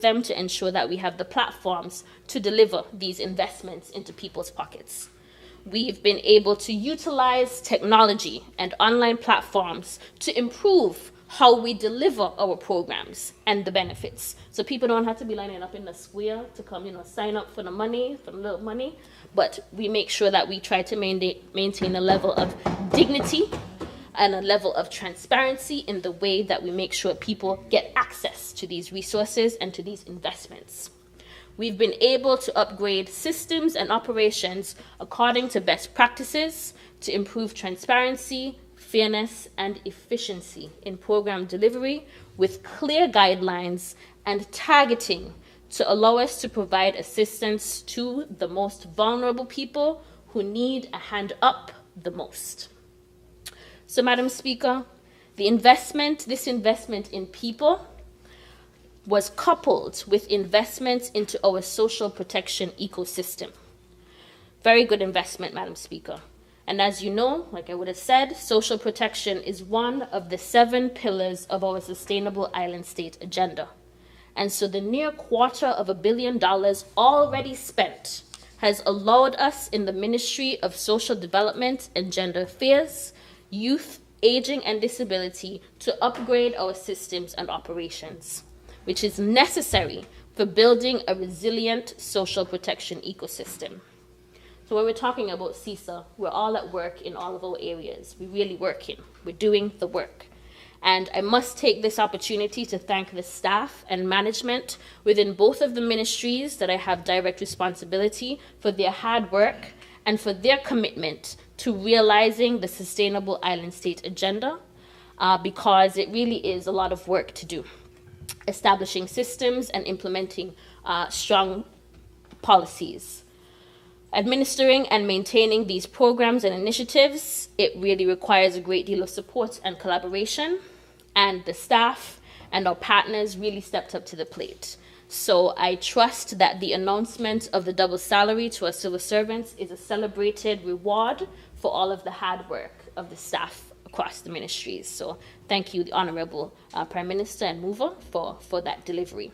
them to ensure that we have the platforms to deliver these investments into people's pockets. We've been able to utilize technology and online platforms to improve how we deliver our programs and the benefits. So people don't have to be lining up in the square to come, sign up for the money, for the little money, but we make sure that we try to maintain a level of dignity and a level of transparency in the way that we make sure people get access to these resources and to these investments. We've been able to upgrade systems and operations according to best practices to improve transparency, fairness, and efficiency in program delivery with clear guidelines and targeting to allow us to provide assistance to the most vulnerable people who need a hand up the most. So, Madam Speaker, this investment in people was coupled with investments into our social protection ecosystem. Very good investment, Madam Speaker. And as you know, like I would have said, social protection is one of the 7 pillars of our Sustainable Island State agenda. And so the near $250 million already spent has allowed us in the Ministry of Social Development and Gender Affairs, Youth, Aging and Disability to upgrade our systems and operations, which is necessary for building a resilient social protection ecosystem. So when we're talking about CISA, we're all at work in all of our areas. We're really working. We're doing the work. And I must take this opportunity to thank the staff and management within both of the ministries that I have direct responsibility for their hard work and for their commitment to realizing the Sustainable Island State agenda, because it really is a lot of work to do. Establishing systems and implementing strong policies. Administering and maintaining these programs and initiatives, it really requires a great deal of support and collaboration, and the staff and our partners really stepped up to the plate. So I trust that the announcement of the double salary to our civil servants is a celebrated reward for all of the hard work of the staff across the ministries. So thank you, the Honorable Prime Minister and Mover, for that delivery.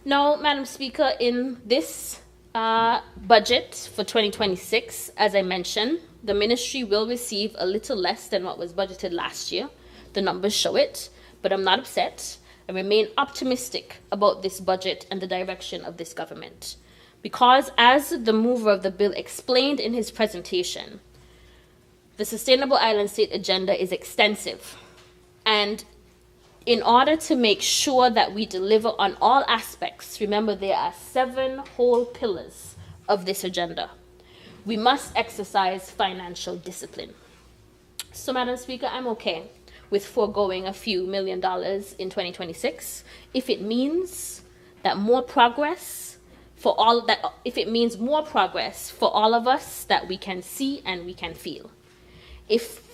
Now, Madam Speaker, in this budget for 2026, as I mentioned, the ministry will receive a little less than what was budgeted last year. The numbers show it, but I'm not upset. I remain optimistic about this budget and the direction of this government. Because as the mover of the bill explained in his presentation, the Sustainable Island State agenda is extensive. And in order to make sure that we deliver on all aspects, remember there are 7 whole pillars of this agenda, we must exercise financial discipline. So, Madam Speaker, I'm okay with foregoing a few $1 million in 2026 if it means that more progress for all that, if it means more progress for all of us that we can see and we can feel. If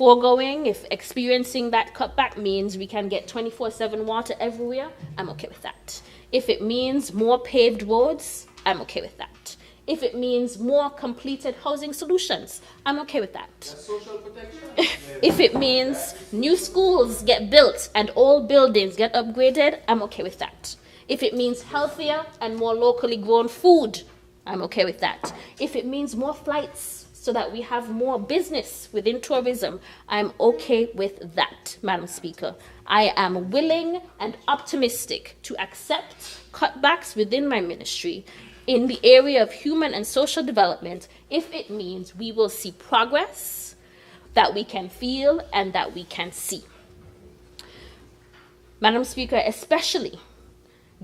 experiencing that cutback means we can get 24/7 water everywhere, I'm okay with that. If it means more paved roads, I'm okay with that. If it means more completed housing solutions, I'm okay with that. That's social protection. If it means new schools get built and old buildings get upgraded, I'm okay with that. If it means healthier and more locally grown food, I'm okay with that. If it means more flights so that we have more business within tourism, I'm okay with that, Madam Speaker. I am willing and optimistic to accept cutbacks within my ministry in the area of human and social development if it means we will see progress that we can feel and that we can see. Madam Speaker, especially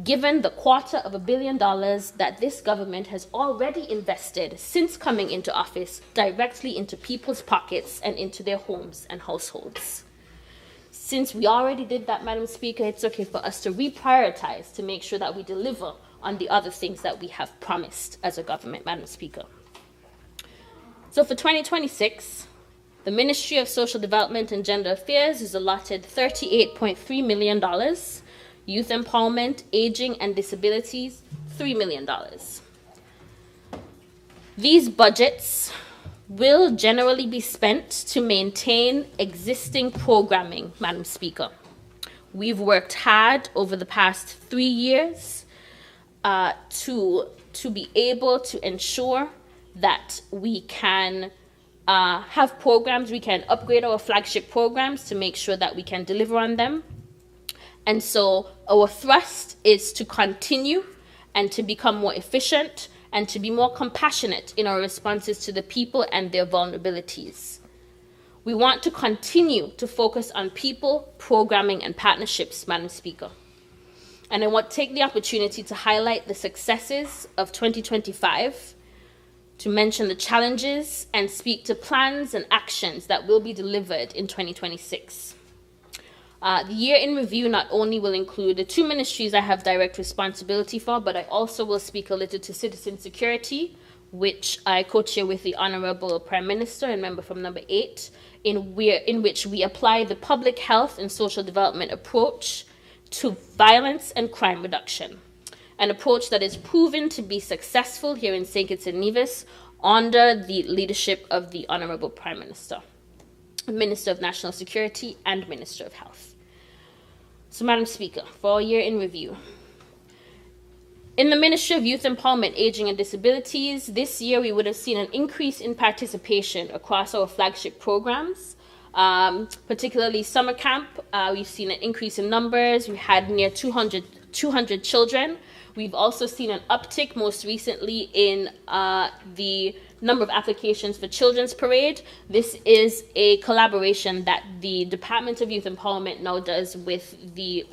given the $250 million that this government has already invested since coming into office directly into people's pockets and into their homes and households. Since we already did that, Madam Speaker, it's okay for us to reprioritize to make sure that we deliver on the other things that we have promised as a government, Madam Speaker. So for 2026, the Ministry of Social Development and Gender Affairs is allotted $38.3 million. Youth Empowerment, Aging and Disabilities, $3 million. These budgets will generally be spent to maintain existing programming, Madam Speaker. We've worked hard over the past 3 years to be able to ensure that we can have programs, we can upgrade our flagship programs to make sure that we can deliver on them. And so our thrust is to continue and to become more efficient and to be more compassionate in our responses to the people and their vulnerabilities. We want to continue to focus on people, programming, and partnerships, Madam Speaker. And I want to take the opportunity to highlight the successes of 2025, to mention the challenges, and speak to plans and actions that will be delivered in 2026. The year in review not only will include the 2 ministries I have direct responsibility for, but I also will speak a little to citizen security, which I co-chair with the Honorable Prime Minister and member from number 8, in which we apply the public health and social development approach to violence and crime reduction, an approach that is proven to be successful here in St. Kitts and Nevis under the leadership of the Honorable Prime Minister, Minister of National Security, and Minister of Health. So, Madam Speaker, for our year in review, in the Ministry of Youth Empowerment, Aging and Disabilities, this year we would have seen an increase in participation across our flagship programs, particularly summer camp. We've seen an increase in numbers. We had near 200 children. We've also seen an uptick most recently in the number of applications for Children's Parade. This is a collaboration that the Department of Youth Empowerment now does with the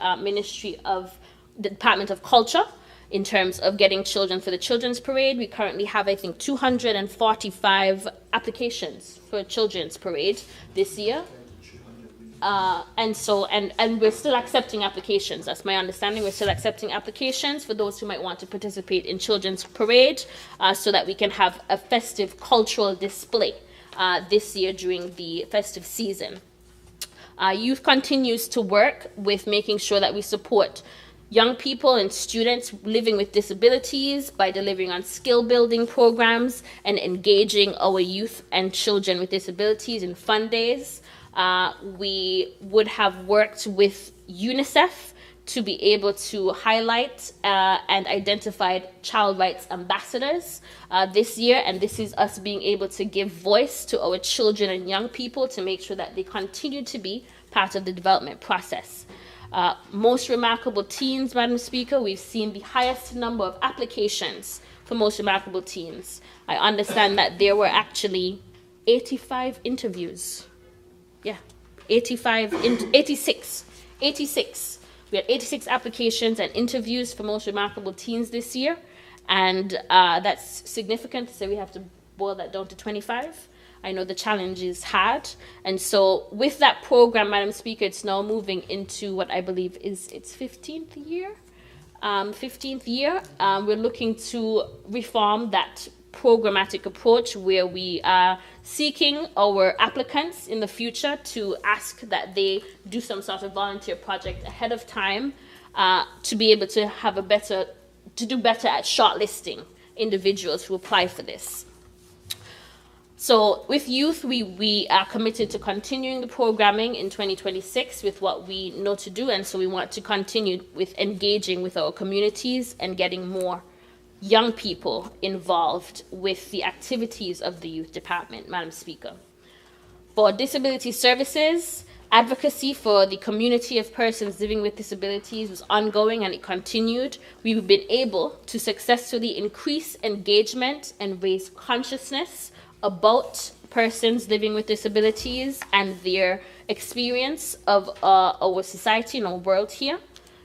Department of Culture in terms of getting children for the Children's Parade. We currently have, I think, 245 applications for Children's Parade this year. And we're still accepting applications. That's my understanding. We're still accepting applications for those who might want to participate in Children's Parade so that we can have a festive cultural display this year during the festive season. Youth continues to work with making sure that we support young people and students living with disabilities by delivering on skill building programs and engaging our youth and children with disabilities in fun days. We would have worked with UNICEF to be able to highlight and identify child rights ambassadors this year. And this is us being able to give voice to our children and young people to make sure that they continue to be part of the development process. Most Remarkable Teens, Madam Speaker, we've seen the highest number of applications for Most Remarkable Teens. I understand that there were actually 85 interviews. Yeah, 86. We had 86 applications and interviews for Most Remarkable Teens this year. And that's significant, so we have to boil that down to 25. I know the challenge is hard. And so with that program, Madam Speaker, it's now moving into what I believe is its 15th year. We're looking to reform that programmatic approach where we are seeking our applicants in the future to ask that they do some sort of volunteer project ahead of time to be able to have do better at shortlisting individuals who apply for this. So with youth, we are committed to continuing the programming in 2026 with what we know to do. And so we want to continue with engaging with our communities and getting more young people involved with the activities of the youth department, Madam Speaker. For disability services, advocacy for the community of persons living with disabilities was ongoing and it continued. We've been able to successfully increase engagement and raise consciousness about persons living with disabilities and their experience of our society and our world here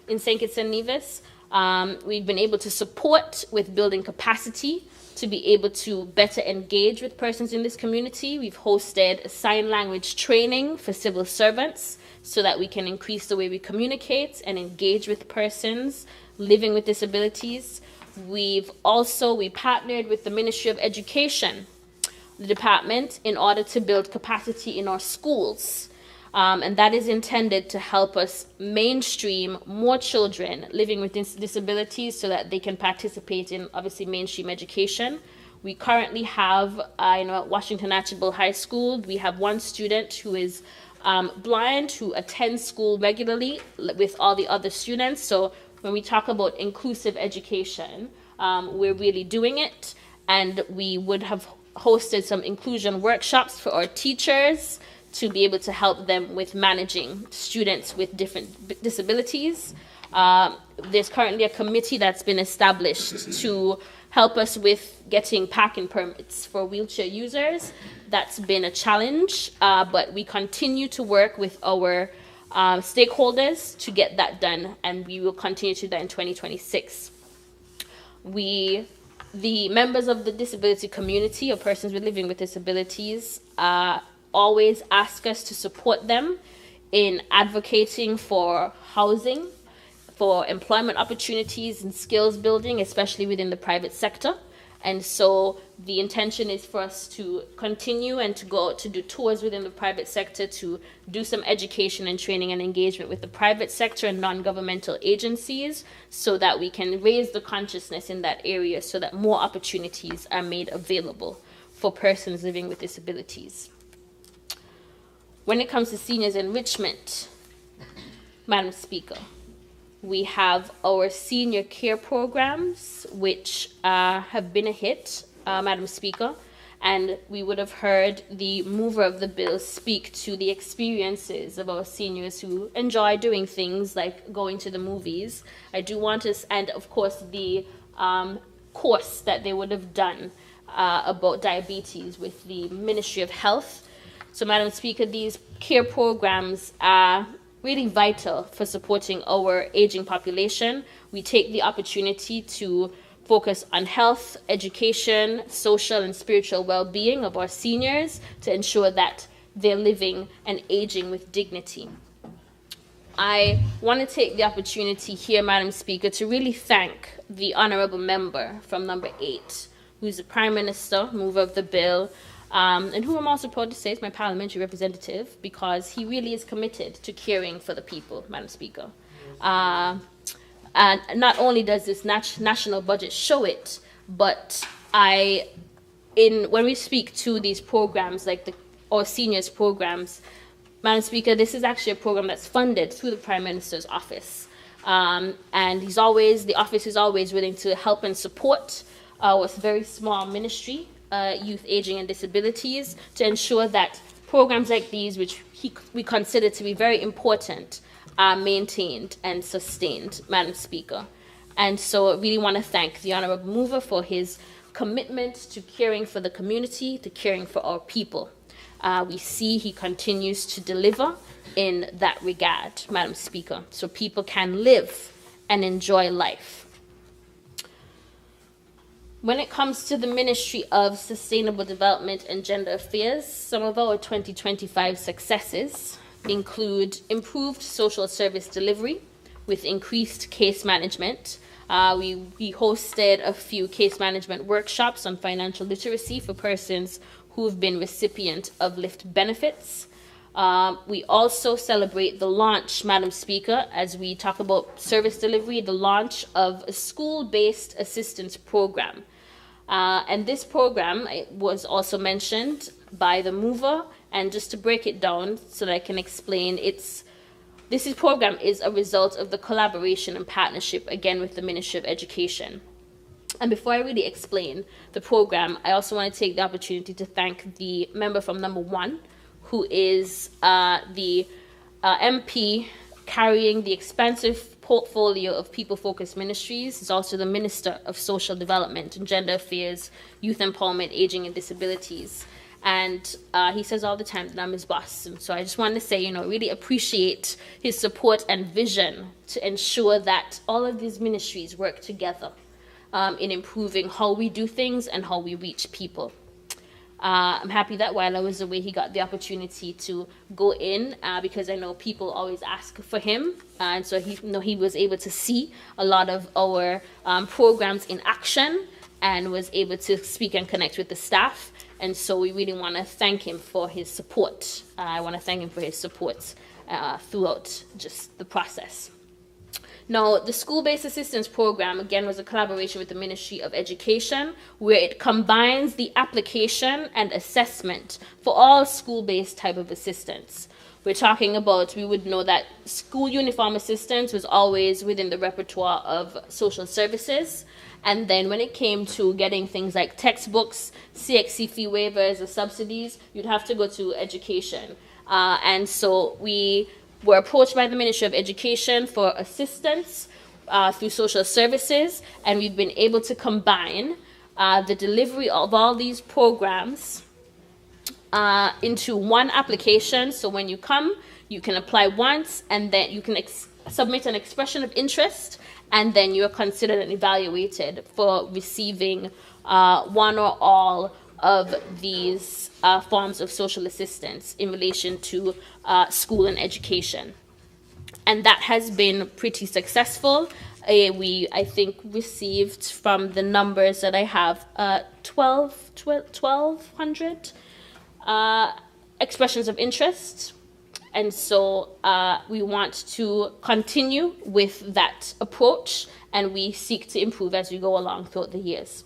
in St. Kitts and Nevis. We've been able to support with building capacity to be able to better engage with persons in this community. We've hosted sign language training for civil servants so that we can increase the way we communicate and engage with persons living with disabilities. We partnered with the Ministry of Education, the department, in order to build capacity in our schools. And that is intended to help us mainstream more children living with disabilities so that they can participate in, obviously, mainstream education. We currently have, at Washington Archibald High School, we have one student who is blind who attend school regularly with all the other students. So when we talk about inclusive education, we're really doing it. And we would have hosted some inclusion workshops for our teachers to be able to help them with managing students with different disabilities. There's currently a committee that's been established to help us with getting parking permits for wheelchair users. That's been a challenge, but we continue to work with our stakeholders to get that done, and we will continue to do that in 2026. The members of the disability community or persons living with disabilities always ask us to support them in advocating for housing, for employment opportunities and skills building, especially within the private sector. And so the intention is for us to continue and to go to do tours within the private sector, to do some education and training and engagement with the private sector and non-governmental agencies, so that we can raise the consciousness in that area so that more opportunities are made available for persons living with disabilities. When it comes to seniors enrichment, Madam Speaker, we have our senior care programs, which have been a hit, Madam Speaker, and we would have heard the mover of the bill speak to the experiences of our seniors who enjoy doing things like going to the movies. I do want us, and of course the course that they would have done about diabetes with the Ministry of Health. So, Madam Speaker, these care programs are really vital for supporting our aging population. We take the opportunity to focus on health, education, social and spiritual well-being of our seniors to ensure that they're living and aging with dignity. I want to take the opportunity here, Madam Speaker, to really thank the honourable member from number 8, who's the Prime Minister, mover of the bill, and who I'm also proud to say is my parliamentary representative, because he really is committed to caring for the people, Madam Speaker. And not only does this national budget show it, but when we speak to these programs, like our seniors programs, Madam Speaker, this is actually a program that's funded through the Prime Minister's office. And the office is always willing to help and support our very small ministry, Youth, Aging and Disabilities, to ensure that programs like these, which we consider to be very important, are maintained and sustained, Madam Speaker. And so I really want to thank the Honourable Mover for his commitment to caring for the community, to caring for our people. We see he continues to deliver in that regard, Madam Speaker, so people can live and enjoy life. When it comes to the Ministry of Sustainable Development and Gender Affairs, some of our 2025 successes include improved social service delivery with increased case management. We hosted a few case management workshops on financial literacy for persons who have been recipient of LIFT benefits. We also celebrate the launch, Madam Speaker, as we talk about service delivery, the launch of a school-based assistance program. And this program was also mentioned by the mover, and just to break it down so that I can explain, this program is a result of the collaboration and partnership, again, with the Ministry of Education. And before I really explain the program, I also want to take the opportunity to thank the member from number 1, who is the MP carrying the expansive portfolio of people-focused ministries. He's also the Minister of Social Development and Gender Affairs, Youth Empowerment, Aging and Disabilities. And he says all the time that I'm his boss. And so I just want to say, really appreciate his support and vision to ensure that all of these ministries work together in improving how we do things and how we reach people. I'm happy that while I was away, he got the opportunity to go in because I know people always ask for him. And so he was able to see a lot of our programs in action and was able to speak and connect with the staff. And so we really want to thank him for his support. I want to thank him for his support throughout just the process. Now, the school-based assistance program, again, was a collaboration with the Ministry of Education, where it combines the application and assessment for all school-based type of assistance. we're talking about, we would know that school uniform assistance was always within the repertoire of social services. And then when it came to getting things like textbooks, CXC fee waivers, or subsidies, you'd have to go to education. And so we were approached by the Ministry of Education for assistance through social services, and we've been able to combine the delivery of all these programs into one application. So when you come, you can apply once, and then you can submit an expression of interest, and then you're considered and evaluated for receiving one or all of these forms of social assistance in relation to school and education. And that has been pretty successful. We, I think, received from the numbers that I have 1,200 expressions of interest. And so we want to continue with that approach, and we seek to improve as we go along throughout the years.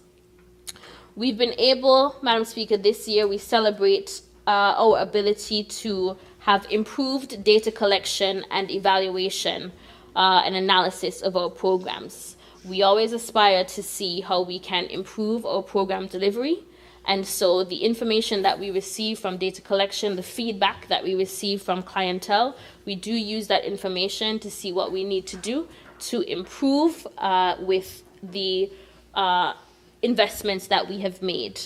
We've been able, Madam Speaker, this year we celebrate our ability to have improved data collection and evaluation and analysis of our programs. We always aspire to see how we can improve our program delivery. And so the information that we receive from data collection, the feedback that we receive from clientele, we do use that information to see what we need to do to improve with the investments that we have made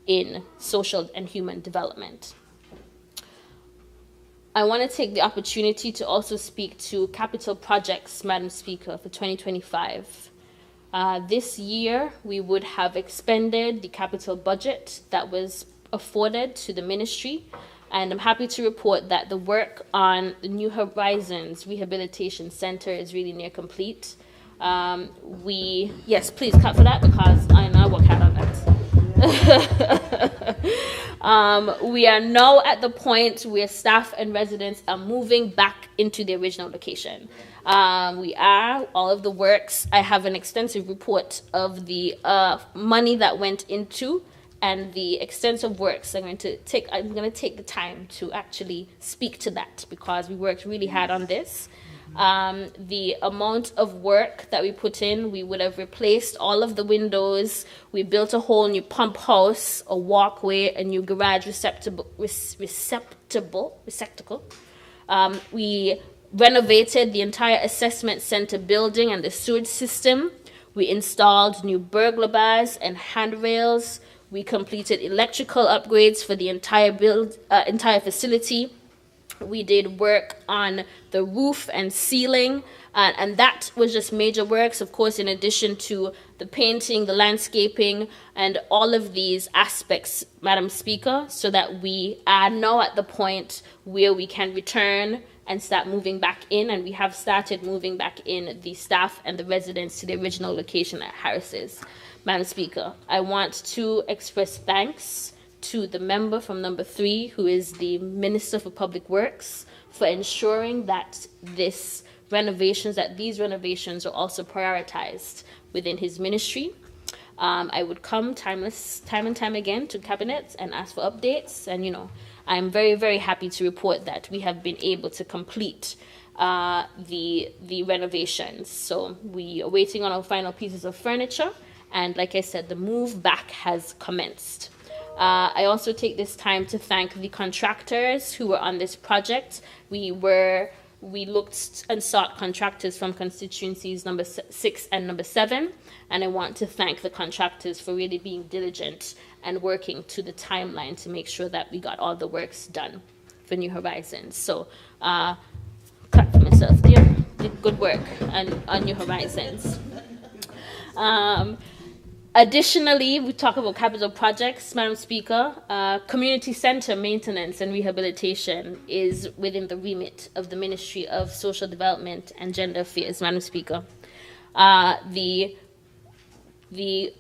in social and human development. I want to take the opportunity to also speak to capital projects, Madam Speaker, for 2025. This year, we would have expended the capital budget that was afforded to the ministry, and I'm happy to report that the work on the New Horizons Rehabilitation Center is really near complete. Yes, please clap for that, because I know I work hard on that. We are now at the point where staff and residents are moving back into the original location. All of the works, I have an extensive report of the money that went into and the extensive works. I'm going to take the time to actually speak to that, because we worked really hard on this. The amount of work that we put in, we would have replaced all of the windows. We built a whole new pump house, a walkway, a new garage receptacle. We renovated the entire assessment center building and the sewage system. We installed new burglar bars and handrails. We completed electrical upgrades for the entire facility. We did work on the roof and ceiling, and that was just major works, of course, in addition to the painting, the landscaping, and all of these aspects, Madam Speaker, so that we are now at the point where we can return and start moving back in, and we have started moving back in the staff and the residents to the original location at Harris's. Madam Speaker, I want to express thanks to the member from number 3, who is the Minister for Public Works, for ensuring that these renovations are also prioritized within his ministry. I would come time and time again to cabinets and ask for updates, and I'm very, very happy to report that we have been able to complete the renovations. So we are waiting on our final pieces of furniture, and like I said, the move back has commenced. I also take this time to thank the contractors who were on this project. We looked and sought contractors from constituencies number 6 and number 7, and I want to thank the contractors for really being diligent and working to the timeline to make sure that we got all the works done for New Horizons. So, clap for myself. Did good work on New Horizons. Additionally, we talk about capital projects, Madam Speaker. Community center maintenance and rehabilitation is within the remit of the Ministry of Social Development and Gender Affairs, Madam Speaker. The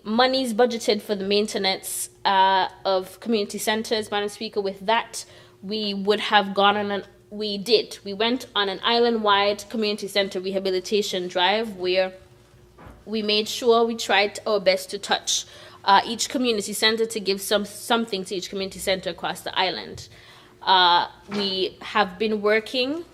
monies budgeted for the maintenance of community centers, Madam Speaker, with that, we would have gone on we went on an island-wide community center rehabilitation drive where we made sure we tried our best to touch each community center, to give something to each community center across the island. We have been working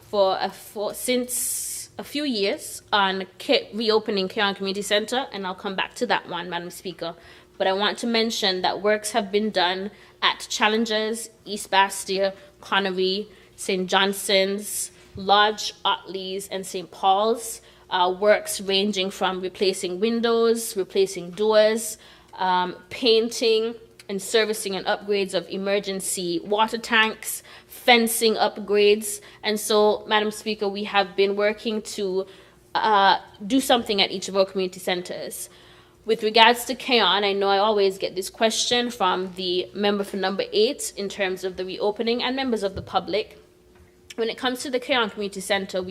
since a few years on reopening Keon Community Center, and I'll come back to that one, Madam Speaker. But I want to mention that works have been done at Challengers, East Bastia, Connery, St. Johnson's, Lodge, Otley's, and St. Paul's. Works ranging from replacing windows, replacing doors, painting and servicing and upgrades of emergency water tanks, fencing upgrades. And so, Madam Speaker, we have been working to do something at each of our community centers. With regards to Keon, I know I always get this question from the member for number 8 in terms of the reopening and members of the public. When it comes to the Keon Community Center,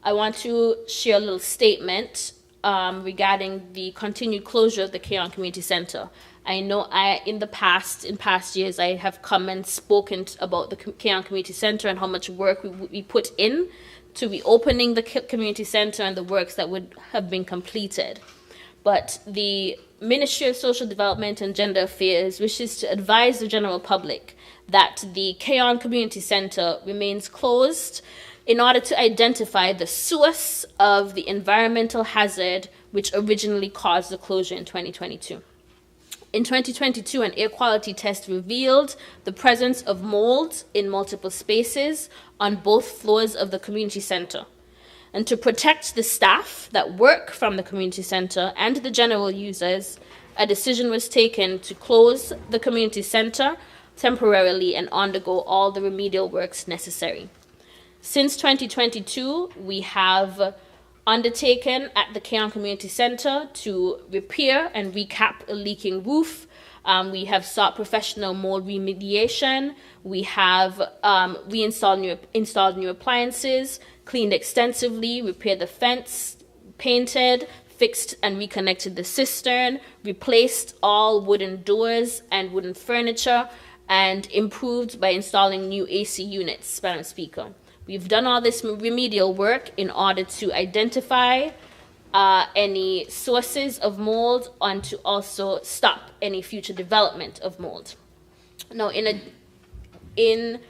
I want to share a little statement regarding the continued closure of the Keon Community Center. I know in past years, I have come and spoken about the Keon Community Center and how much work we put in to reopening the community center and the works that would have been completed. But the Ministry of Social Development and Gender Affairs wishes to advise the general public that the Keon Community Center remains closed in order to identify the source of the environmental hazard which originally caused the closure in 2022. In 2022, an air quality test revealed the presence of mold in multiple spaces on both floors of the community center. And to protect the staff that work from the community center and the general users, a decision was taken to close the community center temporarily and undergo all the remedial works necessary. Since 2022, we have undertaken at the Keon Community Center to repair and recap a leaking roof. We have sought professional mold remediation. We have installed new appliances, cleaned extensively, repaired the fence, painted, fixed and reconnected the cistern, replaced all wooden doors and wooden furniture, and improved by installing new AC units, Madam Speaker. We've done all this remedial work in order to identify any sources of mold and to also stop any future development of mold. Now, in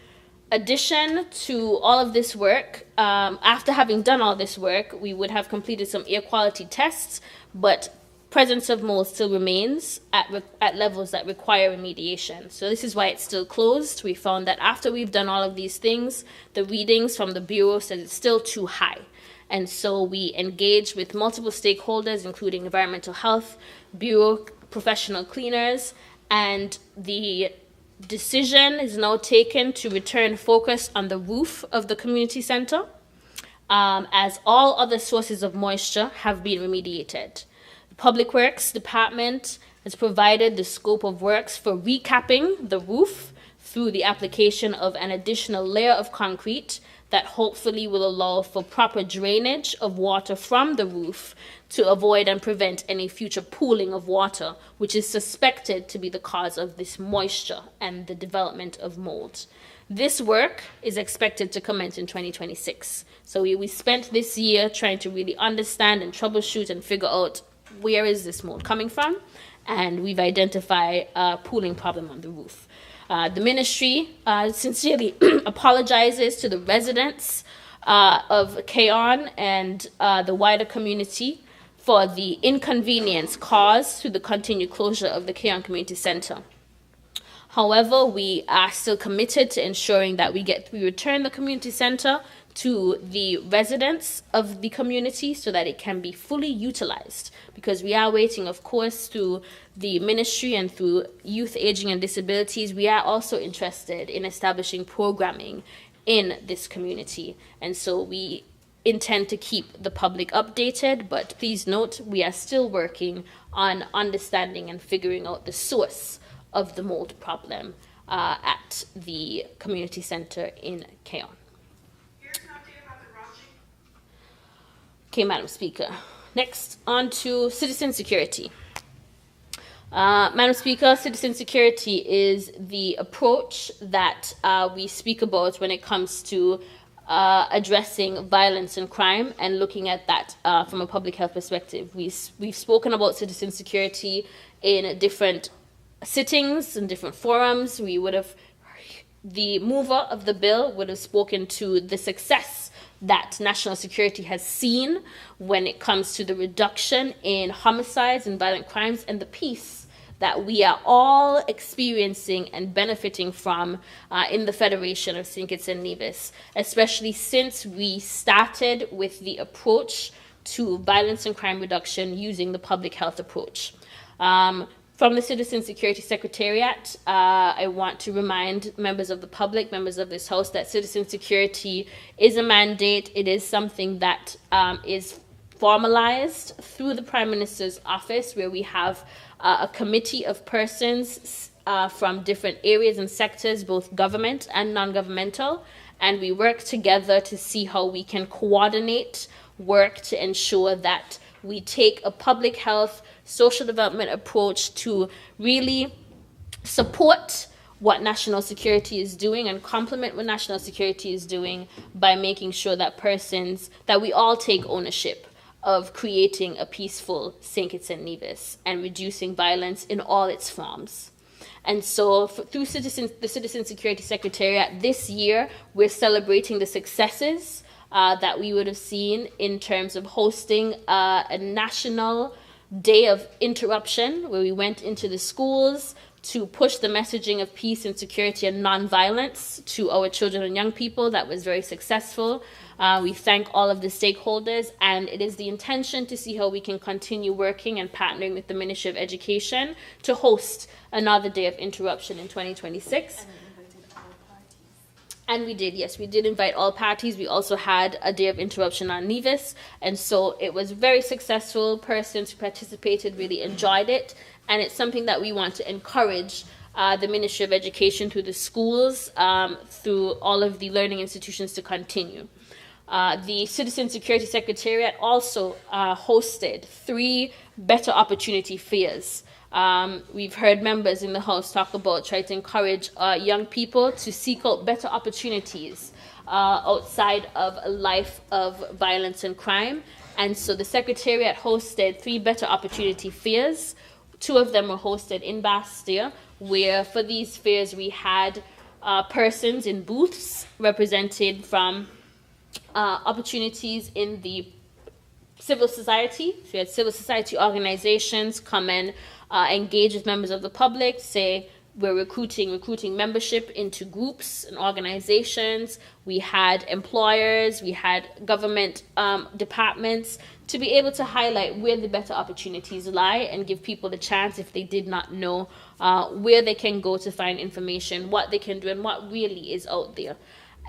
addition to all of this work, after having done all this work, we would have completed some air quality tests, but presence of mold still remains at levels that require remediation. So this is why it's still closed. We found that after we've done all of these things, the readings from the Bureau said it's still too high. And so we engaged with multiple stakeholders, including environmental health, Bureau, professional cleaners, and the decision is now taken to return focus on the roof of the community center, as all other sources of moisture have been remediated. The Public Works Department has provided the scope of works for recapping the roof through the application of an additional layer of concrete that hopefully will allow for proper drainage of water from the roof to avoid and prevent any future pooling of water, which is suspected to be the cause of this moisture and the development of mold. This work is expected to commence in 2026. So we spent this year trying to really understand and troubleshoot and figure out where is this mold coming from, and we've identified a pooling problem on the roof. The ministry sincerely apologizes to the residents of Keon and the wider community for the inconvenience caused through the continued closure of the Keon Community Center. However, we are still committed to ensuring that we return the community center to the residents of the community so that it can be fully utilized, because we are waiting, of course, through the ministry and through Youth, Aging and Disabilities. We are also interested in establishing programming in this community, and so we intend to keep the public updated, but please note we are still working on understanding and figuring out the source of the mold problem at the community center in Keon. Okay, Madam Speaker. Next, on to citizen security. Madam Speaker, citizen security is the approach that we speak about when it comes to addressing violence and crime and looking at that from a public health perspective. We've spoken about citizen security in different sittings and different forums. We would have the mover of the bill would have spoken to the success that national security has seen when it comes to the reduction in homicides and violent crimes and the peace that we are all experiencing and benefiting from in the Federation of St. Kitts and Nevis, especially since we started with the approach to violence and crime reduction using the public health approach. From the Citizen Security Secretariat, I want to remind members of the public, members of this House, that citizen security is a mandate. It is something that is formalized through the Prime Minister's office, where we have a committee of persons from different areas and sectors, both government and non-governmental, and we work together to see how we can coordinate work to ensure that we take a public health, social development approach to really support what national security is doing and complement what national security is doing by making sure that we all take ownership of creating a peaceful St. Kitts and Nevis and reducing violence in all its forms. And so through the Citizen Security Secretariat this year, we're celebrating the successes that we would have seen in terms of hosting a national day of interruption, where we went into the schools to push the messaging of peace and security and nonviolence to our children and young people. That was very successful. We thank all of the stakeholders, and it is the intention to see how we can continue working and partnering with the Ministry of Education to host another day of interruption in 2026. And we did, yes, we did invite all parties. We also had a day of interruption on Nevis, and so it was very successful. Persons who participated really enjoyed it, and it's something that we want to encourage the Ministry of Education through the schools, through all of the learning institutions to continue. The Citizen Security Secretariat also hosted 3 Better Opportunity Fairs. We've heard members in the House talk about trying to encourage young people to seek out better opportunities outside of a life of violence and crime. And so the Secretariat hosted 3 Better Opportunity Fairs. 2 of them were hosted in Bastille, where for these fairs we had persons in booths represented from opportunities in the civil society. So we had civil society organizations come and engage with members of the public, say we're recruiting membership into groups and organizations. We had employers, we had government departments to be able to highlight where the better opportunities lie and give people the chance, if they did not know, where they can go to find information, what they can do, and what really is out there.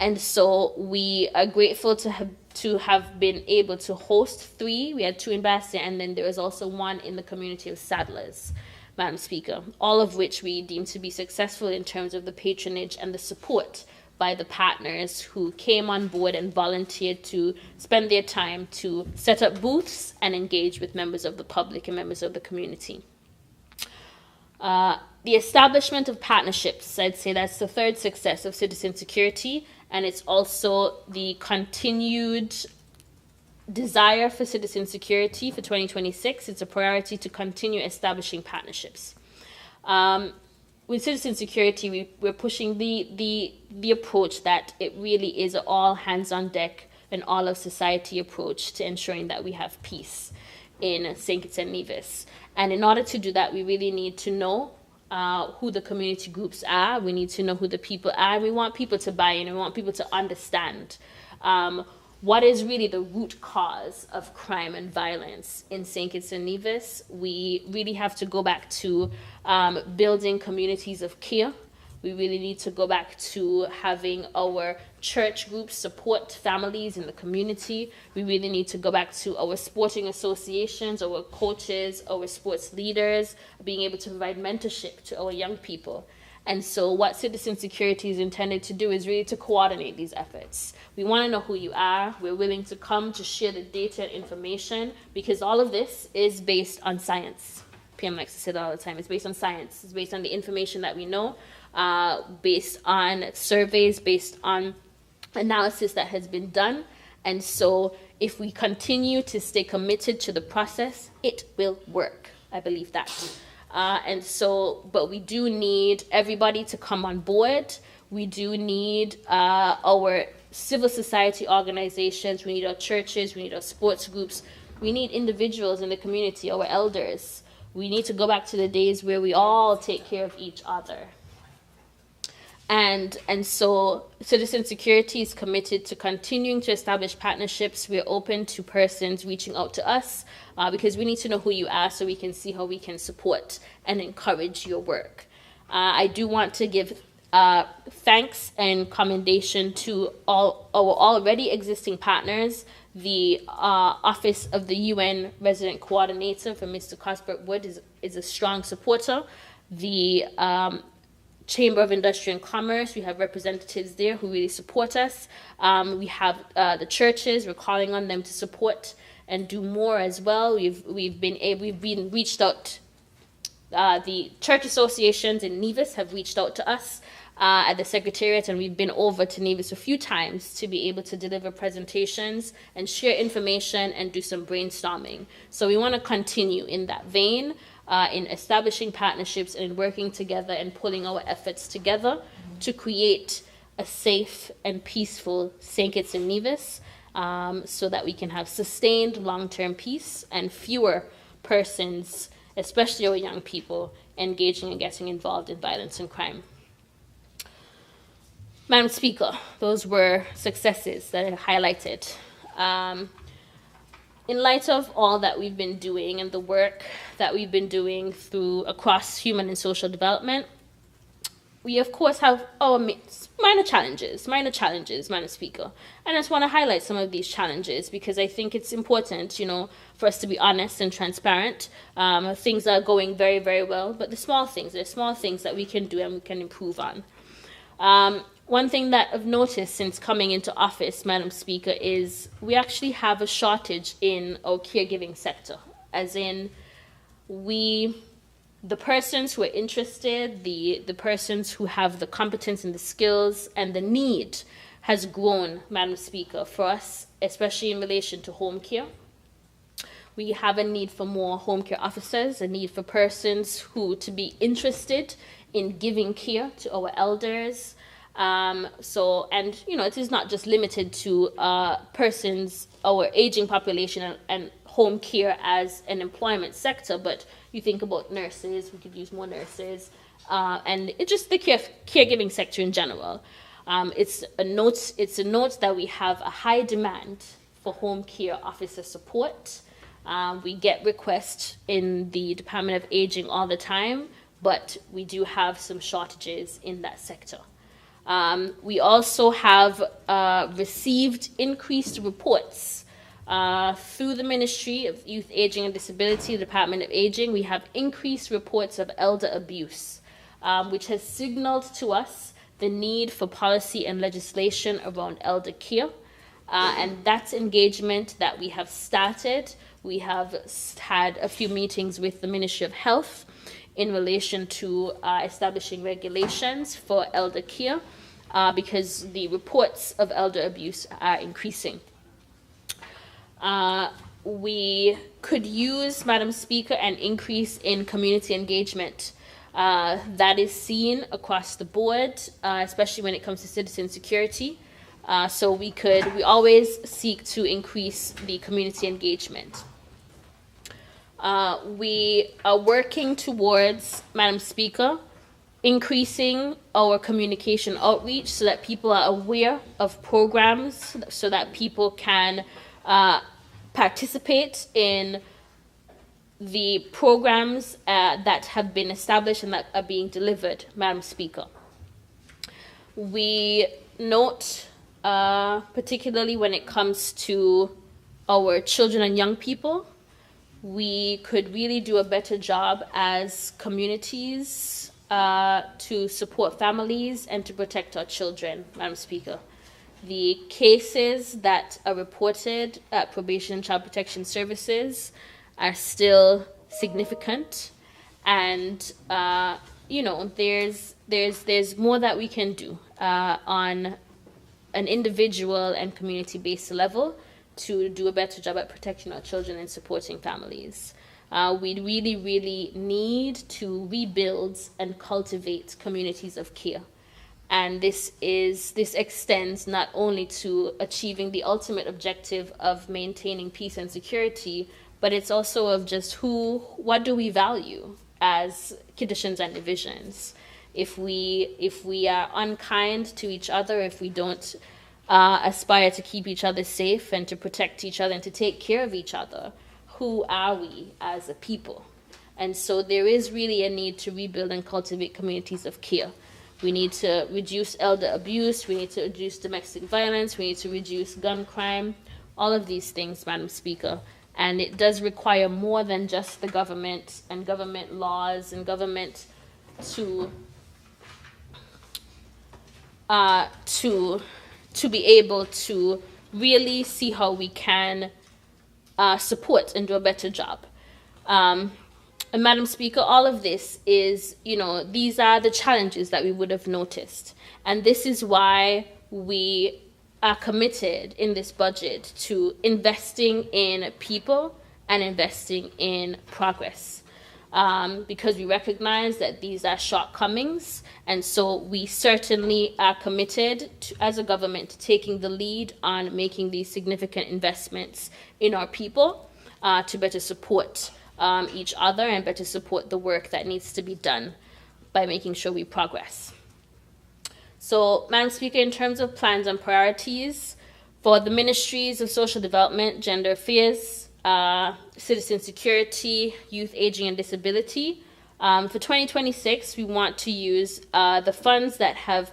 And so we are grateful to have been able to host 3. We had 2 in Bastille, and then there was also 1 in the community of Saddlers, Madam Speaker, all of which we deem to be successful in terms of the patronage and the support by the partners who came on board and volunteered to spend their time to set up booths and engage with members of the public and members of the community. The establishment of partnerships, I'd say that's the 3rd success of citizen security, and it's also the continued desire for citizen security for 2026. It's a priority to continue establishing partnerships. With citizen security, we're pushing the approach that it really is an all hands on deck and all of society approach to ensuring that we have peace in St. Kitts and Nevis. And in order to do that, we really need to know who the community groups are. We need to know who the people are. We want people to buy in. We want people to understand what is really the root cause of crime and violence in St. Kitts and Nevis. We really have to go back to building communities of care. We really need to go back to having our church groups support families in the community. We really need to go back to our sporting associations, our coaches, our sports leaders, being able to provide mentorship to our young people. And so what citizen security is intended to do is really to coordinate these efforts. We want to know who you are. We're willing to come to share the data and information, because all of this is based on science. PM likes to say that all the time. It's based on science. It's based on the information that we know, based on surveys, based on analysis that has been done. And so if we continue to stay committed to the process, it will work. I believe that. But we do need everybody to come on board. We do need our civil society organizations, we need our churches, we need our sports groups, we need individuals in the community, our elders. We need to go back to the days where we all take care of each other. And so Citizen Security is committed to continuing to establish partnerships. We're open to persons reaching out to us because we need to know who you are so we can see how we can support and encourage your work. I do want to give thanks and commendation to all our already existing partners. The Office of the UN Resident Coordinator for Mr. Cuthbert Wood is a strong supporter. The Chamber of Industry and Commerce, we have representatives there who really support us. We have the churches, we're calling on them to support and do more as well. We've been reached out. The church associations in Nevis have reached out to us at the Secretariat, and we've been over to Nevis a few times to be able to deliver presentations and share information and do some brainstorming. So we want to continue in that vein. In establishing partnerships and working together and pulling our efforts together to create a safe and peaceful St. Kitts and Nevis so that we can have sustained long-term peace and fewer persons, especially our young people, engaging and getting involved in violence and crime. Madam Speaker, those were successes that I highlighted. In light of all that we've been doing and the work that we've been doing across human and social development, we of course have our minor challenges, Madam Speaker. And I just want to highlight some of these challenges because I think it's important, for us to be honest and transparent. Things are going very, very well, but there's small things that we can do and we can improve on. One thing that I've noticed since coming into office, Madam Speaker, is we actually have a shortage in our caregiving sector, as in the persons who are interested, the persons who have the competence and the skills and the need has grown, Madam Speaker, for us, especially in relation to home care. We have a need for more home care officers, a need for persons to be interested in giving care to our elders. It is not just limited to persons, our aging population and home care as an employment sector, but you think about nurses, we could use more nurses, and it's just the caregiving sector in general. It's a note that we have a high demand for home care officer support. We get requests in the Department of Aging all the time, but we do have some shortages in that sector. We also have received increased reports through the Ministry of Youth, Aging and Disability, the Department of Aging. We have increased reports of elder abuse, which has signaled to us the need for policy and legislation around elder care. And that's engagement that we have started. We have had a few meetings with the Ministry of Health in relation to establishing regulations for elder care because the reports of elder abuse are increasing. We could use, Madam Speaker, an increase in community engagement that is seen across the board, especially when it comes to citizen security. So we always seek to increase the community engagement. We are working towards, Madam Speaker, increasing our communication outreach so that people are aware of programs, so that people can participate in the programs that have been established and that are being delivered, Madam Speaker. We note, particularly when it comes to our children and young people, we could really do a better job as communities to support families and to protect our children, Madam Speaker. The cases that are reported at Probation and Child Protection Services are still significant, and there's more that we can do on an individual and community-based level to do a better job at protecting our children and supporting families. We really, really need to rebuild and cultivate communities of care. And this extends not only to achieving the ultimate objective of maintaining peace and security, but it's also of just what do we value as Kiddushians and divisions. If we are unkind to each other, if we don't aspire to keep each other safe and to protect each other and to take care of each other, who are we as a people? And so there is really a need to rebuild and cultivate communities of care. We need to reduce elder abuse, we need to reduce domestic violence, we need to reduce gun crime, all of these things, Madam Speaker. And it does require more than just the government and government laws and government to be able to really see how we can support and do a better job. And Madam Speaker, all of this is, these are the challenges that we would have noticed. And this is why we are committed in this budget to investing in people and investing in progress. Because we recognize that these are shortcomings. And so we certainly are committed to, as a government, to taking the lead on making these significant investments in our people to better support each other and better support the work that needs to be done by making sure we progress. So, Madam Speaker, in terms of plans and priorities for the Ministries of Social Development, Gender Affairs, Citizen Security, Youth, Aging and Disability, for 2026, we want to use the funds that have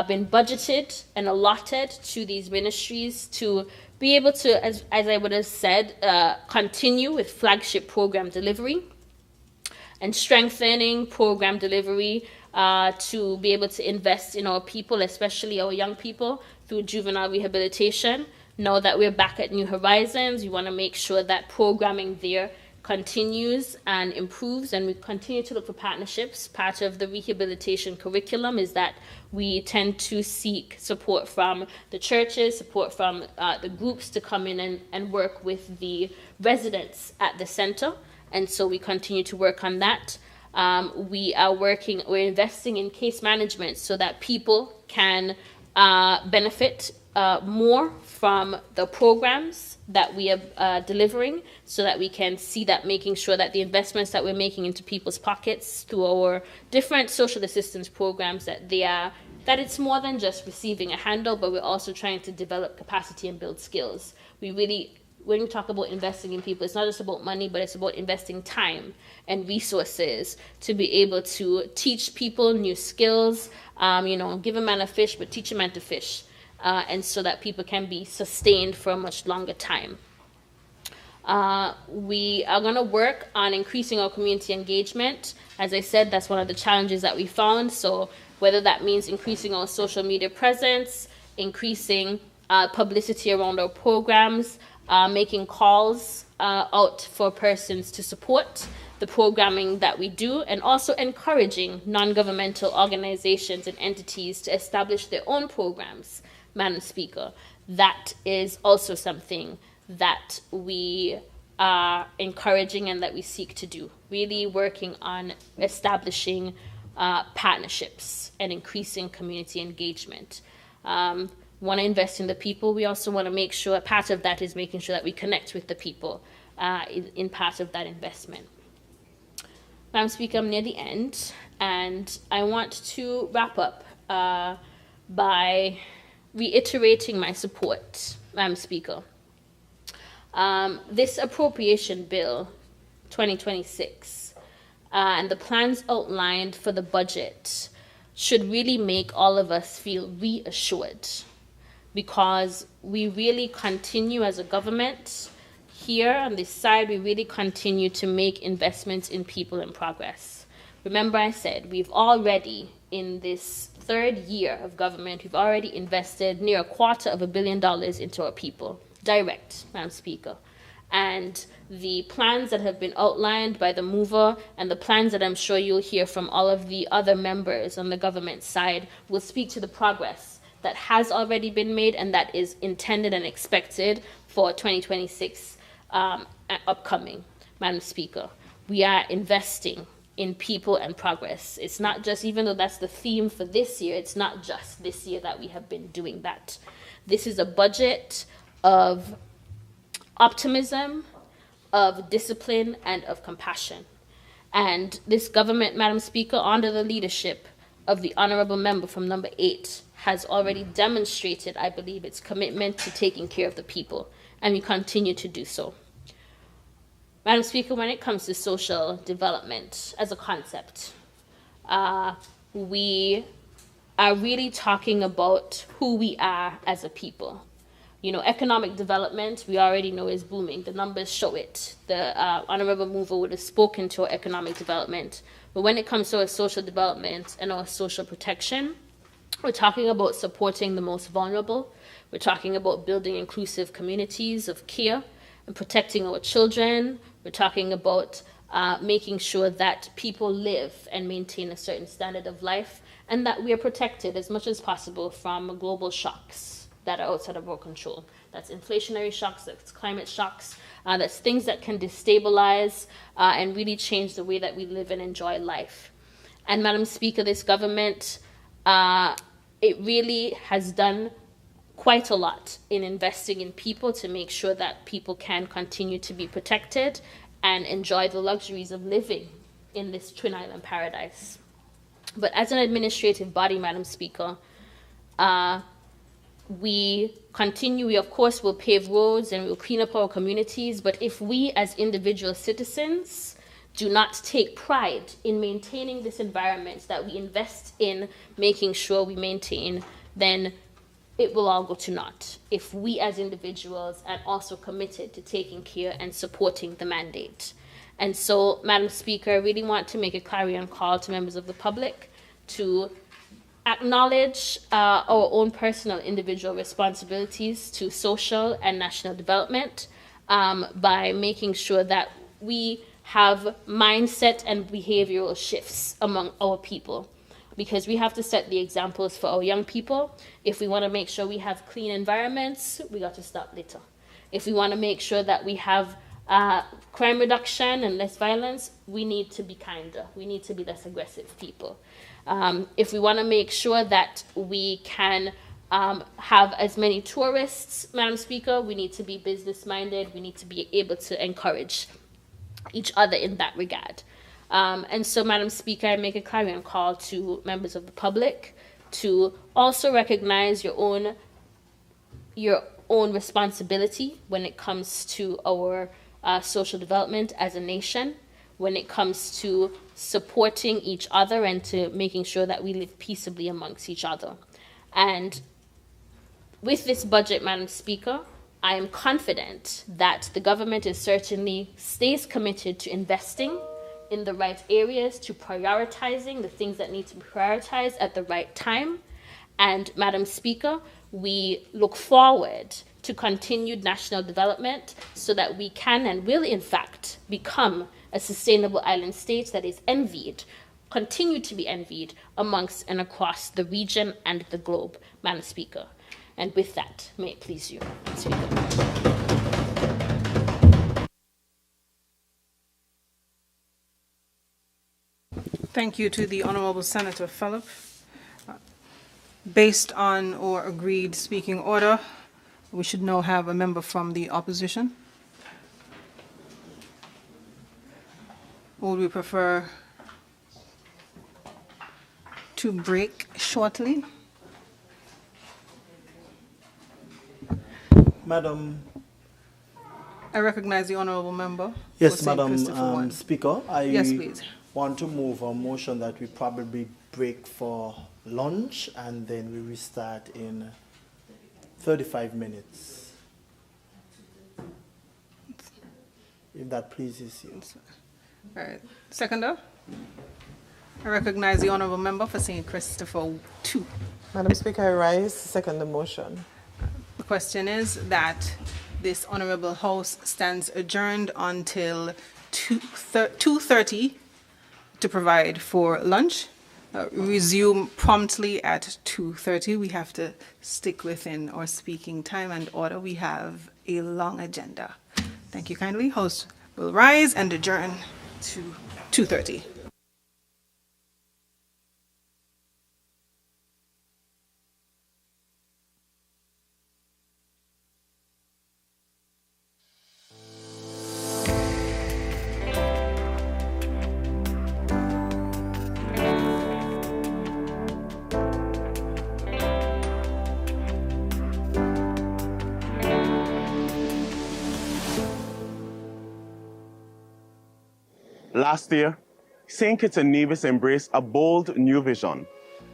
been budgeted and allotted to these ministries to be able to, as I would have said, continue with flagship program delivery and strengthening program delivery to be able to invest in our people, especially our young people, through juvenile rehabilitation. Now that we're back at New Horizons, we want to make sure that programming there continues and improves, and we continue to look for partnerships. Part of the rehabilitation curriculum is that we tend to seek support from the churches, support from the groups to come in and work with the residents at the center, and so we continue to work on that. We're investing in case management so that people can benefit more from the programs that we are delivering, so that we can see that, making sure that the investments that we're making into people's pockets through our different social assistance programs, that it's more than just receiving a handle, but we're also trying to develop capacity and build skills. When we talk about investing in people, it's not just about money, but it's about investing time and resources to be able to teach people new skills, give a man a fish, but teach a man to fish. And so that people can be sustained for a much longer time. We are going to work on increasing our community engagement. As I said, that's one of the challenges that we found. So whether that means increasing our social media presence, increasing publicity around our programs, making calls out for persons to support the programming that we do, and also encouraging non-governmental organizations and entities to establish their own programs. Madam Speaker, that is also something that we are encouraging and that we seek to do, really working on establishing partnerships and increasing community engagement. Want to invest in the people. We also want to make sure part of that is making sure that we connect with the people in part of that investment. Madam Speaker, I'm near the end, and I want to wrap up by reiterating my support, Madam Speaker. This appropriation bill, 2026, and the plans outlined for the budget should really make all of us feel reassured, because we really continue as a government here on this side, we really continue to make investments in people and progress. Remember, I said we've already, in this third year of government, we've already invested near $250 million into our people, direct, Madam Speaker. And the plans that have been outlined by the mover and the plans that I'm sure you'll hear from all of the other members on the government side will speak to the progress that has already been made and that is intended and expected for 2026 upcoming, Madam Speaker. We are investing in people and progress. It's not just, even though that's the theme for this year, it's not just this year that we have been doing that. This is a budget of optimism, of discipline, and of compassion. And this government, Madam Speaker, under the leadership of the honorable member from number 8, has already demonstrated, I believe, its commitment to taking care of the people, and we continue to do so. Madam Speaker, when it comes to social development as a concept, we are really talking about who we are as a people. You know, economic development, we already know, is booming. The numbers show it. The honorable mover would have spoken to our economic development. But when it comes to our social development and our social protection, we're talking about supporting the most vulnerable. We're talking about building inclusive communities of care and protecting our children. We're talking about making sure that people live and maintain a certain standard of life, and that we are protected as much as possible from global shocks that are outside of our control. That's inflationary shocks, that's climate shocks, that's things that can destabilize and really change the way that we live and enjoy life. And Madam Speaker, this government, it really has done quite a lot in investing in people to make sure that people can continue to be protected and enjoy the luxuries of living in this Twin Island paradise. But as an administrative body, Madam Speaker, we of course will pave roads and we'll clean up our communities, but if we as individual citizens do not take pride in maintaining this environment that we invest in making sure we maintain, then it will all go to naught if we as individuals are also committed to taking care and supporting the mandate. And so, Madam Speaker, I really want to make a clarion call to members of the public to acknowledge our own personal individual responsibilities to social and national development by making sure that we have mindset and behavioral shifts among our people, because we have to set the examples for our young people. If we want to make sure we have clean environments, we got to stop litter. If we want to make sure that we have crime reduction and less violence, we need to be kinder. We need to be less aggressive people. If we want to make sure that we can have as many tourists, Madam Speaker, we need to be business-minded. We need to be able to encourage each other in that regard. And so, Madam Speaker, I make a clarion call to members of the public to also recognize your own responsibility when it comes to our social development as a nation, when it comes to supporting each other and to making sure that we live peaceably amongst each other. And with this budget, Madam Speaker, I am confident that the government stays committed to investing in the right areas, to prioritizing the things that need to be prioritized at the right time. And Madam Speaker, we look forward to continued national development so that we can and will in fact become a sustainable island state that is continue to be envied amongst and across the region and the globe, Madam Speaker. And with that, may it please you, Speaker. Thank you to the Honourable Senator Phillip. Based on our agreed speaking order, we should now have a member from the opposition. Would we prefer to break shortly? Madam. I recognize the honourable member. Yes, Madam Speaker. Yes, please. Want to move a motion that we probably break for lunch and then we restart in 35 minutes. If that pleases you. All right. Seconder. I recognize the honourable member for St. Christopher 2. Madam Speaker, I rise to second the motion. The question is that this honourable house stands adjourned until 2:30 to provide for lunch. Resume promptly at 2:30. We have to stick within our speaking time and order. We have a long agenda. Thank you kindly. House will rise and adjourn to 2:30. Last year, St. Kitts and Nevis embraced a bold new vision,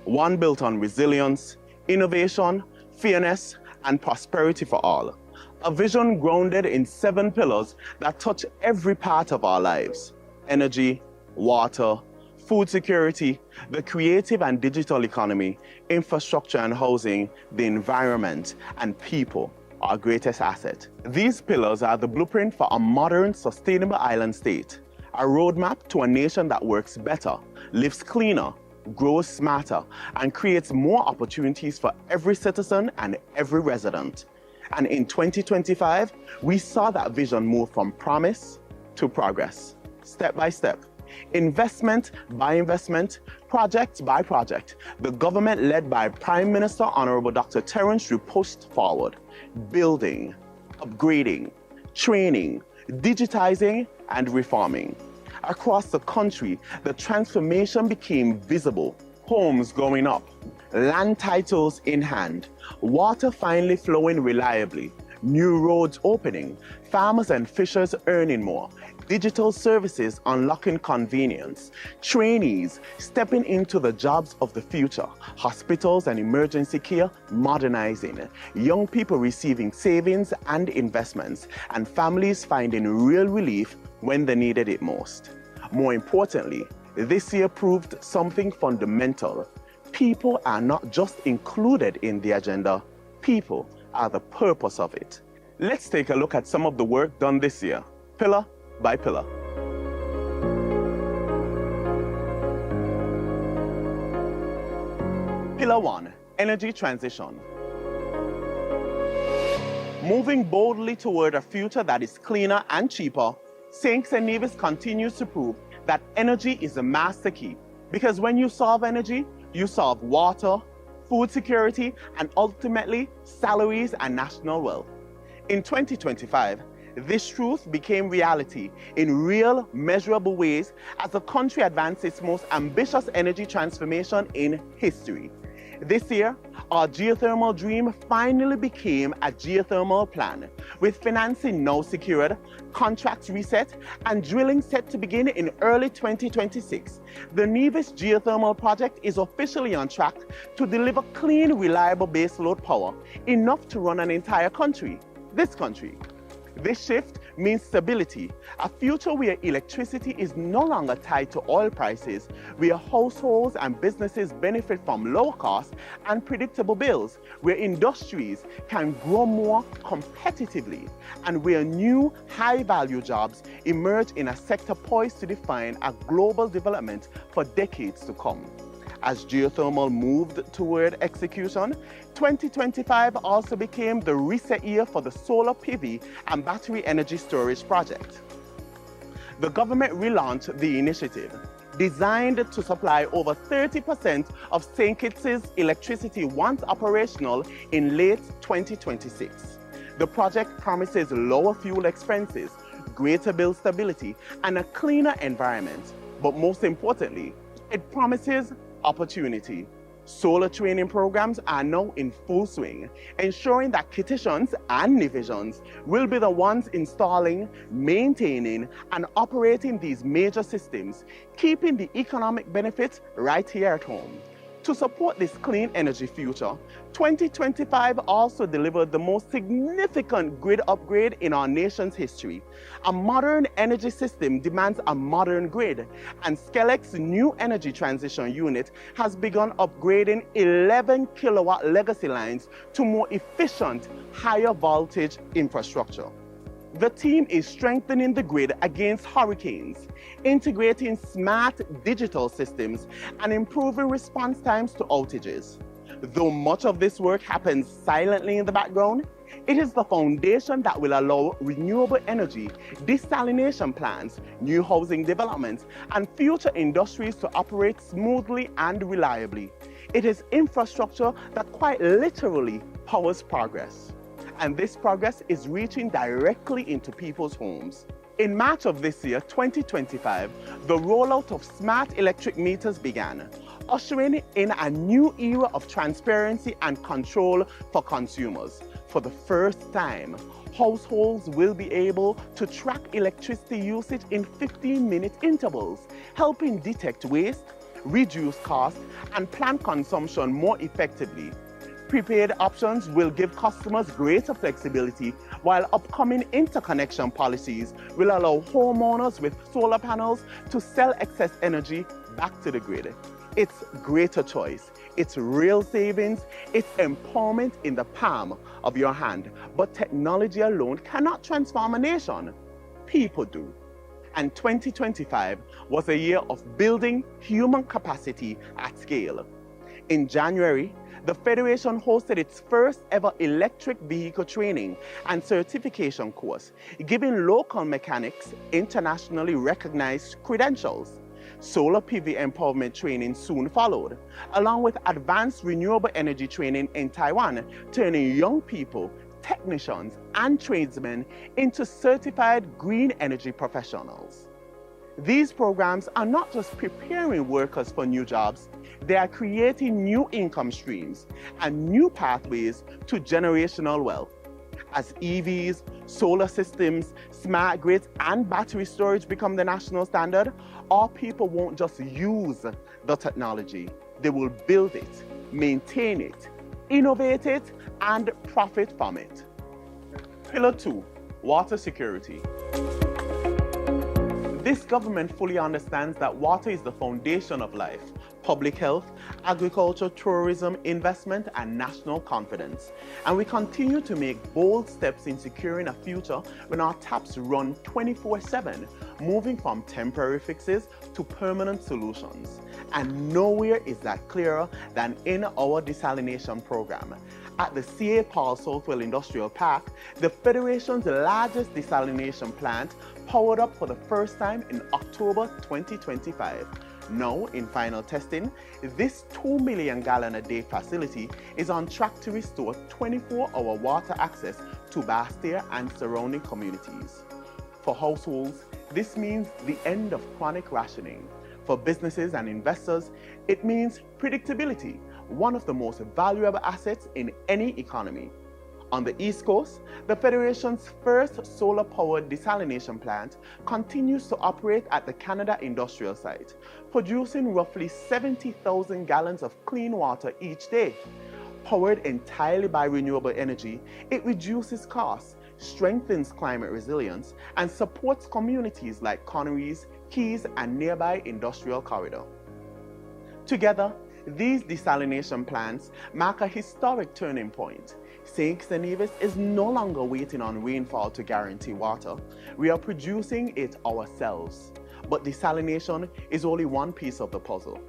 one built on resilience, innovation, fairness, and prosperity for all. A vision grounded in 7 pillars that touch every part of our lives: energy, water, food security, the creative and digital economy, infrastructure and housing, the environment, and people, our greatest asset. These pillars are the blueprint for a modern, sustainable island state, a roadmap to a nation that works better, lives cleaner, grows smarter, and creates more opportunities for every citizen and every resident. And in 2025, we saw that vision move from promise to progress, step by step. Investment by investment, project by project, the government led by Prime Minister Honorable Dr. Terence Drew pushed forward, building, upgrading, training, digitizing, and reforming. Across the country, the transformation became visible. Homes going up, land titles in hand, water finally flowing reliably, new roads opening, farmers and fishers earning more, digital services unlocking convenience, trainees stepping into the jobs of the future, hospitals and emergency care modernizing, young people receiving savings and investments, and families finding real relief when they needed it most. More importantly, this year proved something fundamental. People are not just included in the agenda, people are the purpose of it. Let's take a look at some of the work done this year, pillar by pillar. Pillar 1, energy transition. Moving boldly toward a future that is cleaner and cheaper, St. Kitts and Nevis continues to prove that energy is the master key. Because when you solve energy, you solve water, food security, and ultimately salaries and national wealth. In 2025, this truth became reality in real, measurable ways as the country advanced its most ambitious energy transformation in history. This year, our geothermal dream finally became a geothermal plan, with financing now secured, contracts reset, and drilling set to begin in early 2026. The Nevis Geothermal Project is officially on track to deliver clean, reliable baseload power, enough to run an entire country, this country. This shift means stability, a future where electricity is no longer tied to oil prices, where households and businesses benefit from low cost and predictable bills, where industries can grow more competitively, and where new high-value jobs emerge in a sector poised to define a global development for decades to come. As geothermal moved toward execution, 2025 also became the reset year for the solar PV and battery energy storage project. The government relaunched the initiative, designed to supply over 30% of St. Kitts' electricity once operational in late 2026. The project promises lower fuel expenses, greater bill stability, and a cleaner environment. But most importantly, it promises opportunity. Solar training programs are now in full swing, ensuring that Kittitians and Nevisians will be the ones installing, maintaining, and operating these major systems, keeping the economic benefits right here at home. To support this clean energy future, 2025 also delivered the most significant grid upgrade in our nation's history. A modern energy system demands a modern grid, and Skelec's new energy transition unit has begun upgrading 11 kilowatt legacy lines to more efficient, higher voltage infrastructure. The team is strengthening the grid against hurricanes, integrating smart digital systems, and improving response times to outages. Though much of this work happens silently in the background, it is the foundation that will allow renewable energy, desalination plants, new housing developments, and future industries to operate smoothly and reliably. It is infrastructure that quite literally powers progress. And this progress is reaching directly into people's homes. In March of this year, 2025, the rollout of smart electric meters began, ushering in a new era of transparency and control for consumers. For the first time, Households will be able to track electricity usage in 15-minute intervals, helping detect waste, reduce costs, and plan consumption more effectively. Prepaid options will give customers greater flexibility, while upcoming interconnection policies will allow homeowners with solar panels to sell excess energy back to the grid. It's greater choice, it's real savings, it's empowerment in the palm of your hand. But technology alone cannot transform a nation. People do. And 2025 was a year of building human capacity at scale. In January, the Federation hosted its first ever electric vehicle training and certification course, giving local mechanics internationally recognized credentials. Solar PV empowerment training soon followed, along with advanced renewable energy training in Taiwan, turning young people, technicians, and tradesmen into certified green energy professionals. These programs are not just preparing workers for new jobs, they are creating new income streams and new pathways to generational wealth. As EVs, solar systems, smart grids, and battery storage become the national standard, our people won't just use the technology, they will build it, maintain it, innovate it, and profit from it. Pillar 2, water security. This government fully understands that water is the foundation of life, public health, agriculture, tourism, investment, and national confidence. And we continue to make bold steps in securing a future when our taps run 24/7, moving from temporary fixes to permanent solutions. And nowhere is that clearer than in our desalination program. At the C.A. Paul Southwell Industrial Park, the Federation's largest desalination plant powered up for the first time in October 2025. Now, in final testing, this 2 million gallon a day facility is on track to restore 24-hour water access to Bastia and surrounding communities. For households, this means the end of chronic rationing. For businesses and investors, it means predictability, one of the most valuable assets in any economy. On the East Coast, the Federation's first solar-powered desalination plant continues to operate at the Canada Industrial Site, producing roughly 70,000 gallons of clean water each day. Powered entirely by renewable energy, it reduces costs, strengthens climate resilience, and supports communities like Connery's, Keys, and nearby industrial corridor. Together, these desalination plants mark a historic turning point. St. Kitts and Nevis is no longer waiting on rainfall to guarantee water. We are producing it ourselves. But desalination is only one piece of the puzzle.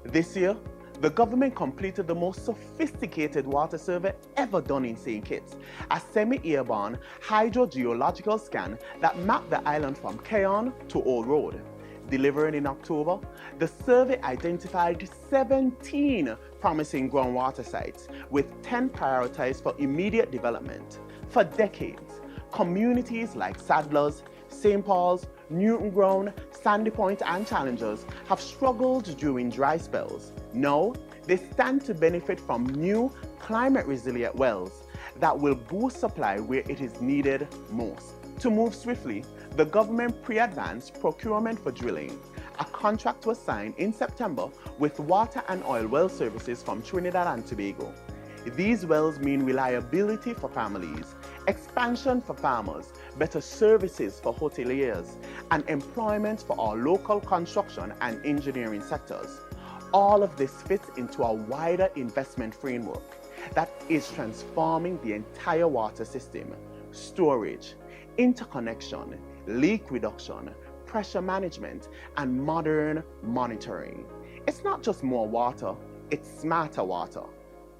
This year, the government completed the most sophisticated water survey ever done in St. Kitts, a semi-airborne hydrogeological scan that mapped the island from Keon to Old Road. Delivered in October, the survey identified 17 promising groundwater sites, with 10 prioritized for immediate development. For decades, communities like Sadlers, St. Paul's, Newton Ground, Sandy Point, and Challengers have struggled during dry spells. Now, they stand to benefit from new climate-resilient wells that will boost supply where it is needed most. To move swiftly, the government pre-advanced procurement for drilling. A contract was signed in September with water and oil well services from Trinidad and Tobago. These wells mean reliability for families, expansion for farmers, better services for hoteliers, and employment for our local construction and engineering sectors. All of this fits into a wider investment framework that is transforming the entire water system: storage, interconnection, leak reduction, pressure management, and modern monitoring. It's not just more water, it's smarter water.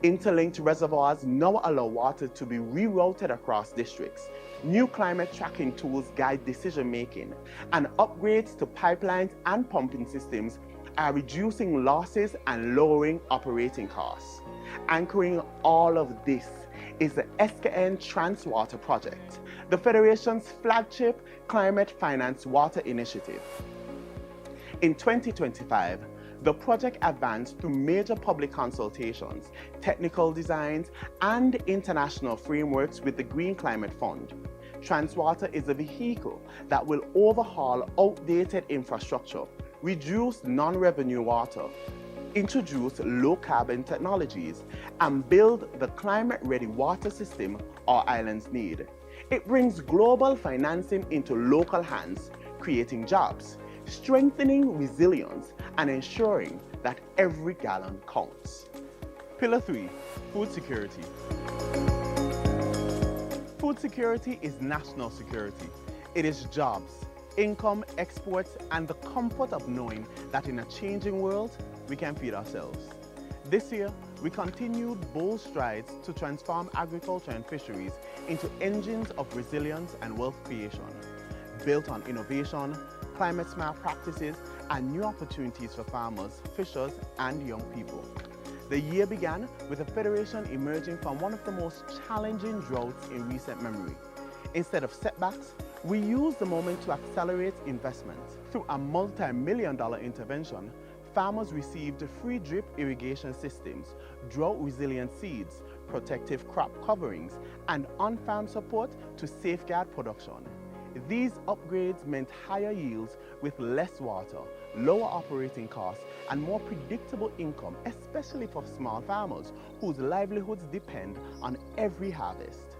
Interlinked reservoirs now allow water to be rerouted across districts. New climate tracking tools guide decision making, and upgrades to pipelines and pumping systems are reducing losses and lowering operating costs. Anchoring all of this is the SKN Transwater Project, the Federation's flagship climate finance water initiative. In 2025, The project advanced through major public consultations, technical designs, and international frameworks with the Green Climate Fund. Transwater is a vehicle that will overhaul outdated infrastructure, reduce non-revenue water, introduce low-carbon technologies, and build the climate-ready water system our islands need. It brings global financing into local hands, creating jobs, strengthening resilience, and ensuring that every gallon counts. Pillar 3, food security. Food security is national security. It is jobs, income, exports, and the comfort of knowing that in a changing world, we can feed ourselves. This year, we continued bold strides to transform agriculture and fisheries into engines of resilience and wealth creation, built on innovation, climate-smart practices, and new opportunities for farmers, fishers, and young people. The year began with the Federation emerging from one of the most challenging droughts in recent memory. Instead of setbacks, we used the moment to accelerate investments. Through a multi-million-dollar intervention, farmers received free drip irrigation systems, drought-resilient seeds, protective crop coverings, and on-farm support to safeguard production. These upgrades meant higher yields with less water, lower operating costs, and more predictable income, especially for small farmers whose livelihoods depend on every harvest.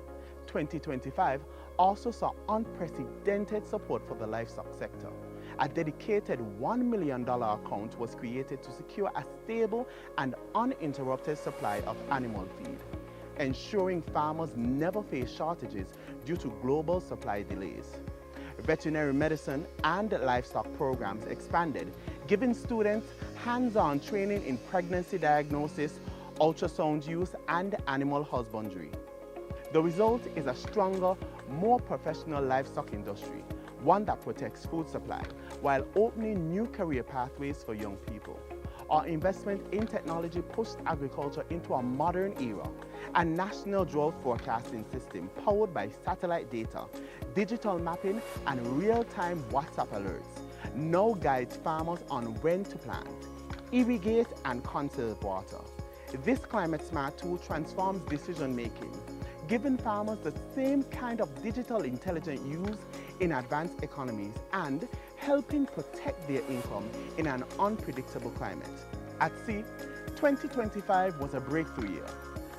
2025 also saw unprecedented support for the livestock sector. A dedicated $1 million account was created to secure a stable and uninterrupted supply of animal feed, ensuring farmers never face shortages due to global supply delays. Veterinary medicine and livestock programs expanded, giving students hands-on training in pregnancy diagnosis, ultrasound use, and animal husbandry. The result is a stronger, more professional livestock industry, one that protects food supply while opening new career pathways for young people. Our investment in technology pushed agriculture into a modern era. A national drought forecasting system powered by satellite data, digital mapping, and real-time WhatsApp alerts now guides farmers on when to plant, irrigate, and conserve water. This climate-smart tool transforms decision-making, giving farmers the same kind of digital intelligent use in advanced economies and helping protect their income in an unpredictable climate. At sea, 2025 was a breakthrough year.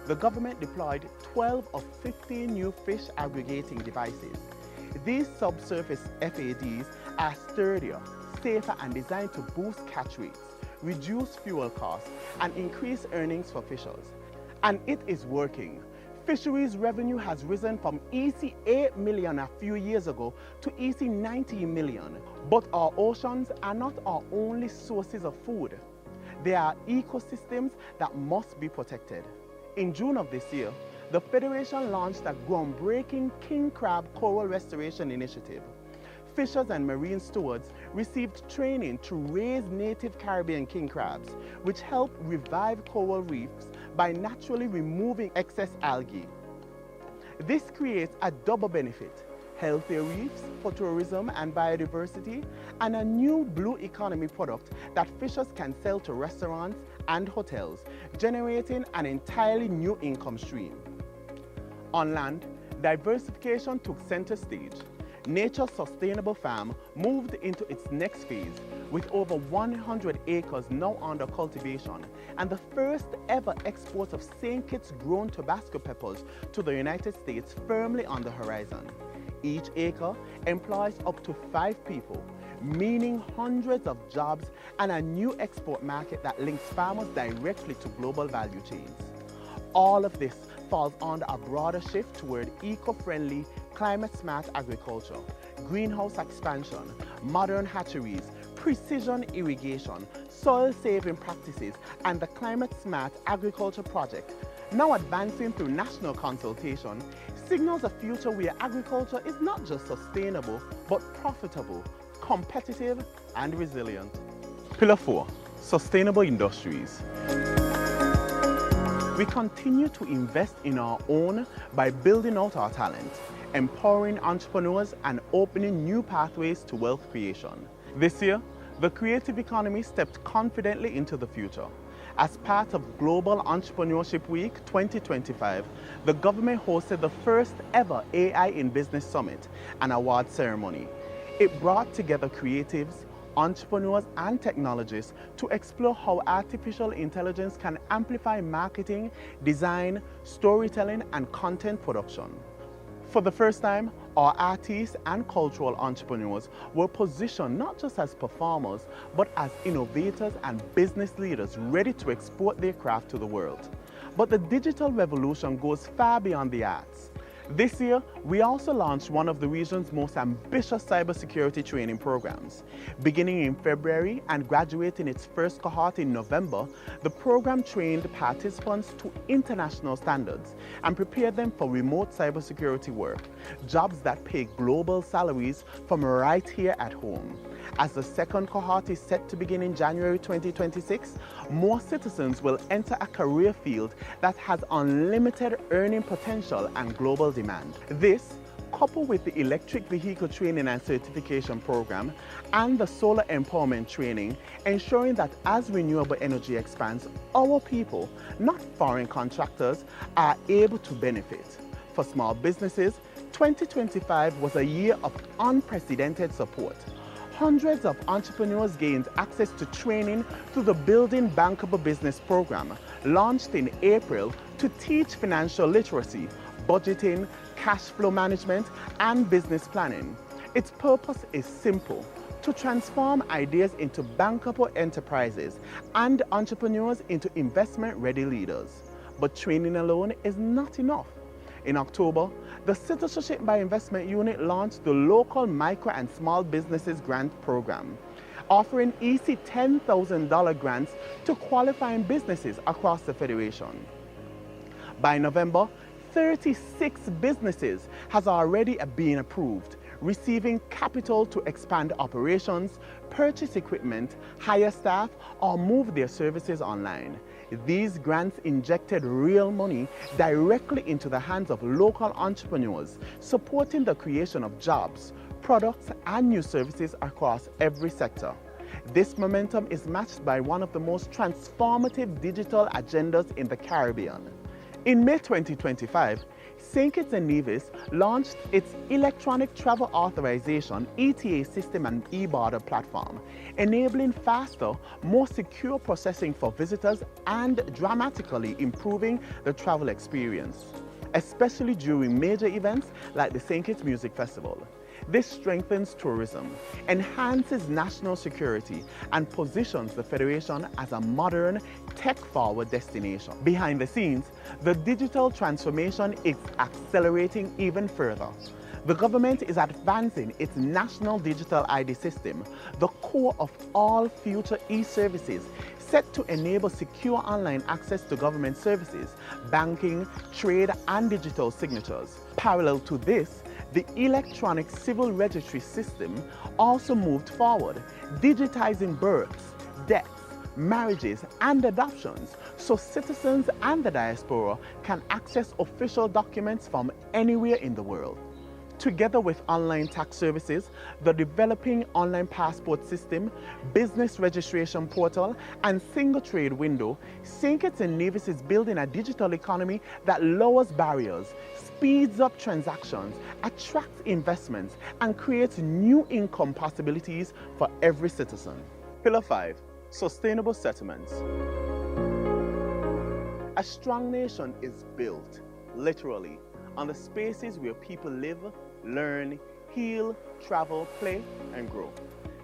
The government deployed 12 of 15 new fish aggregating devices. These subsurface FADs are sturdier, safer, and designed to boost catch rates, reduce fuel costs, and increase earnings for fishers. And it is working. Fisheries revenue has risen from EC 8 million a few years ago to EC 90 million. But our oceans are not our only sources of food. They are ecosystems that must be protected. In June of this year, the Federation launched a groundbreaking king crab coral restoration initiative. Fishers and marine stewards received training to raise native Caribbean king crabs, which help revive coral reefs by naturally removing excess algae. This creates a double benefit: healthier reefs for tourism and biodiversity, and a new blue economy product that fishers can sell to restaurants and hotels, generating an entirely new income stream. On land, diversification took center stage. Nature's Sustainable Farm moved into its next phase with over 100 acres now under cultivation and the first ever export of St. Kitts grown Tabasco peppers to the United States firmly on the horizon. Each acre employs up to 5 people, meaning hundreds of jobs and a new export market that links farmers directly to global value chains. All of this falls under a broader shift toward eco-friendly, climate-smart agriculture, greenhouse expansion, modern hatcheries, precision irrigation, soil-saving practices, and the Climate-Smart Agriculture Project, now advancing through national consultation, signals a future where agriculture is not just sustainable, but profitable, competitive, and resilient. Pillar 4, Sustainable Industries. We continue to invest in our own by building out our talent, empowering entrepreneurs, and opening new pathways to wealth creation. This year, the creative economy stepped confidently into the future. As part of Global Entrepreneurship Week 2025, the government hosted the first ever AI in Business Summit and award ceremony. It brought together creatives, entrepreneurs, and technologists to explore how artificial intelligence can amplify marketing, design, storytelling, and content production. For the first time, our artists and cultural entrepreneurs were positioned not just as performers, but as innovators and business leaders ready to export their craft to the world. But the digital revolution goes far beyond the arts. This year, we also launched one of the region's most ambitious cybersecurity training programs. Beginning in February and graduating its first cohort in November, the program trained participants to international standards and prepared them for remote cybersecurity work, jobs that pay global salaries from right here at home. As the second cohort is set to begin in January 2026, more citizens will enter a career field that has unlimited earning potential and global demand. This, coupled with the electric vehicle training and certification program and the solar empowerment training, ensuring that as renewable energy expands, our people, not foreign contractors, are able to benefit. For small businesses, 2025 was a year of unprecedented support. Hundreds of entrepreneurs gained access to training through the Building Bankable Business program, launched in April to teach financial literacy, budgeting, cash flow management, and business planning. Its purpose is simple: to transform ideas into bankable enterprises and entrepreneurs into investment-ready leaders. But training alone is not enough. In October, the Citizenship by Investment Unit launched the local micro and small businesses grant program, offering easy $10,000 grants to qualifying businesses across the Federation. By November, 36 businesses has already been approved, receiving capital to expand operations, purchase equipment, hire staff, or move their services online. These grants injected real money directly into the hands of local entrepreneurs, supporting the creation of jobs, products, and new services across every sector. This momentum is matched by one of the most transformative digital agendas in the Caribbean. In May 2025, St. Kitts and Nevis launched its Electronic Travel Authorization ETA system and e-border platform, enabling faster, more secure processing for visitors and dramatically improving the travel experience, especially during major events like the St. Kitts Music Festival. This strengthens tourism, enhances national security, and positions the Federation as a modern, tech-forward destination. Behind the scenes, the digital transformation is accelerating even further. The government is advancing its national digital ID system, the core of all future e-services, set to enable secure online access to government services, banking, trade, and digital signatures. Parallel to this, the electronic civil registry system also moved forward, digitizing births, deaths, marriages, and adoptions so citizens and the diaspora can access official documents from anywhere in the world. Together with online tax services, the developing online passport system, business registration portal, and single trade window, St. Kitts and Nevis is building a digital economy that lowers barriers, speeds up transactions, attracts investments, and creates new income possibilities for every citizen. Pillar 5. Sustainable settlements. A strong nation is built, literally, on the spaces where people live, learn, heal, travel, play, and grow.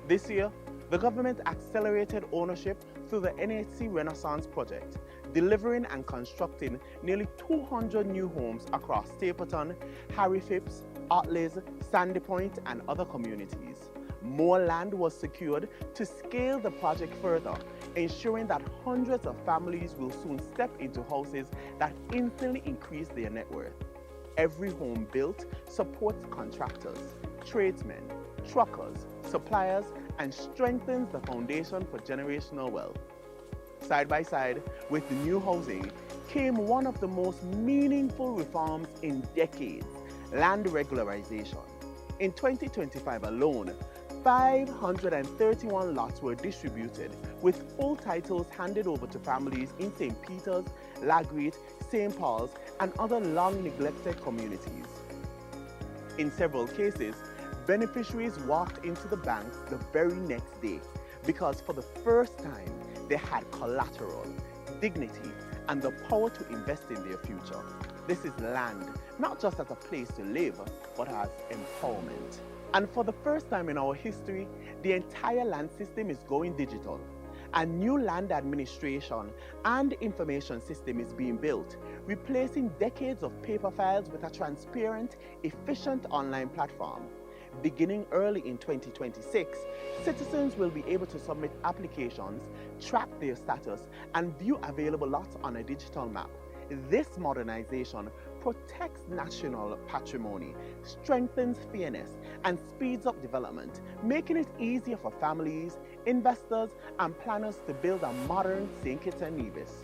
This year, the government accelerated ownership through the NHC Renaissance Project, delivering and constructing nearly 200 new homes across Stapleton, Harry Phipps, Otleys, Sandy Point, and other communities. More land was secured to scale the project further, ensuring that hundreds of families will soon step into houses that instantly increase their net worth. Every home built supports contractors, tradesmen, truckers, suppliers, and strengthens the foundation for generational wealth. Side by side with the new housing came one of the most meaningful reforms in decades: land regularization. In 2025 alone, 531 lots were distributed, with full titles handed over to families in St. Peter's, Lagreet, St. Paul's, and other long-neglected communities. In several cases, beneficiaries walked into the banks the very next day because for the first time, they had collateral, dignity, and the power to invest in their future. This is land, not just as a place to live, but as empowerment. And for the first time in our history, the entire land system is going digital. A new land administration and information system is being built, replacing decades of paper files with a transparent, efficient online platform. Beginning early in 2026, citizens will be able to submit applications, track their status, and view available lots on a digital map. This modernization protects national patrimony, strengthens fairness, and speeds up development, making it easier for families, investors, and planners to build a modern St. Kitts and Nevis.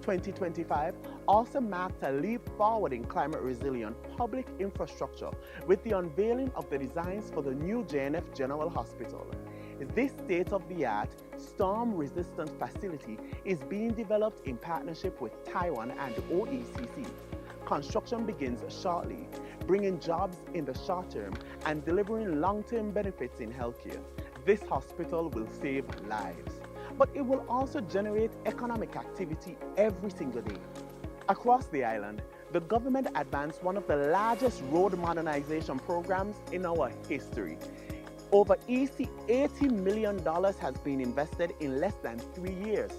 2025 also marked a leap forward in climate-resilient public infrastructure with the unveiling of the designs for the new JNF General Hospital. This state-of-the-art, storm-resistant facility is being developed in partnership with Taiwan and OECC. Construction begins shortly, bringing jobs in the short term and delivering long-term benefits in healthcare. This hospital will save lives, but it will also generate economic activity every single day. Across the island, the government advanced one of the largest road modernization programs in our history. Over $80 million has been invested in less than 3 years.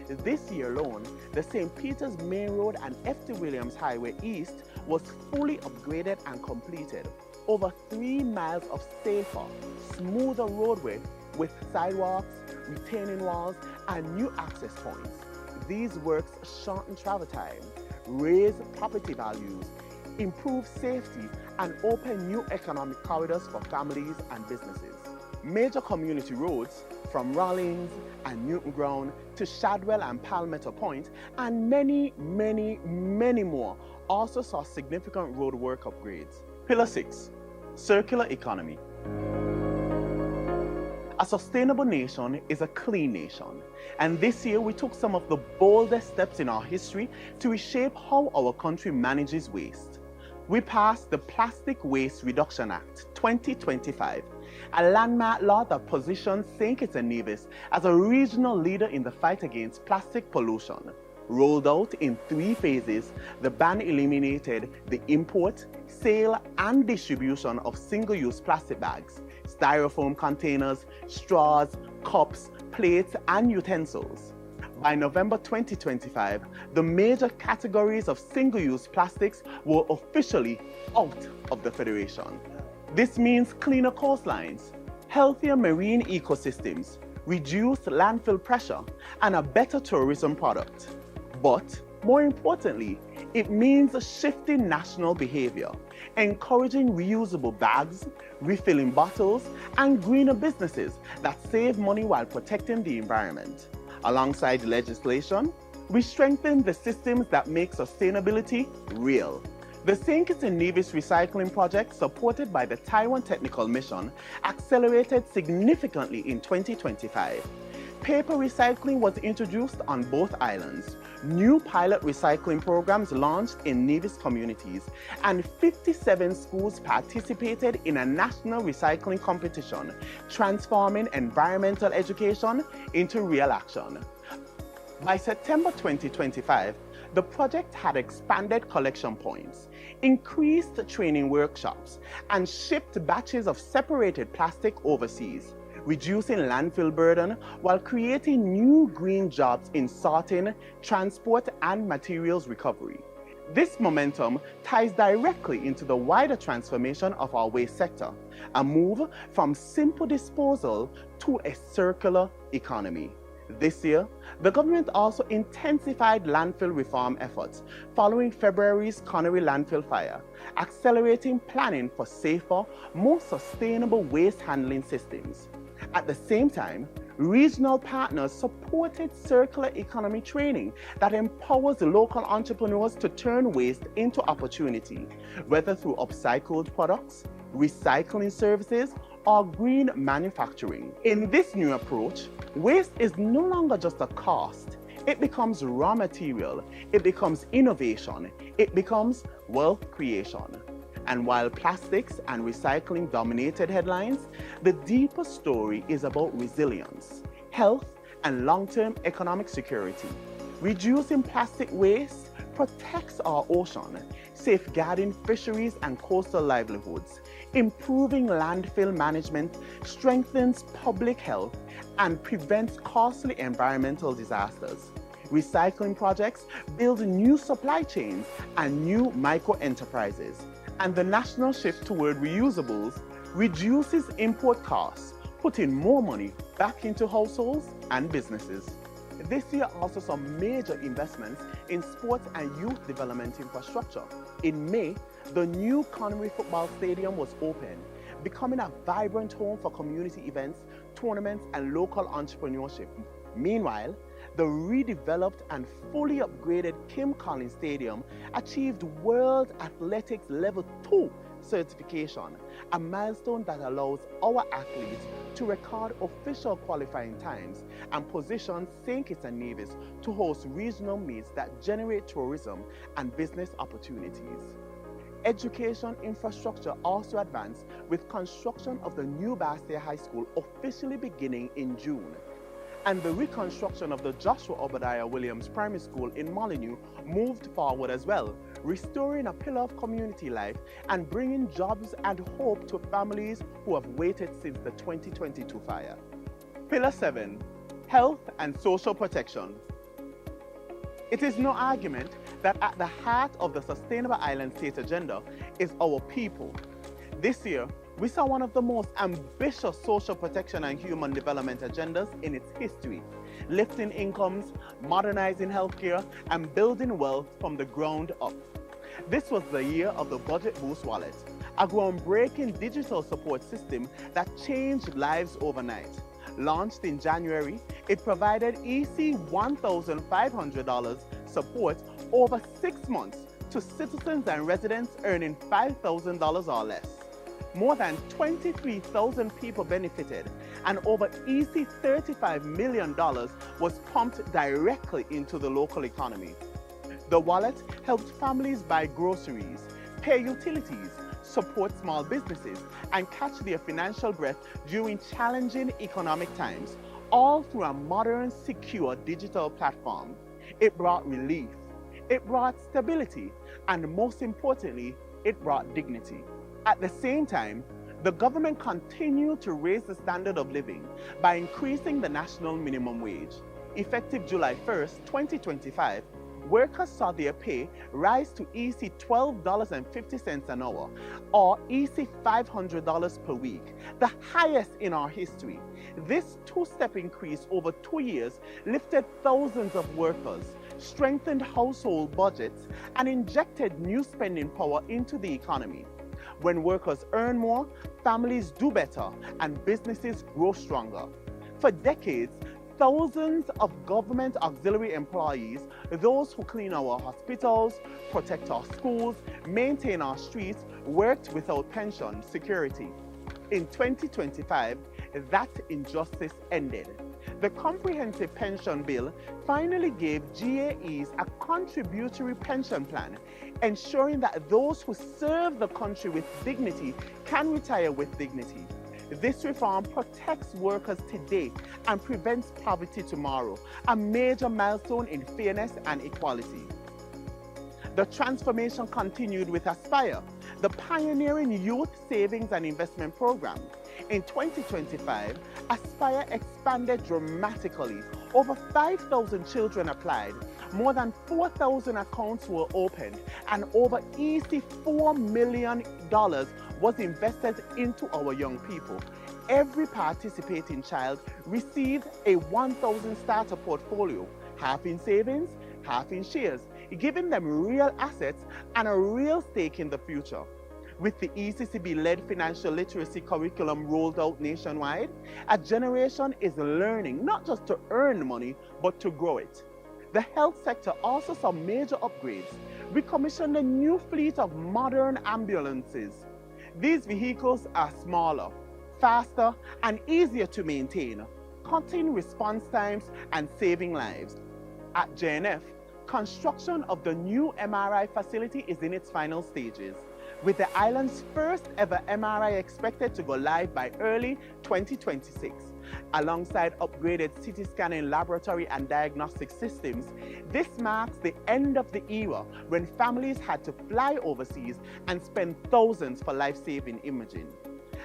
This year alone, the St. Peter's Main Road and F.T. Williams Highway East was fully upgraded and completed. Over 3 miles of safer, smoother roadway with sidewalks, retaining walls, and new access points. These works shorten travel time, raise property values, improve safety, and open new economic corridors for families and businesses. Major community roads from Rawlins and Newton Ground to Shadwell and Palmetto Point, and many more also saw significant road work upgrades. Pillar 6, circular economy. A sustainable nation is a clean nation, and this year we took some of the boldest steps in our history to reshape how our country manages waste. We passed the Plastic Waste Reduction Act 2025, a landmark law that positions St. Kitts and Nevis as a regional leader in the fight against plastic pollution. Rolled out in 3 phases, the ban eliminated the import, sale, and distribution of single-use plastic bags, styrofoam containers, straws, cups, plates, and utensils. By November 2025, the major categories of single-use plastics were officially out of the Federation. This means cleaner coastlines, healthier marine ecosystems, reduced landfill pressure, and a better tourism product. But more importantly, it means shifting national behavior, encouraging reusable bags, refilling bottles, and greener businesses that save money while protecting the environment. Alongside legislation, we strengthen the systems that make sustainability real. The St. Kitts and Nevis Recycling Project, supported by the Taiwan Technical Mission, accelerated significantly in 2025. Paper recycling was introduced on both islands, new pilot recycling programs launched in Nevis communities, and 57 schools participated in a national recycling competition, transforming environmental education into real action. By September 2025, the project had expanded collection points, increased training workshops, and shipped batches of separated plastic overseas, reducing landfill burden while creating new green jobs in sorting, transport, and materials recovery. This momentum ties directly into the wider transformation of our waste sector, a move from simple disposal to a circular economy. This year, the government also intensified landfill reform efforts following February's Connery landfill fire, accelerating planning for safer, more sustainable waste handling systems. At the same time, regional partners supported circular economy training that empowers local entrepreneurs to turn waste into opportunity, whether through upcycled products, recycling services, or green manufacturing. In this new approach, waste is no longer just a cost. It becomes raw material, it becomes innovation, it becomes wealth creation. And while plastics and recycling dominated headlines, the deeper story is about resilience, health, and long-term economic security. Reducing plastic waste protects our ocean, safeguarding fisheries and coastal livelihoods. Improving landfill management strengthens public health and prevents costly environmental disasters. Recycling projects build new supply chains and new micro-enterprises. And the national shift toward reusables reduces import costs, putting more money back into households and businesses. This year also saw major investments in sports and youth development infrastructure. In May, the new Conway Football Stadium was opened, becoming a vibrant home for community events, tournaments, and local entrepreneurship. Meanwhile, the redeveloped and fully upgraded Kim Collins Stadium achieved World Athletics Level 2 certification, a milestone that allows our athletes to record official qualifying times and position St. Kitts and Nevis to host regional meets that generate tourism and business opportunities. Education infrastructure also advanced with construction of the new Bastia High School officially beginning in June. And the reconstruction of the Joshua Obadiah Williams Primary School in Molyneux moved forward as well, restoring a pillar of community life and bringing jobs and hope to families who have waited since the 2022 fire. Pillar 7, health and social protection. It is no argument that at the heart of the Sustainable Island State agenda is our people. This year, we saw one of the most ambitious social protection and human development agendas in its history, lifting incomes, modernizing healthcare, and building wealth from the ground up. This was the year of the Budget Boost Wallet, a groundbreaking digital support system that changed lives overnight. Launched in January, it provided EC $1,500 support over 6 months to citizens and residents earning $5,000 or less. More than 23,000 people benefited, and over EC $35 million was pumped directly into the local economy. The wallet helped families buy groceries, pay utilities, support small businesses, and catch their financial breath during challenging economic times, all through a modern, secure digital platform. It brought relief, it brought stability, and most importantly, it brought dignity. At the same time, the government continued to raise the standard of living by increasing the national minimum wage. Effective July 1st, 2025, workers saw their pay rise to EC $12.50 an hour, or EC $500 per week, the highest in our history. This two-step increase over 2 years lifted thousands of workers, strengthened household budgets, and injected new spending power into the economy. When workers earn more, families do better, and businesses grow stronger. For decades, thousands of government auxiliary employees, those who clean our hospitals, protect our schools, maintain our streets, worked without pension security. In 2025, that injustice ended. The Comprehensive Pension Bill finally gave GAEs a contributory pension plan, ensuring that those who serve the country with dignity can retire with dignity. This reform protects workers today and prevents poverty tomorrow, a major milestone in fairness and equality. The transformation continued with Aspire, the pioneering youth savings and investment program. In 2025, Aspire expanded dramatically. Over 5,000 children applied, more than 4,000 accounts were opened, and over EC $4 million was invested into our young people. Every participating child received a 1,000 starter portfolio, half in savings, half in shares, giving them real assets and a real stake in the future. With the ECCB-led financial literacy curriculum rolled out nationwide, a generation is learning not just to earn money, but to grow it. The health sector also saw major upgrades. We commissioned a new fleet of modern ambulances. These vehicles are smaller, faster, and easier to maintain, cutting response times and saving lives. At JNF, construction of the new MRI facility is in its final stages, with the island's first ever MRI expected to go live by early 2026. Alongside upgraded CT scanning laboratory and diagnostic systems, this marks the end of the era when families had to fly overseas and spend thousands for life-saving imaging.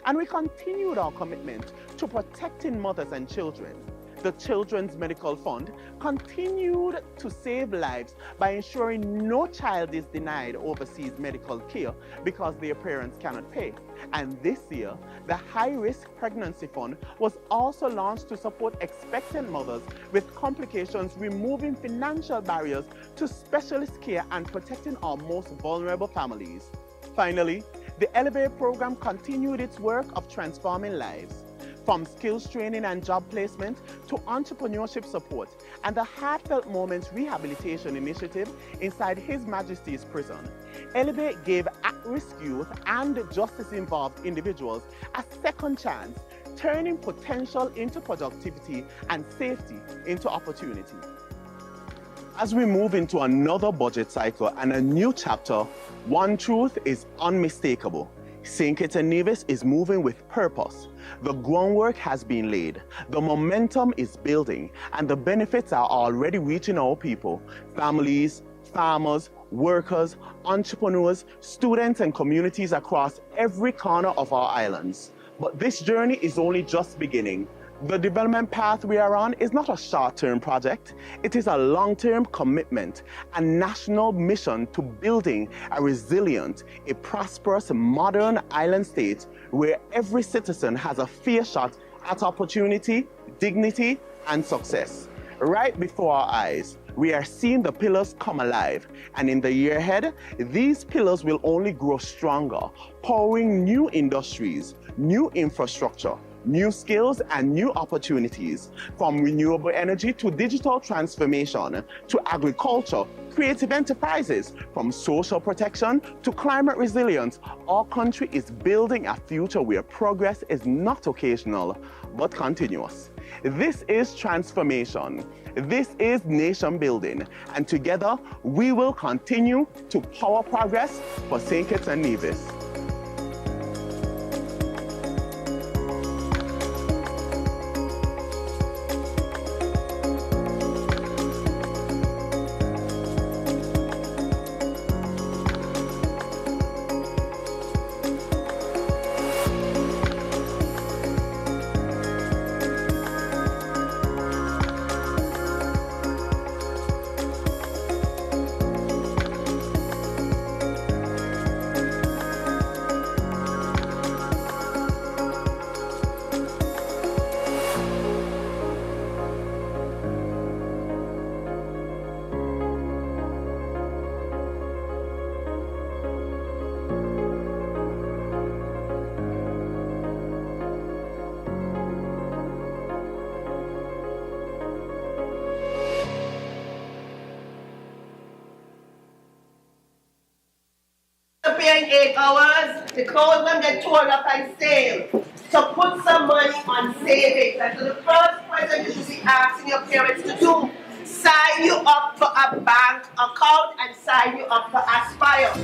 And we continued our commitment to protecting mothers and children. The Children's Medical Fund continued to save lives by ensuring no child is denied overseas medical care because their parents cannot pay. And this year, the High Risk Pregnancy Fund was also launched to support expectant mothers with complications, removing financial barriers to specialist care and protecting our most vulnerable families. Finally, the Elevate program continued its work of transforming lives. From skills training and job placement to entrepreneurship support and the Heartfelt Moments Rehabilitation Initiative inside His Majesty's Prison, Elevate gave at-risk youth and justice-involved individuals a second chance, turning potential into productivity and safety into opportunity. As we move into another budget cycle and a new chapter, one truth is unmistakable. St. Kitts and Nevis is moving with purpose. The groundwork has been laid, the momentum is building, and the benefits are already reaching our people, families, farmers, workers, entrepreneurs, students, and communities across every corner of our islands. But this journey is only just beginning. The development path we are on is not a short-term project. It is a long-term commitment, a national mission to building a resilient, a prosperous, modern island state where every citizen has a fair shot at opportunity, dignity, and success. Right before our eyes, we are seeing the pillars come alive, and in the year ahead, these pillars will only grow stronger, powering new industries, new infrastructure, new skills and new opportunities, from renewable energy to digital transformation, to agriculture, creative enterprises, from social protection to climate resilience. Our country is building a future where progress is not occasional, but continuous. This is transformation. This is nation building. And together, we will continue to power progress for St. Kitts and Nevis. Paying 8 hours, the clothes them get torn up and sale. So put some money on savings. And so the first present you should be asking your parents to do, sign you up for a bank account and sign you up for Aspire.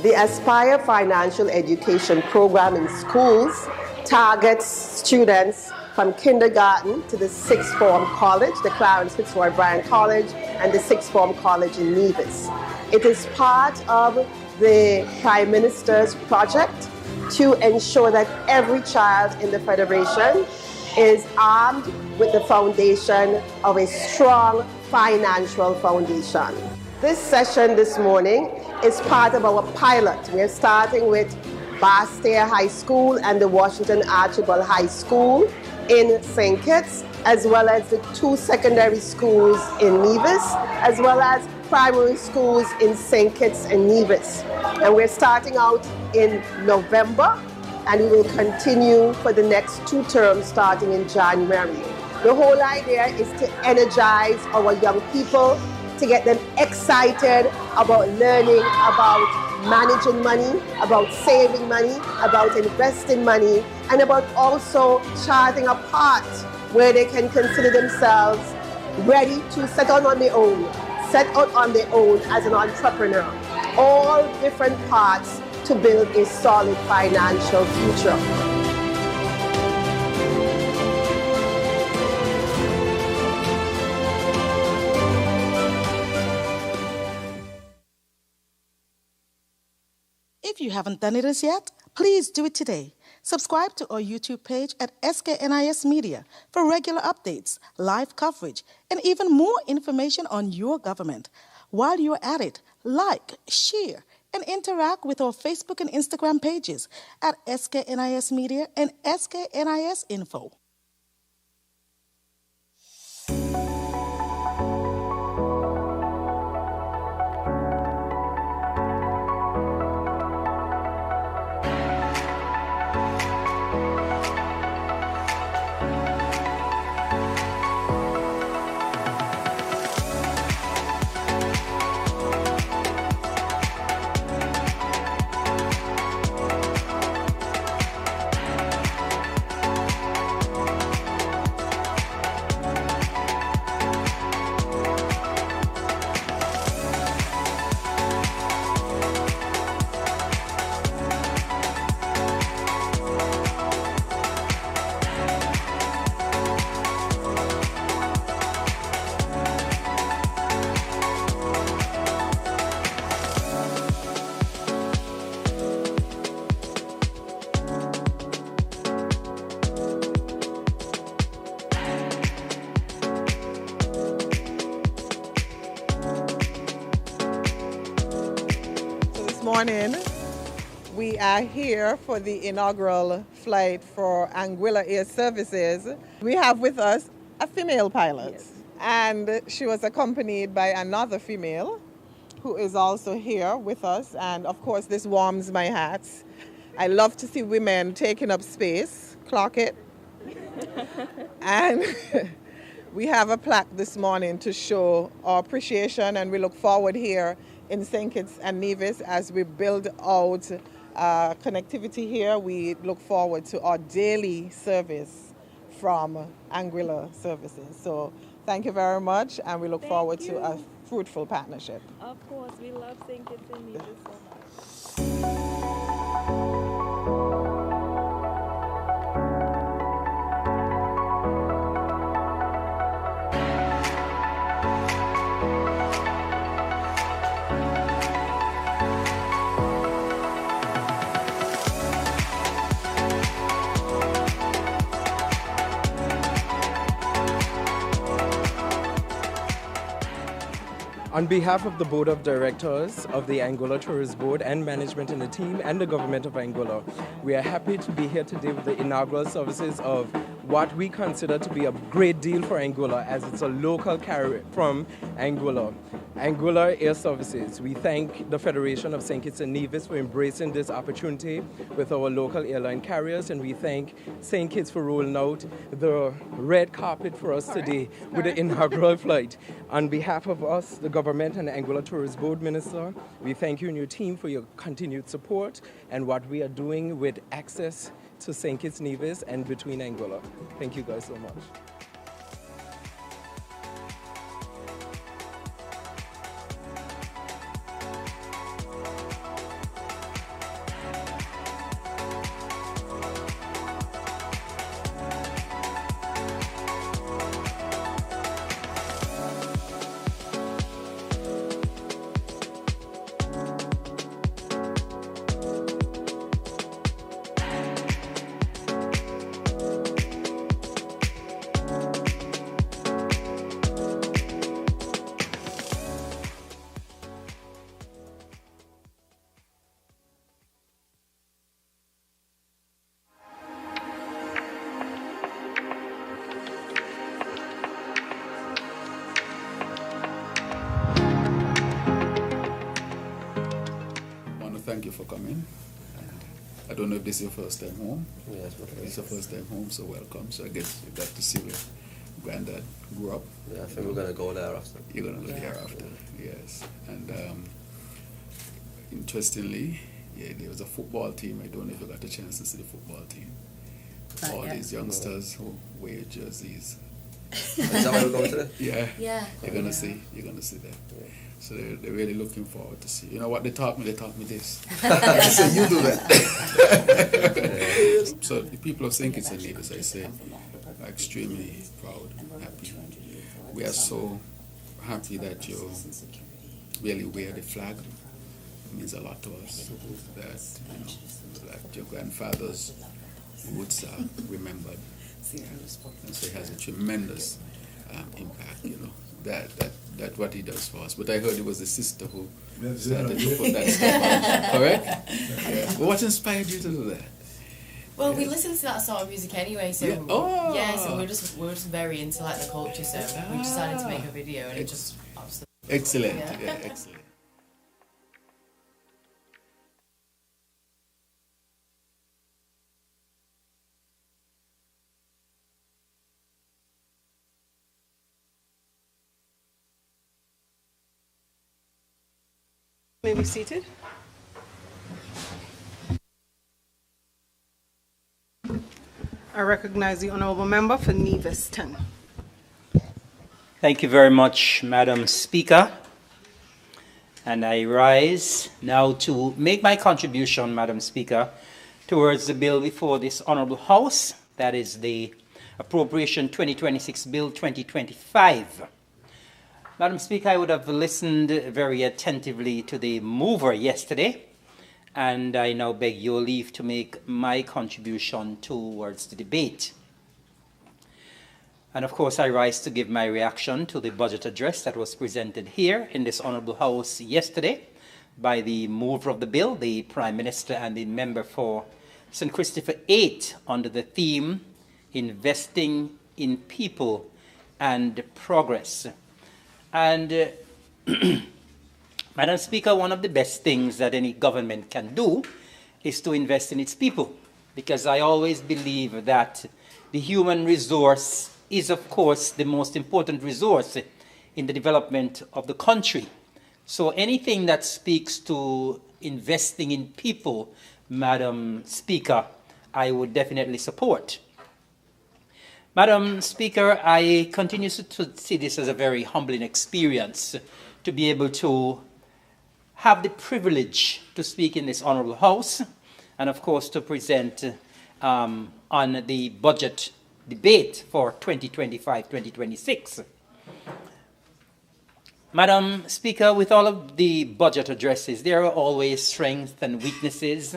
The Aspire Financial Education Program in schools targets students from kindergarten to the sixth form college, the Clarence Fitzroy Bryan College, and the sixth form college in Nevis. It is part of the Prime Minister's project to ensure that every child in the Federation is armed with the foundation of a strong financial foundation. This session this morning is part of our pilot. We're starting with Basse-Terre High School and the Washington Archibald High School in St. Kitts, as well as the 2 secondary schools in Nevis, as well as primary schools in St. Kitts and Nevis. And we're starting out in November, and we will continue for the next 2 terms starting in January. The whole idea is to energize our young people, to get them excited about learning about managing money, about saving money, about investing money, and about also charting a path where they can consider themselves ready to set out on their own as an entrepreneur. All different paths to build a solid financial future. If you haven't done it as yet, please do it today. Subscribe to our YouTube page at SKNIS Media for regular updates, live coverage, and even more information on your government. While you're at it, like, share, and interact with our Facebook and Instagram pages at SKNIS Media and SKNIS Info. Morning. We are here for the inaugural flight for Anguilla Air Services. We have with us a female pilot, yes, and she was accompanied by another female who is also here with us, and of course this warms my heart. I love to see women taking up space, clock it. And we have a plaque this morning to show our appreciation, and we look forward here in St. Kitts and Nevis as we build out connectivity here. We look forward to our daily service from Anguilla Services. So thank you very much, and we look forward to a fruitful partnership. Of course, we love St. Kitts and Nevis so much. On behalf of the Board of Directors of the Anguilla Tourist Board and management and the team and the government of Anguilla, we are happy to be here today with the inaugural services of what we consider to be a great deal for Anguilla, as it's a local carrier from Anguilla. Anguilla Air Services, we thank the Federation of St. Kitts and Nevis for embracing this opportunity with our local airline carriers, and we thank St. Kitts for rolling out the red carpet for us today with the inaugural flight. On behalf of us, the government and the Anguilla Tourist Board Minister, we thank you and your team for your continued support and what we are doing with access to St. Kitts Nevis and between Anguilla. Thank you guys so much. Thank you for coming. I don't know if this is your first time home. Yes, it's your first time home, so welcome. So I guess you got to see granddad grew up. Yeah, I think we're going to go there after. You're going to go there after, yes. And interestingly, yeah, there was a football team. I don't know if you got a chance to see the football team. All these youngsters who wear jerseys. Is that why we're going today? Yeah. Yeah. You're gonna see that. Yeah. So they're really looking forward to see. You know what they taught me? They taught me this. I said, you do that. So the people of St. Kitts and Nevis, I say, are extremely proud, happy. We are so happy that you really wear the flag. It means a lot to us. That your grandfathers woods are remembered. And so it has a tremendous impact, that what he does for us. But I heard it was the sister who started to put that stuff on. Correct? Yeah. Well, what inspired you to do that? Well, we listen to that sort of music anyway, so so we're just very into like the culture, so we decided to make a video, and it just absolutely excellent, excellent. May be seated. I recognize the honourable member for Neviston. Thank you very much, Madam Speaker. And I rise now to make my contribution, Madam Speaker, towards the bill before this honourable House, that is the Appropriation 2026 Bill 2025. Madam Speaker, I would have listened very attentively to the mover yesterday, and I now beg your leave to make my contribution towards the debate. And of course, I rise to give my reaction to the budget address that was presented here in this Honourable House yesterday by the mover of the bill, the Prime Minister, and the member for St. Christopher 8 under the theme, Investing in People and Progress. And Madam Speaker, one of the best things that any government can do is to invest in its people, because I always believe that the human resource is, of course, the most important resource in the development of the country. So anything that speaks to investing in people, Madam Speaker, I would definitely support. Madam Speaker, I continue to see this as a very humbling experience to be able to have the privilege to speak in this Honourable House and, of course, to present on the budget debate for 2025-2026. Madam Speaker, with all of the budget addresses, there are always strengths and weaknesses.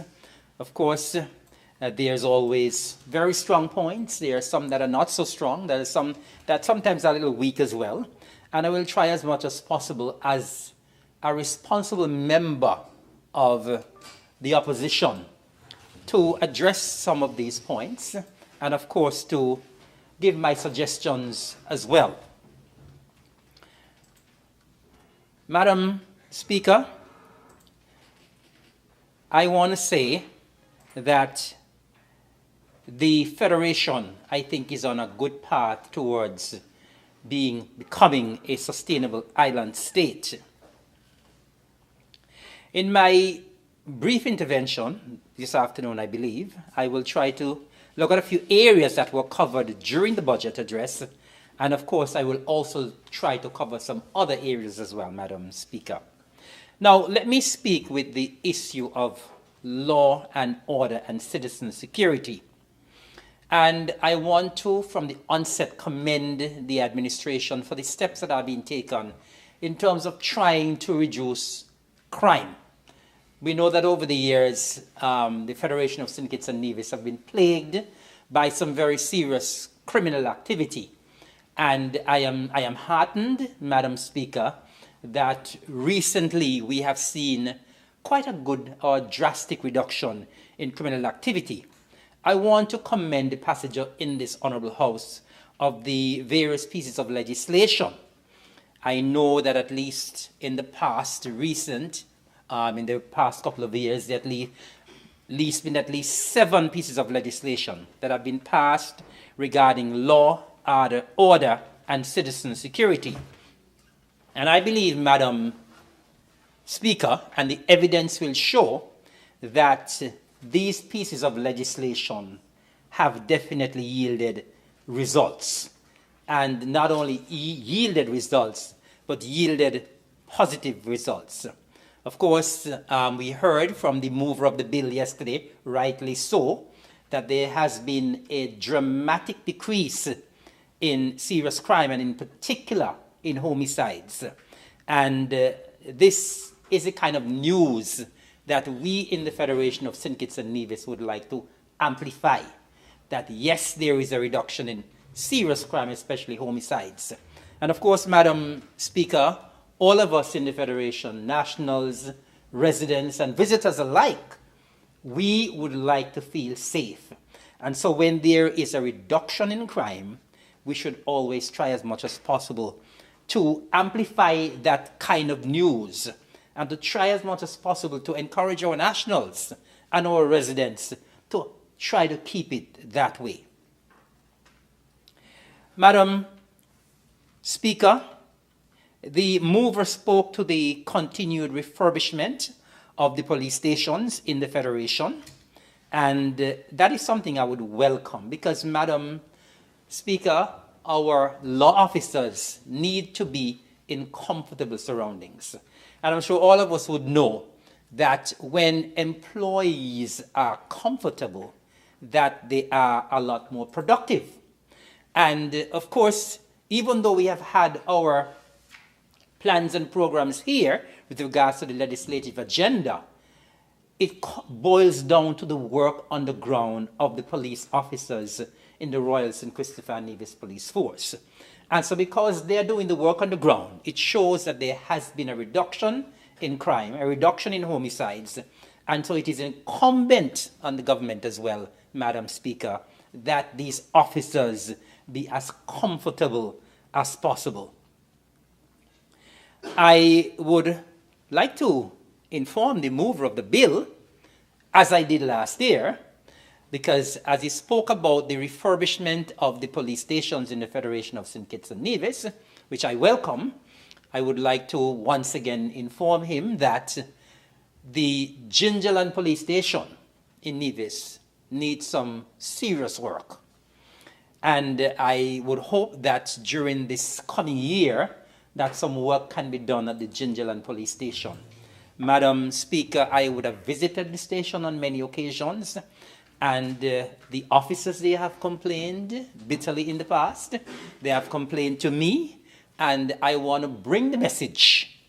Of course, there's always very strong points. There are some that are not so strong. There are some that sometimes are a little weak as well. And I will try as much as possible as a responsible member of the opposition to address some of these points and, of course, to give my suggestions as well. Madam Speaker, I want to say that the Federation, I think, is on a good path towards becoming a sustainable island state. In my brief intervention this afternoon, I believe, I will try to look at a few areas that were covered during the budget address, and of course I will also try to cover some other areas as well, Madam Speaker. Now, let me speak with the issue of law and order and citizen security. And I want to, from the onset, commend the administration for the steps that are being taken in terms of trying to reduce crime. We know that over the years, the Federation of St. Kitts and Nevis have been plagued by some very serious criminal activity. And I am heartened, Madam Speaker, that recently we have seen quite a good or drastic reduction in criminal activity. I want to commend the passage in this Honourable House of the various pieces of legislation. I know that at least in the past, in the past couple of years, there have been at least 7 pieces of legislation that have been passed regarding law order and citizen security. And I believe, Madam Speaker, and the evidence will show that these pieces of legislation have definitely yielded results. And not only yielded results, but yielded positive results. Of course, we heard from the mover of the bill yesterday, rightly so, that there has been a dramatic decrease in serious crime, and in particular in homicides. And this is a kind of news that we in the Federation of St. Kitts and Nevis would like to amplify. That yes, there is a reduction in serious crime, especially homicides. And of course, Madam Speaker, all of us in the Federation, nationals, residents, and visitors alike, we would like to feel safe. And so when there is a reduction in crime, we should always try as much as possible to amplify that kind of news and to try as much as possible to encourage our nationals and our residents to try to keep it that way. Madam Speaker, the mover spoke to the continued refurbishment of the police stations in the Federation, and that is something I would welcome because, Madam Speaker, our law officers need to be in comfortable surroundings. And I'm sure all of us would know that when employees are comfortable, that they are a lot more productive. And of course, even though we have had our plans and programs here with regards to the legislative agenda, it boils down to the work on the ground of the police officers in the Royal St. Christopher and Nevis Police Force. And so because they're doing the work on the ground, it shows that there has been a reduction in crime, a reduction in homicides. And so it is incumbent on the government as well, Madam Speaker, that these officers be as comfortable as possible. I would like to inform the mover of the bill, as I did last year, because as he spoke about the refurbishment of the police stations in the Federation of St. Kitts and Nevis, which I welcome, I would like to once again inform him that the Gingerland Police Station in Nevis needs some serious work. And I would hope that during this coming year, that some work can be done at the Gingerland Police Station. Madam Speaker, I would have visited the station on many occasions, and the officers, they have complained bitterly in the past. They have complained to me, and I want to bring the message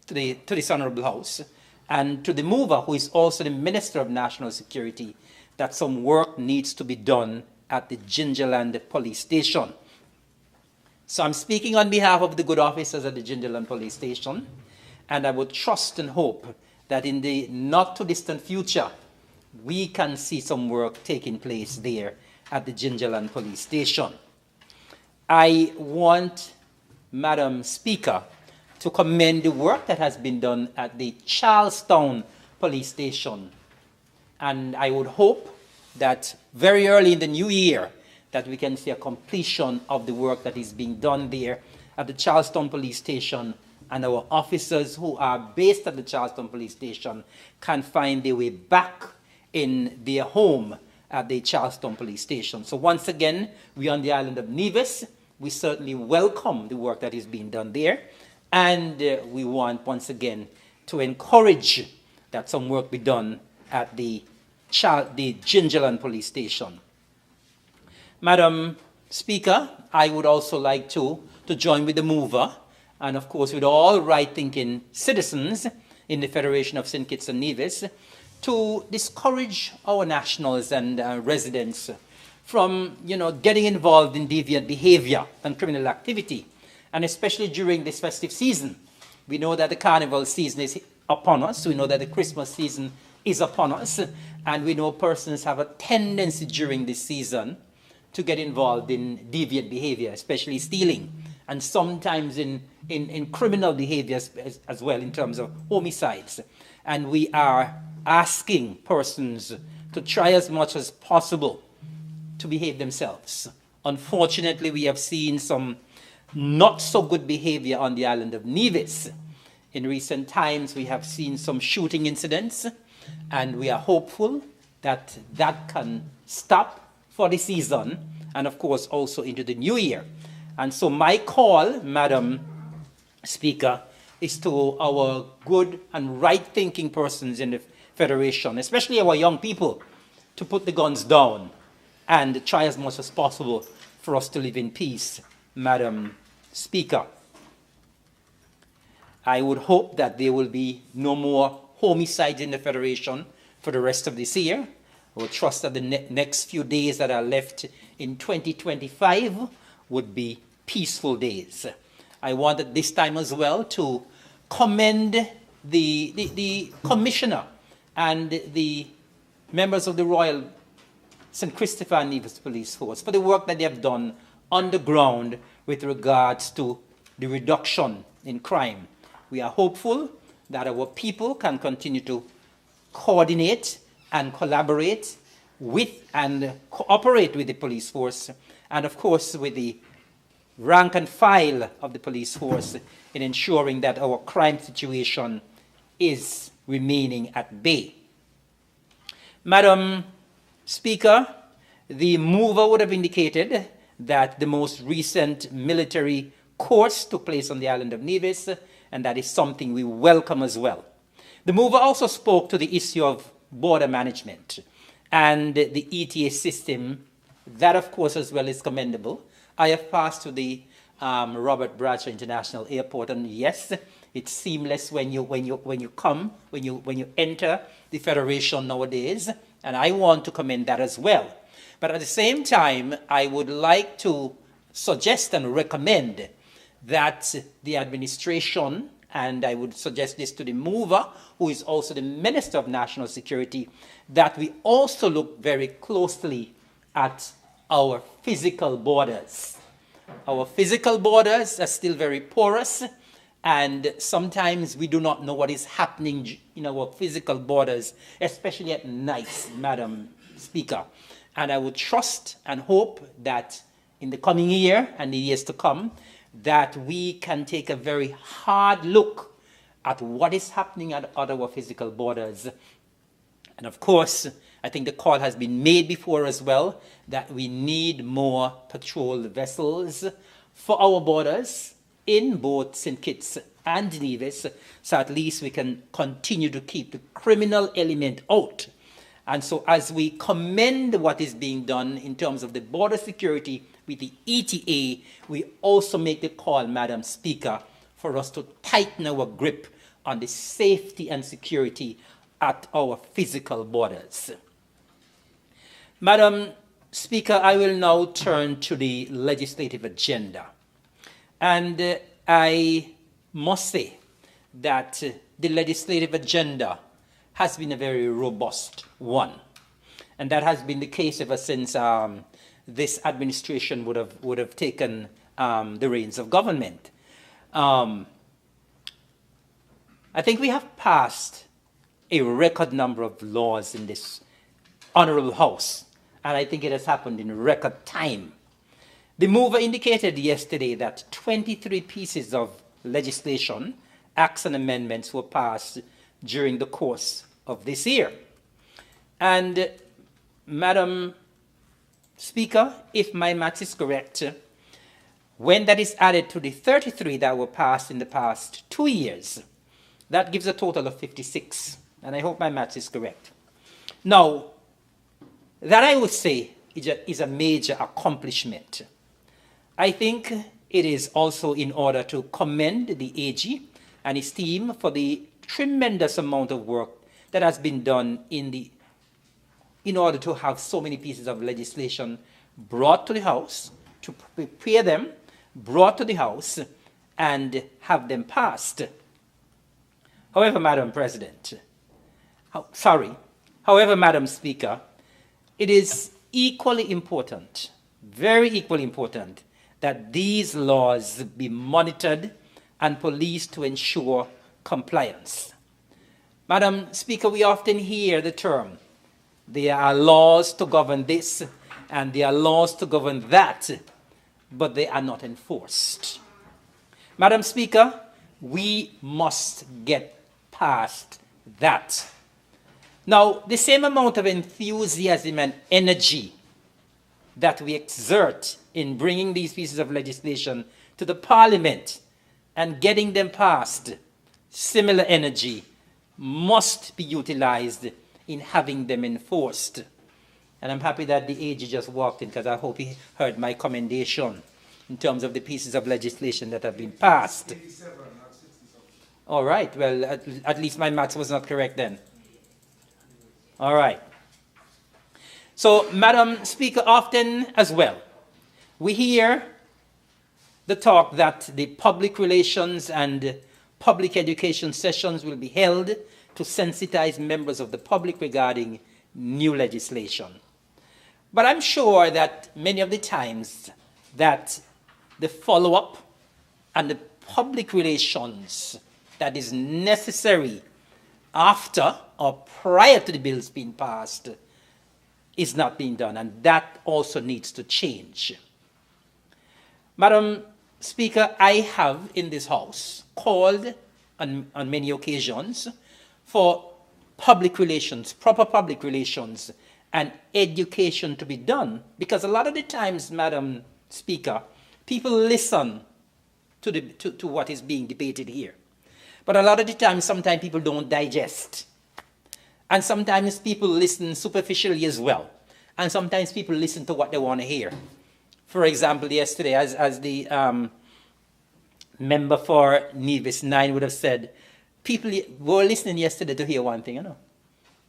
to this Honorable House and to the mover, who is also the Minister of National Security, that some work needs to be done at the Gingerland Police Station. So I'm speaking on behalf of the good officers at the Gingerland Police Station, and I would trust and hope that in the not-too-distant future, we can see some work taking place there at the Gingerland Police Station. I want, Madam Speaker, to commend the work that has been done at the Charlestown Police Station. And I would hope that very early in the new year, that we can see a completion of the work that is being done there at the Charlestown Police Station, and our officers who are based at the Charlestown Police Station can find their way back in their home at the Charlestown Police Station. So once again, we on the island of Nevis, we certainly welcome the work that is being done there, and we want once again to encourage that some work be done at the Gingerland Police Station. Madam Speaker, I would also like to join with the mover, and of course with all right-thinking citizens in the Federation of St. Kitts and Nevis, to discourage our nationals and residents from, getting involved in deviant behavior and criminal activity, and especially during this festive season. We know that the carnival season is upon us. We know that the Christmas season is upon us, and we know persons have a tendency during this season to get involved in deviant behavior, especially stealing, and sometimes in criminal behaviors as well, in terms of homicides. And we are asking persons to try as much as possible to behave themselves Unfortunately, we have seen some not so good behavior on the island of Nevis. In recent times, we have seen some shooting incidents, and we are hopeful that that can stop for the season, and of course also into the new year. And so my call, Madam Speaker, is to our good and right-thinking persons in the Federation, especially our young people, to put the guns down and try as much as possible for us to live in peace, Madam Speaker. I would hope that there will be no more homicides in the Federation for the rest of this year. I would trust that the next few days that are left in 2025 would be peaceful days. I want at this time as well to commend the Commissioner and the members of the Royal St. Christopher and Nevis Police Force for the work that they have done on the ground with regards to the reduction in crime. We are hopeful that our people can continue to coordinate and collaborate with and cooperate with the police force, and of course with the rank and file of the police force in ensuring that our crime situation is remaining at bay. Madam Speaker, the mover would have indicated that the most recent military course took place on the island of Nevis, and that is something we welcome as well. The mover also spoke to the issue of border management and the ETA system. That, of course, as well is commendable. I have passed to the Robert Bradshaw International Airport, and yes, it's seamless when you enter the Federation nowadays, and I want to commend that as well. But at the same time, I would like to suggest and recommend that the administration, and I would suggest this to the mover, who is also the Minister of National Security, that we also look very closely at our physical borders. Our physical borders are still very porous, and sometimes we do not know what is happening in our physical borders, especially at night, Madam Speaker. And I would trust and hope that in the coming year and the years to come, that we can take a very hard look at what is happening at our physical borders. And of course, I think the call has been made before as well, that we need more patrol vessels for our borders in both St. Kitts and Nevis, so at least we can continue to keep the criminal element out. And so as we commend what is being done in terms of the border security with the ETA, we also make the call, Madam Speaker, for us to tighten our grip on the safety and security at our physical borders. Madam Speaker, I will now turn to the legislative agenda. And I must say that the legislative agenda has been a very robust one. And that has been the case ever since this administration would have taken the reins of government. I think we have passed a record number of laws in this honorable House, and I think it has happened in record time. The mover indicated yesterday that 23 pieces of legislation, acts and amendments were passed during the course of this year. And Madam Speaker, if my math is correct, when that is added to the 33 that were passed in the past 2 years, that gives a total of 56. And I hope my math is correct. Now, that I would say is a major accomplishment. I think it is also in order to commend the AG and his team for the tremendous amount of work that has been done in order to have so many pieces of legislation brought to the House, to prepare them, brought to the House, and have them passed. However, Madam Speaker, it is equally important, very equally important, that these laws be monitored and policed to ensure compliance. Madam Speaker, we often hear the term, there are laws to govern this, And there are laws to govern that, but they are not enforced. Madam Speaker, we must get past that. Now, the same amount of enthusiasm and energy that we exert in bringing these pieces of legislation to the Parliament and getting them passed, similar energy must be utilized in having them enforced. And I'm happy that the AG just walked in, because I hope he heard my commendation in terms of the pieces of legislation that have been passed. All right, well, at least my maths was not correct then. All right. So, Madam Speaker, often as well, we hear the talk that the public relations and public education sessions will be held to sensitize members of the public regarding new legislation. But I'm sure that many of the times that the follow-up and the public relations that is necessary after or prior to the bills being passed is not being done, and that also needs to change. Madam Speaker, I have in this House called on many occasions for public relations, proper public relations, and education to be done, because a lot of the times, Madam Speaker, people listen to what is being debated here. But a lot of the times, sometimes people don't digest. And sometimes people listen superficially as well. And sometimes people listen to what they want to hear. For example, yesterday, as the member for Nevis 9 would have said, people were listening yesterday to hear one thing, you know.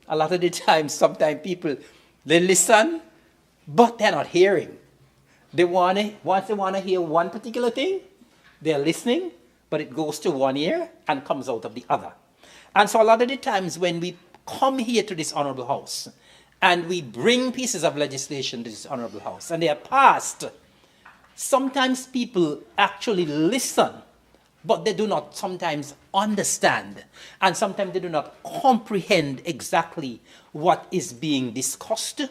A lot of the times, sometimes people, they listen, but they're not hearing. Once they want to hear one particular thing, they're listening, but it goes to one ear and comes out of the other. And so a lot of the times when we come here to this Honorable House and we bring pieces of legislation to this Honorable House and they are passed, sometimes people actually listen, but they do not sometimes understand, and sometimes they do not comprehend exactly what is being discussed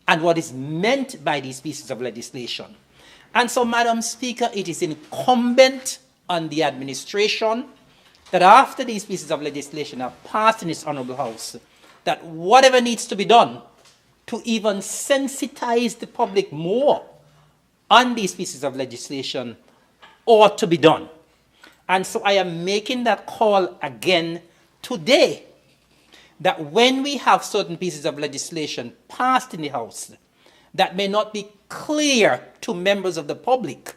and what is meant by these pieces of legislation. And so, Madam Speaker, it is incumbent on the administration that after these pieces of legislation are passed in this Honorable House, that whatever needs to be done to even sensitize the public more on these pieces of legislation ought to be done. And so I am making that call again today, that when we have certain pieces of legislation passed in the House that may not be clear to members of the public,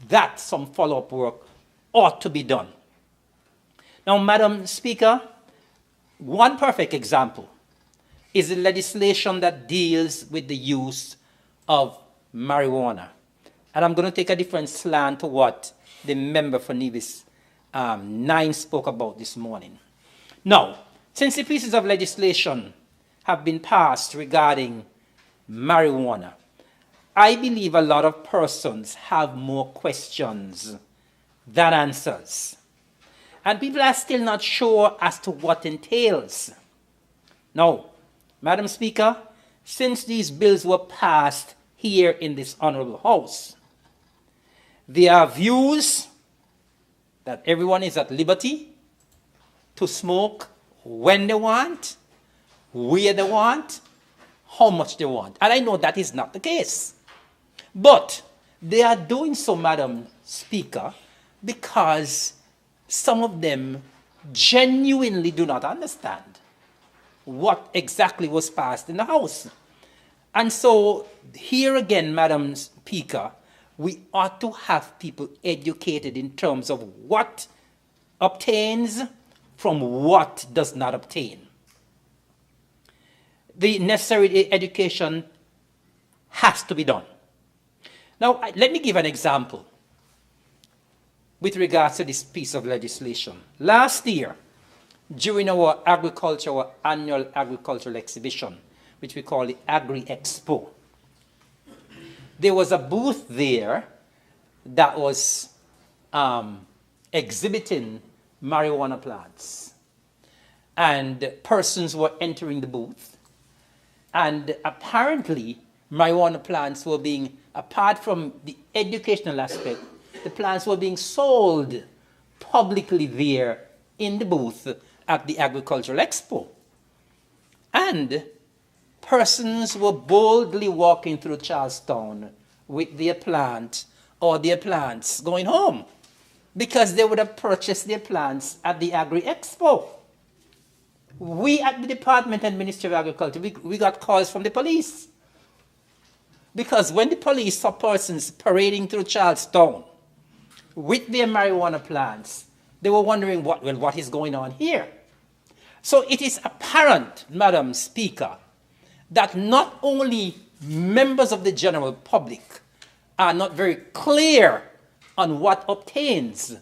that some follow-up work ought to be done. Now, Madam Speaker, one perfect example is the legislation that deals with the use of marijuana. And I'm going to take a different slant to what the member for Nevis 9 spoke about this morning. Now, since the pieces of legislation have been passed regarding marijuana, I believe a lot of persons have more questions than answers. And people are still not sure as to what entails. Now, Madam Speaker, since these bills were passed here in this Honorable House, there are views that everyone is at liberty to smoke when they want, where they want, how much they want. And I know that is not the case. But they are doing so, Madam Speaker, because some of them genuinely do not understand what exactly was passed in the House. And so here again, Madam Speaker, we ought to have people educated in terms of what obtains from what does not obtain. The necessary education has to be done. Now, let me give an example with regards to this piece of legislation. Last year, during our annual agricultural exhibition, which we call the Agri Expo, there was a booth there that was exhibiting marijuana plants. And persons were entering the booth. And apparently, marijuana plants were being, apart from the educational aspect, the plants were being sold publicly there in the booth at the Agricultural Expo. And persons were boldly walking through Charlestown with their plant or their plants going home because they would have purchased their plants at the Agri Expo. We at the Department and Ministry of Agriculture, we got calls from the police. Because when the police saw persons parading through Charlestown with their marijuana plants, they were wondering what is going on here. So it is apparent, Madam Speaker, that not only members of the general public are not very clear on what obtains,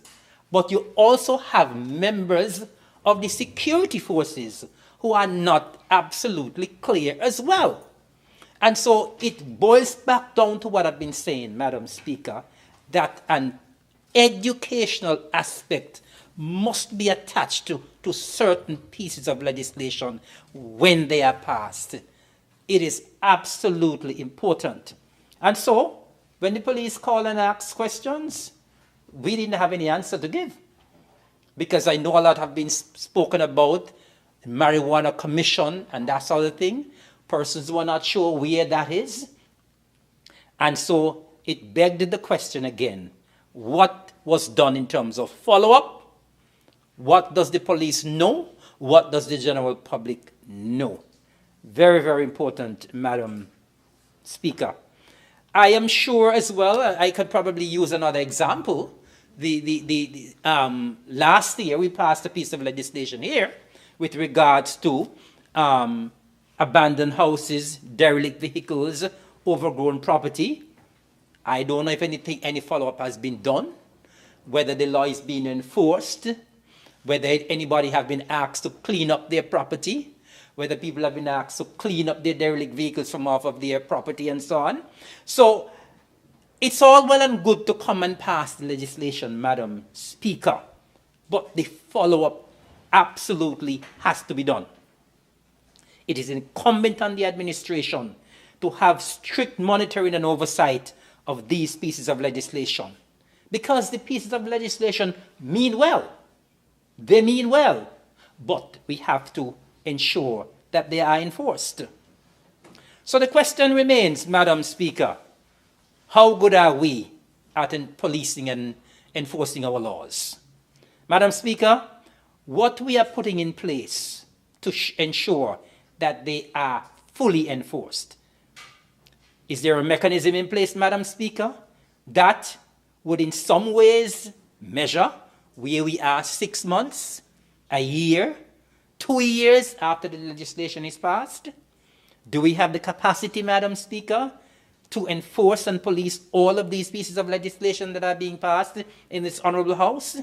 but you also have members of the security forces who are not absolutely clear as well. And so it boils back down to what I've been saying, Madam Speaker, that an educational aspect must be attached to certain pieces of legislation when they are passed. It is absolutely important. And so, when the police call and ask questions, we didn't have any answer to give. Because I know a lot have been spoken about, marijuana commission and that sort of thing. Persons were not sure where that is. And so it begged the question again, what was done in terms of follow-up? What does the police know? What does the general public know? Very, very important, Madam Speaker. I am sure as well, I could probably use another example. Last year we passed a piece of legislation here with regards to abandoned houses, derelict vehicles, overgrown property. I don't know if any follow-up has been done, whether the law is being enforced, whether anybody have been asked to clean up their property, whether people have been asked to clean up their derelict vehicles from off of their property and so on. So it's all well and good to come and pass the legislation, Madam Speaker, but the follow-up absolutely has to be done. It is incumbent on the administration to have strict monitoring and oversight of these pieces of legislation, because the pieces of legislation mean well. They mean well, but we have to ensure that they are enforced. So the question remains, Madam Speaker, how good are we at policing and enforcing our laws? Madam Speaker, what we are putting in place to ensure that they are fully enforced. Is there a mechanism in place, Madam Speaker, that would in some ways measure where we are 6 months, a year, 2 years after the legislation is passed? Do we have the capacity, Madam Speaker, to enforce and police all of these pieces of legislation that are being passed in this Honorable House?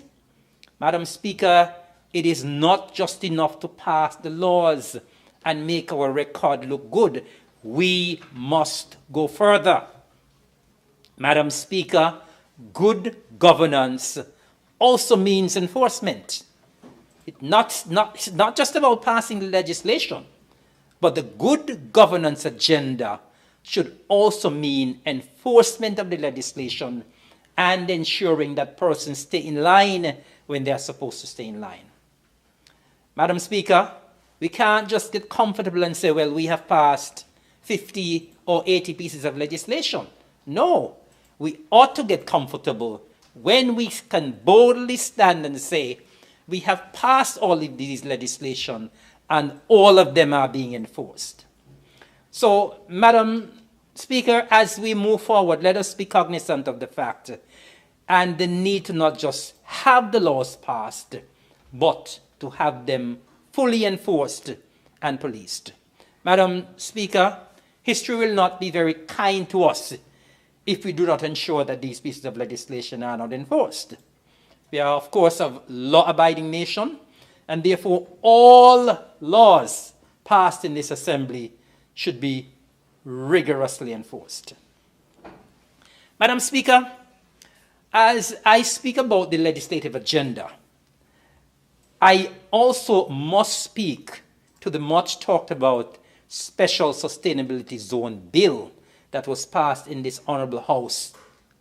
Madam Speaker, it is not just enough to pass the laws and make our record look good. We must go further. Madam Speaker, good governance also means enforcement. It's not just about passing the legislation, but the good governance agenda should also mean enforcement of the legislation and ensuring that persons stay in line when they are supposed to stay in line. Madam Speaker, we can't just get comfortable and say, well, we have passed 50 or 80 pieces of legislation. No, we ought to get comfortable when we can boldly stand and say, we have passed all of these legislation and all of them are being enforced. So, Madam Speaker, as we move forward, let us be cognizant of the fact and the need to not just have the laws passed, but to have them fully enforced and policed. Madam Speaker, history will not be very kind to us if we do not ensure that these pieces of legislation are not enforced. We are, of course, a law-abiding nation, and therefore all laws passed in this assembly should be rigorously enforced. Madam Speaker, as I speak about the legislative agenda, I also must speak to the much talked about Special Sustainability Zone Bill that was passed in this honorable House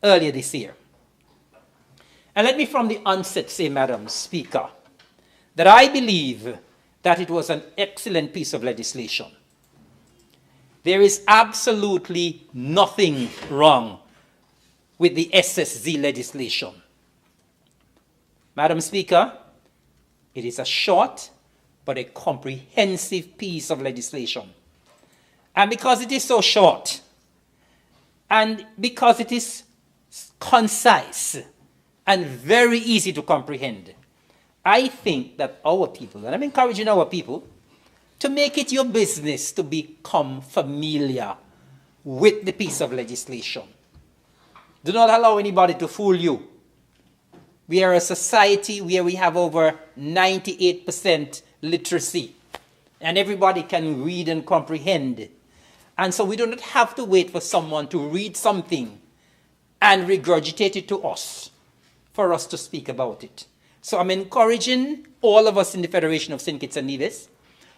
earlier this year. And let me from the onset say, Madam Speaker, that I believe that it was an excellent piece of legislation. There is absolutely nothing wrong with the SSZ legislation. Madam Speaker, it is a short but a comprehensive piece of legislation. And because it is so short, and because it is concise and very easy to comprehend, I think that our people, and I'm encouraging our people, to make it your business to become familiar with the piece of legislation. Do not allow anybody to fool you. We are a society where we have over 98% literacy, and everybody can read and comprehend. And so we do not have to wait for someone to read something and regurgitate it to us for us to speak about it. So I'm encouraging all of us in the Federation of St. Kitts and Nevis,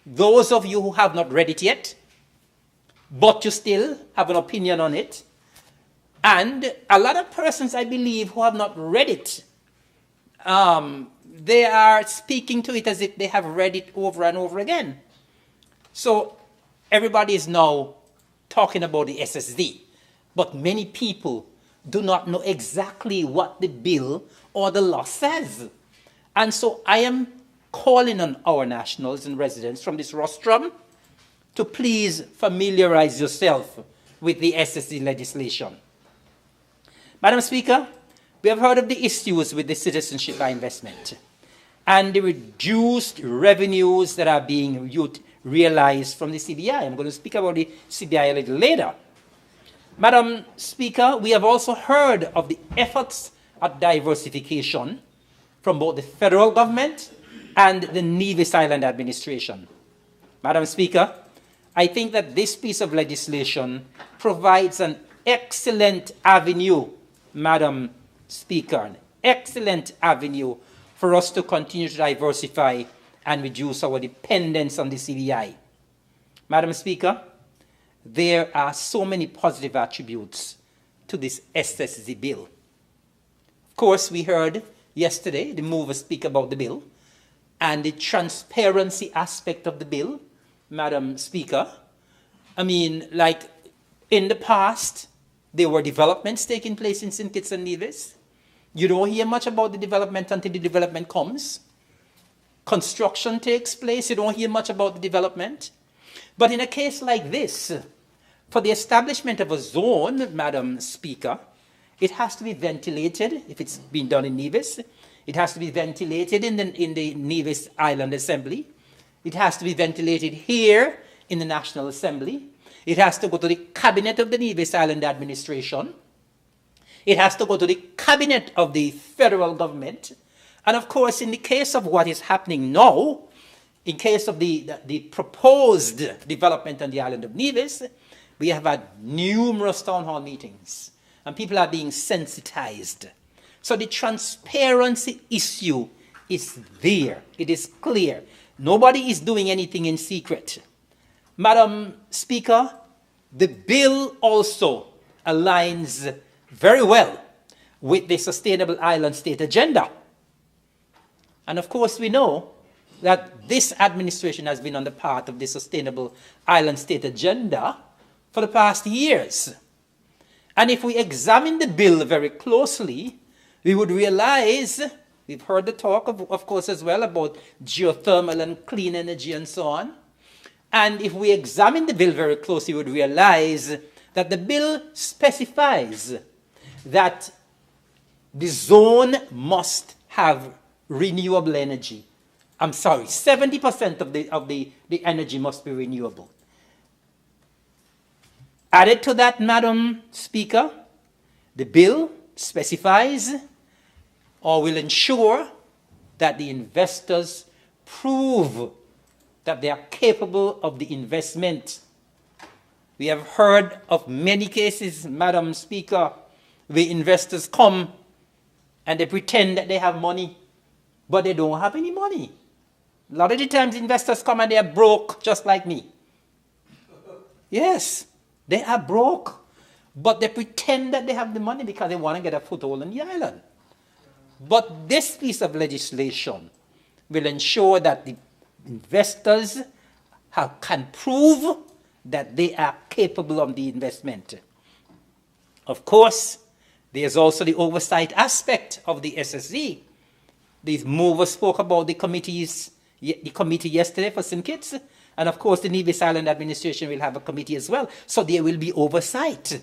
those of you who have not read it yet, but you still have an opinion on it, and a lot of persons, I believe, who have not read it, they are speaking to it as if they have read it over and over again. So everybody is now talking about the SSD, but many people do not know exactly what the bill or the law says. And so I am calling on our nationals and residents from this rostrum to please familiarize yourself with the SSD legislation. Madam Speaker, we have heard of the issues with the citizenship by investment and the reduced revenues that are being realized from the CBI. I'm going to speak about the CBI a little later. Madam Speaker, we have also heard of the efforts at diversification from both the federal government and the Nevis Island administration. Madam Speaker, I think that this piece of legislation provides an excellent avenue, Madam Speaker, an excellent avenue for us to continue to diversify and reduce our dependence on the CBI. Madam Speaker, there are so many positive attributes to this SSZ bill. Of course, we heard yesterday the movers speak about the bill and the transparency aspect of the bill, Madam Speaker. I mean, like in the past, there were developments taking place in St. Kitts and Nevis. You don't hear much about the development until the development comes. Construction takes place, you don't hear much about the development. But in a case like this, for the establishment of a zone, Madam Speaker, it has to be ventilated if it's been done in Nevis. It has to be ventilated in the Nevis Island Assembly. It has to be ventilated here in the National Assembly. It has to go to the cabinet of the Nevis Island Administration. It has to go to the cabinet of the federal government. And of course, in the case of what is happening now, in case of the proposed development on the island of Nevis, we have had numerous town hall meetings, and people are being sensitized. So the transparency issue is there. It is clear. Nobody is doing anything in secret. Madam Speaker, the bill also aligns very well with the Sustainable Island State Agenda. And of course, we know that this administration has been on the path of the Sustainable Island State Agenda for the past years. And if we examine the bill very closely, we would realize, we've heard the talk, of course, as well about geothermal and clean energy and so on. And if we examine the bill very closely, we would realize that the bill specifies that the zone must have renewable energy. I'm sorry, 70% of the energy must be renewable. Added to that, Madam Speaker, the bill specifies or will ensure that the investors prove that they are capable of the investment. We have heard of many cases, Madam Speaker, where investors come and they pretend that they have money, but they don't have any money. A lot of the times investors come and they are broke, just like me. Yes, they are broke. but they pretend that they have the money because they want to get a foothold on the island. But this piece of legislation will ensure that the investors can prove that they are capable of the investment. Of course, there's also the oversight aspect of the SSZ. These movers spoke about the committee yesterday for St. Kitts, and of course the Nevis Island Administration will have a committee as well, so there will be oversight.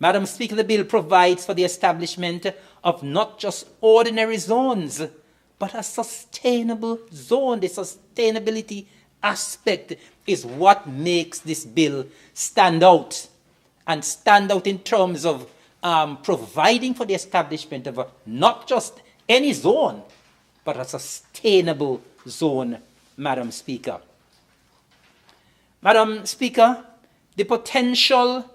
Madam Speaker, the bill provides for the establishment of not just ordinary zones, but a sustainable zone. The sustainability aspect is what makes this bill stand out, and stand out in terms of providing for the establishment of not just any zone, but a sustainable zone, Madam Speaker. Madam Speaker, the potential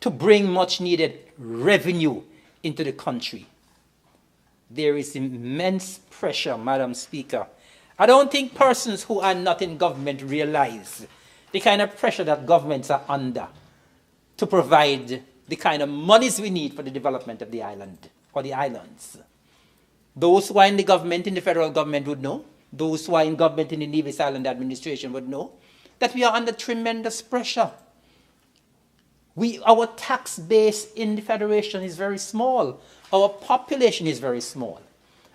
to bring much needed revenue into the country. There is immense pressure, Madam Speaker. I don't think persons who are not in government realize the kind of pressure that governments are under to provide the kind of monies we need for the development of the island or the islands. Those who are in the government, in the federal government would know, those who are in government in the Nevis Island Administration would know that we are under tremendous pressure. Our tax base in the Federation is very small. Our population is very small.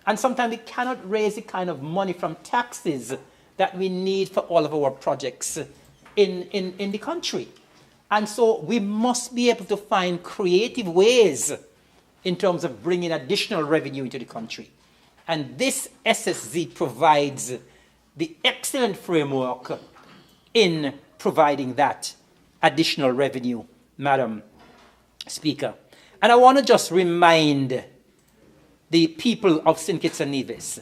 And sometimes we cannot raise the kind of money from taxes that we need for all of our projects in the country. And so we must be able to find creative ways in terms of bringing additional revenue into the country. And this SSZ provides the excellent framework in providing that additional revenue, Madam Speaker. And I want to just remind the people of St. Kitts and Nevis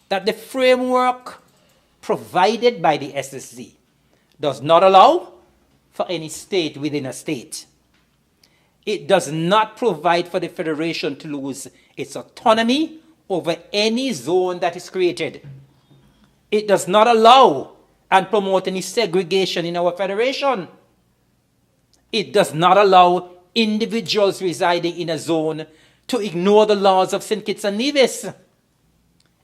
that the framework provided by the SSZ does not allow for any state within a state. It does not provide for the Federation to lose its autonomy over any zone that is created. It does not allow and promote any segregation in our Federation. It does not allow individuals residing in a zone to ignore the laws of St. Kitts and Nevis.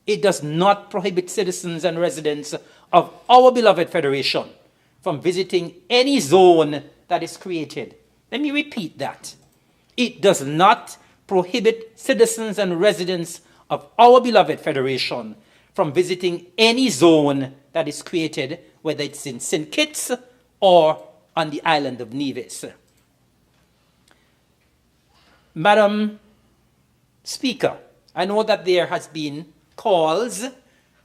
It does not prohibit citizens and residents of our beloved Federation from visiting any zone that is created. Let me repeat that. It does not prohibit citizens and residents of our beloved Federation from visiting any zone that is created, whether it's in St. Kitts or on the island of Nevis. Madam Speaker, I know that there has been calls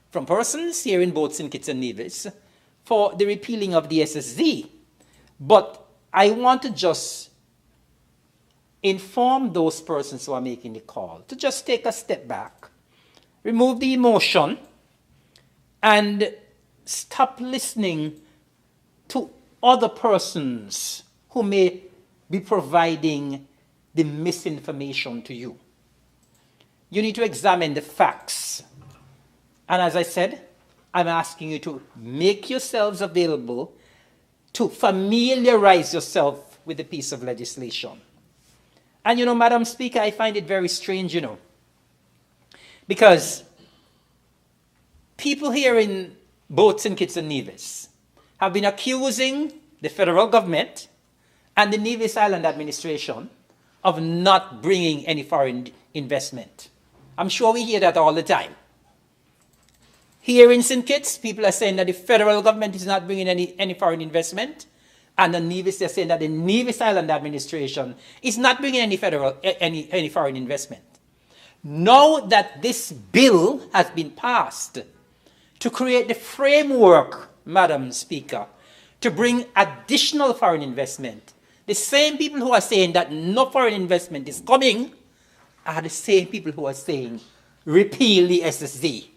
from persons here in both St. Kitts and Nevis for the repealing of the SSZ, but I want to just inform those persons who are making the call to just take a step back, remove the emotion, and stop listening to other persons who may be providing the misinformation to you. You need to examine the facts. And as I said, I'm asking you to make yourselves available to familiarize yourself with the piece of legislation. And you know, Madam Speaker, I find it very strange, because people here in both St. Kitts and Nevis have been accusing the federal government and the Nevis Island Administration of not bringing any foreign investment. I'm sure we hear that all the time. Here in St. Kitts, people are saying that the federal government is not bringing any foreign investment. And the Nevis, they're saying that the Nevis Island Administration is not bringing any foreign investment. Now that this bill has been passed to create the framework, Madam Speaker, to bring additional foreign investment, the same people who are saying that no foreign investment is coming are the same people who are saying repeal the SSZ.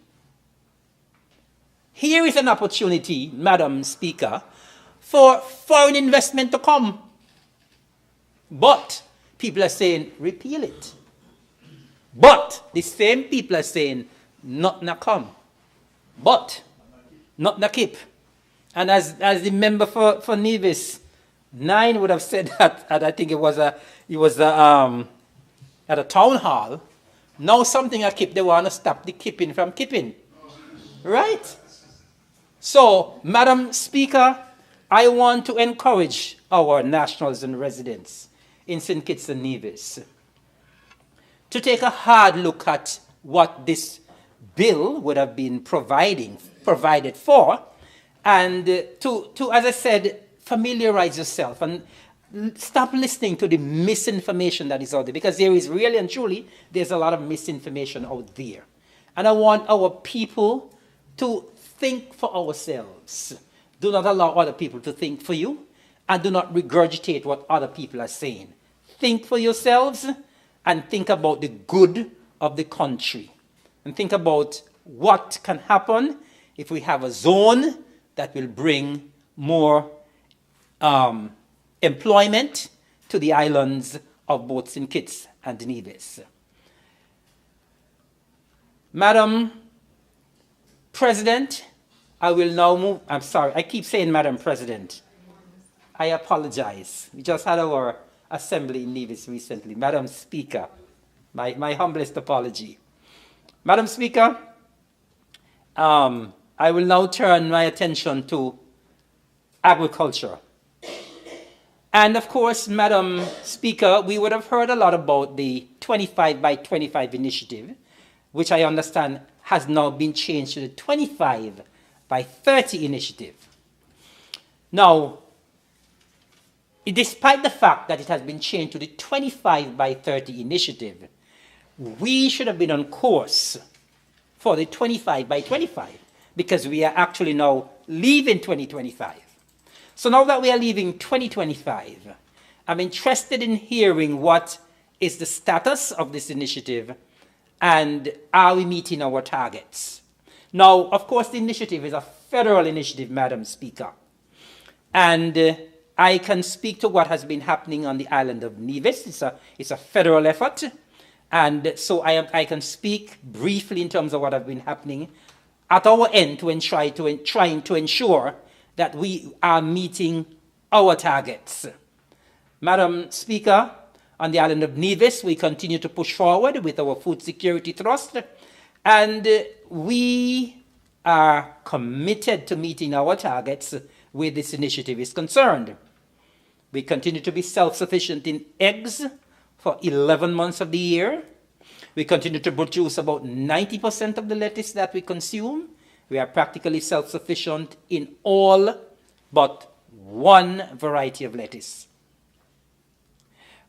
Here is an opportunity, Madam Speaker, for foreign investment to come. But people are saying repeal it. But the same people are saying not na come. But not na keep. And as the member for Nevis 9 would have said that, and I think it was at a town hall. Now something I keep, they want to stop the keeping from keeping. Right? So, Madam Speaker, I want to encourage our nationals and residents in St. Kitts and Nevis to take a hard look at what this bill would have been provided for, and to, as I said, familiarize yourself and stop listening to the misinformation that is out there, because there is really and truly, there's a lot of misinformation out there. And I want our people to think for ourselves. Do not allow other people to think for you, and do not regurgitate what other people are saying. Think for yourselves and think about the good of the country. And think about what can happen if we have a zone that will bring more employment to the islands of both St. Kitts and Nevis. Madam President, I will now move. I'm sorry, I keep saying Madam President. I apologize. We just had our assembly in Nevis recently. Madam Speaker, my humblest apology. Madam Speaker, I will now turn my attention to agriculture. And of course, Madam Speaker, we would have heard a lot about the 25 by 25 initiative, which I understand has now been changed to the 25 by 30 initiative. Now, despite the fact that it has been changed to the 25 by 30 initiative, we should have been on course for the 25 by 25, because we are actually now leaving 2025. So now that we are leaving 2025, I'm interested in hearing what is the status of this initiative and are we meeting our targets? Now, of course, the initiative is a federal initiative, Madam Speaker. And I can speak to what has been happening on the island of Nevis. It's a federal effort. And so I can speak briefly in terms of what has been happening at our end trying to ensure that we are meeting our targets. Madam Speaker, on the island of Nevis, we continue to push forward with our food security thrust, and we are committed to meeting our targets where this initiative is concerned. We continue to be self-sufficient in eggs for 11 months of the year. We continue to produce about 90% of the lettuce that we consume. We are practically self-sufficient in all but one variety of lettuce.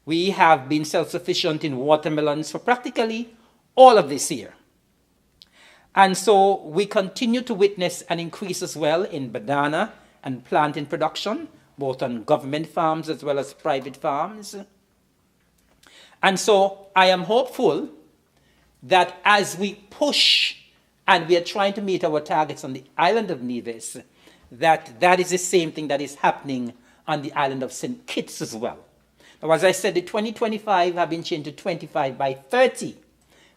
We have been self-sufficient in watermelons for practically all of this year. And so we continue to witness an increase as well in banana and plantain production, both on government farms as well as private farms. And so I am hopeful that as we push and we are trying to meet our targets on the island of Nevis, that is the same thing that is happening on the island of St. Kitts as well. Now, as I said, the 2025 have been changed to 25 by 30.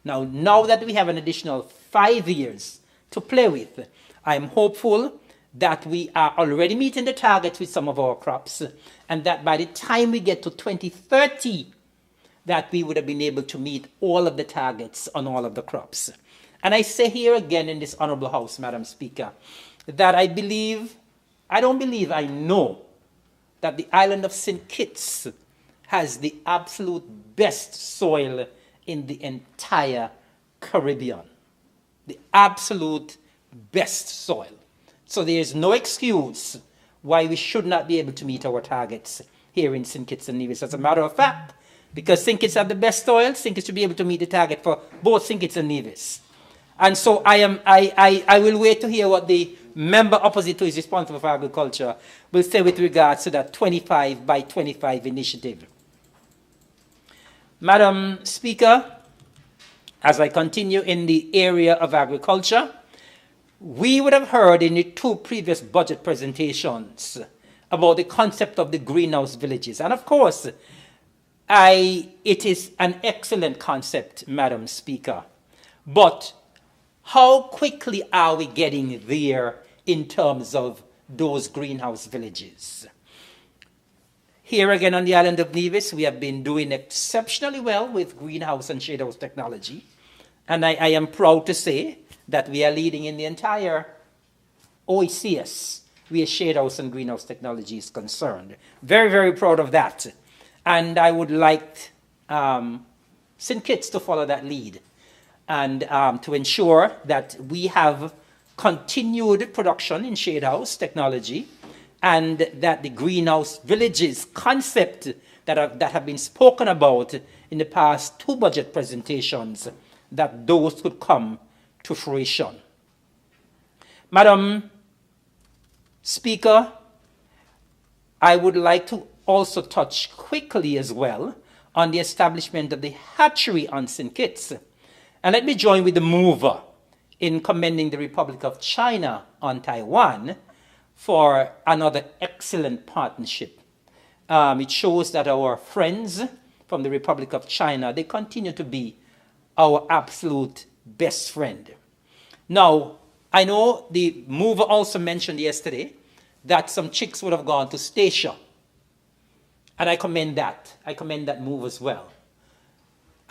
Now that we have an additional 5 years to play with, I'm hopeful that we are already meeting the targets with some of our crops, and that by the time we get to 2030, that we would have been able to meet all of the targets on all of the crops. And I say here again in this honorable house, Madam Speaker, that I know that the island of St. Kitts has the absolute best soil in the entire Caribbean. The absolute best soil. So there is no excuse why we should not be able to meet our targets here in St. Kitts and Nevis. As a matter of fact, because St. Kitts have the best soil, St. Kitts should be able to meet the target for both St. Kitts and Nevis. And so I will wait to hear what the member opposite who is responsible for agriculture will say with regards to that 25 by 25 initiative. Madam Speaker, as I continue in the area of agriculture, we would have heard in the 2 previous budget presentations about the concept of the greenhouse villages. And of course, it is an excellent concept, Madam Speaker. But how quickly are we getting there in terms of those greenhouse villages? Here again on the island of Nevis, we have been doing exceptionally well with greenhouse and shade house technology. And I am proud to say that we are leading in the entire OECS where shade house and greenhouse technology is concerned. Very, very proud of that. And I would like St. Kitts to follow that lead and to ensure that we have continued production in shade house technology, and that the greenhouse villages concept that have been spoken about in the past 2 budget presentations, that those could come to fruition. Madam Speaker, I would like to also touch quickly as well on the establishment of the hatchery on St. Kitts. And let me join with the mover in commending the Republic of China on Taiwan for another excellent partnership. It shows that our friends from the Republic of China, they continue to be our absolute best friend. Now, I know the mover also mentioned yesterday that some chicks would have gone to Statia. And I commend that. I commend that move as well.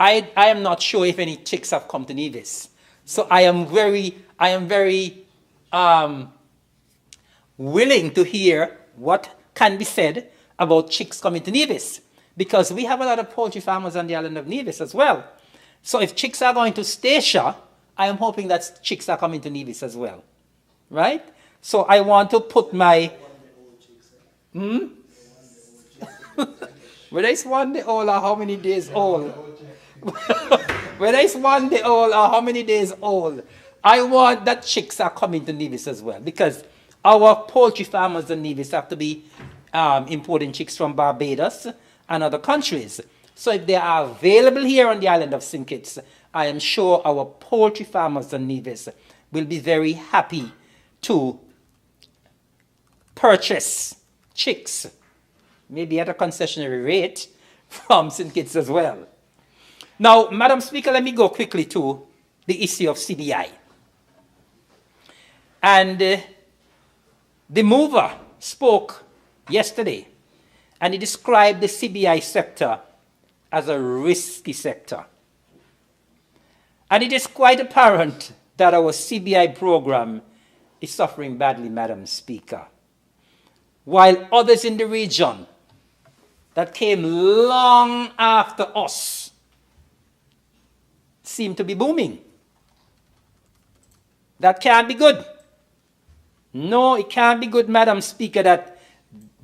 I am not sure if any chicks have come to Nevis. So I am very willing to hear what can be said about chicks coming to Nevis, because we have a lot of poultry farmers on the island of Nevis as well. So if chicks are going to Statia, I am hoping that chicks are coming to Nevis as well, right? So I want to put my... Whether it's 1 day old or how many days old, whether it's 1 day old or how many days old, I want that chicks are coming to Nevis as well, because our poultry farmers in Nevis have to be importing chicks from Barbados and other countries. So if they are available here on the island of St. Kitts, I am sure our poultry farmers in Nevis will be very happy to purchase chicks, maybe at a concessionary rate, from St. Kitts as well. Now, Madam Speaker, let me go quickly to the issue of CBI. And the mover spoke yesterday, and he described the CBI sector as a risky sector. And it is quite apparent that our CBI program is suffering badly, Madam Speaker. While others in the region that came long after us seem to be booming. That can't be good. No, it can't be good, Madam Speaker, that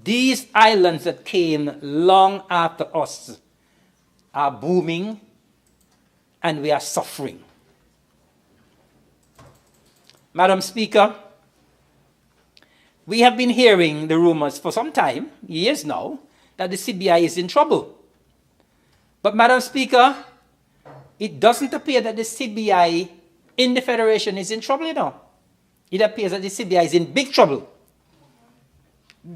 these islands that came long after us are booming and we are suffering. Madam Speaker, we have been hearing the rumors for some time, years now, that the CBI is in trouble. But Madam Speaker, it doesn't appear that the CBI in the Federation is in trouble, you know. It appears that the CBI is in big trouble.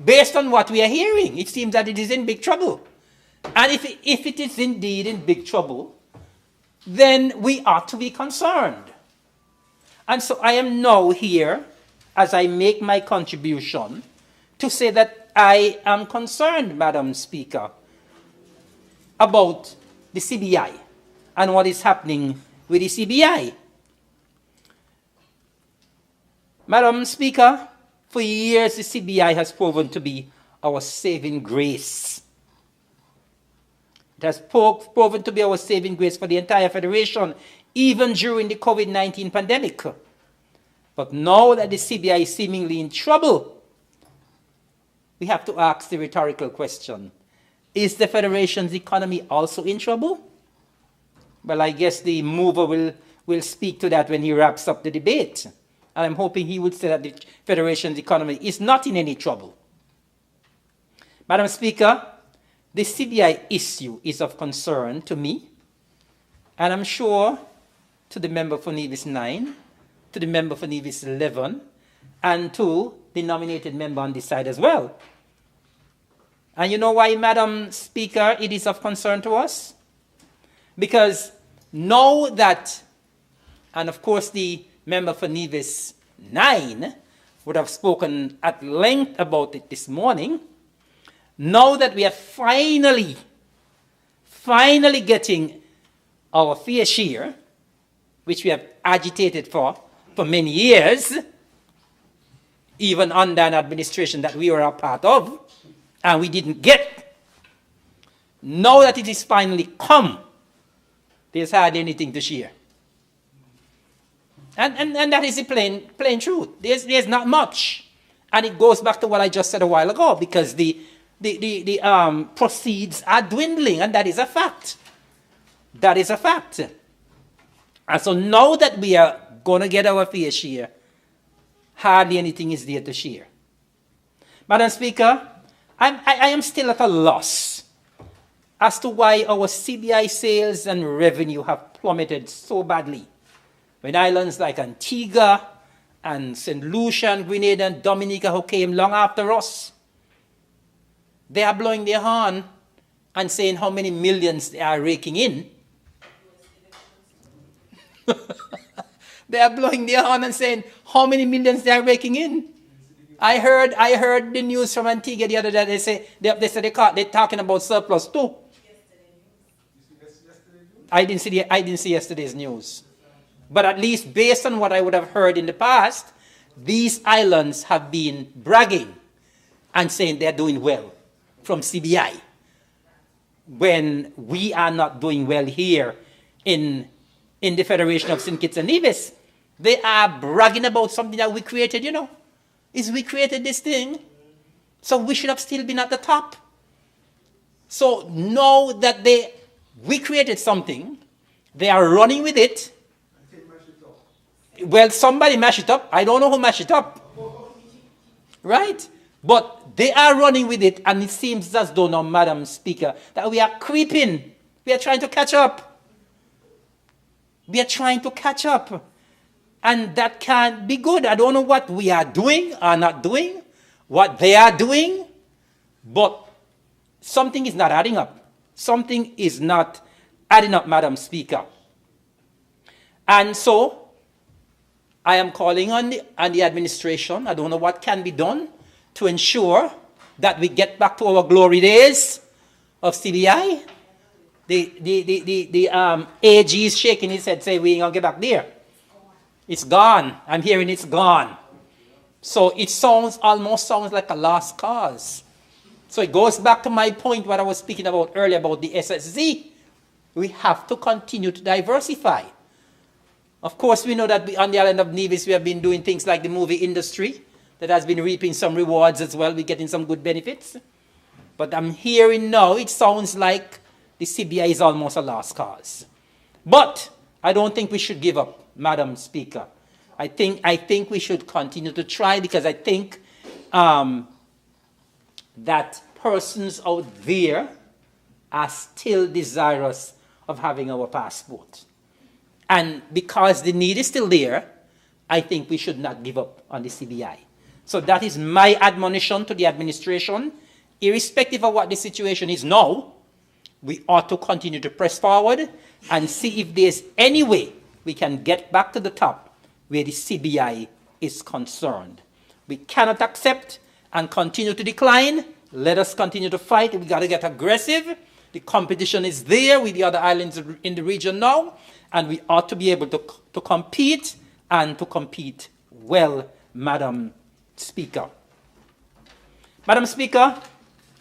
Based on what we are hearing, it seems that it is in big trouble. And if it is indeed in big trouble, then we ought to be concerned. And so I am now here, as I make my contribution, to say that I am concerned, Madam Speaker, about the CBI and what is happening with the CBI. Madam Speaker, for years the CBI has proven to be our saving grace. It has proven to be our saving grace for the entire Federation, even during the COVID-19 pandemic. But now that the CBI is seemingly in trouble, we have to ask the rhetorical question, is the Federation's economy also in trouble? Well, I guess the mover will speak to that when he wraps up the debate. And I'm hoping he would say that the Federation's economy is not in any trouble. Madam Speaker, the CBI issue is of concern to me, and I'm sure to the member for Nevis 9, to the member for Nevis 11, and to the nominated member on this side as well. And you know why, Madam Speaker, it is of concern to us? Because now that, and of course the member for Nevis 9 would have spoken at length about it this morning, Now that we are finally getting our fair share, which we have agitated for many years, even under an administration that we were a part of, and we didn't get. Now that it is finally come, there's hardly anything to share. And that is the plain truth. There's not much. And it goes back to what I just said a while ago, because the proceeds are dwindling, and that is a fact. That is a fact. And so now that we are going to get our fair share, hardly anything is there to share. Madam Speaker, I am still at a loss as to why our CBI sales and revenue have plummeted so badly, when islands like Antigua and St. Lucia and Grenada and Dominica, who came long after us, they are blowing their horn and saying how many millions they are raking in. They are blowing their horn and saying how many millions they are raking in. I heard the news from Antigua the other day. They're talking about surplus too. I didn't see yesterday's news. But at least based on what I would have heard in the past, these islands have been bragging and saying they're doing well from CBI, when we are not doing well here in the Federation of St. Kitts and Nevis. They are bragging about something that we created, you know. We created this thing, so we should have still been at the top. So now that we created something, they are running with it. Well, somebody mashed it up. I don't know who mashed it up. Right? But they are running with it, and it seems as though now, Madam Speaker, that we are creeping. We are trying to catch up. We are trying to catch up. And that can't be good. I don't know what we are doing or not doing, what they are doing, but something is not adding up. Something is not adding up, Madam Speaker. And so I am calling on the administration. I don't know what can be done to ensure that we get back to our glory days of CBI. The AG is shaking his head, saying we ain't gonna get back there. It's gone. I'm hearing it's gone. So it almost sounds like a lost cause. So it goes back to my point, what I was speaking about earlier about the SSZ. We have to continue to diversify. Of course, we know that on the island of Nevis, we have been doing things like the movie industry that has been reaping some rewards as well. We're getting some good benefits. But I'm hearing now, it sounds like the CBI is almost a lost cause. But I don't think we should give up, Madam Speaker. I think we should continue to try, because I think that persons out there are still desirous of having our passport. And because the need is still there, I think we should not give up on the CBI. So that is my admonition to the administration. Irrespective of what the situation is now, we ought to continue to press forward and see if there's any way we can get back to the top where the CBI is concerned. We cannot accept and continue to decline. Let us continue to fight. We got to get aggressive. The competition is there with the other islands in the region now, and we ought to be able to compete, and to compete well, Madam Speaker. Madam Speaker,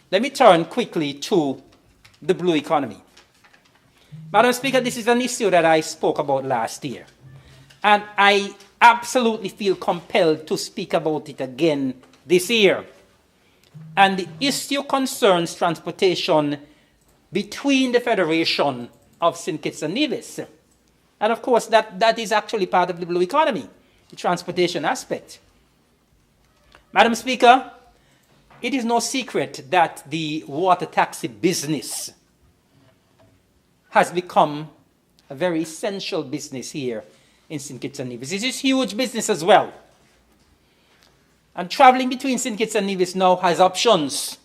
let me turn quickly to the blue economy. Madam Speaker, this is an issue that I spoke about last year, and I absolutely feel compelled to speak about it again this year. And the issue concerns transportation between the Federation of St. Kitts and Nevis. And of course, that is actually part of the blue economy, the transportation aspect. Madam Speaker, it is no secret that the water taxi business has become a very essential business here in St. Kitts and Nevis. It is a huge business as well. And traveling between St. Kitts and Nevis now has options.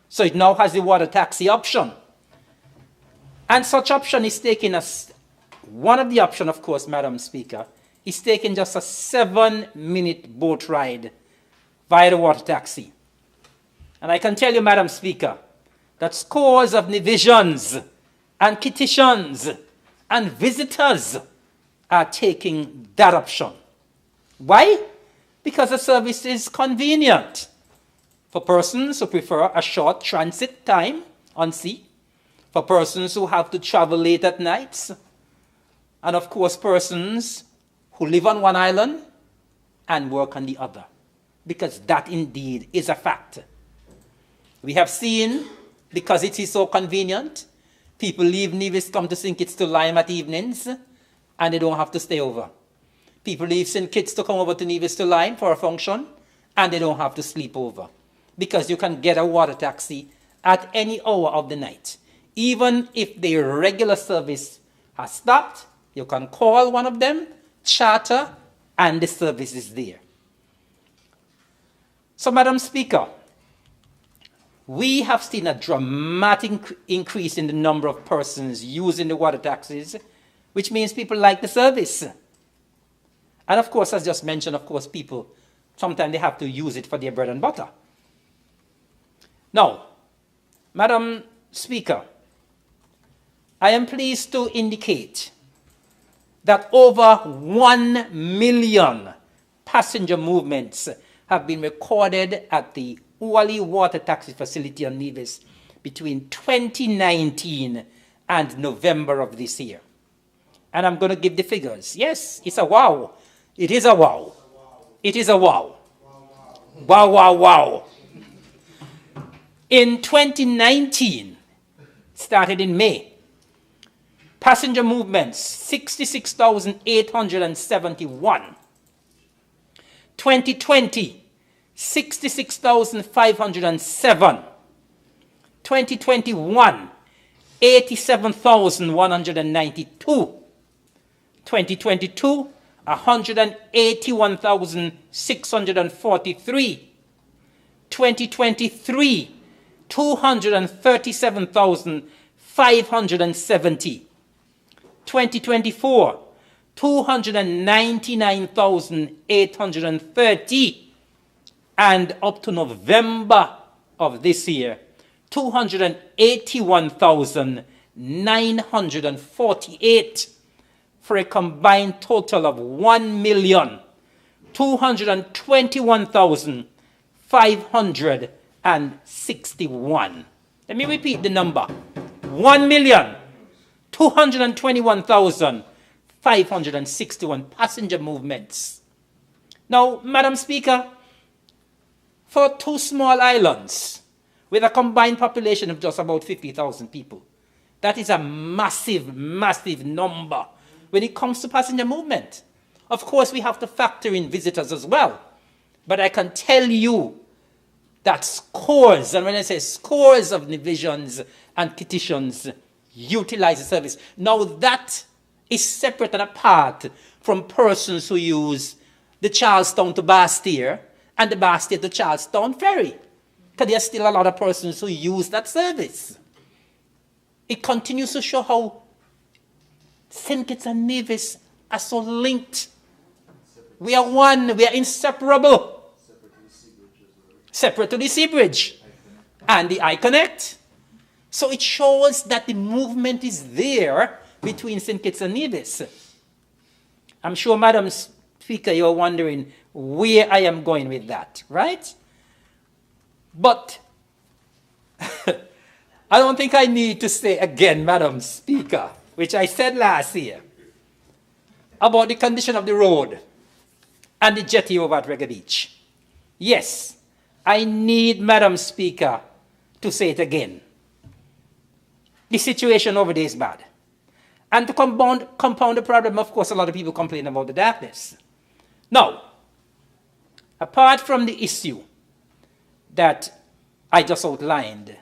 So it now has the water taxi option. And such option is taken as one of the options, of course, Madam Speaker, is taking just a 7-minute boat ride via the water taxi. And I can tell you, Madam Speaker, that scores of divisions and petitions and visitors are taking that option. Why? Because the service is convenient for persons who prefer a short transit time on sea, for persons who have to travel late at nights, and of course persons who live on one island and work on the other, because that indeed is a fact. We have seen, because it is so convenient, people leave Nevis, come to St. Kitts to Lyme at evenings, and they don't have to stay over. People leave St. Kitts to come over to Nevis to Lyme for a function, and they don't have to sleep over, because you can get a water taxi at any hour of the night. Even if the regular service has stopped, you can call one of them, charter, and the service is there. So, Madam Speaker, we have seen a dramatic increase in the number of persons using the water taxis, which means people like the service. And of course, as just mentioned, of course, people, sometimes they have to use it for their bread and butter. Now, Madam Speaker, I am pleased to indicate that over 1 million passenger movements have been recorded at the Uwali Water Taxi Facility on Nevis between 2019 and November of this year. And I'm going to give the figures. Yes, it's a wow. It is a wow. It is a wow. Wow, wow, wow. In 2019, started in May, passenger movements, 66,871. 2020, 66,507. 2021, 87,192. 2022, 181,643. 2023, 237,570. 2024, 299,830. And up to November of this year, 281,948, for a combined total of 1,221,561. Let me repeat the number. 1,221,561 passenger movements. Now, Madam Speaker, for two small islands with a combined population of just about 50,000 people, that is a massive, massive number when it comes to passenger movement. Of course, we have to factor in visitors as well. But I can tell you that scores, and when I say scores of divisions and petitions utilize the service. Now that is separate and apart from persons who use the Charlestown to Bastia and the Bastia to Charlestown ferry. Because there are still a lot of persons who use that service. It continues to show how St. Kitts and Nevis are so linked. We are one, we are inseparable. Separate to the Sea Bridge and the I-Connect. So it shows that the movement is there between St. Kitts and Nevis. I'm sure, Madam Speaker, you're wondering where I am going with that, right? But I don't think I need to say again, Madam Speaker, which I said last year, about the condition of the road and the jetty over at Reggae Beach. Yes, I need, Madam Speaker, to say it again. The situation over there is bad. And to compound the problem, of course, a lot of people complain about the darkness. Now, apart from the issue that I just outlined,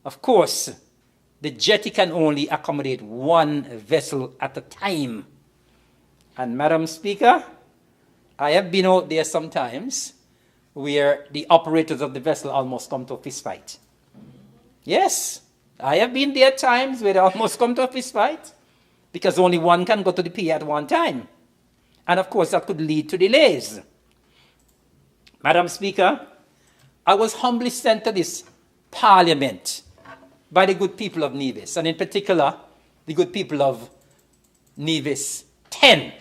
of course, the jetty can only accommodate one vessel at a time. And Madam Speaker, I have been out there sometimes where the operators of the vessel almost come to a fist fight. Yes, I have been there times where they almost come to a fist fight because only one can go to the pier at one time. And of course, that could lead to delays. Madam Speaker, I was humbly sent to this parliament by the good people of Nevis, and in particular, the good people of Nevis 10.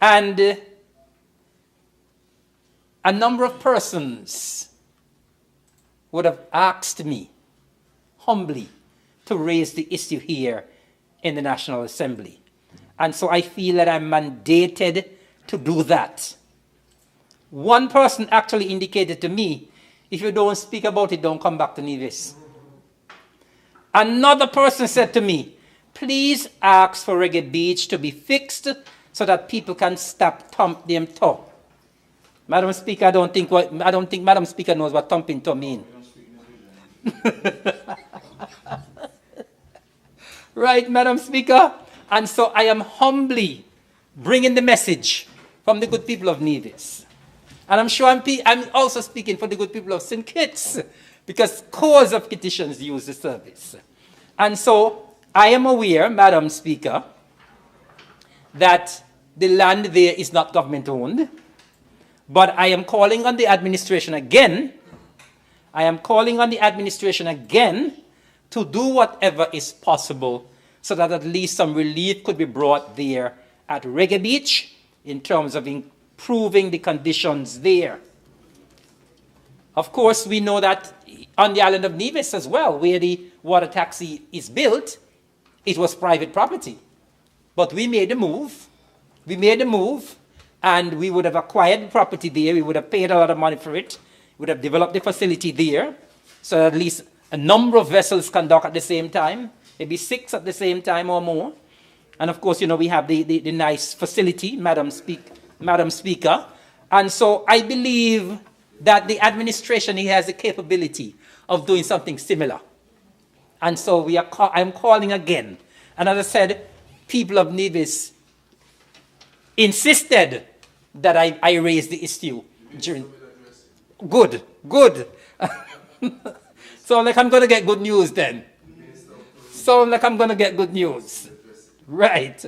And a number of persons would have asked me humbly to raise the issue here in the National Assembly. And so I feel that I'm mandated to do that. One person actually indicated to me, if you don't speak about it, don't come back to Nevis. Another person said to me, please ask for Reggae Beach to be fixed so that people can stop thump them toe. Madam Speaker, I don't think Madam Speaker knows what thumping toe means. Right, Madam Speaker? And so I am humbly bringing the message from the good people of Nevis. And I'm sure I'm also speaking for the good people of St. Kitts, because scores of petitions use the service. And so I am aware, Madam Speaker, that the land there is not government owned, but I am calling on the administration again. I am calling on the administration again to do whatever is possible so that at least some relief could be brought there at Reggae Beach in terms of improving the conditions there. Of course, we know that on the island of Nevis as well, where the water taxi is built, it was private property. But we made a move. We made a move, and we would have acquired the property there. We would have paid a lot of money for it. We would have developed the facility there, so that at least a number of vessels can dock at the same time, maybe 6 at the same time or more. And of course, you know, we have the nice facility, Madam Speaker. And so I believe that the administration here has the capability of doing something similar. And so I'm calling again. And as I said, people of Nevis insisted that I raise the issue during. Good. So like I'm going to get good news then. Right.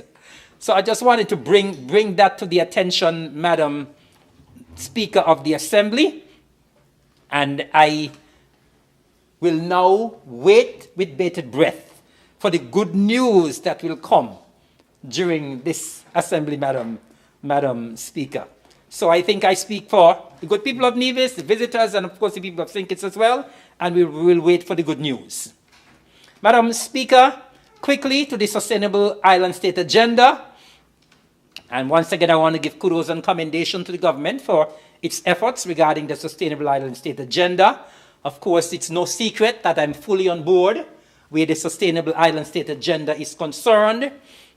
So I just wanted to bring that to the attention, Madam Speaker of the Assembly. And I will now wait with bated breath for the good news that will come during this Assembly, Madam Speaker. So I think I speak for the good people of Nevis, the visitors, and of course the people of St. Kitts as well, and we will wait for the good news. Madam Speaker, quickly to the Sustainable Island State Agenda. And once again, I want to give kudos and commendation to the government for its efforts regarding the Sustainable Island State Agenda. Of course, it's no secret that I'm fully on board where the Sustainable Island State Agenda is concerned.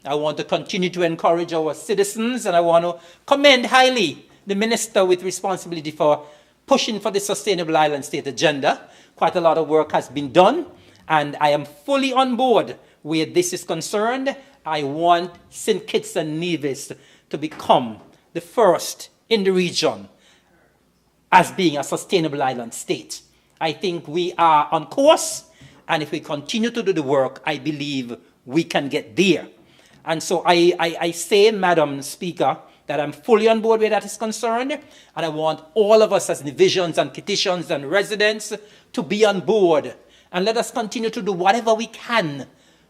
I want to continue to encourage our citizens, and I want to commend highly the Minister with responsibility for pushing for the Sustainable Island State Agenda. Quite a lot of work has been done, and I am fully on board where this is concerned. I want St. Kitts and Nevis to become the first in the region as being a sustainable island state. I think we are on course, and if we continue to do the work, I believe we can get there. And so I say, Madam Speaker, that I'm fully on board where that is concerned, and I want all of us as divisions and petitions and residents to be on board. And let us continue to do whatever we can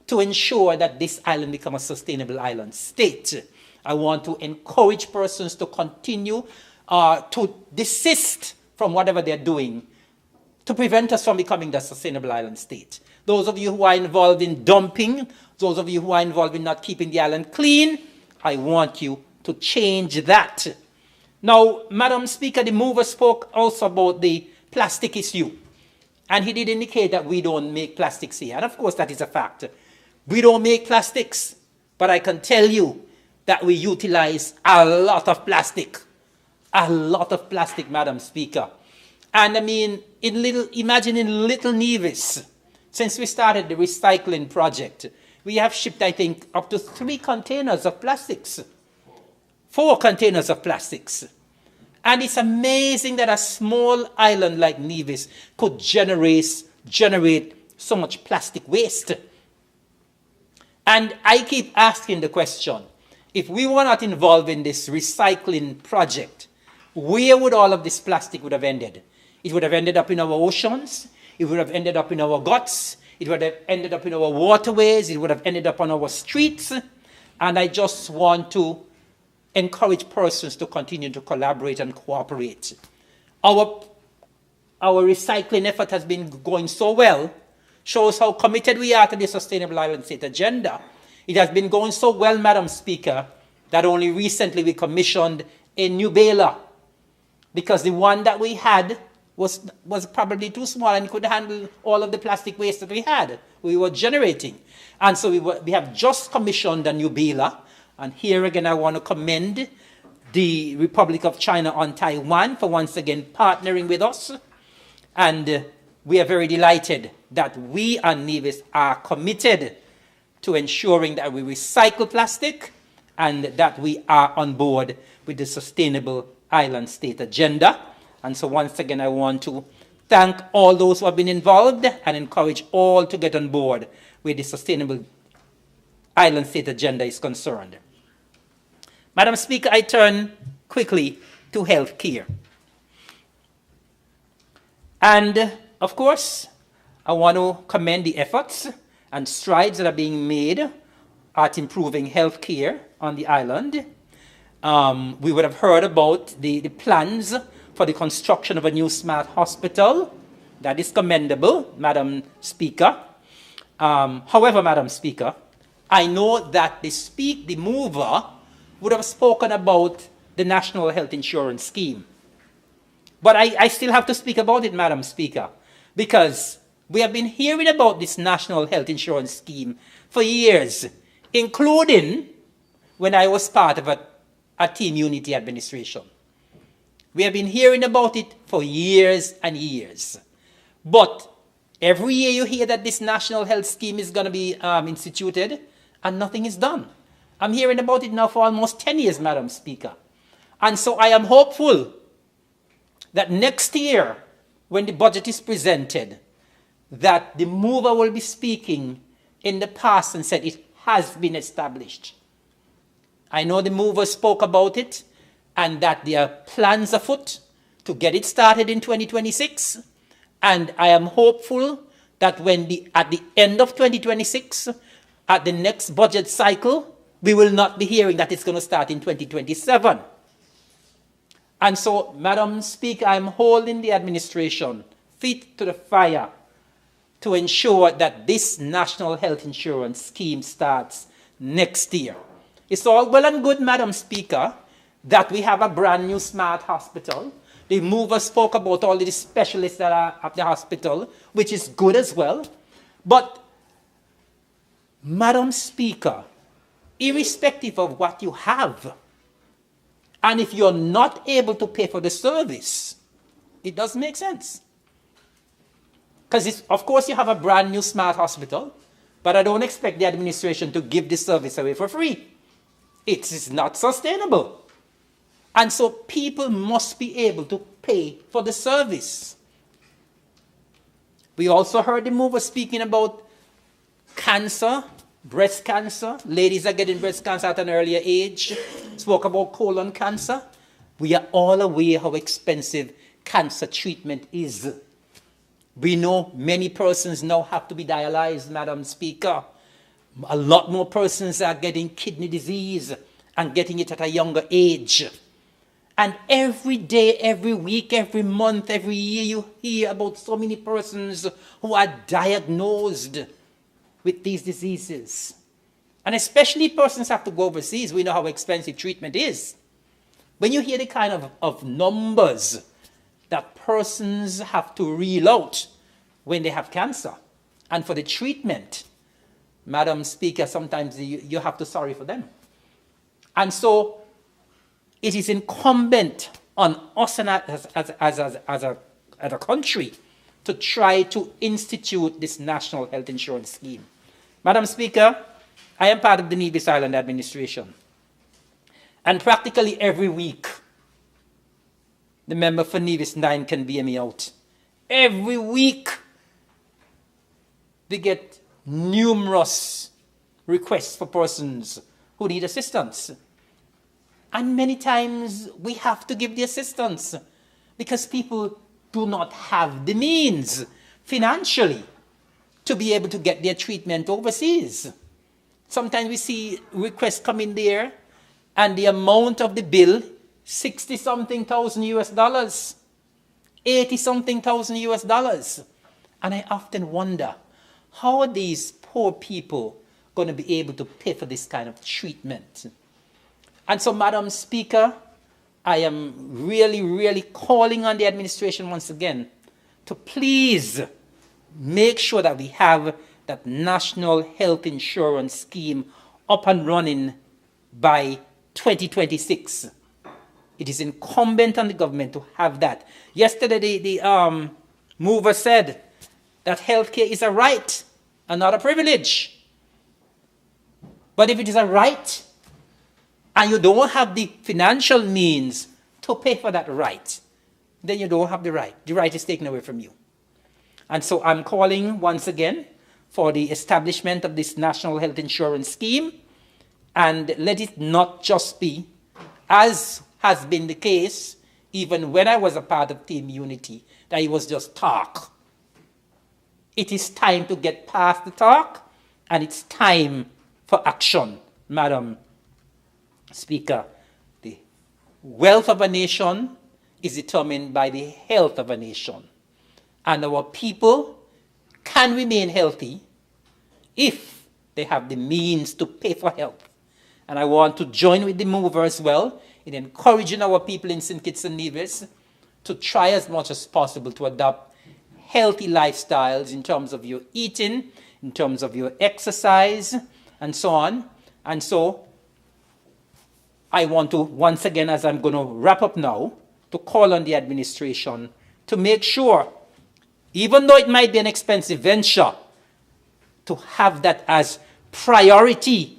to ensure that this island becomes a sustainable island state. I want to encourage persons to continue to desist from whatever they're doing to prevent us from becoming the sustainable island state. Those of you who are involved in dumping, those of you who are involved in not keeping the island clean, I want you to change that. Now, Madam Speaker, the mover spoke also about the plastic issue. And he did indicate that we don't make plastics here. And of course, that is a fact. We don't make plastics, but I can tell you that we utilize a lot of plastic. A lot of plastic, Madam Speaker. And I mean, imagine in Little Nevis, since we started the recycling project, we have shipped, I think, up to 3 containers of plastics. 4 containers of plastics. And it's amazing that a small island like Nevis could generate so much plastic waste. And I keep asking the question, if we were not involved in this recycling project, where would all of this plastic would have ended? It would have ended up in our oceans. It would have ended up in our guts. It would have ended up in our waterways. It would have ended up on our streets. And I just want to encourage persons to continue to collaborate and cooperate. Our recycling effort has been going so well, shows how committed we are to the Sustainable Island State agenda. It has been going so well, Madam Speaker, that only recently we commissioned a new baler, because the one that we had was probably too small and could handle all of the plastic waste that we were generating. And so we have just commissioned a new baler. And here again, I want to commend the Republic of China on Taiwan for once again partnering with us. And we are very delighted that we and Nevis are committed to ensuring that we recycle plastic and that we are on board with the Sustainable Island State agenda. And so once again, I want to thank all those who have been involved and encourage all to get on board where the Sustainable Island State agenda is concerned. Madam Speaker, I turn quickly to health care. And of course, I want to commend the efforts and strides that are being made at improving health care on the island. We would have heard about the plans for the construction of a new smart hospital. That is commendable, Madam Speaker. However, Madam Speaker, I know that the mover would have spoken about the National Health Insurance Scheme. But I still have to speak about it, Madam Speaker, because we have been hearing about this National Health Insurance Scheme for years, including when I was part of a Team Unity administration. We have been hearing about it for years and years. But every year you hear that this National Health Scheme is going to be instituted, and nothing is done. I'm hearing about it now for almost 10 years, Madam Speaker. And so I am hopeful that next year, when the budget is presented, that the mover will be speaking in the past and said it has been established. I know the mover spoke about it and that there are plans afoot to get it started in 2026. And I am hopeful that at the end of 2026, at the next budget cycle, we will not be hearing that it's going to start in 2027. And so, Madam Speaker, I'm holding the administration feet to the fire to ensure that this National Health Insurance Scheme starts next year. It's all well and good, Madam Speaker, that we have a brand new smart hospital. The mover spoke about all the specialists that are at the hospital, which is good as well. But, Madam Speaker, irrespective of what you have, and if you're not able to pay for the service, it doesn't make sense. Because, of course, you have a brand new smart hospital, but I don't expect the administration to give the service away for free. It is not sustainable. And so people must be able to pay for the service. We also heard the mover speaking about cancer, breast cancer. Ladies are getting breast cancer at an earlier age. Spoke about colon cancer. We are all aware how expensive cancer treatment is. We know many persons now have to be dialyzed, Madam Speaker. A lot more persons are getting kidney disease and getting it at a younger age. And every day, every week, every month, every year, you hear about so many persons who are diagnosed with these diseases. And especially persons have to go overseas. We know how expensive treatment is. When you hear the kind of numbers that persons have to reel out when they have cancer, and for the treatment, Madam Speaker, sometimes you have to sorry for them. And so it is incumbent on us and as a country to try to institute this National Health Insurance Scheme. Madam Speaker, I am part of the Nevis Island administration. And practically every week, the member for Nevis 9 can bear me out. Every week, we get numerous requests for persons who need assistance. And many times we have to give the assistance because people do not have the means financially to be able to get their treatment overseas. Sometimes we see requests come in there and the amount of the bill, 60-something thousand US dollars, 80-something thousand US dollars. And I often wonder, how are these poor people going to be able to pay for this kind of treatment? And so, Madam Speaker, I am really, really calling on the administration once again to please make sure that we have that national health insurance scheme up and running by 2026. It is incumbent on the government to have that. Yesterday, the mover said that healthcare is a right and not a privilege. But if it is a right, and you don't have the financial means to pay for that right, then you don't have the right. The right is taken away from you. And so I'm calling once again for the establishment of this national health insurance scheme, and let it not just be, as has been the case even when I was a part of Team Unity, that it was just talk. It is time to get past the talk, and it's time for action, Madam Speaker. The wealth of a nation is determined by the health of a nation. And our people can remain healthy if they have the means to pay for health. And I want to join with the mover as well in encouraging our people in St. Kitts and Nevis to try as much as possible to adopt healthy lifestyles in terms of your eating, in terms of your exercise, and so on. And so I want to, once again, as I'm going to wrap up now, to call on the administration to make sure, even though it might be an expensive venture, to have that as priority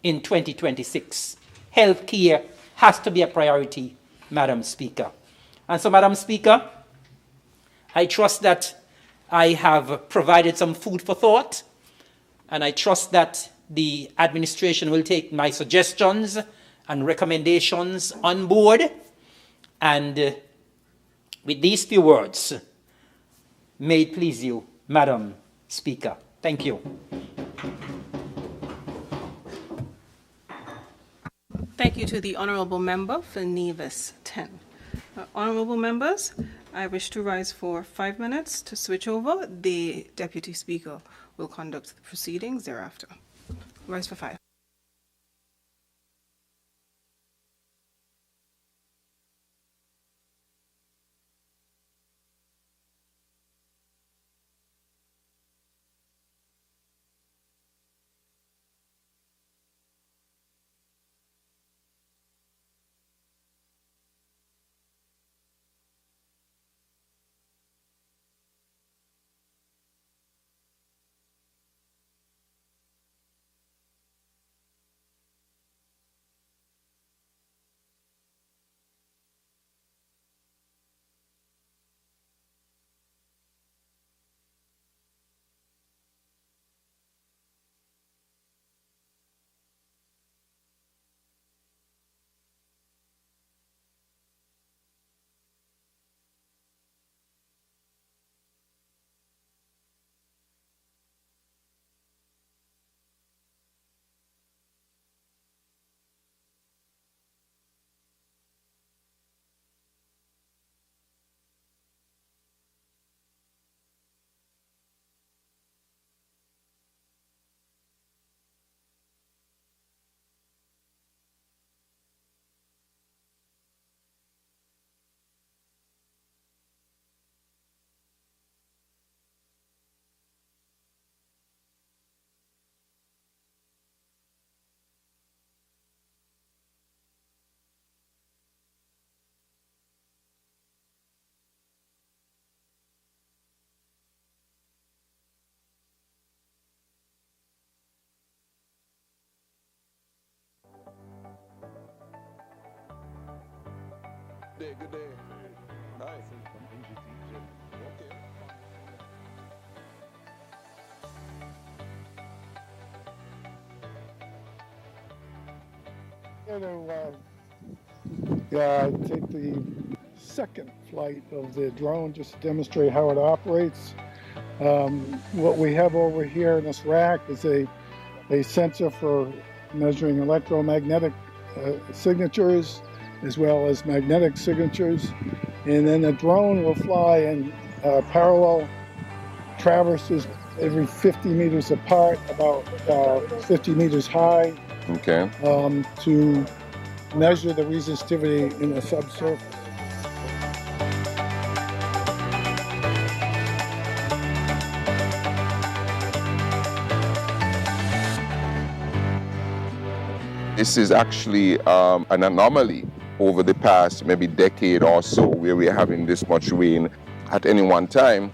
in 2026. Healthcare has to be a priority, Madam Speaker. And so, Madam Speaker, I trust that I have provided some food for thought, and I trust that the administration will take my suggestions and recommendations on board. And with these few words, may it please you, Madam Speaker. Thank you. Thank you to the Honourable Member for Nevis 10. Honourable Members, I wish to rise for 5 minutes to switch over. The Deputy Speaker will conduct the proceedings thereafter. Rise for 5. Good day. Nice. Okay. Yeah, I take the second flight of the drone just to demonstrate how it operates. What we have over here in this rack is a sensor for measuring electromagnetic signatures as well as magnetic signatures. And then the drone will fly in parallel traverses every 50 meters apart, about 50 meters high. Okay. To measure the resistivity in the subsurface. This is actually an anomaly over the past maybe decade or so where we're having this much rain at any one time.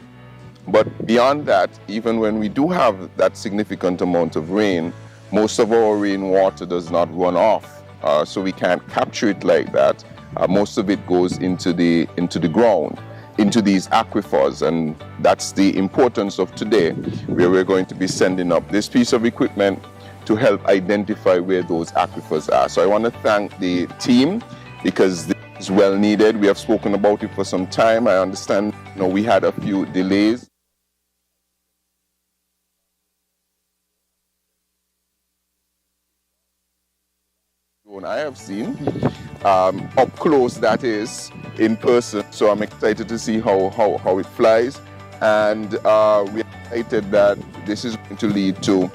But beyond that, even when we do have that significant amount of rain, most of our rainwater does not run off, so we can't capture it like that. Most of it goes into the ground, into these aquifers, and that's the importance of today, where we're going to be sending up this piece of equipment to help identify where those aquifers are. So I want to thank the team because this is well needed. We have spoken about it for some time. I understand, we had a few delays. I have seen up close, that is, in person. So I'm excited to see how it flies, and we're excited that this is going to lead to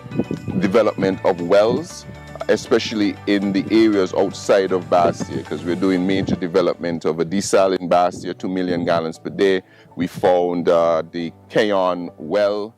development of wells, especially in the areas outside of Bastia, because we're doing major development of a desal in Bastia, 2 million gallons per day. We found the Keon well.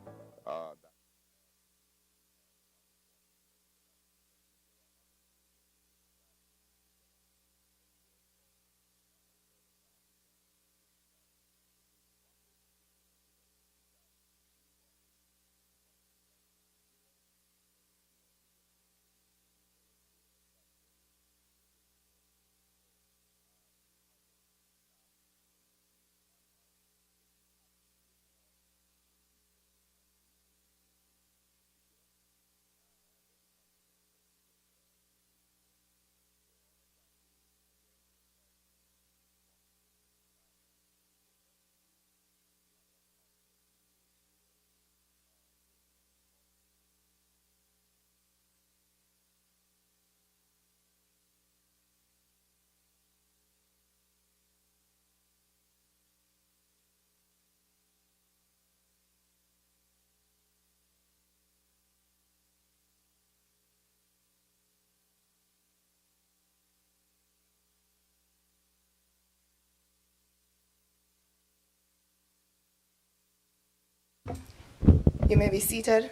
You may be seated.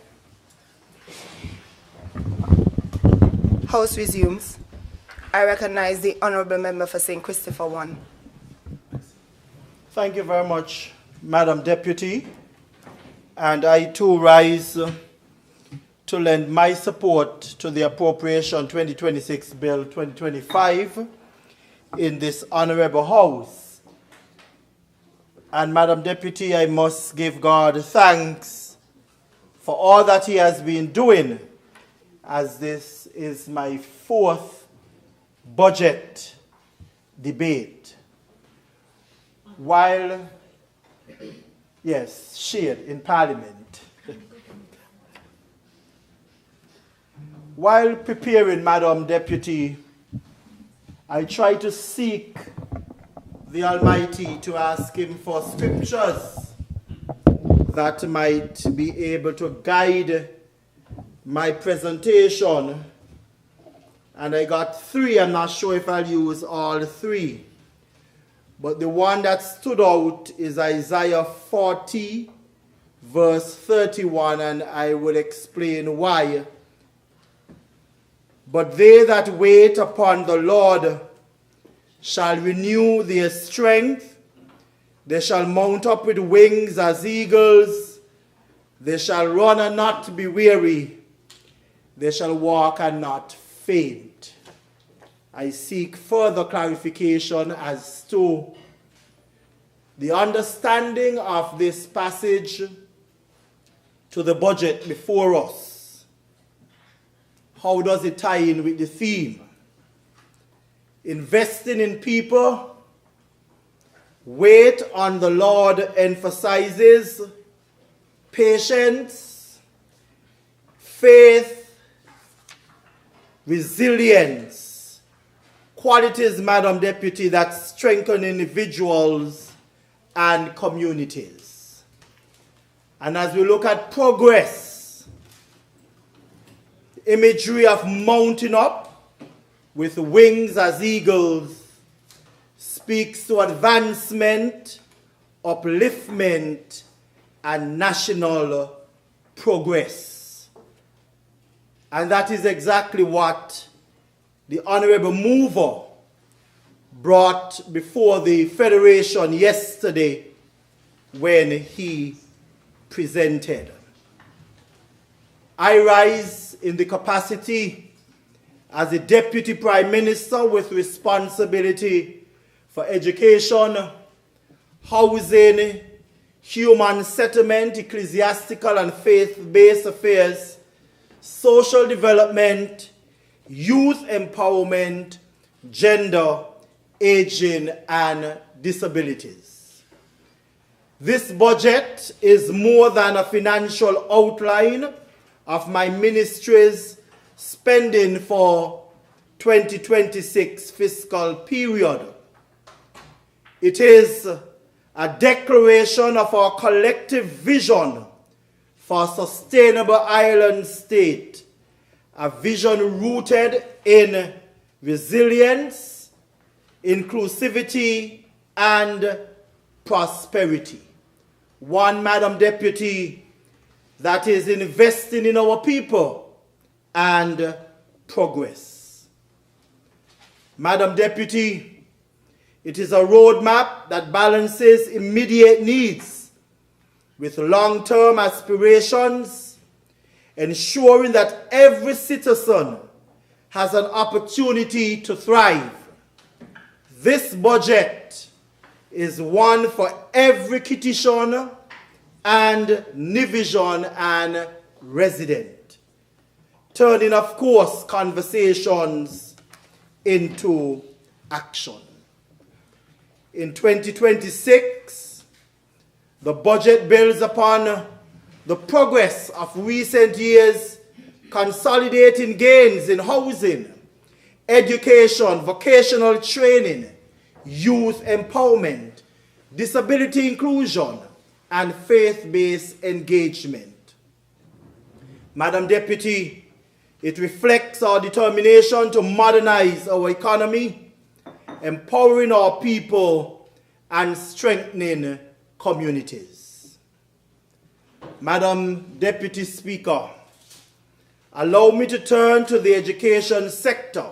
House resumes. I recognize the Honourable Member for St. Christopher 1. Thank you very much, Madam Deputy. And I too rise to lend my support to the Appropriation 2026 Bill 2025 in this Honourable House. And Madam Deputy, I must give God thanks for all that He has been doing, as this is my 4th budget debate. While, yes, shared in Parliament. While preparing, Madam Deputy, I try to seek the Almighty to ask Him for scriptures that might be able to guide my presentation. And I got 3. I'm not sure if I'll use all 3. But the one that stood out is Isaiah 40, verse 31, and I will explain why. But they that wait upon the Lord shall renew their strength. They shall mount up with wings as eagles. They shall run and not be weary. They shall walk and not faint. I seek further clarification as to the understanding of this passage to the budget before us. How does it tie in with the theme? Investing in people Wait on the Lord emphasizes patience, faith, resilience, qualities, Madam Deputy, that strengthen individuals and communities. And as we look at progress, imagery of mounting up with wings as eagles speaks to advancement, upliftment, and national progress. And that is exactly what the Honorable Mover brought before the Federation yesterday when he presented. I rise in the capacity as the Deputy Prime Minister with responsibility for education, housing, human settlement, ecclesiastical and faith-based affairs, social development, youth empowerment, gender, aging, and disabilities. This budget is more than a financial outline of my ministry's spending for 2026 fiscal period. It is a declaration of our collective vision for a sustainable island state, a vision rooted in resilience, inclusivity, and prosperity. One, Madam Deputy, that is investing in our people and progress. Madam Deputy, it is a roadmap that balances immediate needs with long-term aspirations, ensuring that every citizen has an opportunity to thrive. This budget is one for every Kittitian and Nivision and resident, turning, of course, conversations into action. In 2026, the budget builds upon the progress of recent years, consolidating gains in housing, education, vocational training, youth empowerment, disability inclusion, and faith-based engagement. Madam Deputy, it reflects our determination to modernize our economy, empowering our people, and strengthening communities. Madam Deputy Speaker, allow me to turn to the education sector,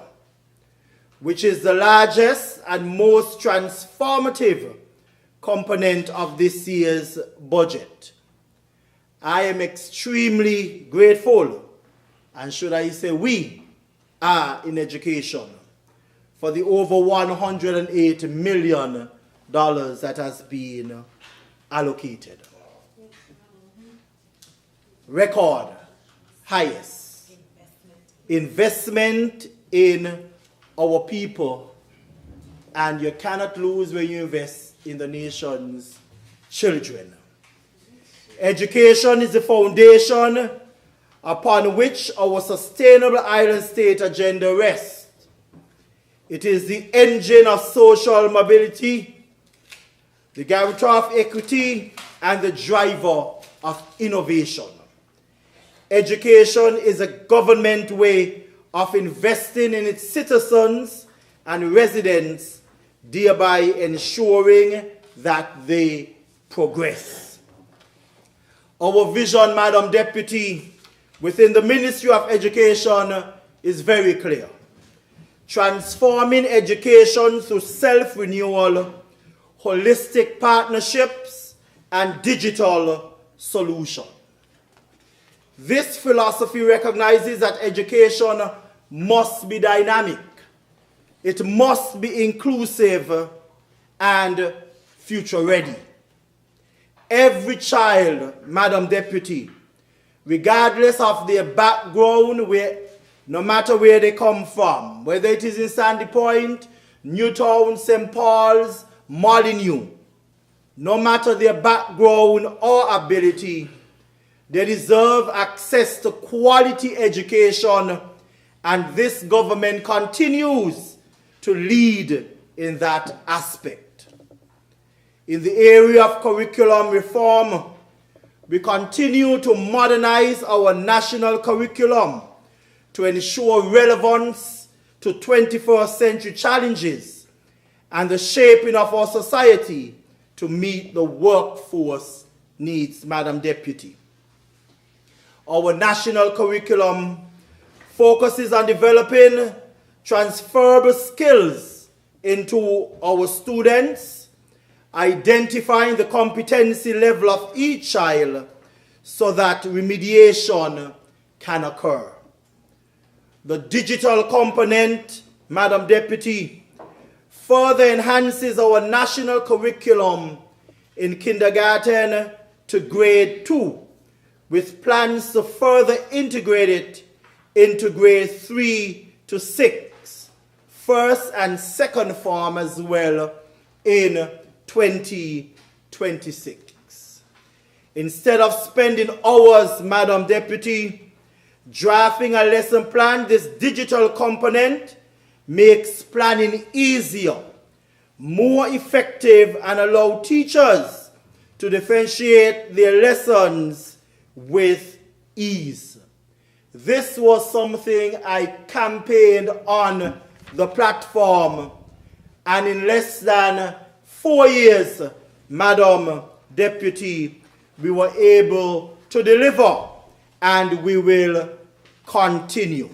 which is the largest and most transformative component of this year's budget. I am extremely grateful, and should I say we are in education, for the over $108 million that has been allocated. Record highest investment in our people, and you cannot lose when you invest in the nation's children. Education is the foundation upon which our sustainable island state agenda rests. It is the engine of social mobility, the guarantor of equity, and the driver of innovation. Education is a government way of investing in its citizens and residents, thereby ensuring that they progress. Our vision, Madam Deputy, within the Ministry of Education is very clear. Transforming education through self-renewal, holistic partnerships, and digital solutions. This philosophy recognizes that education must be dynamic, it must be inclusive and future-ready. Every child, Madam Deputy, regardless of their background, no matter where they come from, whether it is in Sandy Point, Newtown, St. Paul's, Molyneux, no matter their background or ability, they deserve access to quality education, and this government continues to lead in that aspect. In the area of curriculum reform, we continue to modernize our national curriculum to ensure relevance to 21st century challenges and the shaping of our society to meet the workforce needs, Madam Deputy. Our national curriculum focuses on developing transferable skills into our students, identifying the competency level of each child so that remediation can occur. The digital component, Madam Deputy, further enhances our national curriculum in kindergarten to grade 2, with plans to further integrate it into grade 3 to 6, first and second form as well in 2026. Instead of spending hours, Madam Deputy, drafting a lesson plan, this digital component makes planning easier, more effective, and allow teachers to differentiate their lessons with ease. This was something I campaigned on the platform, and in less than 4 years, Madam Deputy, we were able to deliver, and we will continue.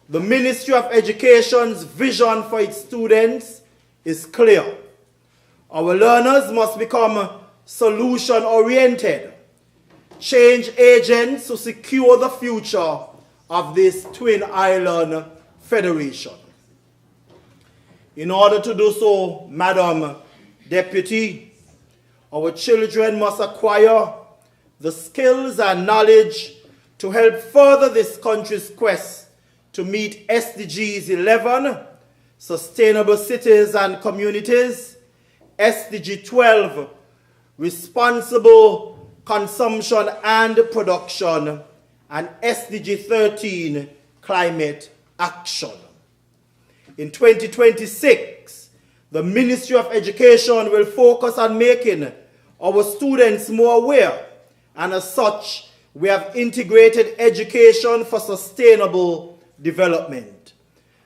The Ministry of Education's vision for its students is clear. Our learners must become solution-oriented, change agents to secure the future of this Twin Island Federation. In order to do so, Madam Deputy, our children must acquire the skills and knowledge to help further this country's quest to meet SDGs 11, Sustainable Cities and Communities, SDG 12, Responsible Consumption and Production, and SDG 13, Climate Action. In 2026, the Ministry of Education will focus on making our students more aware, and as such, we have integrated education for sustainable development.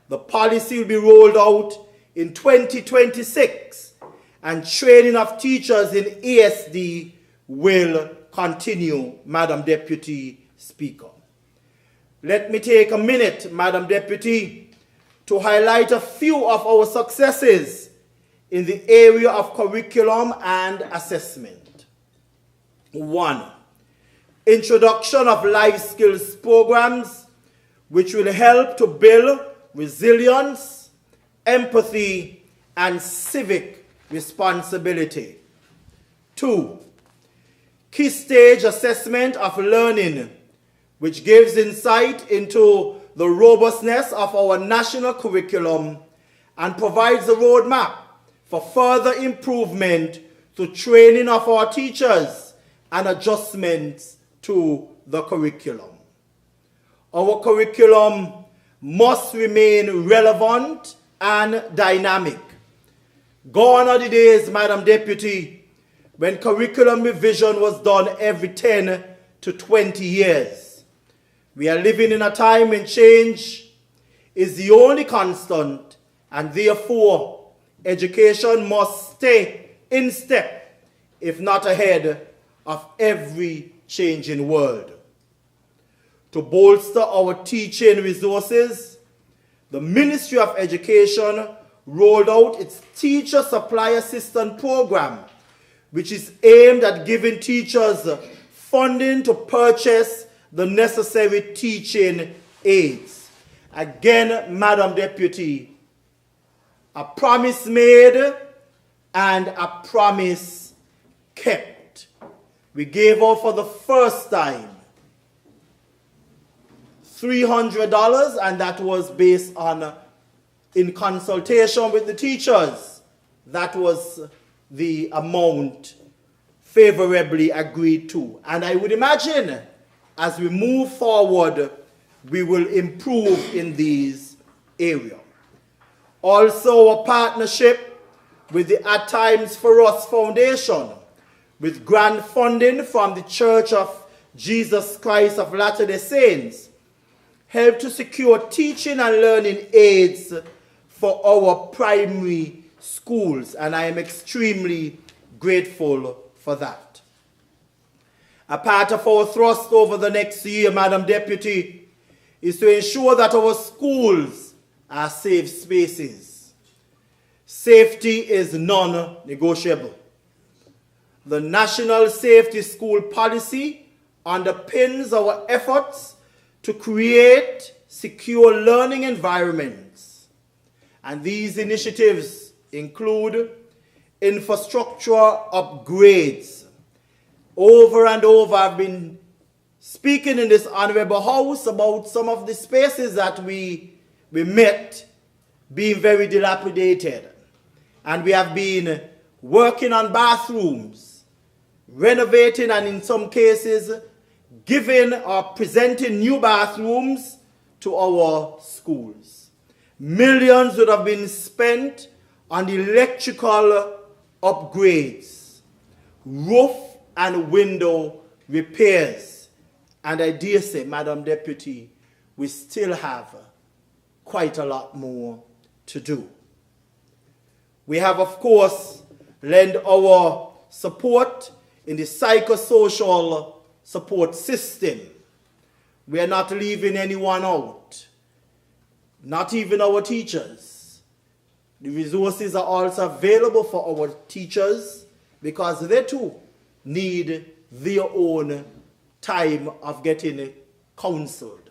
The policy will be rolled out in 2026, and training of teachers in ESD will continue, Madam Deputy Speaker. Let me take a minute, Madam Deputy, to highlight a few of our successes in the area of curriculum and assessment. 1. Introduction of life skills programs, which will help to build resilience, empathy, and civic responsibility. 2. Key stage assessment of learning, which gives insight into the robustness of our national curriculum and provides a roadmap for further improvement through training of our teachers and adjustments to the curriculum. Our curriculum must remain relevant and dynamic. Gone are the days, Madam Deputy, when curriculum revision was done every 10 to 20 years. We are living in a time when change is the only constant, and therefore education must stay in step, if not ahead, of every changing world. To bolster our teaching resources, the Ministry of Education rolled out its Teacher Supply Assistance Program, which is aimed at giving teachers funding to purchase the necessary teaching aids. Again, Madam Deputy, a promise made and a promise kept. We gave out for the first time $300, and that was based on, in consultation with the teachers, that was the amount favorably agreed to. And I would imagine as we move forward, we will improve in these areas. Also, a partnership with the At Times for Us Foundation, with grant funding from the Church of Jesus Christ of Latter-day Saints, help to secure teaching and learning aids for our primary schools, and I am extremely grateful for that. A part of our thrust over the next year, Madam Deputy, is to ensure that our schools are safe spaces. Safety is non-negotiable. The National Safety School Policy underpins our efforts to create secure learning environments. And these initiatives include infrastructure upgrades. Over and over, I've been speaking in this honorable house about some of the spaces that we met being very dilapidated. And we have been working on bathrooms, renovating, and in some cases, giving or presenting new bathrooms to our schools. Millions would have been spent on electrical upgrades, roof and window repairs. And I dare say, Madam Deputy, we still have quite a lot more to do. We have, of course, lent our support in the psychosocial support system. We are not leaving anyone out, not even our teachers. The resources are also available for our teachers because they too need their own time of getting counseled.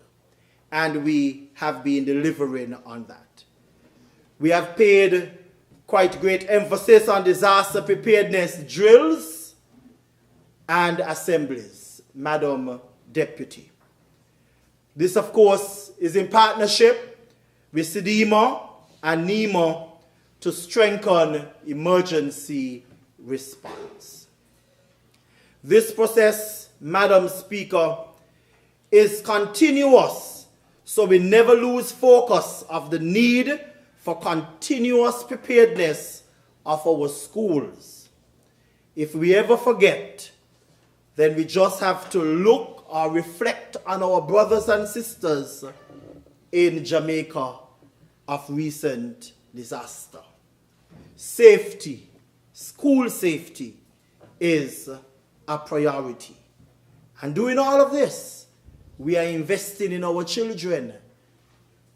And we have been delivering on that. We have paid quite great emphasis on disaster preparedness drills and assemblies, Madam Deputy. This, of course, is in partnership with SEDEMA and NEMA to strengthen emergency response. This process, Madam Speaker, is continuous, so we never lose focus of the need for continuous preparedness of our schools. If we ever forget, then we just have to look or reflect on our brothers and sisters in Jamaica of recent disaster. Safety, school safety, is a priority. And doing all of this, we are investing in our children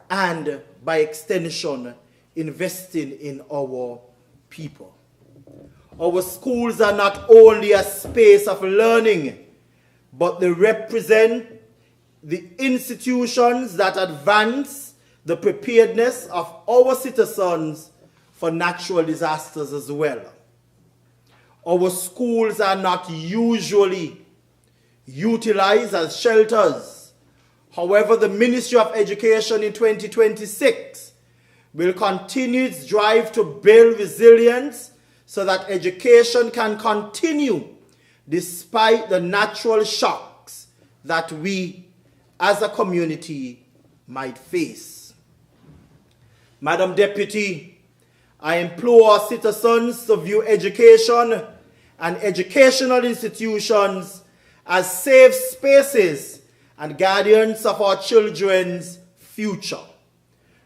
and, by extension, investing in our people. Our schools are not only a space of learning, but they represent the institutions that advance the preparedness of our citizens for natural disasters as well. Our schools are not usually utilized as shelters. However, the Ministry of Education in 2026 will continue its drive to build resilience so that education can continue despite the natural shocks that we as a community might face. Madam Deputy, I implore our citizens to view education and educational institutions as safe spaces and guardians of our children's future.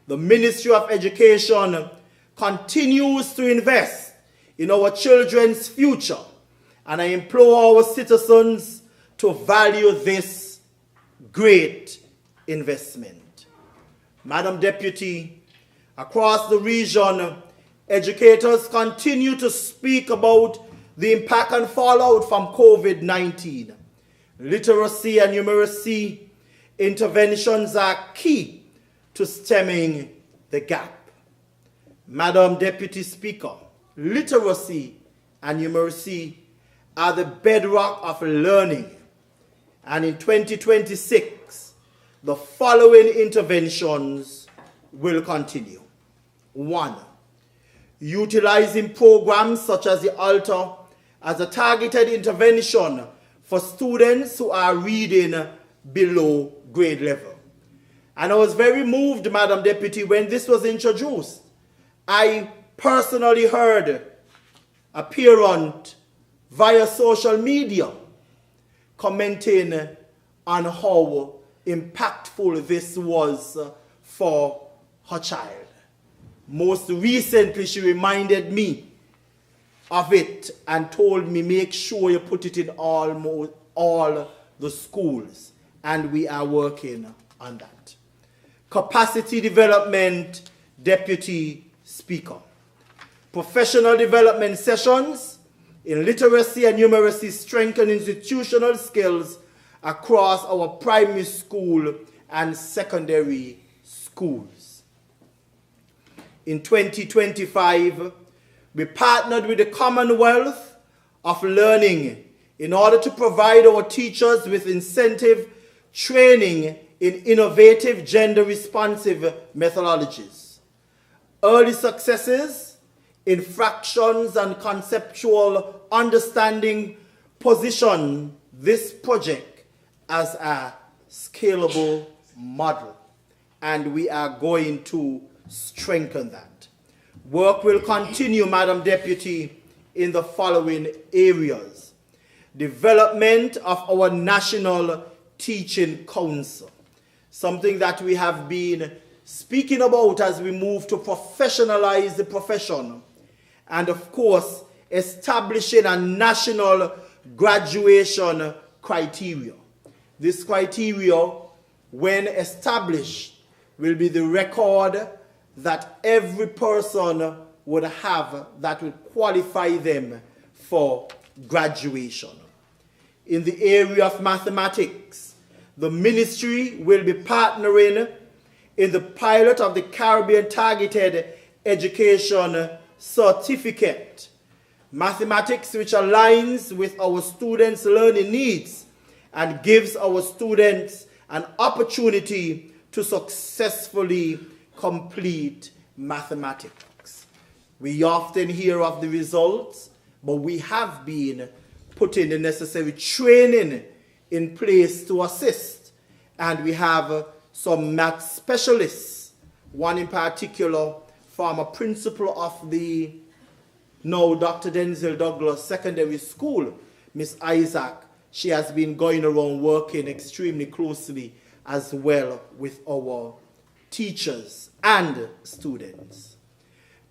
The Ministry of Education continues to invest in our children's future, and I implore our citizens to value this great investment. Madam Deputy, across the region, educators continue to speak about the impact and fallout from COVID-19. Literacy and numeracy interventions are key to stemming the gap. Madam Deputy Speaker, literacy and numeracy are the bedrock of learning. And in 2026, the following interventions will continue. 1. utilizing programs such as the Altar as a targeted intervention for students who are reading below grade level. And I was very moved, Madam Deputy, when this was introduced. I personally heard a parent via social media commenting on how impactful this was for her child. Most recently, she reminded me of it and told me, make sure you put it in all the schools. And we are working on that. Capacity development, Deputy Speaker. Professional development sessions in literacy and numeracy strengthen institutional skills across our primary school and secondary schools. In 2025, we partnered with the Commonwealth of Learning in order to provide our teachers with incentive training in innovative gender-responsive methodologies. Early successes in fractions and conceptual understanding position this project as a scalable model, and we are going to strengthen that. Work will continue, Madam Deputy, in the following areas. Development of our National Teaching Council, something that we have been speaking about as we move to professionalize the profession, and of course, establishing a national graduation criteria. This criteria, when established, will be the record that every person would have that would qualify them for graduation. In the area of mathematics, the ministry will be partnering in the pilot of the Caribbean Targeted Education Certificate. Mathematics which aligns with our students' learning needs and gives our students an opportunity to successfully complete mathematics. We often hear of the results, but we have been putting the necessary training in place to assist. And we have some math specialists, one in particular, former principal of the now Dr. Denzel Douglas Secondary School, Miss Isaac. She has been going around working extremely closely as well with our teachers and students.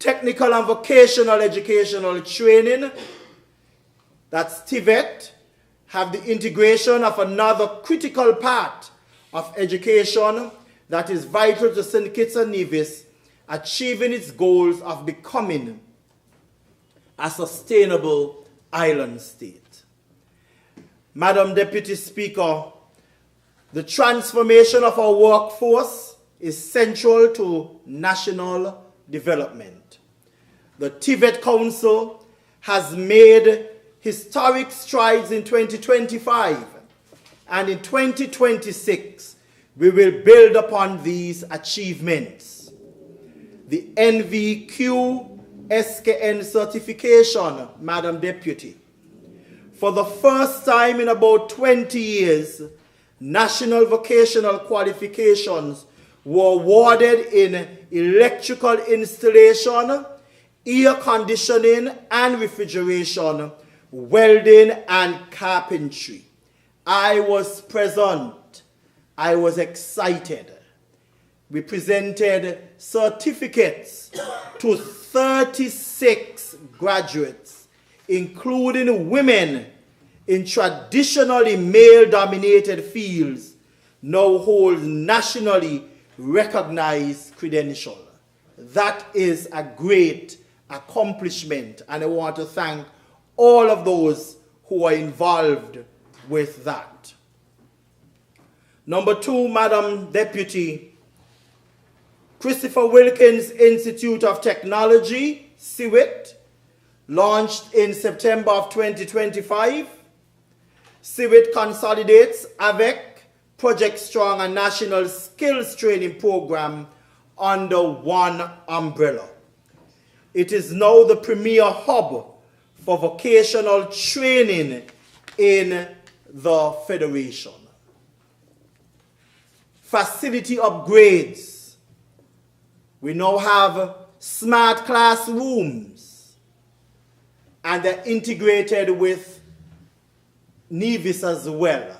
Technical and vocational educational training, that's TVET, have the integration of another critical part of education that is vital to St. Kitts and Nevis achieving its goals of becoming a sustainable island state. Madam Deputy Speaker, the transformation of our workforce is central to national development. The TVET Council has made historic strides in 2025, and in 2026, we will build upon these achievements. The NVQ SKN certification, Madam Deputy. For the first time in about 20 years, national vocational qualifications were awarded in electrical installation, air conditioning and refrigeration, welding and carpentry. I was present. I was excited. We presented certificates to 36 graduates, including women in traditionally male-dominated fields, now hold nationally recognized credentials. That is a great accomplishment, and I want to thank all of those who are involved with that. Number two, Madam Deputy, Christopher Wilkins Institute of Technology, CIWIT, launched in September of 2025. CIWIT consolidates AVEC, Project Strong, and National Skills Training Program under one umbrella. It is now the premier hub for vocational training in the Federation. Facility upgrades. We now have smart classrooms, and they're integrated with Nevis as well.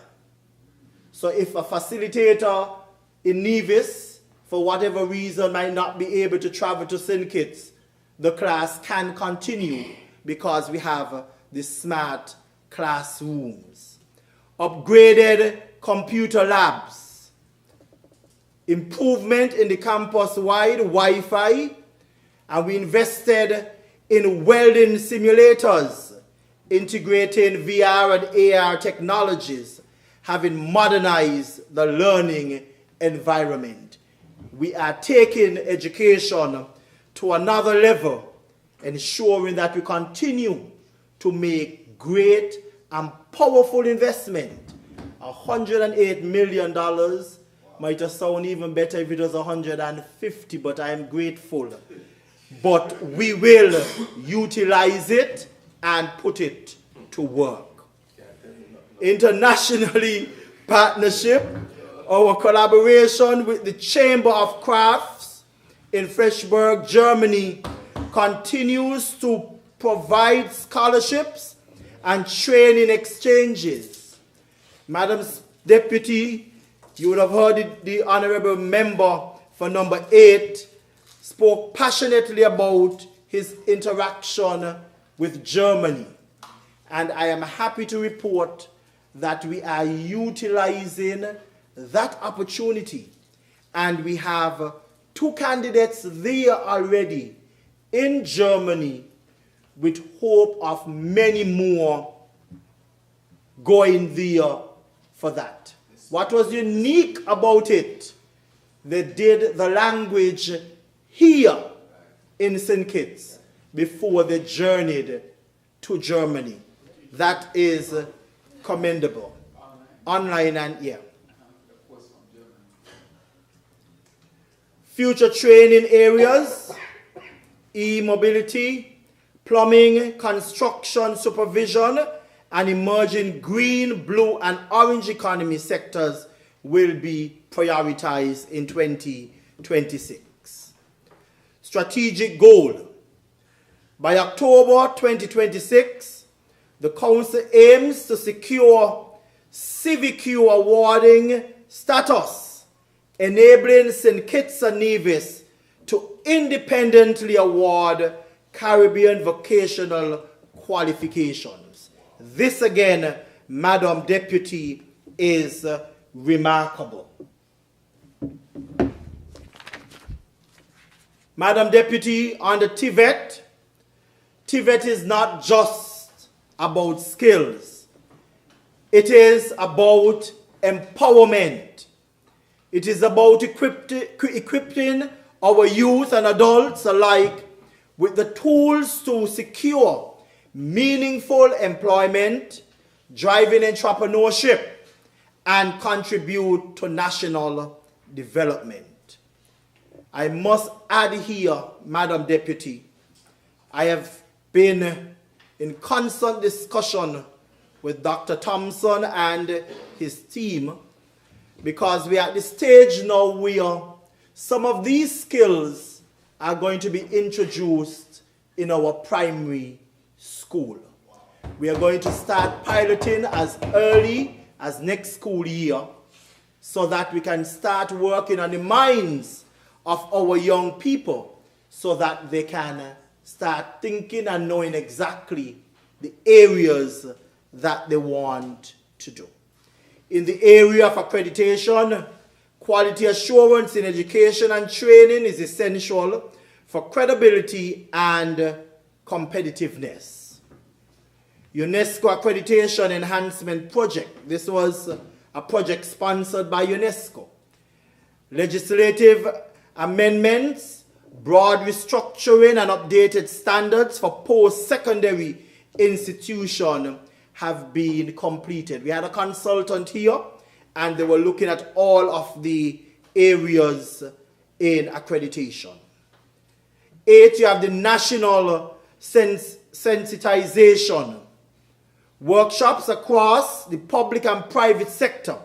So if a facilitator in Nevis, for whatever reason, might not be able to travel to St. Kitts, the class can continue because we have the smart classrooms. Upgraded computer labs. Improvement in the campus-wide Wi-Fi, and we invested in welding simulators, integrating VR and AR technologies, having modernized the learning environment. We are taking education to another level, ensuring that we continue to make great and powerful investment. $108 million might have sounded even better if it was 150, but I am grateful. But we will utilize it and put it to work. Internationally, partnership, our collaboration with the Chamber of Crafts in Freiburg, Germany, continues to provide scholarships and training exchanges. Madam Deputy, you would have heard the Honorable Member for number 8 spoke passionately about his interaction with Germany. And I am happy to report that we are utilizing that opportunity. And we have 2 candidates there already in Germany, with hope of many more going there for that. What was unique about it, they did the language here in St. Kitts before they journeyed to Germany. That is commendable, online and here. Future training areas, e-mobility, plumbing, construction supervision, and emerging green, blue, and orange economy sectors will be prioritized in 2026. Strategic goal. By October 2026, the Council aims to secure CIVIQ awarding status, enabling St. Kitts and Nevis to independently award Caribbean vocational qualifications. This again, Madam Deputy, is remarkable. Madam Deputy, on the TVET, TVET is not just about skills. It is about empowerment. It is about equipping our youth and adults alike with the tools to secure meaningful employment, driving entrepreneurship, and contribute to national development. I must add here, Madam Deputy, I have been in constant discussion with Dr. Thompson and his team, because we are at the stage now where some of these skills are going to be introduced in our primary school. We are going to start piloting as early as next school year so that we can start working on the minds of our young people so that they can start thinking and knowing exactly the areas that they want to do. In the area of accreditation, quality assurance in education and training is essential for credibility and competitiveness. UNESCO Accreditation Enhancement Project. This was a project sponsored by UNESCO. Legislative amendments, broad restructuring and updated standards for post-secondary institutions have been completed. We had a consultant here and they were looking at all of the areas in accreditation. 8, you have the national sensitization. Workshops across the public and private sector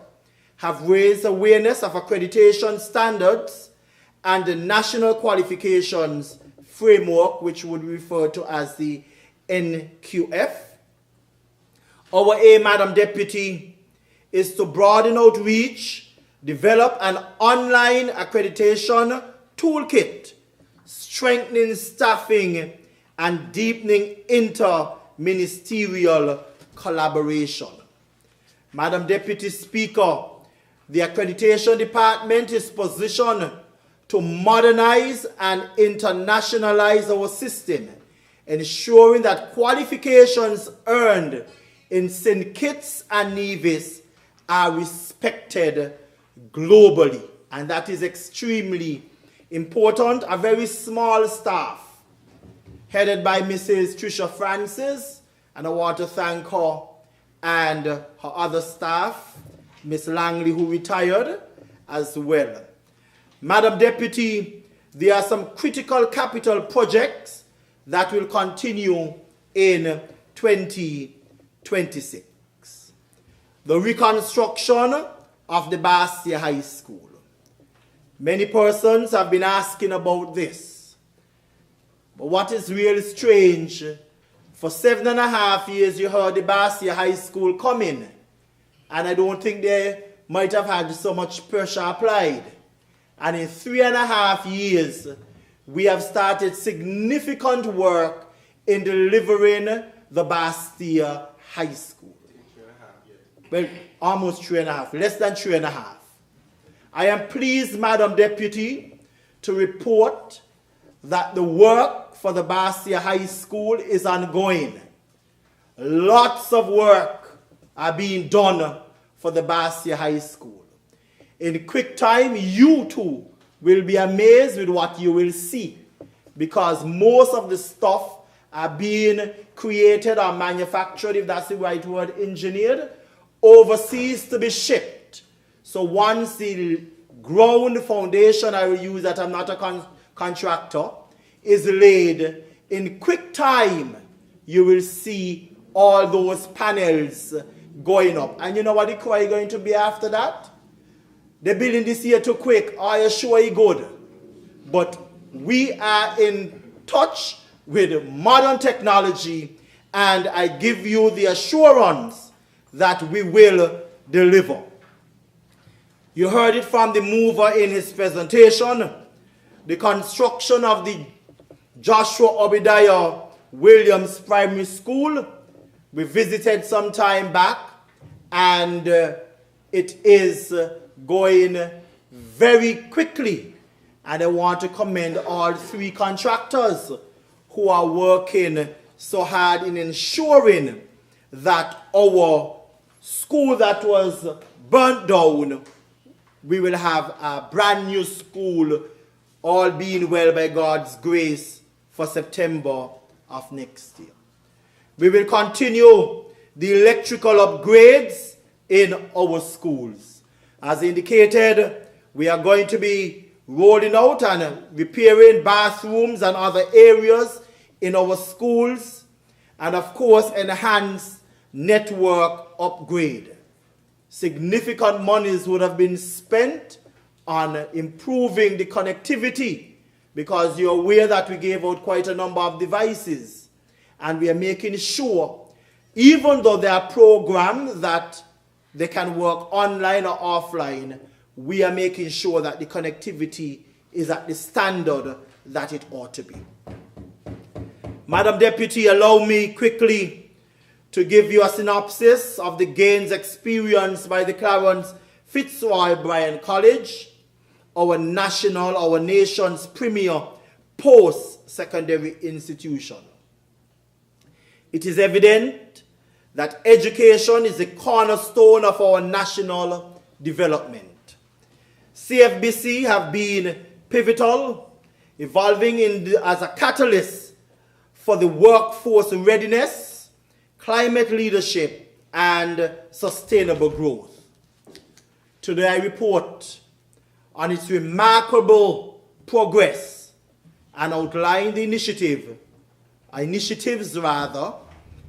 have raised awareness of accreditation standards and the national qualifications framework, which would refer to as the NQF. Our aim, Madam Deputy, is to broaden outreach, develop an online accreditation toolkit, strengthening staffing, and deepening inter-ministerial collaboration. Madam Deputy Speaker, the Accreditation Department is positioned to modernize and internationalize our system, ensuring that qualifications earned in St. Kitts and Nevis are respected globally. And that is extremely important. A very small staff, headed by Mrs. Tricia Francis, and I want to thank her and her other staff, Miss Langley, who retired as well. Madam Deputy, there are some critical capital projects that will continue in 2026. The reconstruction of the Bastia High School. Many persons have been asking about this. But what is really strange, for 7.5 years you heard the Bastia High School coming, and I don't think they might have had so much pressure applied. And in 3.5 years, we have started significant work in delivering the Bastia High School. Well, almost 3.5, less than 3.5. I am pleased, Madam Deputy, to report that the work for the Bastia High School is ongoing. Lots of work are being done for the Bastia High School. In quick time, you too will be amazed with what you will see, because most of the stuff are being created or manufactured, if that's the right word, engineered, overseas to be shipped. So once the ground foundation, I will use that, I'm not a contractor, is laid, in quick time, you will see all those panels going up. And you know what the cry is going to be after that? The building this year too quick. Are you sure it's good? But we are in touch with modern technology, and I give you the assurance that we will deliver. You heard it from the mover in his presentation. The construction of the Joshua Obadiah Williams Primary School, we visited some time back, and it is going very quickly. And I want to commend all 3 contractors who are working so hard in ensuring that our school that was burnt down, we will have a brand new school, all being well by God's grace, for September of next year. We will continue the electrical upgrades in our schools. As indicated, we are going to be rolling out and repairing bathrooms and other areas in our schools, and of course enhance network upgrade. Significant monies would have been spent on improving the connectivity, because you're aware that we gave out quite a number of devices, and we are making sure, even though there are programs that they can work online or offline, we are making sure that the connectivity is at the standard that it ought to be. Madam Deputy, allow me quickly to give you a synopsis of the gains experienced by the Clarence Fitzroy Bryan College, our nation's premier post-secondary institution. It is evident that education is the cornerstone of our national development. CFBC have been pivotal, evolving as a catalyst for the workforce readiness, climate leadership, and sustainable growth. Today I report on its remarkable progress and outline the initiatives rather,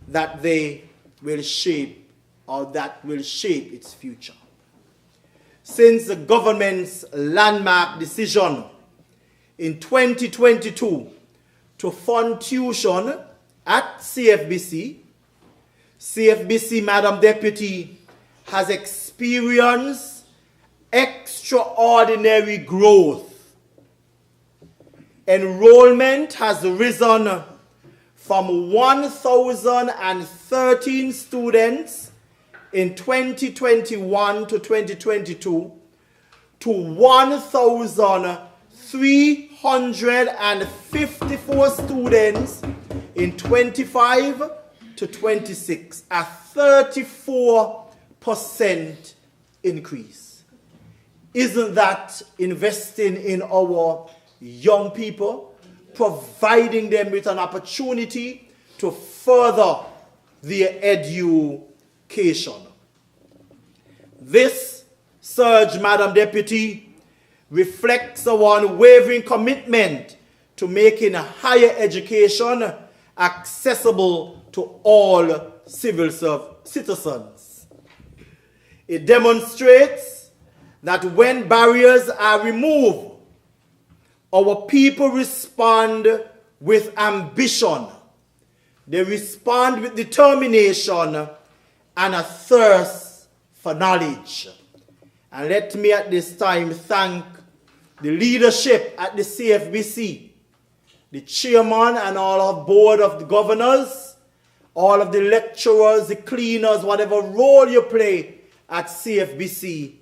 that they will shape or that will shape its future. Since the government's landmark decision in 2022 to fund tuition at CFBC, Madam Deputy, has experienced extraordinary growth. Enrollment has risen from 1,013 students in 2021 to 2022 to 1,354 students in 25 to 26, a 34% increase. Isn't that investing in our young people, providing them with an opportunity to further their education? This surge, Madam Deputy, reflects our unwavering commitment to making higher education accessible to all civil citizens. It demonstrates that when barriers are removed, our people respond with ambition. They respond with determination and a thirst for knowledge. And let me at this time thank the leadership at the CFBC, the chairman and all of board of the governors, all of the lecturers, the cleaners, whatever role you play at CFBC.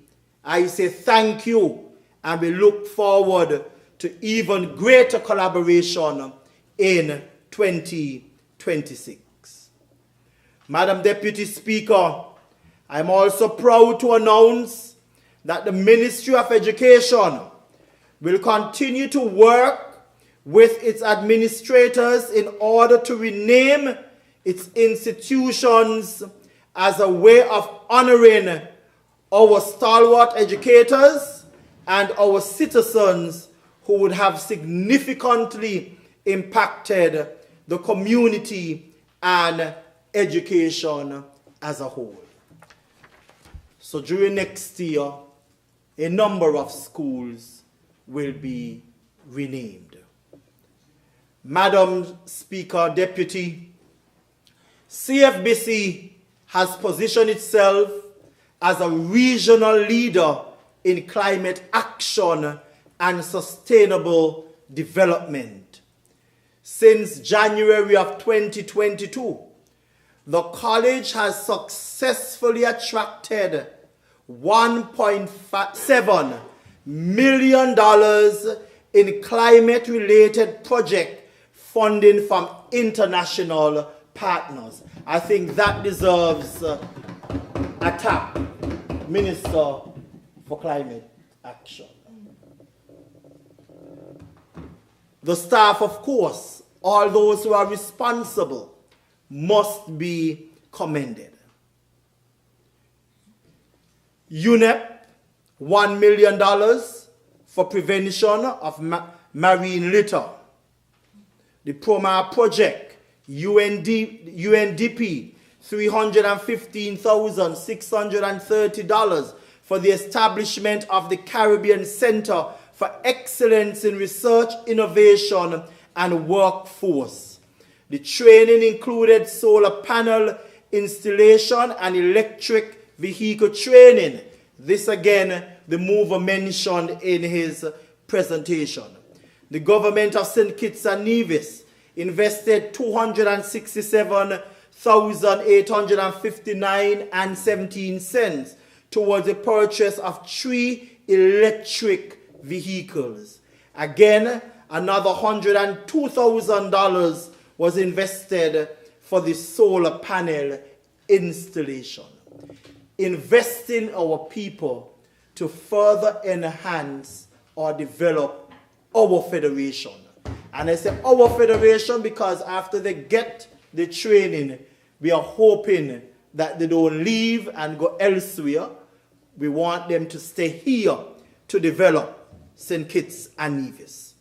I say thank you, and we look forward to even greater collaboration in 2026. Madam Deputy Speaker, I'm also proud to announce that the Ministry of Education will continue to work with its administrators in order to rename its institutions as a way of honoring our stalwart educators and our citizens who would have significantly impacted the community and education as a whole. So during next year, a number of schools will be renamed. Madam Speaker, Deputy, CFBC has positioned itself as a regional leader in climate action and sustainable development. Since January of 2022, the college has successfully attracted $1.7 million in climate-related project funding from international partners. I think that deserves a tap, Minister for Climate Action. The staff, of course, all those who are responsible, must be commended. UNEP, $1 million for prevention of marine litter. The PROMA project, UNDP, $315,630 for the establishment of the Caribbean Center for Excellence in Research, Innovation, and Workforce. The training included solar panel installation and electric vehicle training. This again, the mover mentioned in his presentation. The government of St. Kitts and Nevis invested $267,859.17 towards the purchase of 3 electric vehicles. Again, another $102,000 was invested for the solar panel installation. Investing our people to further enhance or develop our federation. And I say our federation because after they get the training, we are hoping that they don't leave and go elsewhere. We want them to stay here to develop St. Kitts and Nevis.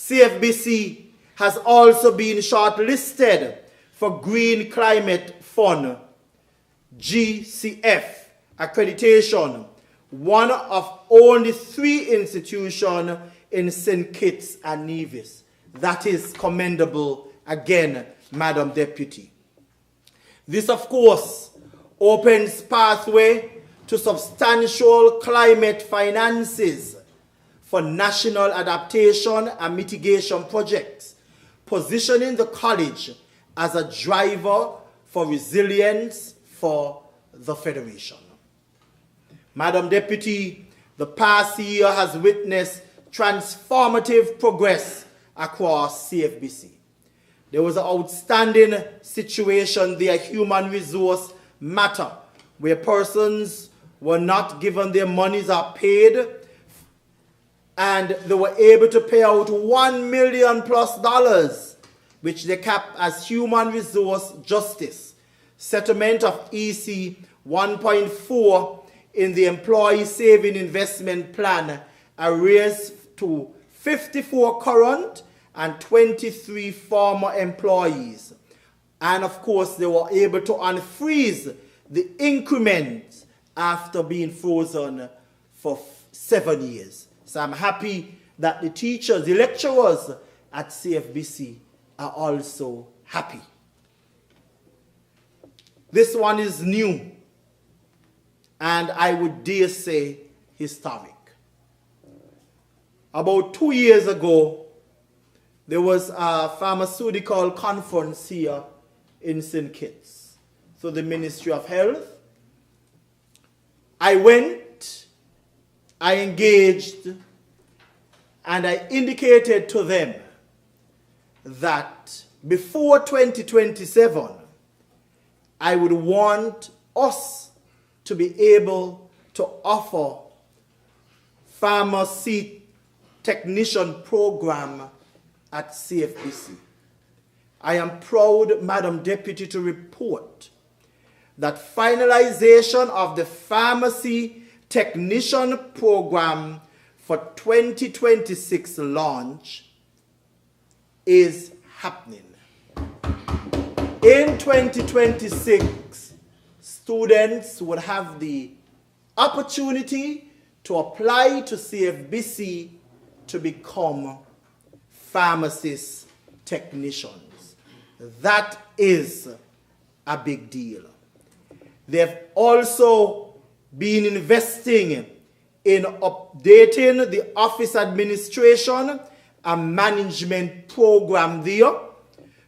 CFBC has also been shortlisted for Green Climate Fund, GCF, accreditation, one of only 3 institutions in St. Kitts and Nevis. That is commendable again, Madam Deputy. This, of course, opens pathway to substantial climate finances for national adaptation and mitigation projects, positioning the college as a driver for resilience for the Federation. Madam Deputy, the past year has witnessed transformative progress across CFBC. There was an outstanding situation there, human resource matter, where persons were not given their monies or paid, and they were able to pay out $1 million+, which they capped as human resource justice. Settlement of EC 1.4 in the Employee Saving Investment Plan arrears to 54 current and 23 former employees. And of course, they were able to unfreeze the increments after being frozen for 7 years. So I'm happy that the teachers, the lecturers at CFBC are also happy. This one is new, and I would dare say historic. About 2 years ago, there was a pharmaceutical conference here in St. Kitts. So the Ministry of Health. I went, I engaged, and I indicated to them that before 2027, I would want us to be able to offer pharmacy technician program at CFBC. I am proud, Madam Deputy, to report that finalization of the pharmacy technician program for 2026 launch is happening. In 2026, students would have the opportunity to apply to CFBC to become pharmacist technicians. That is a big deal. They've also been investing in updating the office administration and management program there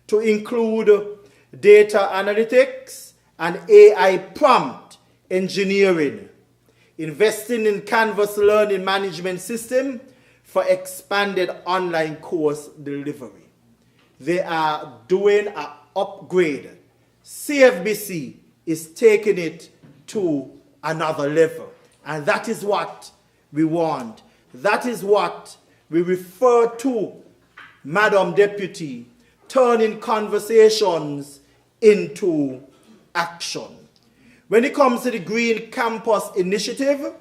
to include data analytics and AI prompt engineering, investing in Canvas learning management system for expanded online course delivery. They are doing an upgrade. CFBC is taking it to another level. And that is what we want. That is what we refer to, Madam Deputy, turning conversations into action. When it comes to the Green Campus Initiative,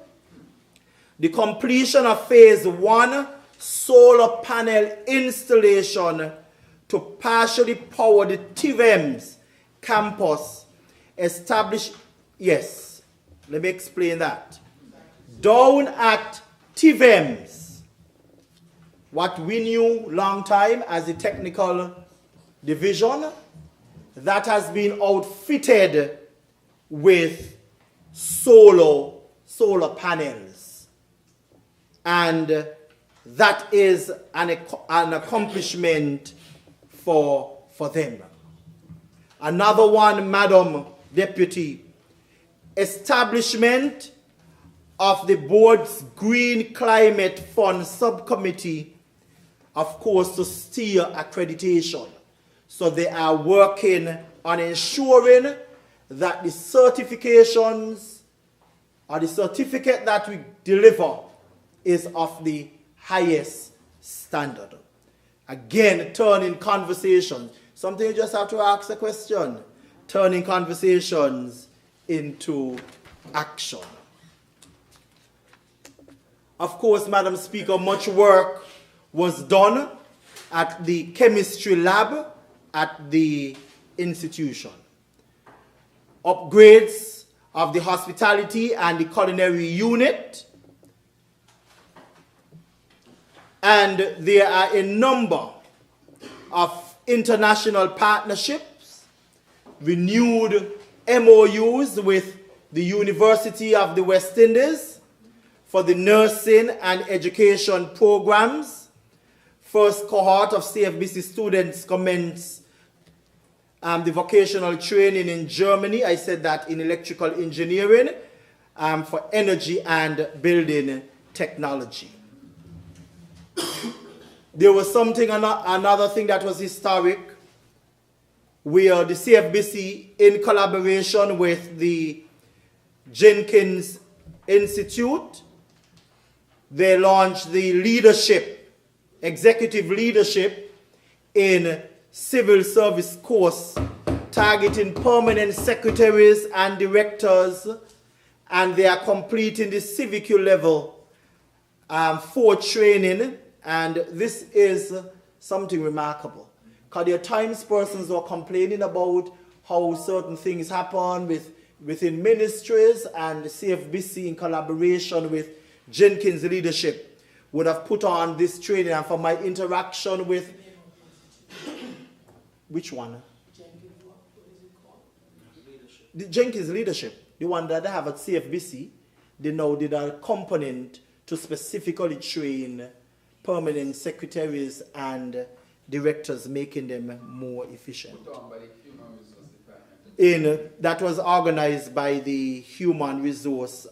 the completion of Phase 1 solar panel installation to partially power the TVEMS campus established, yes, let me explain that. Down at TVEMS, what we knew long time as the technical division, that has been outfitted with solar panels. And that is an accomplishment for them. Another one, Madam Deputy, establishment of the board's Green Climate Fund subcommittee, of course, to steer accreditation. So they are working on ensuring that the certifications or the certificate that we deliver is of the highest standard. Again, turning conversations. Something you just have to ask a question. Turning conversations into action. Of course, Madam Speaker, much work was done at the chemistry lab at the institution. Upgrades of the hospitality and the culinary unit. And there are a number of international partnerships, renewed MOUs with the University of the West Indies for the nursing and education programs. First cohort of CFBC students commence the vocational training in Germany. I said that in electrical engineering for energy and building technology. There was another thing that was historic, where the CFBC, in collaboration with the Jenkins Institute, they launched the leadership, executive leadership in civil service course, targeting permanent secretaries and directors, and they are completing the CVQ level 4 training, and this is something remarkable. Because there are times persons were complaining about how certain things happen within ministries, and the CFBC in collaboration with Jenkins leadership would have put on this training. And for my interaction with, which one? The Jenkins leadership, the one that they have at CFBC, they now did a component to specifically train permanent secretaries and directors, making them more efficient. That was organized by the Human Resource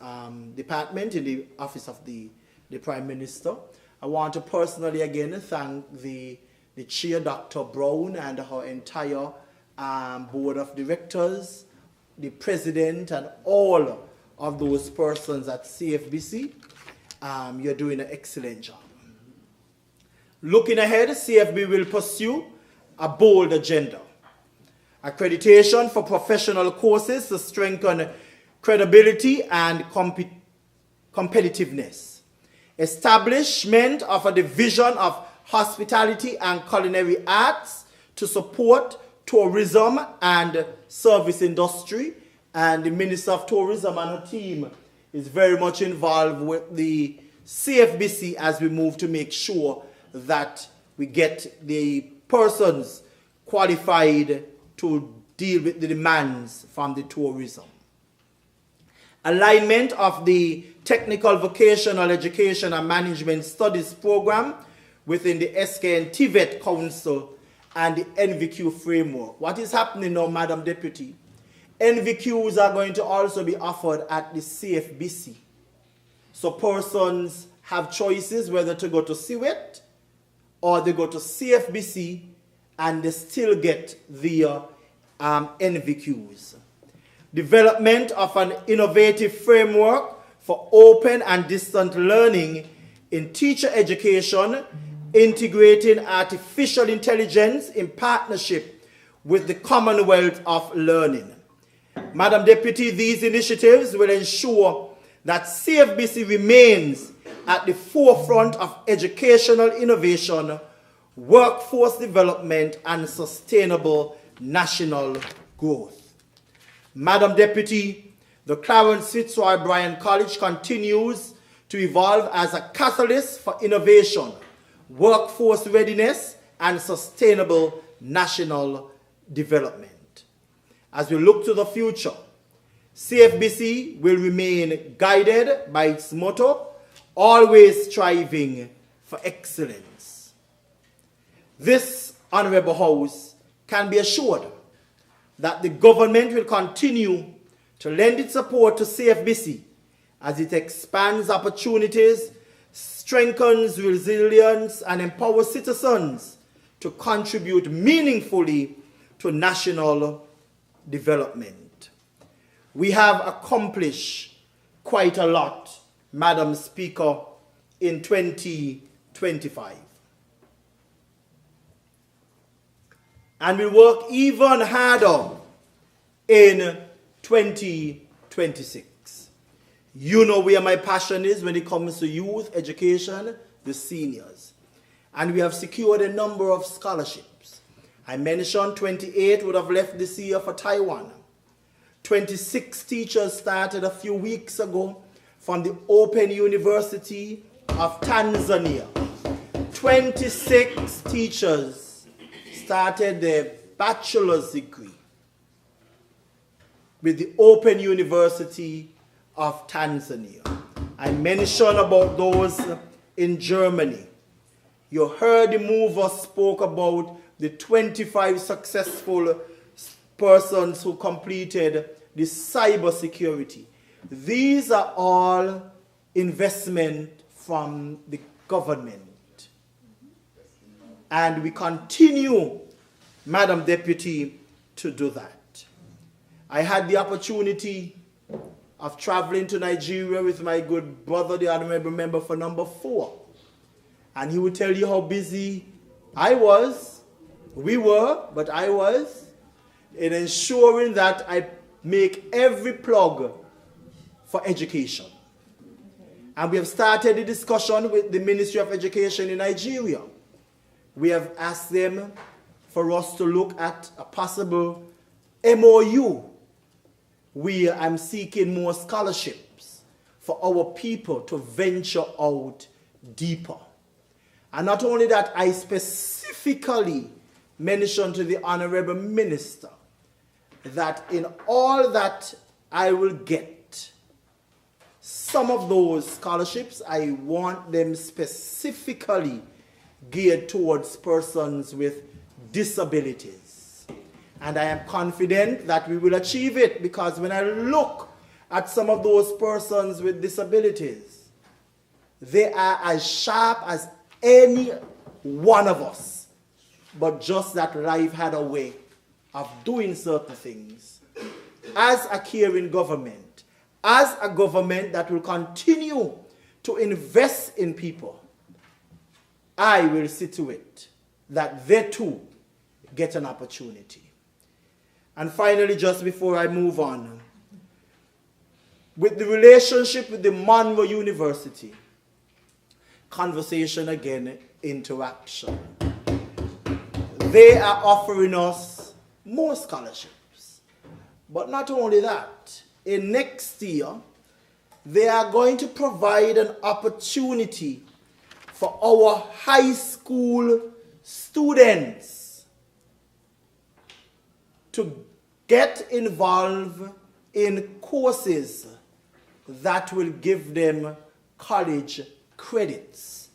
Department in the Office of the Prime Minister. I want to personally again thank the chair, Dr. Brown, and her entire board of directors, the president, and all of those persons at CFBC. You're doing an excellent job. Looking ahead, CFB will pursue a bold agenda. Accreditation for professional courses to strengthen credibility and competitiveness. Establishment of a division of hospitality and culinary arts to support tourism and service industry. And the Minister of Tourism and her team is very much involved with the CFBC as we move to make sure that we get the persons qualified to deal with the demands from the tourism. Alignment of the Technical Vocational Education and Management Studies program within the SKN TVET Council and the NVQ framework. What is happening now, Madam Deputy? NVQs are going to also be offered at the CFBC. So persons have choices whether to go to CWET or they go to CFBC, and they still get their NVQs. Development of an innovative framework for open and distant learning in teacher education, integrating artificial intelligence in partnership with the Commonwealth of Learning. Madam Deputy, these initiatives will ensure that CFBC remains at the forefront of educational innovation, workforce development, and sustainable national growth. Madam Deputy, the Clarence Fitzroy Bryan College continues to evolve as a catalyst for innovation, workforce readiness, and sustainable national development. As we look to the future, CFBC will remain guided by its motto, always striving for excellence. This Honorable House can be assured that the government will continue to lend its support to CFBC as it expands opportunities, strengthens resilience, and empowers citizens to contribute meaningfully to national development. We have accomplished quite a lot, Madam Speaker, in 2025. And we work even harder in 2026. You know where my passion is when it comes to youth education, the seniors. And we have secured a number of scholarships. I mentioned 28 would have left this year for Taiwan. 26 teachers started a few weeks ago from the Open University of Tanzania. 26 teachers started their bachelor's degree with the Open University of Tanzania. I mentioned about those in Germany. You heard the mover spoke about the 25 successful persons who completed the cybersecurity. These are all investment from the government. And we continue, Madam Deputy, to do that. I had the opportunity of traveling to Nigeria with my good brother, the honorable member for number 4. And he would tell you how busy I was, we were, but I was, in ensuring that I make every plug for education. And we have started a discussion with the Ministry of Education in Nigeria. We have asked them for us to look at a possible MOU where I'm seeking more scholarships for our people to venture out deeper. And not only that, I specifically mentioned to the Honorable Minister that in all that I will get, some of those scholarships, I want them specifically geared towards persons with disabilities. And I am confident that we will achieve it, because when I look at some of those persons with disabilities, they are as sharp as any one of us, but just that life had a way of doing certain things. As a caring government, as a government that will continue to invest in people, I will see to it that they too get an opportunity. And finally, just before I move on, with the relationship with the Monroe University, conversation again, interaction. They are offering us more scholarships. But not only that, in next year, they are going to provide an opportunity for our high school students to get involved in courses that will give them college credits.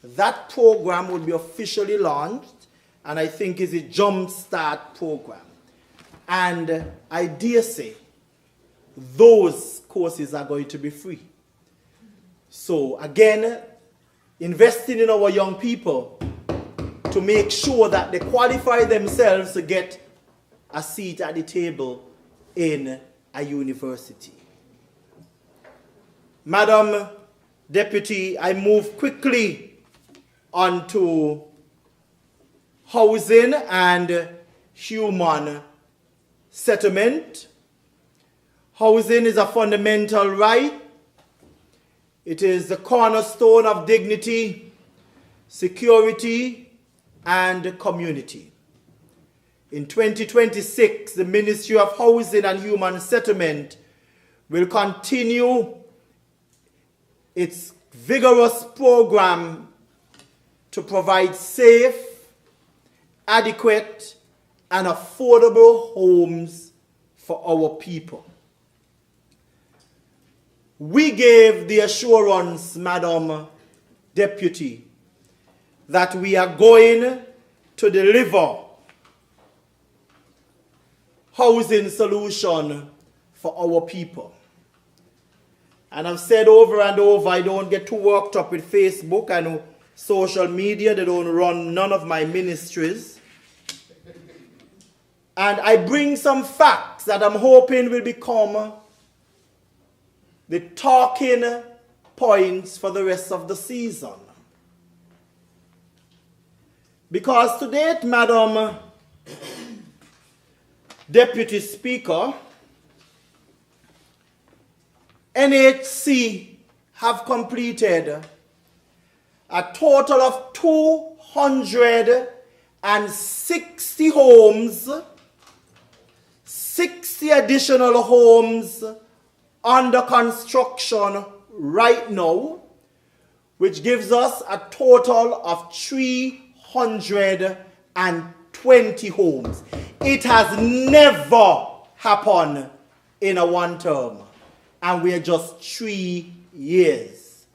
That program will be officially launched, and I think is a Jump Start program. And I dare say those courses are going to be free. So again, investing in our young people to make sure that they qualify themselves to get a seat at the table in a university. Madam Deputy, I move quickly on to housing and human settlement. Housing is a fundamental right. It is the cornerstone of dignity, security, and community. In 2026, the Ministry of Housing and Human Settlement will continue its vigorous program to provide safe, adequate, and affordable homes for our people. We gave the assurance, Madam Deputy, that we are going to deliver housing solution for our people. And I've said over and over, I don't get too worked up with Facebook and social media. They don't run none of my ministries. And I bring some facts that I'm hoping will become the talking points for the rest of the season. Because to date, Madam Deputy Speaker, NHC have completed a total of 200 160 homes, 60 additional homes under construction right now, which gives us a total of 320 homes. It has never happened in a one term, and we're just 3 years.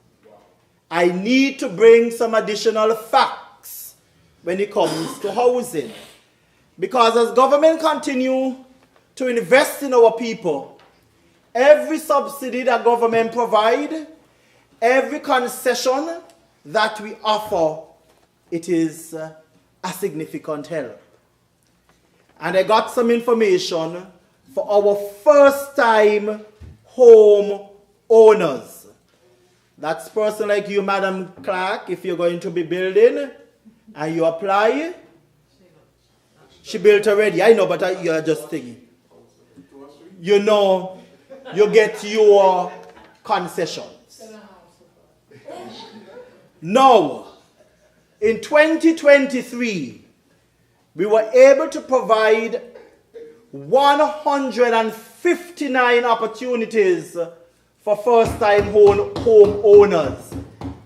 I need to bring some additional facts when it comes to housing, because as government continue to invest in our people, every subsidy that government provide, every concession that we offer, it is a significant help. And I got some information for our first-time home owners. That's person like you, Madam Clark, if you're going to be building and you apply. She built already, I know, but you're just thinking. You know, you get your concessions. Now, in 2023, we were able to provide 159 opportunities for first-time home owners.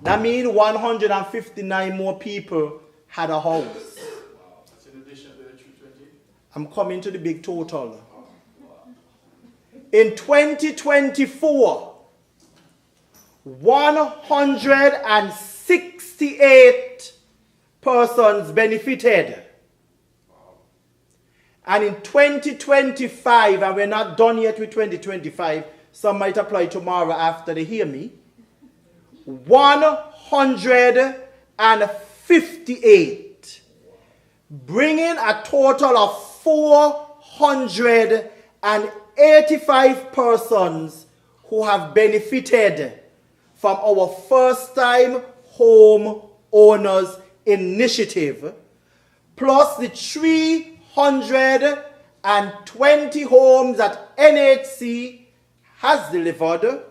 That means 159 more people had a house. That's in addition to the 320? I'm coming to the big total. In 2024, 168 persons benefited. And in 2025, and we're not done yet with 2025, some might apply tomorrow after they hear me, 158, bringing a total of 485 persons who have benefited from our first-time home owners initiative, plus the 320 homes that NHC has delivered.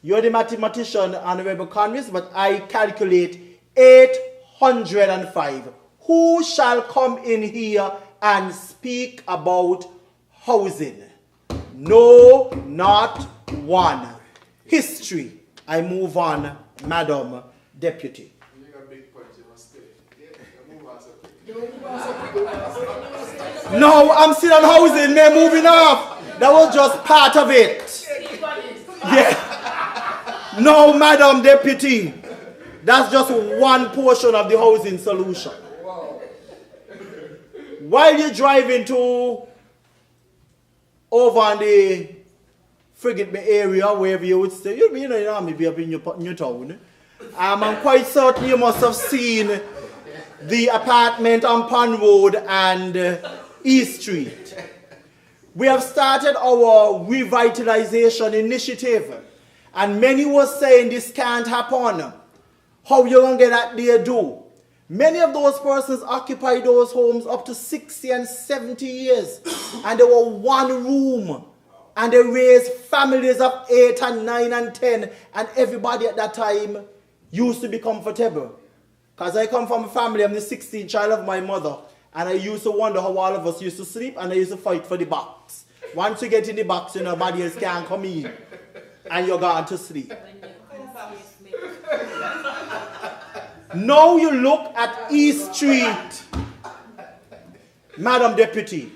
You're the mathematician, Honorable Congress, but I calculate 805. Who shall come in here and speak about housing? No, not one. History. I move on, Madam Deputy. No, I'm still on housing, man, moving off. That was just part of it. Yeah. No, Madam Deputy. That's just one portion of the housing solution. While you're driving to over on the Frigate Bay area, wherever you would stay, you'll be in the army, be up in your town. I'm quite certain you must have seen the apartment on Pond Road and East Street. We have started our revitalization initiative, and many were saying this can't happen. How you gonna get that there do? Many of those persons occupy those homes up to 60 and 70 years, and they were one room, and they raised families of 8 and 9 and 10, and everybody at that time used to be comfortable. Because I come from a family, I'm the 16th child of my mother, and I used to wonder how all of us used to sleep, and I used to fight for the box. Once you get in the box, you know, nobody else can come in, and you're going to sleep. Now you look at East Street, Madam Deputy,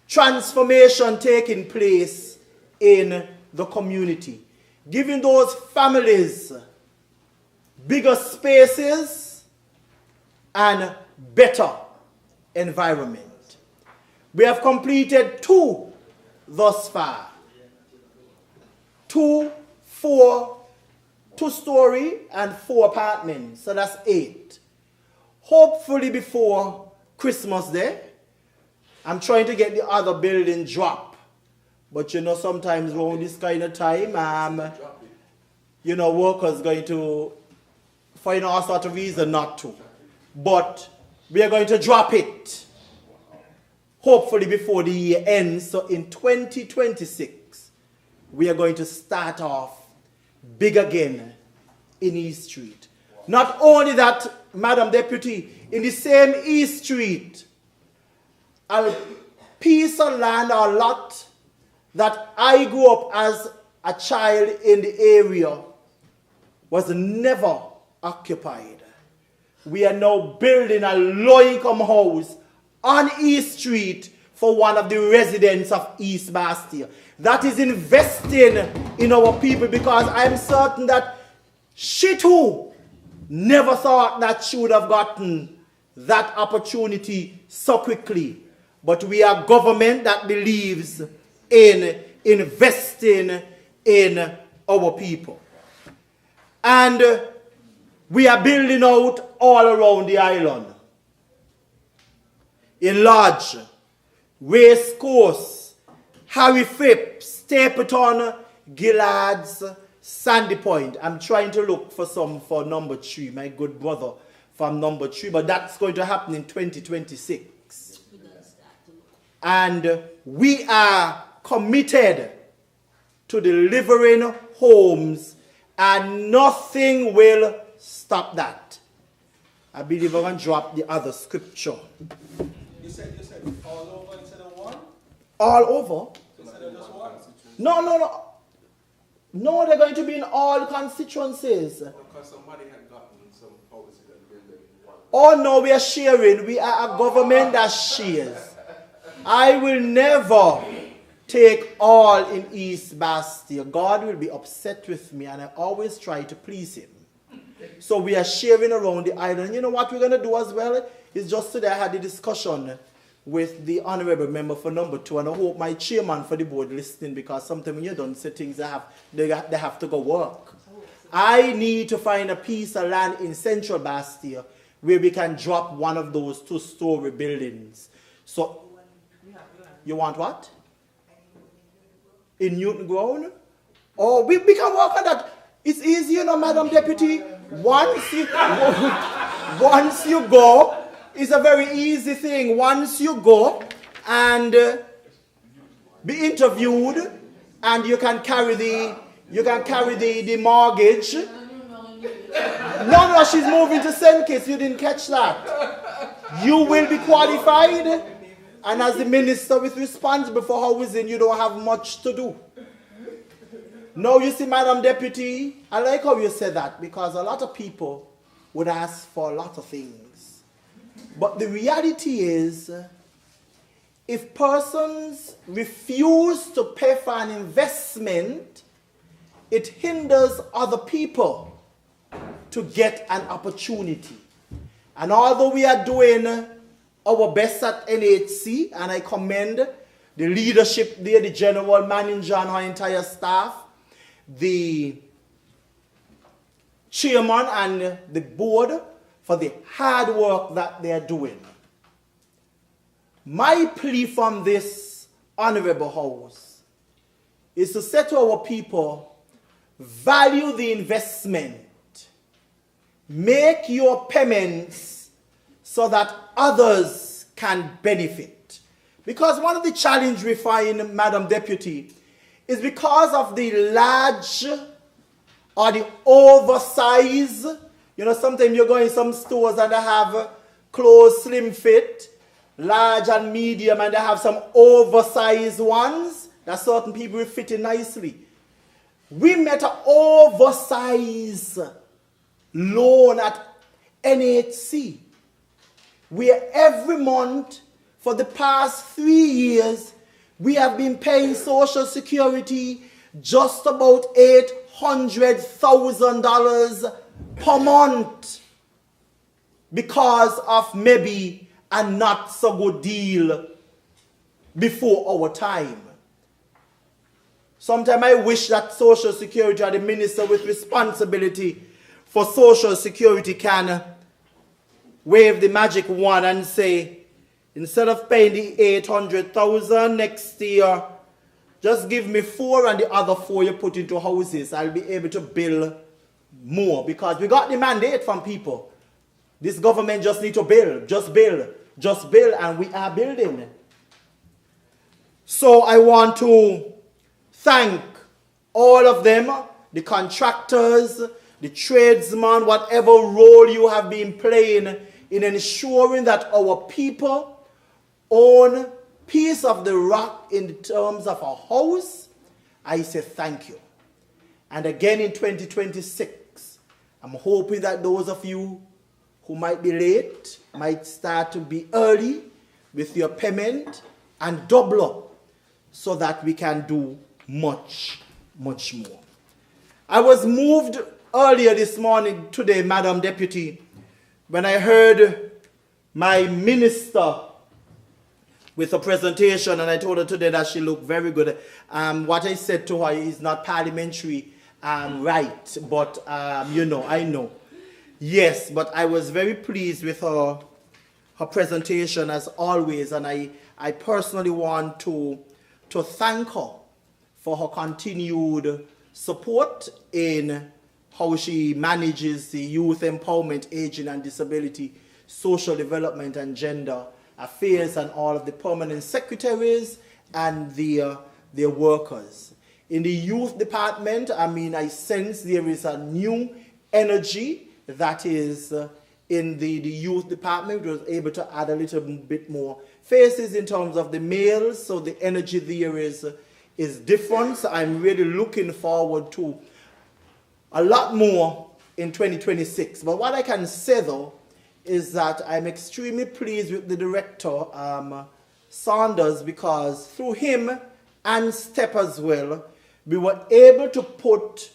transformation taking place in the community, giving those families bigger spaces and better environment. We have completed 2 thus far. 2-story and 4 apartments, so that's 8. Hopefully before Christmas Day, I'm trying to get the other building drop. But you know, sometimes around this kind of time, you know, workers going to find all sort of reason not to. But we are going to drop it, hopefully before the year ends. So in 2026, we are going to start off big again in East Street. Not only that, Madam Deputy, in the same East Street, a piece of land or lot that I grew up as a child in the area was never occupied. We are now building a low-income house on East Street for one of the residents of East Bastia. That is investing in our people, because I am certain that she too never thought that she would have gotten that opportunity so quickly. But we are government that believes in investing in our people. And we are building out all around the island. In Lodge, Race Course, Harry Phipps, Stapleton, Gillards, Sandy Point. I'm trying to look for some for number 3, my good brother from number 3, but that's going to happen in 2026. And we are committed to delivering homes, and nothing will stop that. I believe I'm going to drop the other scripture. You said all over instead of one? All over? Instead of just one? No. No, they're going to be in all constituencies. Because somebody had gotten some houses and building one. Oh no, we are sharing. We are a government that shares. I will never take all in East Bastia. God will be upset with me, and I always try to please him. So we are sharing around the island. You know what we're going to do as well? It's just today I had a discussion with the honorable member for number 2, and I hope my chairman for the board listening, because sometimes when you don't say things, they have to go work. I need to find a piece of land in Central Bastia where we can drop one of those 2-story buildings. So, you want what? In Newton Ground? Oh, we can work on that. It's easy, you know, Madam Deputy. Once you go, it's a very easy thing. Once you go and be interviewed, and you can carry the mortgage. No, she's moving to St. Kitts. You didn't catch that. You will be qualified, and as the minister with responsible for housing, you don't have much to do. No, you see, Madam Deputy, I like how you said that, because a lot of people would ask for a lot of things. But the reality is, if persons refuse to pay for an investment, it hinders other people to get an opportunity. And although we are doing our best at NHC, and I commend the leadership there, the general manager and our entire staff, the chairman and the board, for the hard work that they are doing. My plea from this honorable house is to say to our people, value the investment. Make your payments so that others can benefit. Because one of the challenges we find, Madam Deputy, is because of the large or the oversize. You know, sometimes you go in some stores and they have clothes slim fit, large and medium, and they have some oversized ones that certain people will fit in nicely. We met an oversized loan at NHC, where every month for the past 3 years, we have been paying Social Security just about $800,000 per month because of maybe a not so good deal before our time. Sometimes I wish that Social Security or the minister with responsibility for Social Security can wave the magic wand and say, instead of paying the 800,000 next year, just give me 4 and the other 4 you put into houses. I'll be able to build more, because we got the mandate from people. This government just need to build, just build, and we are building. So I want to thank all of them, the contractors, the tradesman, whatever role you have been playing in ensuring that our people own piece of the rock in terms of a house, I say thank you. And again in 2026, I'm hoping that those of you who might be late might start to be early with your payment and double up so that we can do much, much more. I was moved earlier this morning today, Madam Deputy, when I heard my minister with a presentation, and I told her today that she looked very good. What I said to her is not parliamentary right, but you know, I know. Yes, but I was very pleased with her presentation as always, and I personally want to thank her for her continued support in how she manages the youth empowerment, aging and disability, social development and gender affairs, and all of the permanent secretaries and their workers. In the youth department, I sense there is a new energy that is in the youth department. We was able to add a little bit more faces in terms of the males, so the energy there is different. So I'm really looking forward to a lot more in 2026. But what I can say though is that I'm extremely pleased with the director, Saunders, because through him and STEP as well, we were able to put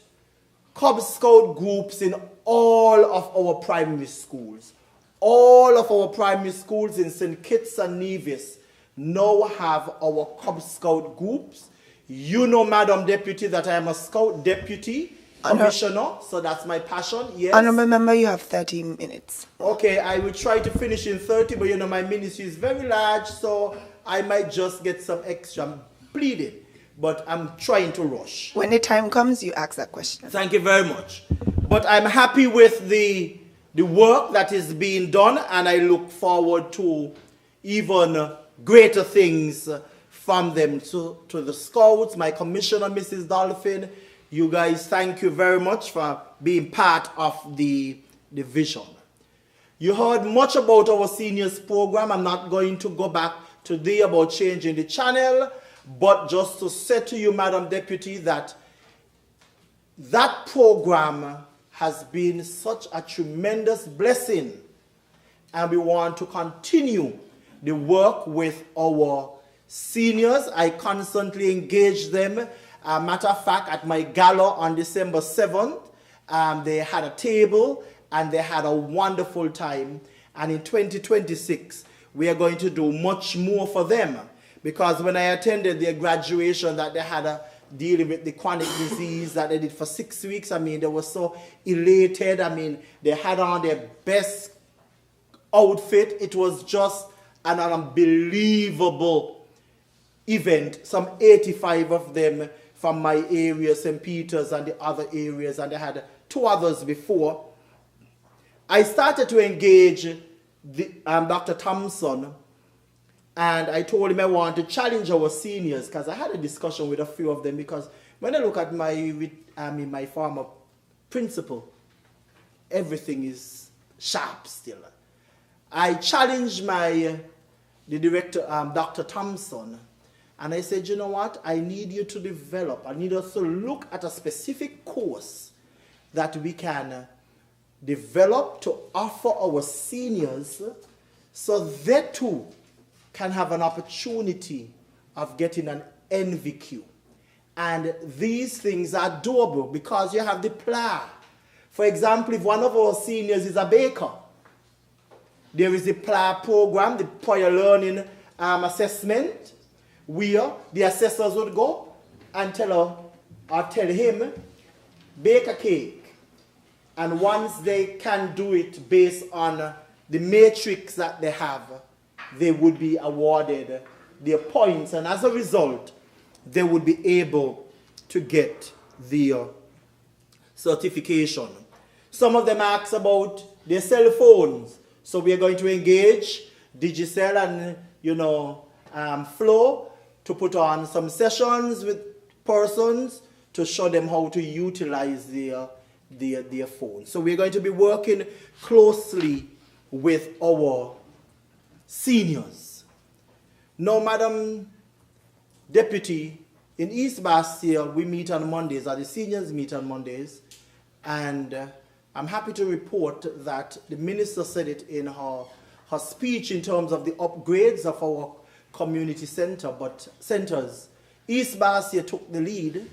Cub Scout groups in all of our primary schools. All of our primary schools in St. Kitts and Nevis now have our Cub Scout groups. You know, Madam Deputy, that I am a Scout Deputy Commissioner, so that's my passion, yes. Honourable Member, you have 30 minutes. Okay, I will try to finish in 30, but you know, my ministry is very large, so I might just get some extra. I'm pleading, but I'm trying to rush. When the time comes, you ask that question. Thank you very much. But I'm happy with the work that is being done, and I look forward to even greater things from them. To the Scouts, my Commissioner, Mrs. Dolphin, you guys, thank you very much for being part of the vision. You heard much about our seniors program. I'm not going to go back today about changing the channel, but just to say to you, Madam Deputy, that program has been such a tremendous blessing, and we want to continue the work with our seniors. I constantly engage them. Matter of fact, at my gala on December 7th, they had a table and they had a wonderful time. And in 2026, we are going to do much more for them. Because when I attended their graduation that they had dealing with the chronic disease that they did for 6 weeks, they were so elated. They had on their best outfit. It was just an unbelievable event. Some 85 of them from my area, St. Peter's and the other areas, and they had 2 others before. I started to engage Dr. Thompson, and I told him I want to challenge our seniors, because I had a discussion with a few of them, because when I look at my former principal, everything is sharp still. I challenged the director, Dr. Thompson, and I said, you know what, I need you to develop, I need us to look at a specific course that we can develop to offer our seniors so they too can have an opportunity of getting an NVQ. And these things are doable because you have the PLA. For example, if one of our seniors is a baker, there is the PLA program, the prior learning assessment, where the assessors would go and tell her or tell him, bake a cake. And once they can do it based on the matrix that they have, they would be awarded their points. And as a result, they would be able to get their certification. Some of them ask about their cell phones. So we are going to engage Digicel and Flow to put on some sessions with persons to show them how to utilize their phone. So we're going to be working closely with our seniors. Now, Madam Deputy, in East Bastia, we meet on Mondays, or the seniors meet on Mondays, and I'm happy to report that the minister said it in her speech in terms of the upgrades of our community centers. East Bastia took the lead,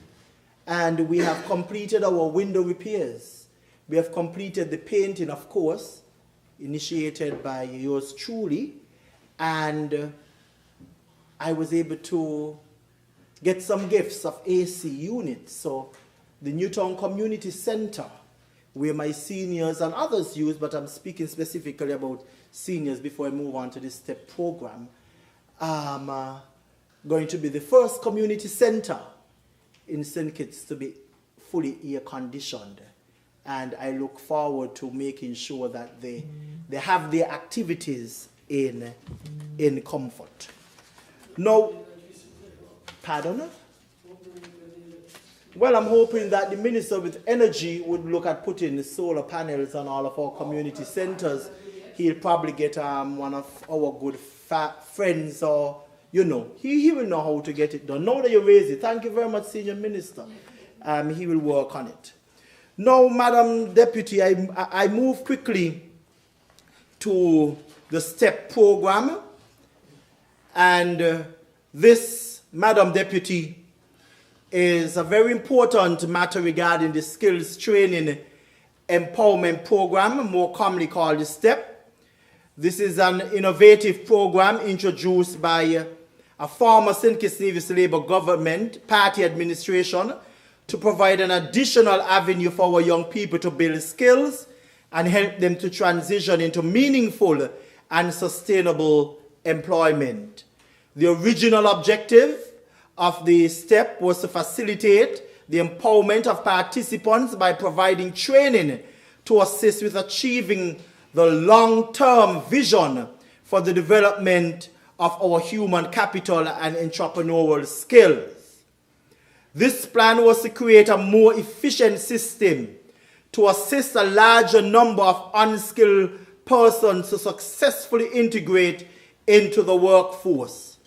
and we have completed our window repairs. We have completed the painting, of course, initiated by yours truly, and I was able to get some gifts of AC units. So the Newtown Community Center, where my seniors and others use, but I'm speaking specifically about seniors before I move on to the STEP program, going to be the first community center in St. Kitts to be fully air conditioned. And I look forward to making sure that they have their activities in comfort. Now, pardon? Well, I'm hoping that the Minister with Energy would look at putting solar panels on all of our community centers. He'll probably get one of our good friends, or, you know, he will know how to get it done. Now that you raise it, thank you very much, Senior Minister. He will work on it. Now, Madam Deputy, I move quickly to the STEP program. And this, Madam Deputy, is a very important matter regarding the Skills Training Empowerment Program, more commonly called the STEP. This is an innovative program introduced by a former St. Kitts Nevis Labour Government Party administration to provide an additional avenue for our young people to build skills and help them to transition into meaningful and sustainable employment. The original objective of the STEP was to facilitate the empowerment of participants by providing training to assist with achieving the long-term vision for the development of our human capital and entrepreneurial skills. This plan was to create a more efficient system to assist a larger number of unskilled persons to successfully integrate into the workforce.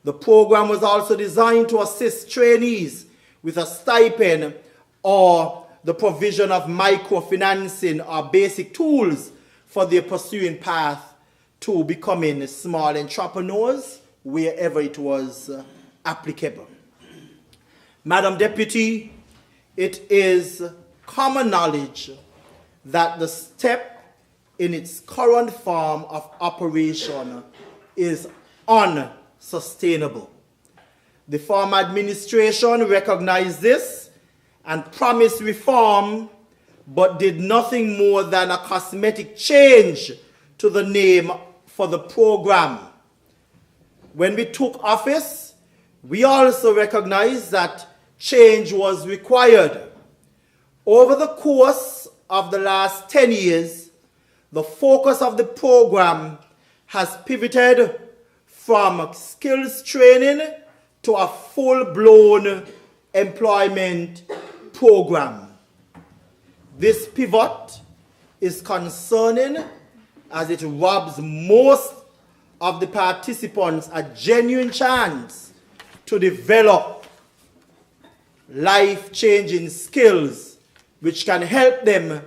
The program was also designed to assist trainees with a stipend or the provision of microfinancing or basic tools for their pursuing path to becoming small entrepreneurs wherever it was applicable. Madam Deputy, it is common knowledge that the STEP in its current form of operation is unsustainable. The former administration recognized this and promised reform, but did nothing more than a cosmetic change to the name for the program. When we took office, we also recognized that change was required. Over the course of the last 10 years, the focus of the program has pivoted from skills training to a full-blown employment program. This pivot is concerning as it robs most of the participants a genuine chance to develop life-changing skills which can help them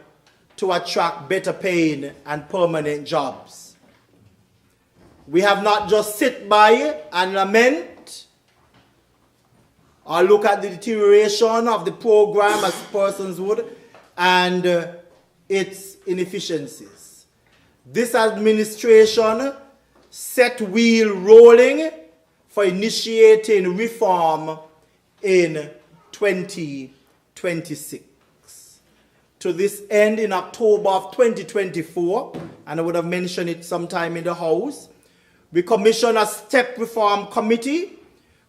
to attract better paying and permanent jobs. We have not just sit by and lament or look at the deterioration of the program as persons would and its inefficiencies. This administration set wheel rolling for initiating reform in 2026. To this end, in October of 2024, and I would have mentioned it sometime in the House, we commissioned a STEP Reform Committee,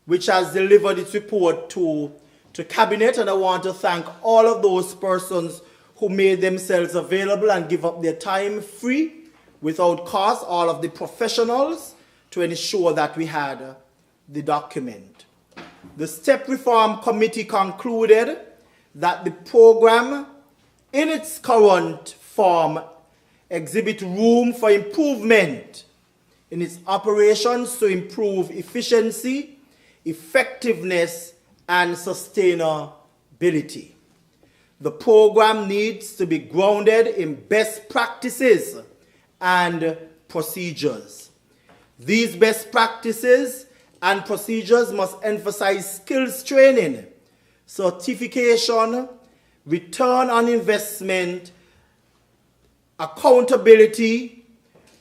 which has delivered its report to Cabinet, and I want to thank all of those persons who made themselves available and give up their time free, without cost, all of the professionals, to ensure that we had the document. The STEP Reform Committee concluded that the program in its current form, exhibit room for improvement in its operations to improve efficiency, effectiveness, and sustainability. The program needs to be grounded in best practices and procedures. These best practices and procedures must emphasize skills training, certification, return on investment, accountability,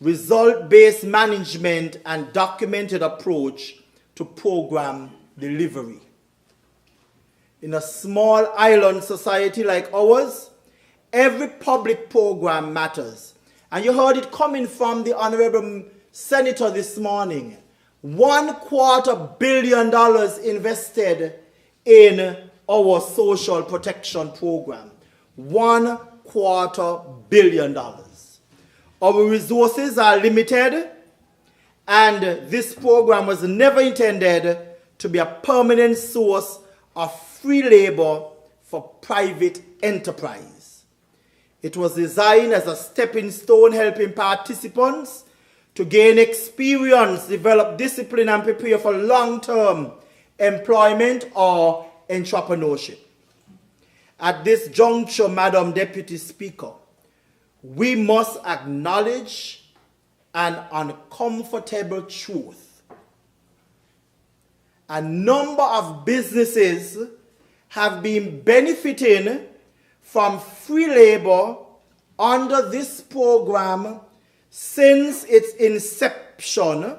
result-based management, and documented approach to program delivery. In a small island society like ours, every public program matters. And you heard it coming from the Honorable Senator this morning. $250 million invested in our social protection program. $250 million. Our resources are limited, and this program was never intended to be a permanent source of free labor for private enterprise. It was designed as a stepping stone helping participants to gain experience, develop discipline, and prepare for long-term employment or entrepreneurship. At this juncture, Madam Deputy Speaker, we must acknowledge an uncomfortable truth. A number of businesses have been benefiting from free labor under this program since its inception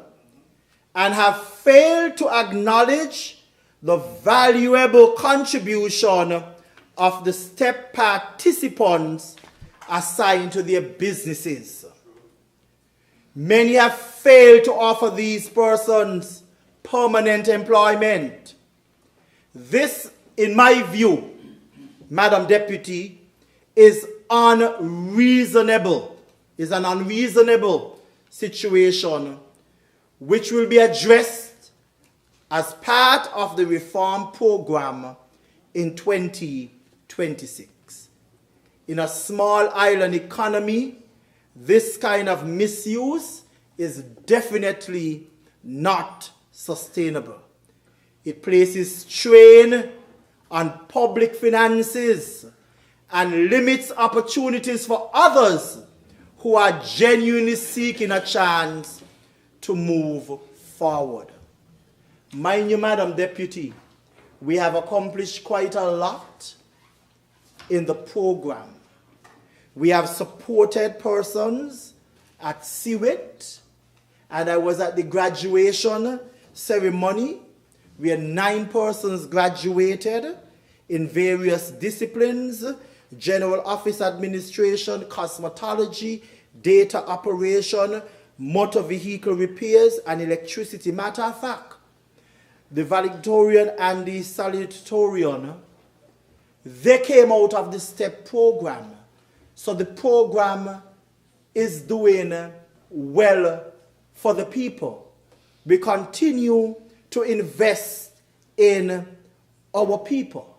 and have failed to acknowledge the valuable contribution of the STEP participants assigned to their businesses. Many have failed to offer these persons permanent employment. This, in my view, Madam Deputy, is unreasonable. Is an unreasonable situation which will be addressed as part of the reform program in 2026. In a small island economy, this kind of misuse is definitely not sustainable. It places strain on public finances and limits opportunities for others who are genuinely seeking a chance to move forward. Mind you, Madam Deputy, we have accomplished quite a lot in the program. We have supported persons at CWIT, and I was at the graduation ceremony where 9 persons graduated in various disciplines: general office administration, cosmetology, data operation, motor vehicle repairs, and electricity. Matter of fact, the valedictorian and the salutatorian, they came out of the STEP program. So the program is doing well for the people. We continue to invest in our people.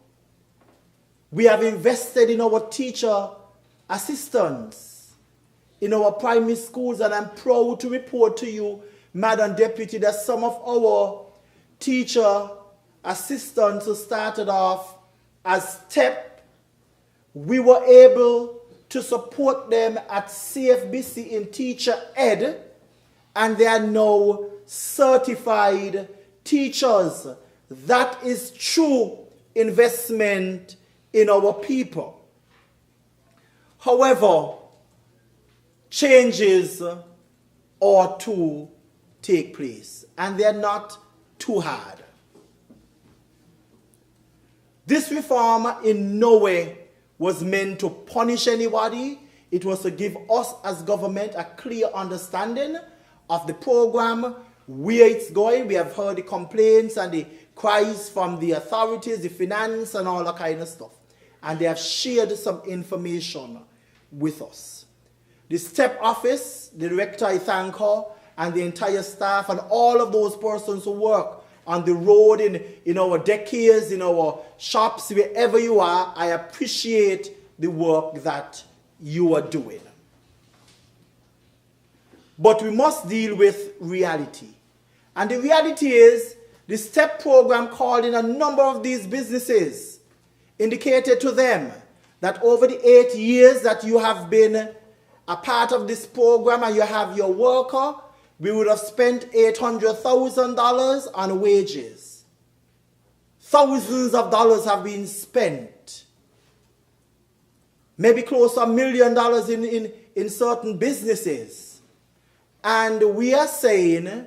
We have invested in our teacher assistants, in our primary schools, and I'm proud to report to you, Madam Deputy, that some of our teacher assistants who started off as STEP, we were able to support them at CFBC in teacher ed, and they are now certified teachers. That is true investment in our people. However, changes ought to take place, and they are not too hard. This reform in no way was meant to punish anybody. It was to give us as government a clear understanding of the program, where it's going. We have heard the complaints and the cries from the authorities, the finance and all that kind of stuff. And they have shared some information with us. The STEP office, the director, I thank her, and the entire staff and all of those persons who work on the road, in our daycares, in our shops, wherever you are, I appreciate the work that you are doing. But we must deal with reality. And the reality is, the STEP program called in a number of these businesses, indicated to them that over the 8 years that you have been a part of this program and you have your worker, we would have spent $800,000 on wages. Thousands of dollars have been spent. Maybe close to $1 million in certain businesses. And we are saying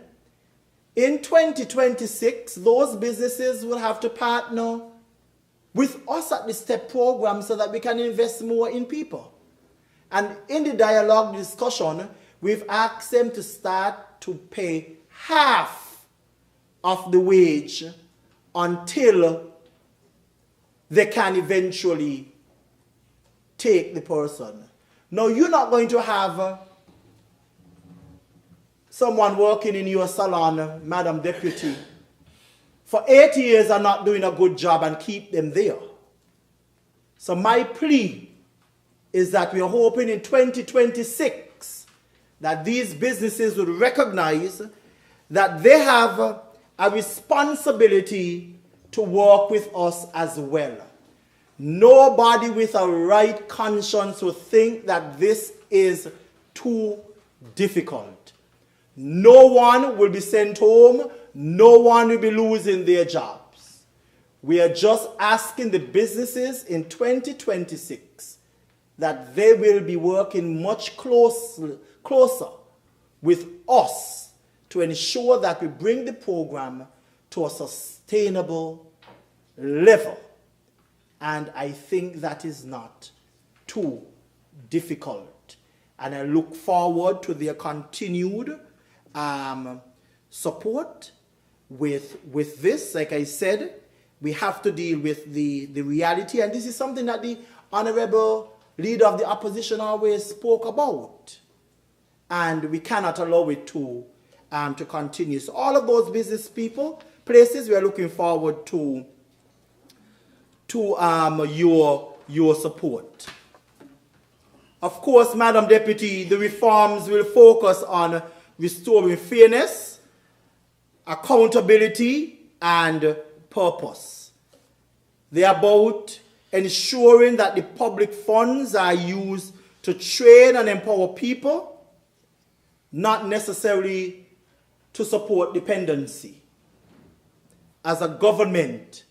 in 2026, those businesses will have to partner with us at the STEP program so that we can invest more in people. And in the dialogue discussion, we've asked them to start to pay half of the wage until they can eventually take the person. Now, you're not going to have someone working in your salon, Madam Deputy, for 8 years and not doing a good job and keep them there. So my plea is that we are hoping in 2026 that these businesses will recognize that they have a responsibility to work with us as well. Nobody with a right conscience will think that this is too difficult. No one will be sent home. No one will be losing their jobs. We are just asking the businesses in 2026 that they will be working much closer with us to ensure that we bring the program to a sustainable level. And I think that is not too difficult. And I look forward to their continued support with this. Like I said, we have to deal with the reality. And this is something that the Honorable Leader of the Opposition always spoke about. And we cannot allow it to continue. So all of those business people, places, we are looking forward to your support. Of course, Madam Deputy, the reforms will focus on restoring fairness, accountability, and purpose. They are about ensuring that the public funds are used to train and empower people, not necessarily to support dependency. As a government,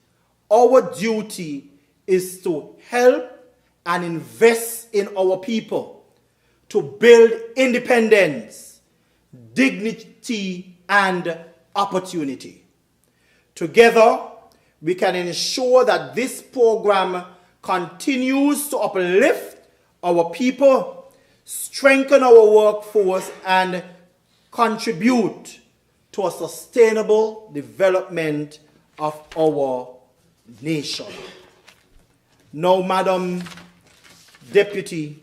our duty is to help and invest in our people to build independence, dignity, and opportunity. Together, we can ensure that this program continues to uplift our people, strengthen our workforce, and contribute to a sustainable development of our nation. Now, Madam Deputy,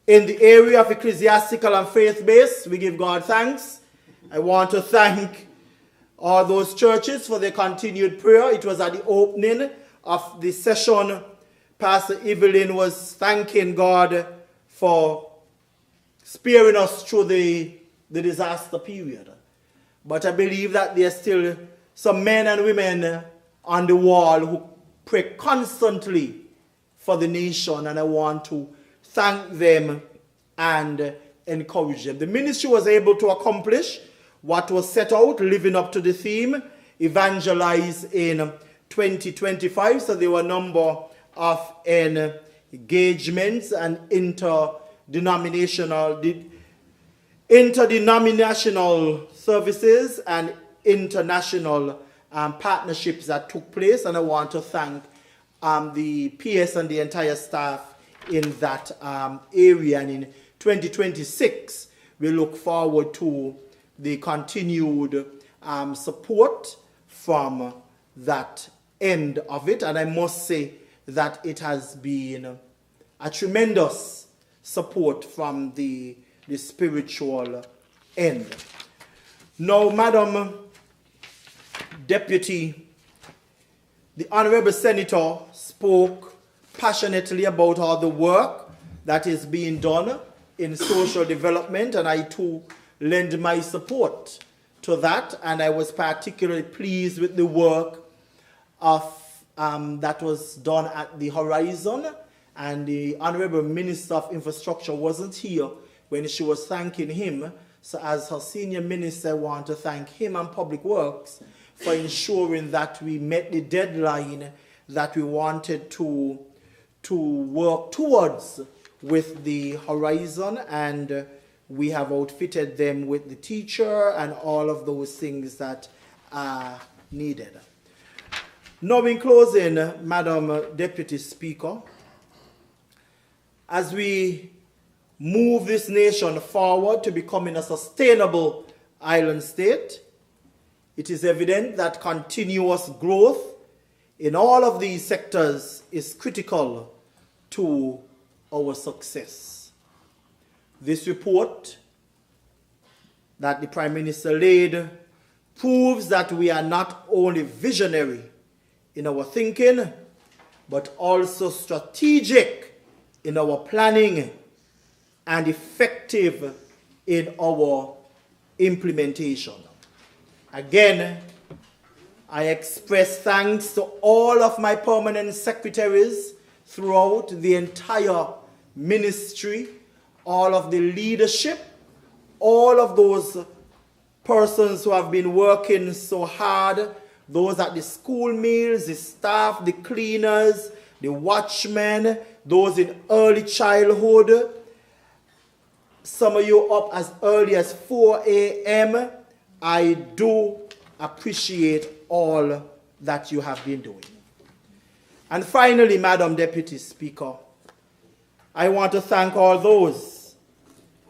in the area of ecclesiastical and faith-based, we give God thanks. I want to thank all those churches for their continued prayer. It was at the opening of the session. Pastor Evelyn was thanking God for sparing us through the disaster period. But I believe that there are still some men and women on the wall who pray constantly for the nation, and I want to thank them and encourage them. The ministry was able to accomplish what was set out, living up to the theme, evangelize in 2025. So there were a number of engagements and interdenominational services and international partnerships that took place. And I want to thank the PS and the entire staff in that area. And in 2026, we look forward to the continued support from that end of it. And I must say that it has been a tremendous support from the spiritual end. Now, Madam Deputy, the Honorable Senator spoke passionately about all the work that is being done in social development, and I too lend my support to that. And I was particularly pleased with the work of that was done at the Horizon, and the Honorable Minister of Infrastructure wasn't here when she was thanking him. So as her senior minister, I want to thank him and Public Works for ensuring that we met the deadline that we wanted to work towards with the Horizon, and we have outfitted them with the teacher and all of those things that are needed. Now, in closing, Madam Deputy Speaker, as we move this nation forward to becoming a sustainable island state, it is evident that continuous growth in all of these sectors is critical to our success. This report that the Prime Minister laid proves that we are not only visionary in our thinking, but also strategic in our planning and effective in our implementation. Again, I express thanks to all of my permanent secretaries throughout the entire ministry, all of the leadership, all of those persons who have been working so hard, those at the school meals, the staff, the cleaners, the watchmen, those in early childhood. Some of you up as early as 4 a.m. I do appreciate all that you have been doing. And finally, Madam Deputy Speaker, I want to thank all those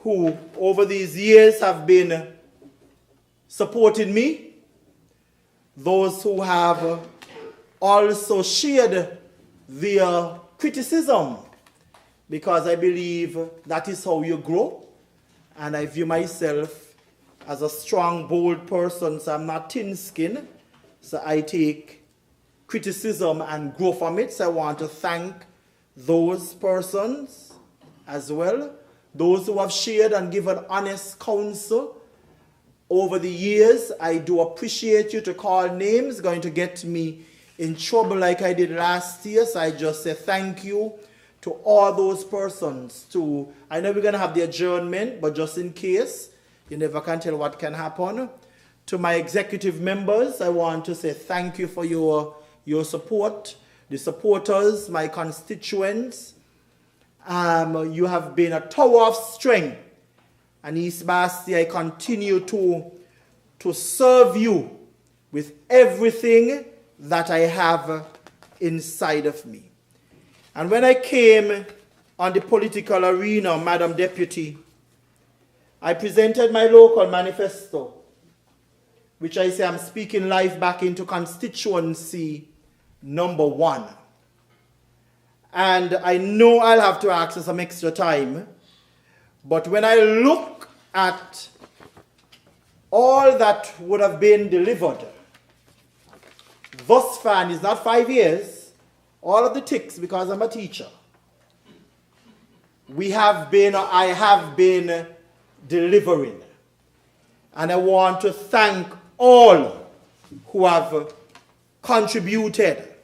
who over these years have been supporting me, those who have also shared their criticism, because I believe that is how you grow. And I view myself as a strong, bold person, so I'm not thin-skinned. So I take criticism and grow from it. So I want to thank those persons as well, those who have shared and given honest counsel over the years. I do appreciate you. To call names going to get me in trouble like I did last year, so I just say thank you to all those persons. I know we're going to have the adjournment, but just in case, you never can tell what can happen. To my executive members, I want to say thank you for your support. The supporters, my constituents, you have been a tower of strength. And East Basti, I continue to serve you with everything that I have inside of me. And when I came on the political arena, Madam Deputy, I presented my local manifesto, which I say I'm speaking life back into constituency number 1. And I know I'll have to ask for some extra time, but when I look at all that would have been delivered thus far, and it's not 5 years, all of the ticks, because I'm a teacher, I have been delivering. And I want to thank all who have contributed.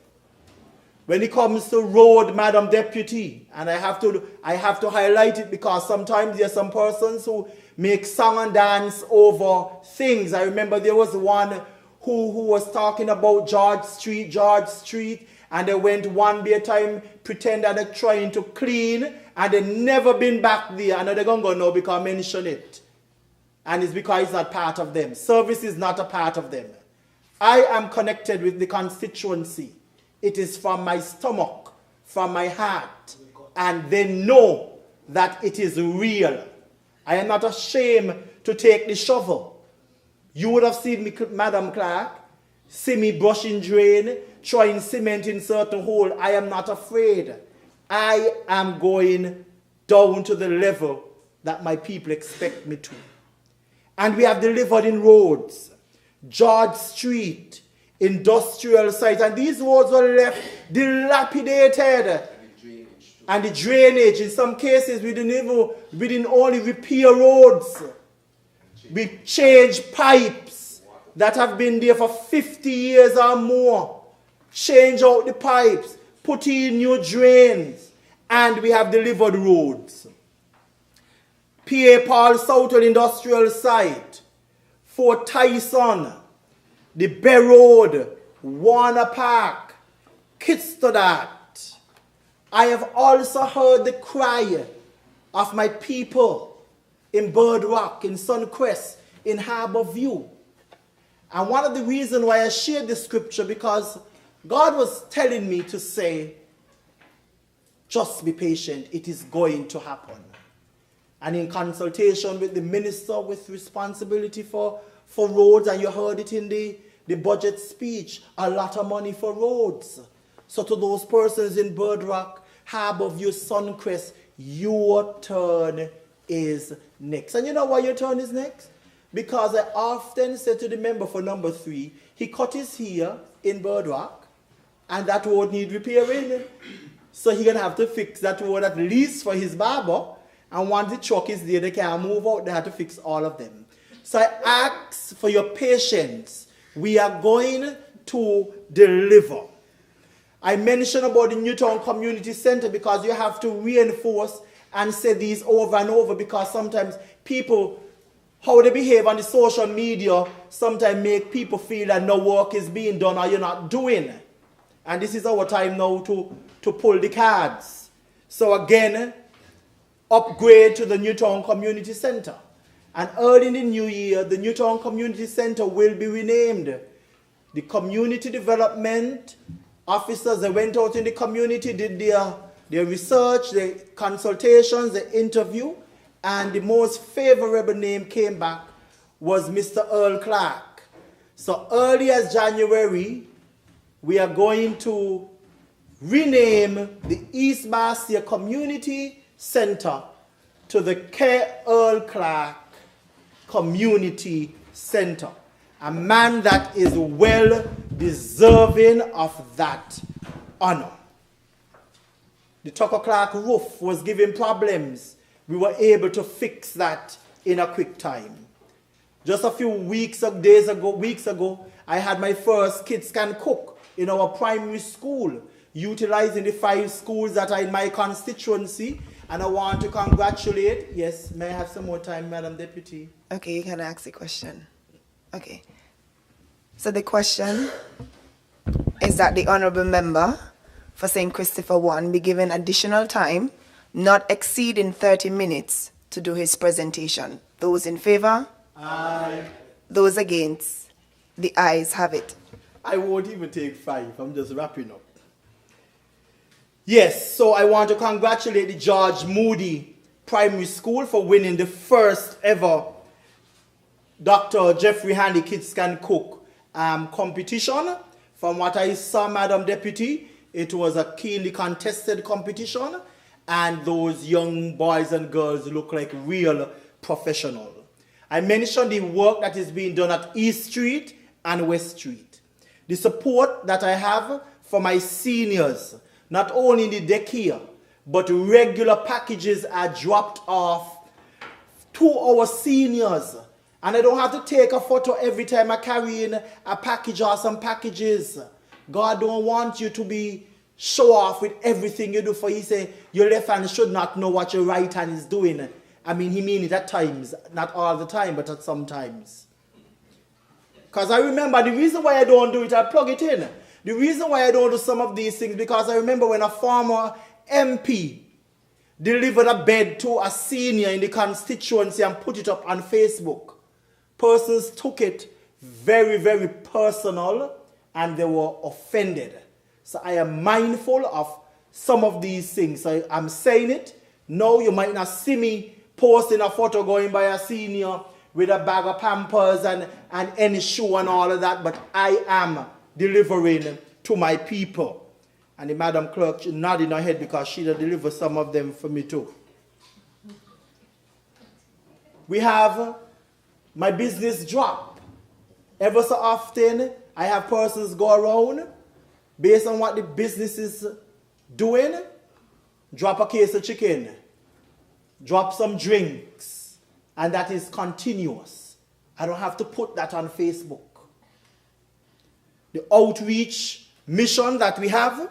When it comes to road, Madam Deputy, and I have to highlight it, because sometimes there are some persons who make song and dance over things. I remember there was one who was talking about George Street, and they went one day time, pretend that they're trying to clean, and they never been back there. I know they're going to go now because I mention it. And it's because it's not part of them. Service is not a part of them. I am connected with the constituency. It is from my stomach, from my heart, and they know that it is real. I am not ashamed to take the shovel. You would have seen me, Madam Clerk, see me brushing drain, throwing cement in certain hole. I am not afraid. I am going down to the level that my people expect me to. And we have delivered in roads, George Street, industrial sites, and these roads were left dilapidated. And the drainage, in some cases, we didn't only repair roads. We changed pipes that have been there for 50 years or more. Change out the pipes, put in new drains, and we have delivered roads. PA Paul Southwell Industrial Site, Fort Tyson, the Bay Road, Warner Park, Kitstodat. I have also heard the cry of my people in Bird Rock, in Suncrest, in Harbour View. And one of the reasons why I shared this scripture, because God was telling me to say, just be patient, it is going to happen. And in consultation with the minister with responsibility for roads, and you heard it in the budget speech, a lot of money for roads. So to those persons in Bird Rock, Harbour View, Suncrest, your turn is next. And you know why your turn is next? Because I often say to the member for number 3, he cut his hair in Bird Rock, and that road need repairing. So he's going to have to fix that road at least for his barber. And once the truck is there, they can't move out. They have to fix all of them. So I ask for your patience. We are going to deliver. I mentioned about the Newtown Community Center because you have to reinforce and say these over and over, because sometimes people, how they behave on the social media, sometimes make people feel that no work is being done or you're not doing. And this is our time now to pull the cards. So again, upgrade to the Newtown Community Center. And early in the new year, the Newtown Community Center will be renamed. The community development officers, they went out in the community, did their research, their consultations, their interview, and the most favorable name came back was Mr. Earl Clark. So early as January, we are going to rename the East Bastia Community Center to the K. Earl Clark Community Center. A man that is well deserving of that honor. The Tucker Clark roof was giving problems. We were able to fix that in a quick time. Just a few weeks ago, I had my first Kids Can Cook in our primary school, utilizing the 5 schools that are in my constituency. And I want to congratulate, yes, may I have some more time, Madam Deputy? Okay, you can ask the question. Okay. So the question is that the honorable member for St. Christopher 1 be given additional time, not exceeding 30 minutes, to do his presentation. Those in favor? Aye. Those against? The ayes have it. I won't even take 5. I'm just wrapping up. Yes, so I want to congratulate the George Moody Primary School for winning the first ever Dr. Jeffrey Handy Kids Can Cook competition. From what I saw, Madam Deputy, it was a keenly contested competition, and those young boys and girls look like real professionals. I mentioned the work that is being done at East Street and West Street. The support that I have for my seniors, not only in the daycare, but regular packages are dropped off to our seniors. And I don't have to take a photo every time I carry in a package or some packages. God don't want you to be show off with everything you do, for he say your left hand should not know what your right hand is doing. I mean, he mean it at times, not all the time, but at some times. Because I remember the reason why I don't do it, I plug it in. The reason why I don't do some of these things, because I remember when a former MP delivered a bed to a senior in the constituency and put it up on Facebook. Persons took it very, very personal and they were offended. So I am mindful of some of these things. So I'm saying it. No, you might not see me posting a photo going by a senior with a bag of Pampers and any shoe and all of that, but I am delivering to my people. And the Madam Clerk nodding her head because she delivered some of them for me too. We have my business drop. Ever so often, I have persons go around based on what the business is doing. drop a case of chicken, drop some drinks, and that is continuous. I don't have to put that on Facebook. The outreach mission that we have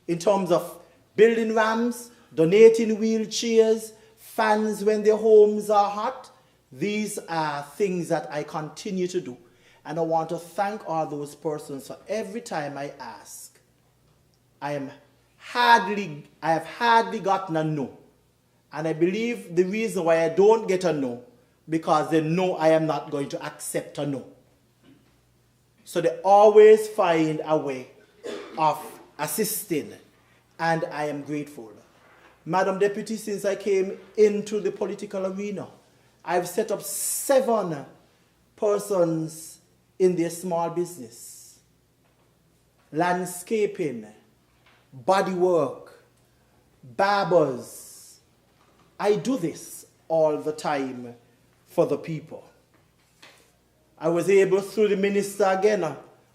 in terms of building ramps, donating wheelchairs, fans when their homes are hot, these are things that I continue to do. And I want to thank all those persons for every time I ask. I have hardly gotten a no. And I believe the reason why I don't get a no, because they know I am not going to accept a no. So they always find a way of assisting, and I am grateful. Madam Deputy, since I came into the political arena, I've set up 7 persons in their small business. Landscaping, bodywork, barbers. I do this all the time for the people. I was able, through the Minister again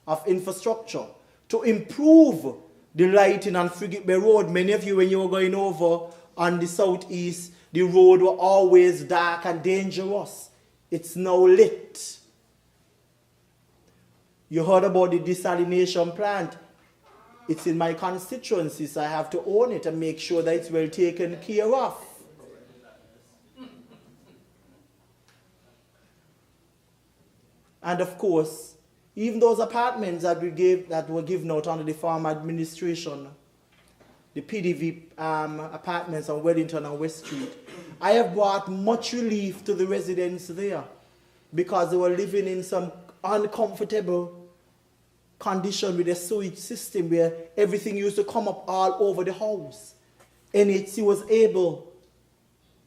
of Infrastructure, to improve the lighting on Frigate Bay Road. Many of you, when you were going over on the southeast, the road was always dark and dangerous. It's now lit. You heard about the desalination plant. It's in my constituency, so I have to own it and make sure that it's well taken care of. And of course, even those apartments that were given out under the former administration, the PDV apartments on Wellington and West Street, I have brought much relief to the residents there because they were living in some uncomfortable condition with a sewage system where everything used to come up all over the house. NHC was able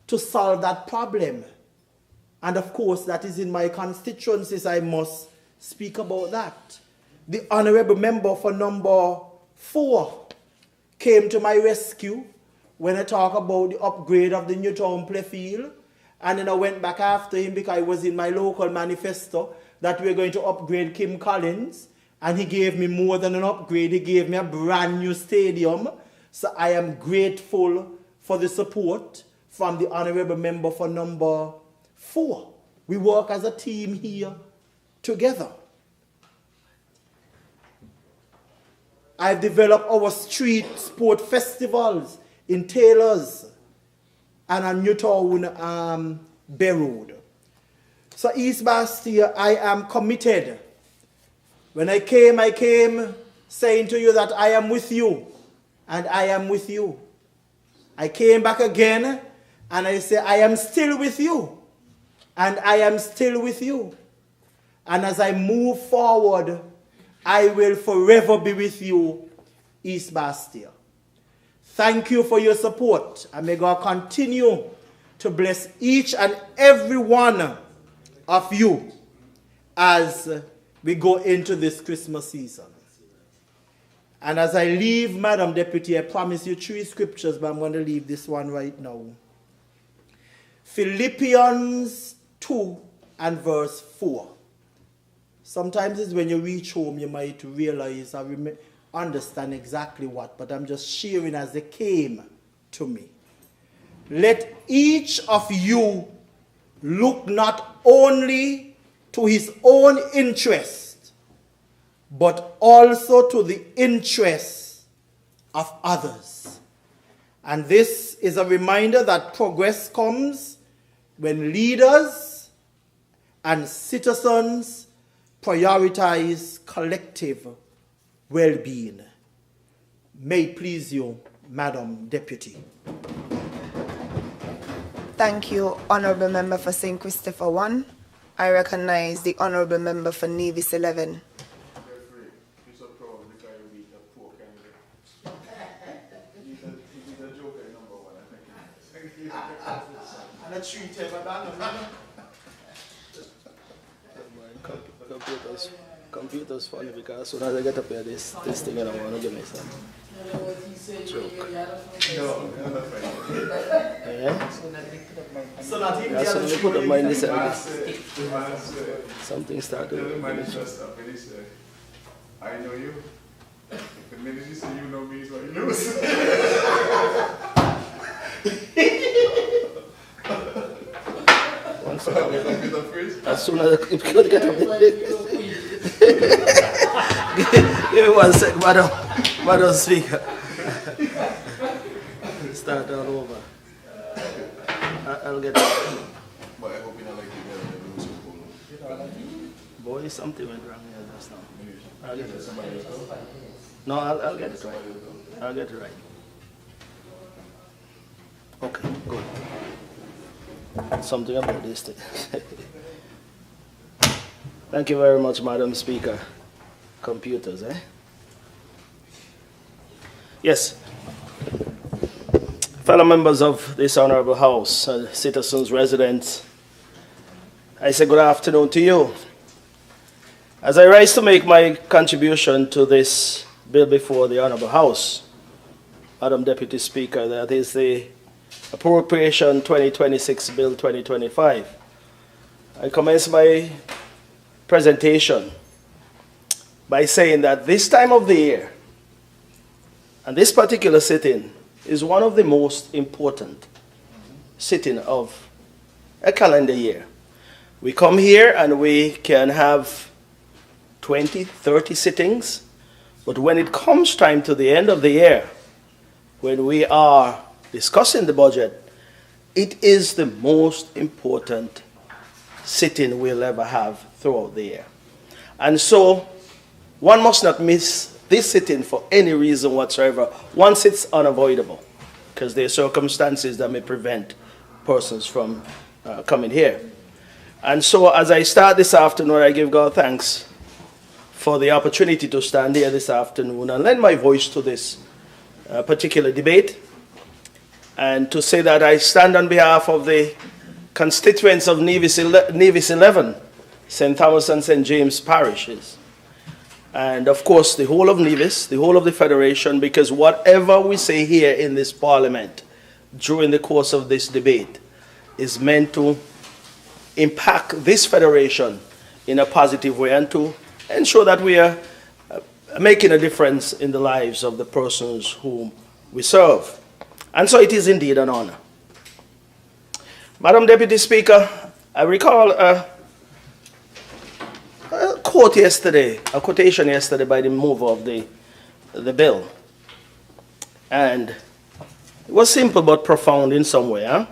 to solve that problem. And of course, that is in my constituencies, I must speak about that. The honorable member for number 4 came to my rescue when I talk about the upgrade of the Newtown playfield. And then I went back after him because it was in my local manifesto that we were going to upgrade Kim Collins. And he gave me more than an upgrade. He gave me a brand new stadium. So I am grateful for the support from the honorable member for number 4. We work as a team here together. I've developed our street sport festivals in Taylors and on Newtown Bay Road. So East Bastia, I am committed. When I came saying to you that I am with you, and I am with you. I came back again, and I say, I am still with you, and I am still with you. And as I move forward, I will forever be with you, East Bastia. Thank you for your support, and may God continue to bless each and every one of you as we go into this Christmas season. And as I leave, Madam Deputy, I promise you 3 scriptures, but I'm going to leave this one right now. Philippians 2 and verse 4. Sometimes it's when you reach home, you might realize or understand exactly what, but I'm just sharing as they came to me. Let each of you look not only to his own interest, but also to the interests of others. And this is a reminder that progress comes when leaders and citizens prioritize collective well-being. May it please you, Madam Deputy. Thank you, Honourable Member for St. Christopher 1. I recognize the Honourable Member for Nevis 11. Computer's funny because as soon as I get up here, this thing I don't want to give me some joke. Yeah? So let me put up mine this and this. Something started. I know you. The minute you say you know me is what you lose. As soon as I could get up. Give me 1 sec, Madam Speaker. Start all over. I'll get it. But I hope you not like the Boy, something went wrong here just now. I'll get it. No, I'll get it right. I'll get it right. Okay, good. Something about this thing. Thank you very much, Madam Speaker. Computers, eh? Yes. Fellow members of this Honorable House, citizens, residents, I say good afternoon to you. As I rise to make my contribution to this bill before the Honorable House, Madam Deputy Speaker, that is the Appropriation 2026 Bill 2025. I commence my presentation by saying that this time of the year and this particular sitting is one of the most important sitting of a calendar year. We come here and we can have 20, 30 sittings, but when it comes time to the end of the year, when we are discussing the budget, it is the most important sitting we'll ever have throughout the year. And so one must not miss this sitting for any reason whatsoever once it's unavoidable, because there are circumstances that may prevent persons from coming here. And so as I start this afternoon, I give God thanks for the opportunity to stand here this afternoon and lend my voice to this particular debate, and to say that I stand on behalf of the constituents of Nevis 11, St. Thomas and St. James parishes, and of course the whole of Nevis, the whole of the Federation, because whatever we say here in this Parliament during the course of this debate is meant to impact this Federation in a positive way and to ensure that we are making a difference in the lives of the persons whom we serve. And so it is indeed an honor. Madam Deputy Speaker, I recall a quotation yesterday by the mover of the bill. And it was simple but profound in some way. Huh?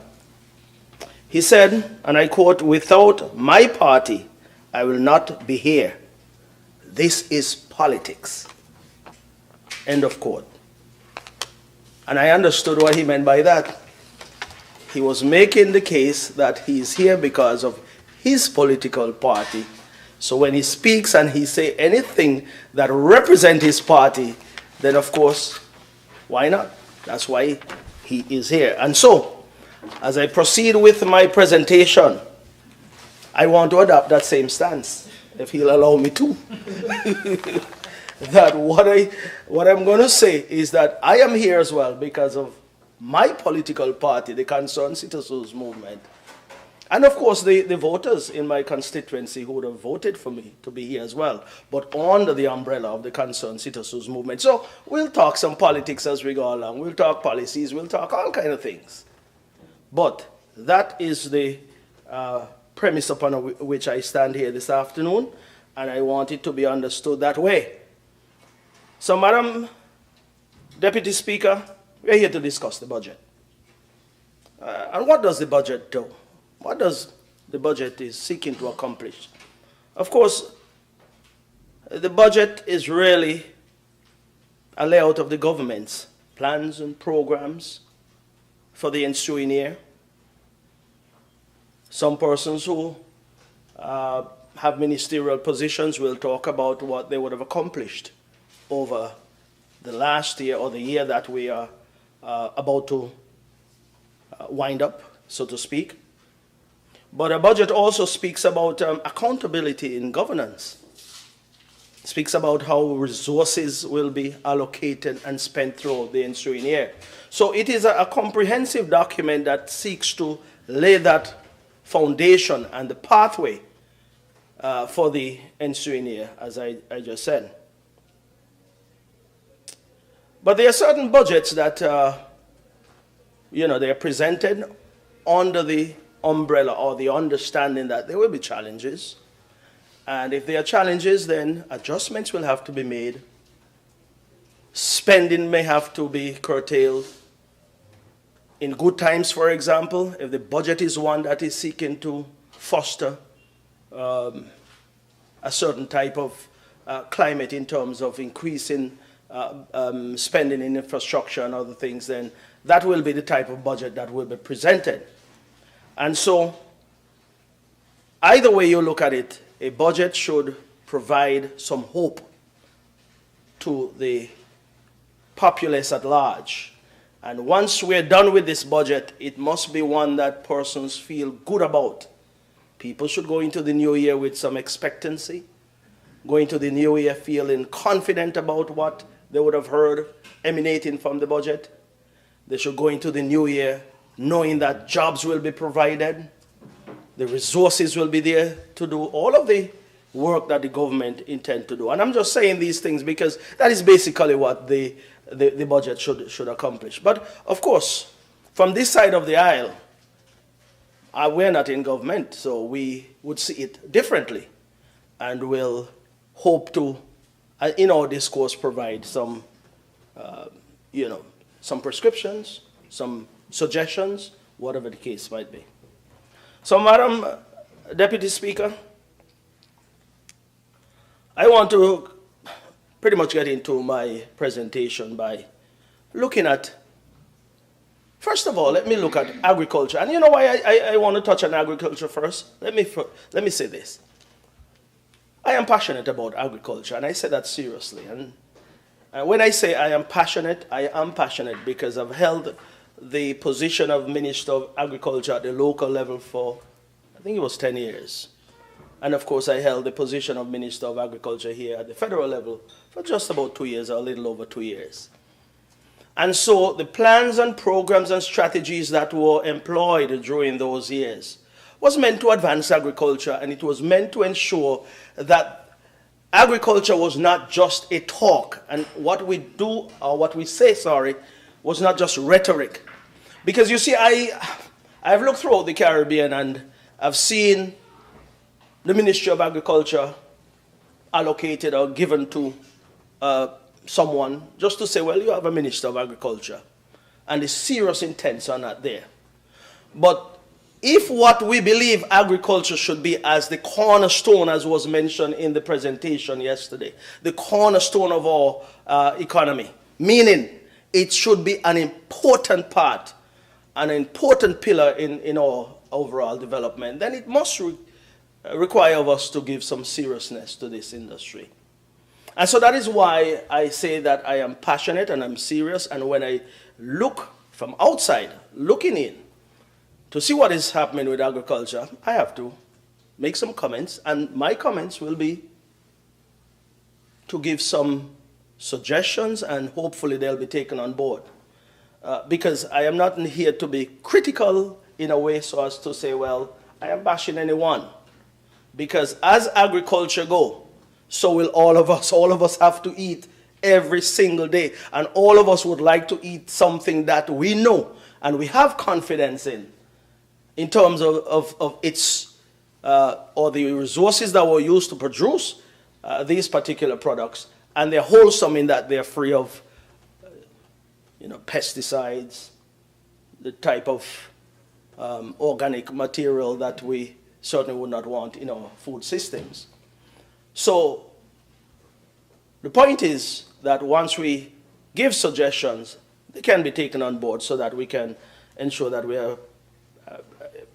He said, and I quote, "Without my party, I will not be here. This is politics." End of quote. And I understood what he meant by that. He was making the case that he is here because of his political party. So when he speaks and he say anything that represents his party, then of course, why not? That's why he is here. And so, as I proceed with my presentation, I want to adopt that same stance, if he'll allow me to. That what I'm going to say is that I am here as well because of my political party, the Concerned Citizens Movement, and of course the voters in my constituency who would have voted for me to be here as well, but under the umbrella of the Concerned Citizens Movement. So we'll talk some politics as we go along. We'll talk policies. We'll talk all kind of things. But that is the premise upon which I stand here this afternoon, and I want it to be understood that way. So, Madam Deputy Speaker, we're here to discuss the budget. And what does the budget do? What does the budget is seeking to accomplish? Of course, the budget is really a layout of the government's plans and programs for the ensuing year. Some persons who have ministerial positions will talk about what they would have accomplished over the last year or the year that we are about to wind up, so to speak. But a budget also speaks about accountability in governance. It speaks about how resources will be allocated and spent throughout the ensuing year. So it is a comprehensive document that seeks to lay that foundation and the pathway for the ensuing year, as I just said. But there are certain budgets that, they are presented under the umbrella or the understanding that there will be challenges. And if there are challenges, then adjustments will have to be made. Spending may have to be curtailed. In good times, for example, if the budget is one that is seeking to foster a certain type of climate in terms of increasing spending in infrastructure and other things, then that will be the type of budget that will be presented. And so, either way you look at it, a budget should provide some hope to the populace at large. And once we're done with this budget, it must be one that persons feel good about. People should go into the new year with some expectancy, go into the new year feeling confident about what they would have heard emanating from the budget. They should go into the new year knowing that jobs will be provided, the resources will be there to do all of the work that the government intends to do. And I'm just saying these things because that is basically what the budget should accomplish. But of course, from this side of the aisle, we're not in government, so we would see it differently and will hope to, in our discourse, provide some, some prescriptions, some suggestions, whatever the case might be. So, Madam Deputy Speaker, I want to pretty much get into my presentation by looking at, first of all, let me look at agriculture. And you know why I want to touch on agriculture first? Let me say this. I am passionate about agriculture, and I say that seriously. And when I say I am passionate because I've held the position of Minister of Agriculture at the local level for, I think it was 10 years. And of course, I held the position of Minister of Agriculture here at the federal level for just about 2 years, or a little over 2 years. And so the plans and programs and strategies that were employed during those years was meant to advance agriculture, and it was meant to ensure that agriculture was not just a talk, and what we do, or what we say, was not just rhetoric. Because you see, I've looked throughout the Caribbean and I've seen the Ministry of Agriculture allocated or given to someone just to say, well, you have a Minister of Agriculture, and the serious intents are not there. But if what we believe agriculture should be as the cornerstone, as was mentioned in the presentation yesterday, the cornerstone of our economy, meaning it should be an important part, an important pillar in our overall development, then it must require of us to give some seriousness to this industry. And so that is why I say that I am passionate and I'm serious, and when I look from outside, looking in, to see what is happening with agriculture, I have to make some comments, and my comments will be to give some suggestions, and hopefully they'll be taken on board. Because I am not here to be critical in a way so as to say, well, I am bashing anyone. Because as agriculture go, so will all of us. All of us have to eat every single day. And all of us would like to eat something that we know and we have confidence in terms of its, or the resources that were used to produce these particular products. And they're wholesome in that they're free of pesticides, the type of organic material that we certainly would not want in our food systems. So the point is that once we give suggestions, they can be taken on board so that we can ensure that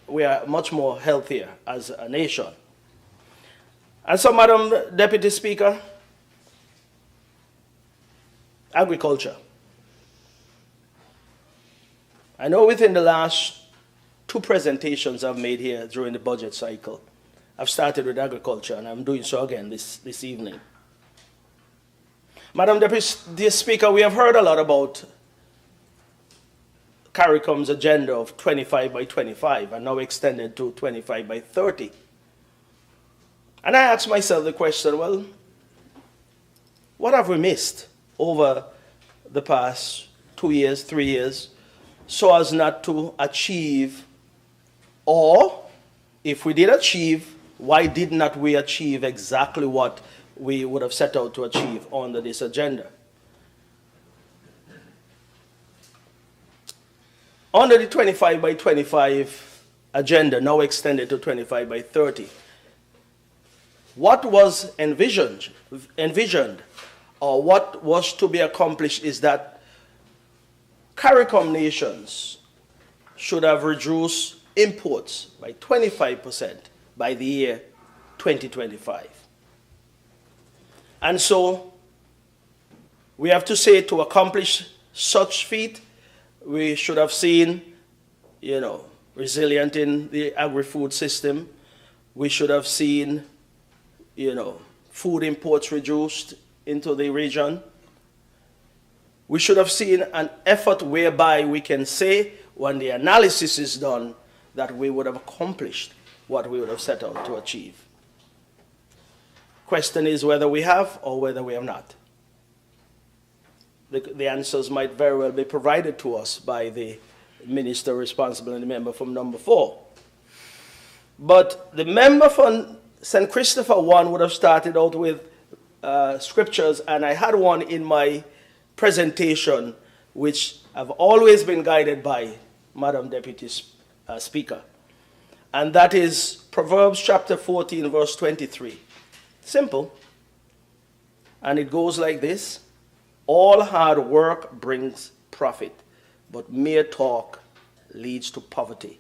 we are much more healthier as a nation. And so, Madam Deputy Speaker, agriculture. I know within the last 2 presentations I've made here during the budget cycle, I've started with agriculture, and I'm doing so again this evening. Madam Deputy Speaker, we have heard a lot about CARICOM's agenda of 25 by 25, and now extended to 25 by 30. And I asked myself the question, well, what have we missed over the past 2 years, 3 years, so as not to achieve, or if we did achieve, why did not we achieve exactly what we would have set out to achieve under this agenda? Under the 25 by 25 agenda, now extended to 25 by 30, what was envisioned, or what was to be accomplished is that CARICOM nations should have reduced imports by 25% by the year 2025. And so we have to say, to accomplish such feat, we should have seen, resilient in the agri-food system. We should have seen, food imports reduced into the region. We should have seen an effort whereby we can say, when the analysis is done, that we would have accomplished what we would have set out to achieve. Question is whether we have or whether we have not. The answers might very well be provided to us by the minister responsible and the member from number 4. But the member from St. Christopher 1 would have started out with scriptures, and I had one in my presentation which have always been guided by Madam Deputy Speaker. And that is Proverbs chapter 14, verse 23. Simple. And it goes like this: all hard work brings profit, but mere talk leads to poverty.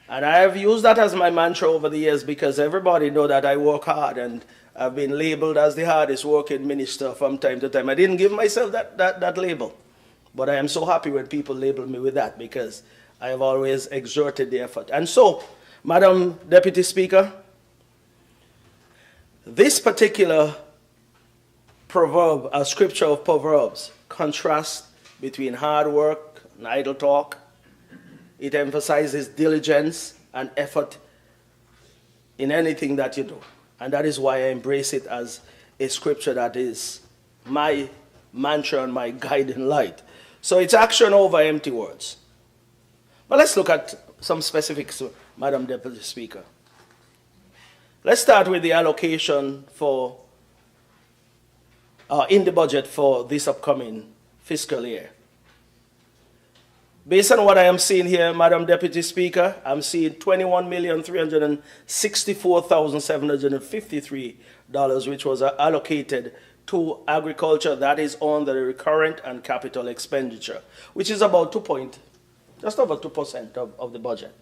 And I have used that as my mantra over the years because everybody knows that I work hard, and I've been labeled as the hardest working minister from time to time. I didn't give myself that label, but I am so happy when people label me with that because I have always exerted the effort. And so, Madam Deputy Speaker, this particular proverb, a scripture of Proverbs, contrasts between hard work and idle talk. It emphasizes diligence and effort in anything that you do. And that is why I embrace it as a scripture that is my mantra and my guiding light. So it's action over empty words. But let's look at some specifics, Madam Deputy Speaker. Let's start with the allocation for in the budget for this upcoming fiscal year. Based on what I am seeing here, Madam Deputy Speaker, I'm seeing $21,364,753, which was allocated to agriculture. That is on the recurrent and capital expenditure, which is about just over 2% of the budget.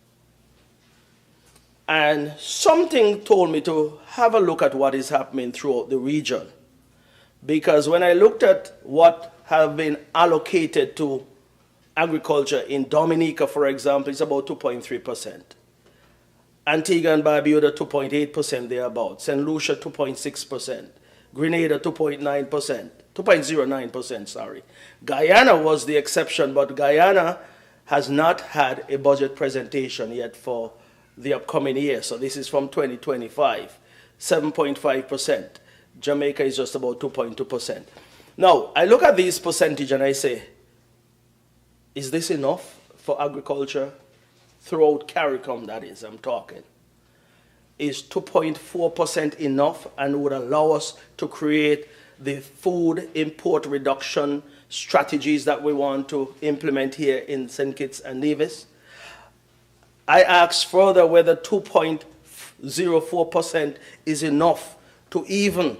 And something told me to have a look at what is happening throughout the region. Because when I looked at what have been allocated to agriculture in Dominica, for example, it's about 2.3%. Antigua and Barbuda, 2.8% thereabouts. St. Lucia, 2.6%. Grenada, 2.09%, sorry. Guyana was the exception, but Guyana has not had a budget presentation yet for the upcoming year. So this is from 2025, 7.5%. Jamaica is just about 2.2%. Now, I look at these percentage and I say, is this enough for agriculture throughout CARICOM, that is, I'm talking? Is 2.4% enough and would allow us to create the food import reduction strategies that we want to implement here in St. Kitts and Nevis? I ask further whether 2.04% is enough to even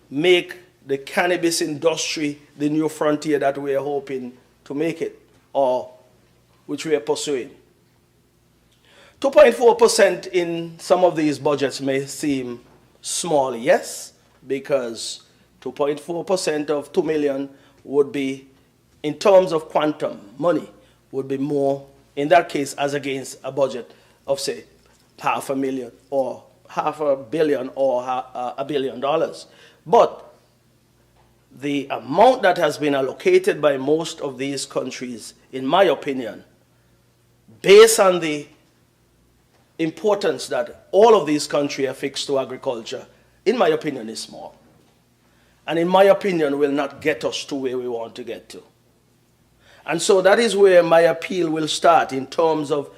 make the cannabis industry the new frontier that we are hoping to make it, or which we are pursuing. 2.4% in some of these budgets may seem small, yes, because 2.4% of 2 million would be, in terms of quantum money, would be more, in that case, as against a budget of, say, $500,000 or $500 million or $1 billion. But the amount that has been allocated by most of these countries, in my opinion, based on the importance that all of these countries affix to agriculture, in my opinion, is small. and in my opinion will not get us to where we want to get to. And so that is where my appeal will start in terms of,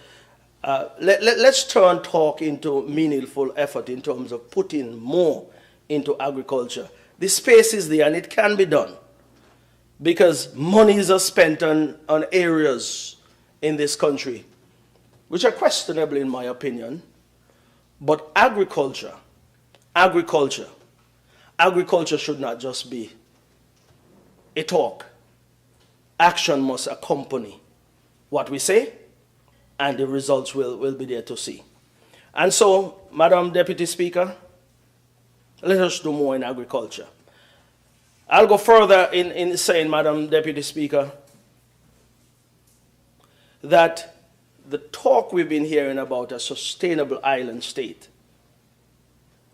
let's turn talk into meaningful effort in terms of putting more into agriculture. The space is there and it can be done because monies are spent on areas in this country which are questionable in my opinion, but agriculture should not just be a talk. Action must accompany what we say, and the results will be there to see. And so, Madam Deputy Speaker, let us do more in agriculture. I'll go further in saying, Madam Deputy Speaker, that the talk we've been hearing about a sustainable island state,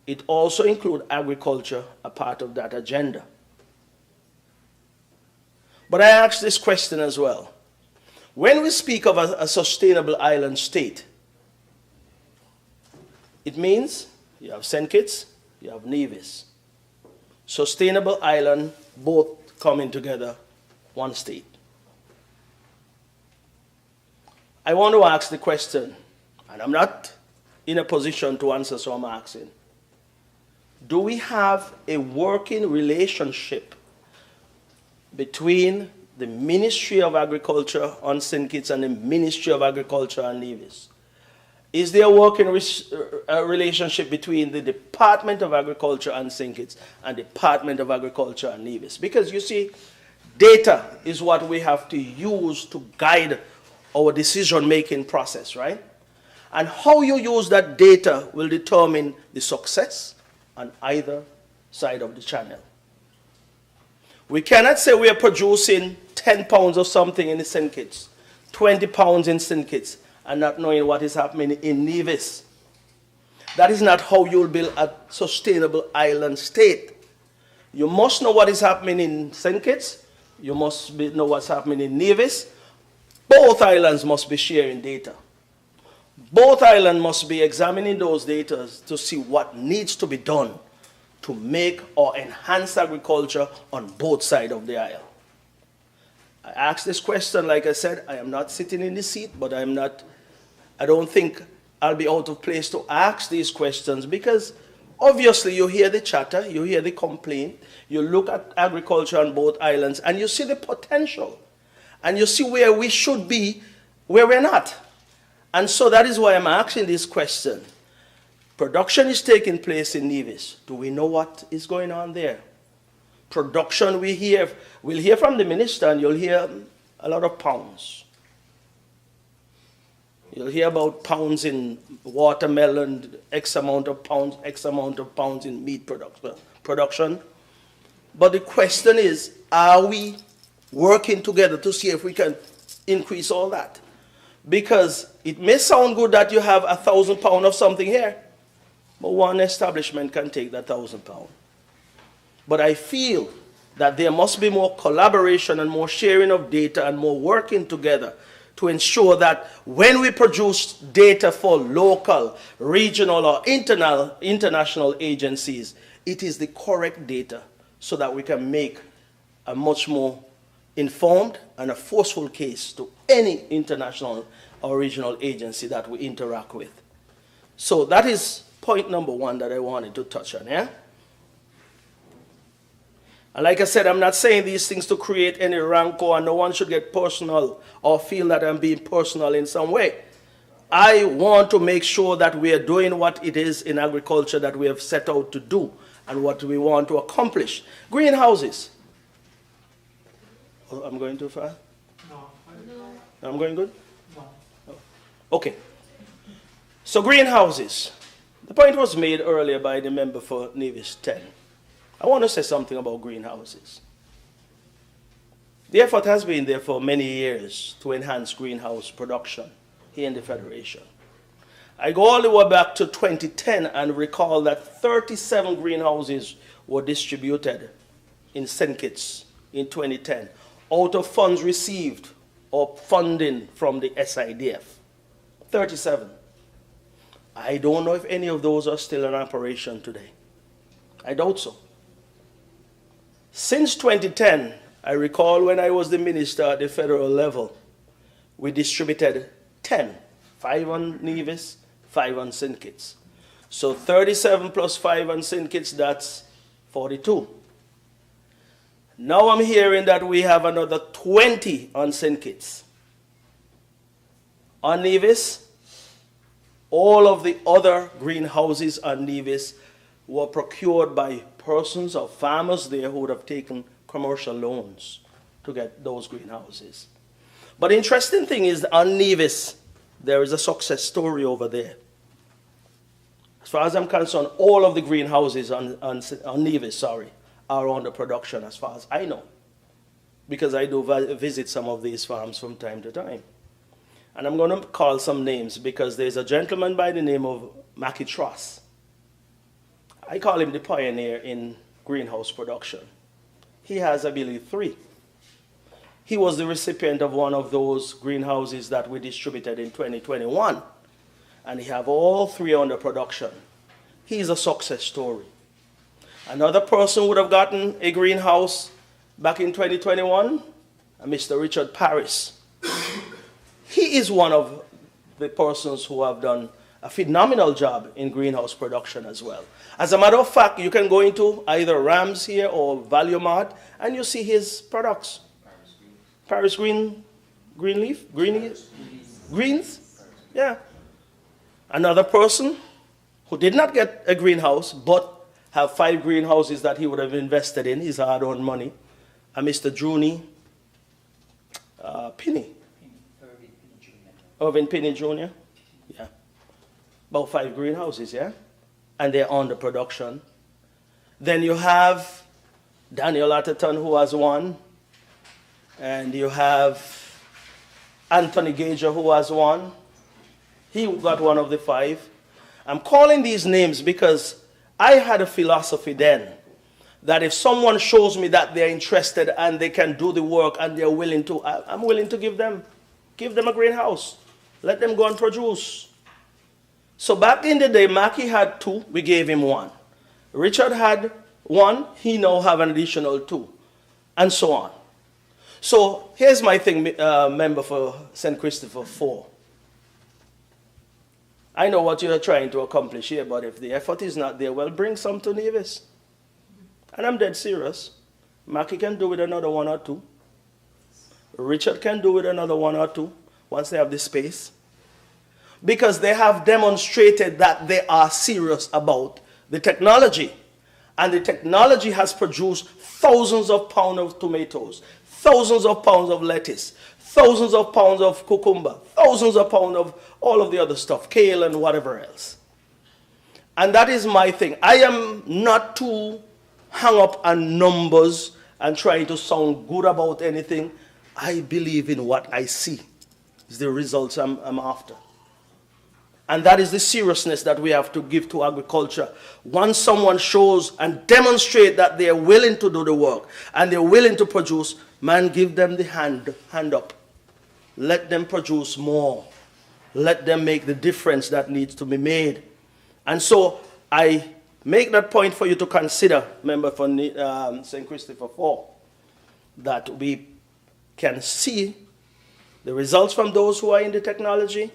it also includes agriculture, a part of that agenda. But I ask this question as well. When we speak of a sustainable island state, it means you have St. Kitts, you have Nevis. Sustainable island, both coming together, one state. I want to ask the question, and I'm not in a position to answer, so I'm asking. Do we have a working relationship between the Ministry of Agriculture on St. Kitts and the Ministry of Agriculture on Nevis? Is there a working relationship between the Department of Agriculture on St. Kitts and the Department of Agriculture on Nevis? Because you see, data is what we have to use to guide our decision-making process, right? And how you use that data will determine the success on either side of the channel. We cannot say we are producing 10 pounds of something in the St. Kitts, 20 pounds in St. Kitts, and not knowing what is happening in Nevis. That is not how you'll build a sustainable island state. You must know what is happening in St. Kitts. You must know what's happening in Nevis. Both islands must be sharing data. Both islands must be examining those data to see what needs to be done to make or enhance agriculture on both sides of the aisle. I asked this question, like I said, I am not sitting in the seat, but I don't think I'll be out of place to ask these questions because obviously you hear the chatter, you hear the complaint, you look at agriculture on both islands and you see the potential and you see where we should be, where we're not. And so that is why I'm asking this question. Production is taking place in Nevis. Do we know what is going on there? Production, we'll hear from the minister and you'll hear a lot of pounds. You'll hear about pounds in watermelon, X amount of pounds in meat production. But the question is, are we working together to see if we can increase all that? Because it may sound good that you have 1,000 pounds of something here, but one establishment can take that 1,000 pounds. But I feel that there must be more collaboration and more sharing of data and more working together to ensure that when we produce data for local, regional, or international agencies, it is the correct data so that we can make a much more informed and a forceful case to any international or regional agency that we interact with. So that is point number one that I wanted to touch on, yeah? And like I said, I'm not saying these things to create any rancor, and no one should get personal or feel that I'm being personal in some way. I want to make sure that we are doing what it is in agriculture that we have set out to do and what we want to accomplish. Greenhouses. Oh, I'm going too far? No. I'm going good? No. Okay. So greenhouses. The point was made earlier by the member for Nevis 10. I want to say something about greenhouses. The effort has been there for many years to enhance greenhouse production here in the Federation. I go all the way back to 2010 and recall that 37 greenhouses were distributed in St. Kitts in 2010 out of funds received or funding from the SIDF. 37. I don't know if any of those are still in operation today. I doubt so. Since 2010, I recall when I was the minister at the federal level, we distributed 10, 5 on Nevis, 5 on St. Kitts. So 37 plus 5 on St. Kitts, that's 42. Now I'm hearing that we have another 20 on St. Kitts. On Nevis, all of the other greenhouses on Nevis were procured by persons or farmers there who would have taken commercial loans to get those greenhouses. But the interesting thing is on Nevis, there is a success story over there. As far as I'm concerned, all of the greenhouses on Nevis, are under production as far as I know, because I do visit some of these farms from time to time. And I'm going to call some names because there's a gentleman by the name of Mackie Truss. I call him the pioneer in greenhouse production. He has, I believe, 3. He was the recipient of one of those greenhouses that we distributed in 2021. And he have all 3 under production. He's a success story. Another person would have gotten a greenhouse back in 2021, Mr. Richard Paris. He is one of the persons who have done a phenomenal job in greenhouse production as well. As a matter of fact, you can go into either Rams here or Value Mart and you see his products. Paris Greens? Yeah. Another person who did not get a greenhouse but have 5 greenhouses that he would have invested in his hard-earned money, Mr. Druni Pinney. Irvin Pinney Jr. Yeah. About 5 greenhouses, yeah? And they're under production. Then you have Daniel Atherton, who has 1. And you have Anthony Gager, who has 1. He got one of the 5. I'm calling these names because I had a philosophy then that if someone shows me that they're interested and they can do the work and they're willing to, I'm willing to give them a greenhouse. Let them go and produce. So back in the day, Mackie had 2, we gave him 1. Richard had 1, he now have an additional 2, and so on. So here's my thing, member for St. Christopher 4. I know what you're trying to accomplish here, but if the effort is not there, well, bring some to Nevis. And I'm dead serious. Mackie can do with another 1 or 2. Richard can do with another 1 or 2 once they have the space. Because they have demonstrated that they are serious about the technology. And the technology has produced thousands of pounds of tomatoes, thousands of pounds of lettuce, thousands of pounds of cucumber, thousands of pounds of all of the other stuff, kale and whatever else. And that is my thing. I am not too hung up on numbers and trying to sound good about anything. I believe in what I see. It's the results I'm after. And that is the seriousness that we have to give to agriculture. Once someone shows and demonstrate that they're willing to do the work and they're willing to produce, man, give them the hand up. Let them produce more. Let them make the difference that needs to be made. And so I make that point for you to consider, member for St. Christopher 4, that we can see the results from those who are in the technology.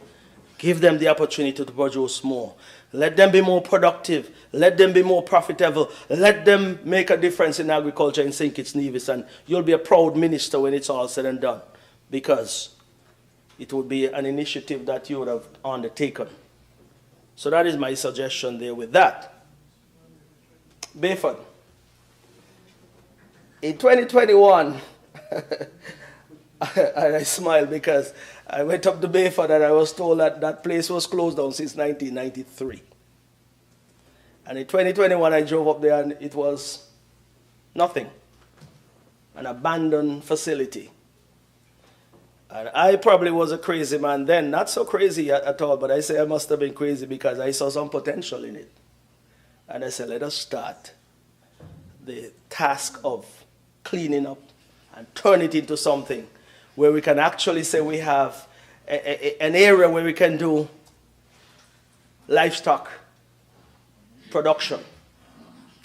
Give them the opportunity to produce more. Let them be more productive. Let them be more profitable. Let them make a difference in agriculture in St. Kitts Nevis, and you'll be a proud minister when it's all said and done, because it would be an initiative that you would have undertaken. So that is my suggestion there with that. Bayford. In 2021, I smile because I went up to Bayford and I was told that that place was closed down since 1993. And in 2021, I drove up there and it was nothing. An abandoned facility. And I probably was a crazy man then. Not so crazy at all, but I say I must have been crazy because I saw some potential in it. And I said, let us start the task of cleaning up and turn it into something where we can actually say we have an area where we can do livestock production.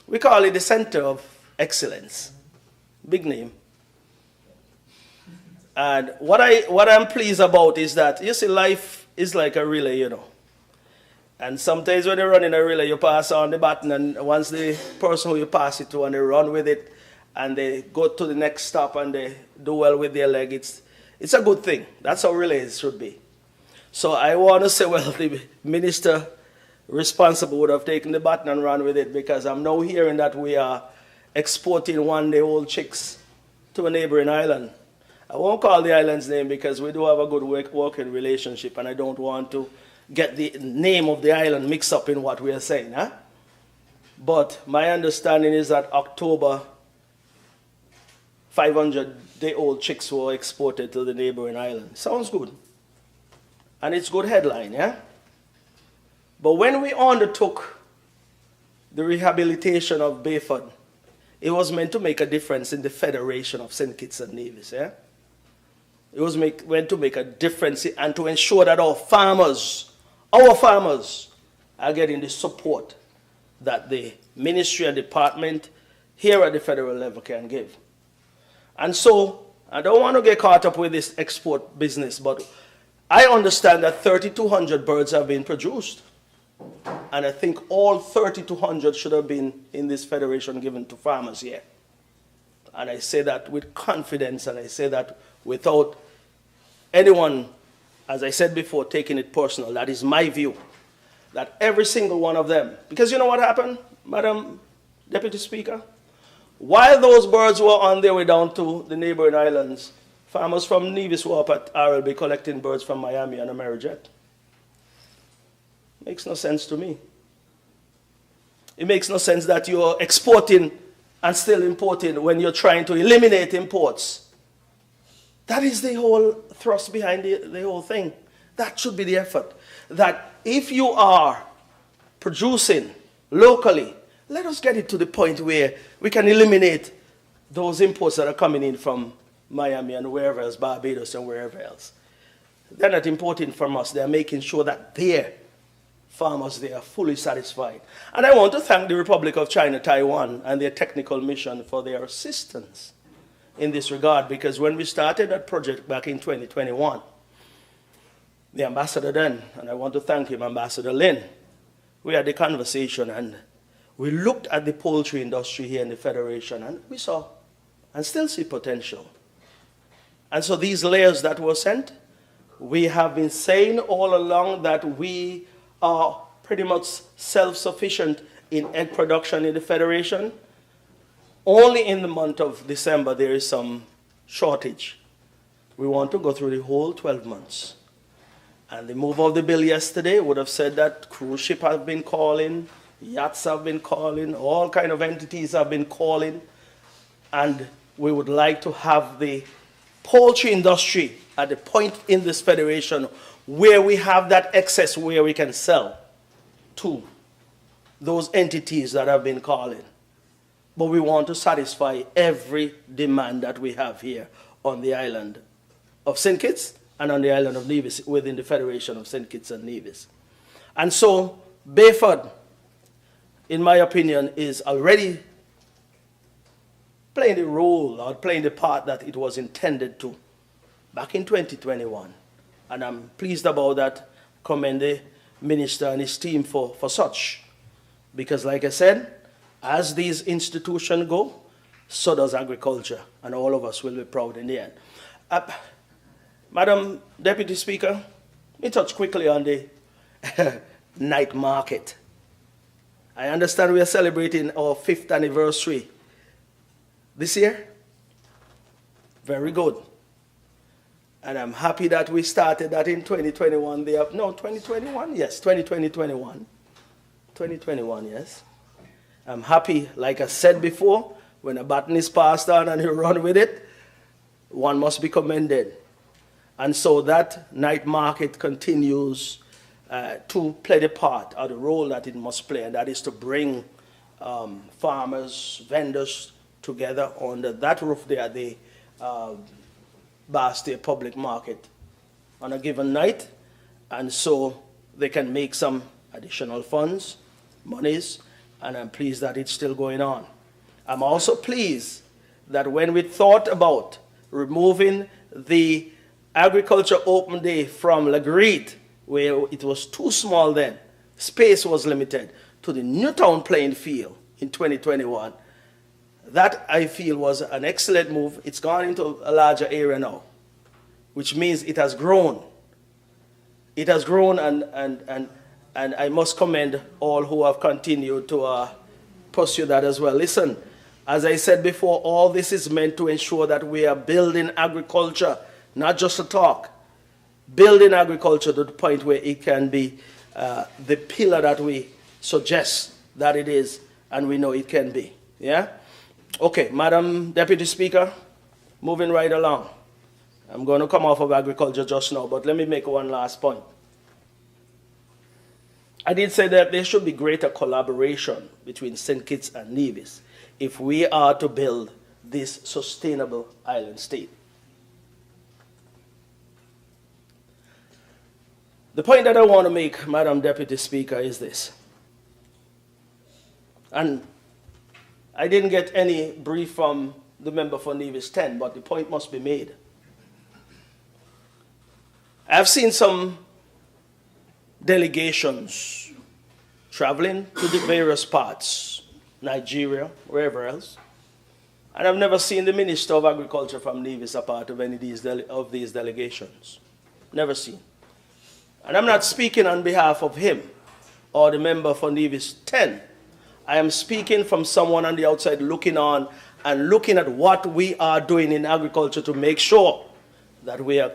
We call it the center of excellence. big name. And what I'm pleased about is that, you see, life is like a relay, you know. And sometimes when you run in a relay, you pass on the baton, and once the person who you pass it to and they run with it, and they go to the next stop and they do well with their leg, it's a good thing. That's how relays should be. So I want to say, well, the minister responsible would have taken the baton and run with it, because I'm now hearing that we are exporting one-day-old chicks to a neighboring island. I won't call the island's name because we do have a good working relationship, and I don't want to get the name of the island mixed up in what we are saying. Huh? But my understanding is that October, 500-day-old chicks were exported to the neighboring island. Sounds good. And it's good headline, yeah? But when we undertook the rehabilitation of Bayford, it was meant to make a difference in the Federation of St. Kitts and Nevis, yeah? It was meant to make a difference and to ensure that our farmers are getting the support that the ministry and department here at the federal level can give. And so, I don't want to get caught up with this export business, but I understand that 3,200 birds have been produced. And I think all 3,200 should have been in this federation given to farmers here. And I say that with confidence, and I say that without anyone, as I said before, taking it personal. That is my view. That every single one of them, because you know what happened, Madam Deputy Speaker? While those birds were on their way down to the neighboring islands, farmers from Nevis were up at RLB collecting birds from Miami on a Amerijet. Makes no sense to me. It makes no sense that you're exporting and still importing when you're trying to eliminate imports. That is the whole thrust behind the whole thing. That should be the effort. That if you are producing locally, let us get it to the point where we can eliminate those imports that are coming in from Miami and wherever else, Barbados and wherever else. They're not importing from us. They're making sure that their farmers, they are fully satisfied. And I want to thank the Republic of China, Taiwan, and their technical mission for their assistance in this regard, because when we started that project back in 2021, the ambassador then, and I want to thank him, Ambassador Lin, we had the conversation and we looked at the poultry industry here in the Federation, and we saw and still see potential. And so these layers that were sent, we have been saying all along that we are pretty much self-sufficient in egg production in the Federation. Only in the month of December there is some shortage. We want to go through the whole 12 months. And the move of the bill yesterday would have said that cruise ship have been calling, yachts have been calling, all kind of entities have been calling. And we would like to have the poultry industry at the point in this federation where we have that excess where we can sell to those entities that have been calling. But we want to satisfy every demand that we have here on the island of St. Kitts and on the island of Nevis within the Federation of St. Kitts and Nevis. And so Bayford, in my opinion, is already playing the role or playing the part that it was intended to back in 2021. And I'm pleased about that, commend the minister and his team for such. Because like I said, as these institutions go, so does agriculture, and all of us will be proud in the end. Madam Deputy Speaker, let me touch quickly on the night market. I understand we are celebrating our 5th anniversary this year. Very good. And I'm happy that we started that in 2021. 2021? Yes, 2021. 2021, yes. I'm happy, like I said before, when a baton is passed on and you run with it, one must be commended. And so that night market continues to play the part or the role that it must play, and that is to bring farmers, vendors together under that roof there at the Bastille Public Market on a given night, and so they can make some additional funds, monies, and I'm pleased that it's still going on. I'm also pleased that when we thought about removing the agriculture open day from Lagreed, where it was too small then, space was limited, to the Newtown playing field in 2021, that I feel was an excellent move. It's gone into a larger area now, which means it has grown. It has grown, and I must commend all who have continued to pursue that as well. Listen, as I said before, all this is meant to ensure that we are building agriculture, not just a talk, building agriculture to the point where it can be the pillar that we suggest that it is, and we know it can be. Yeah? Okay, Madam Deputy Speaker, moving right along. I'm going to come off of agriculture just now, but let me make one last point. I did say that there should be greater collaboration between St. Kitts and Nevis if we are to build this sustainable island state. The point that I want to make, Madam Deputy Speaker, is this. And I didn't get any brief from the member for Nevis 10, but the point must be made. I've seen some delegations traveling to the various parts, Nigeria, wherever else, and I've never seen the Minister of Agriculture from Nevis a part of any of these delegations. Never seen. And I'm not speaking on behalf of him or the member for Nevis 10. I am speaking from someone on the outside looking on and looking at what we are doing in agriculture to make sure that we are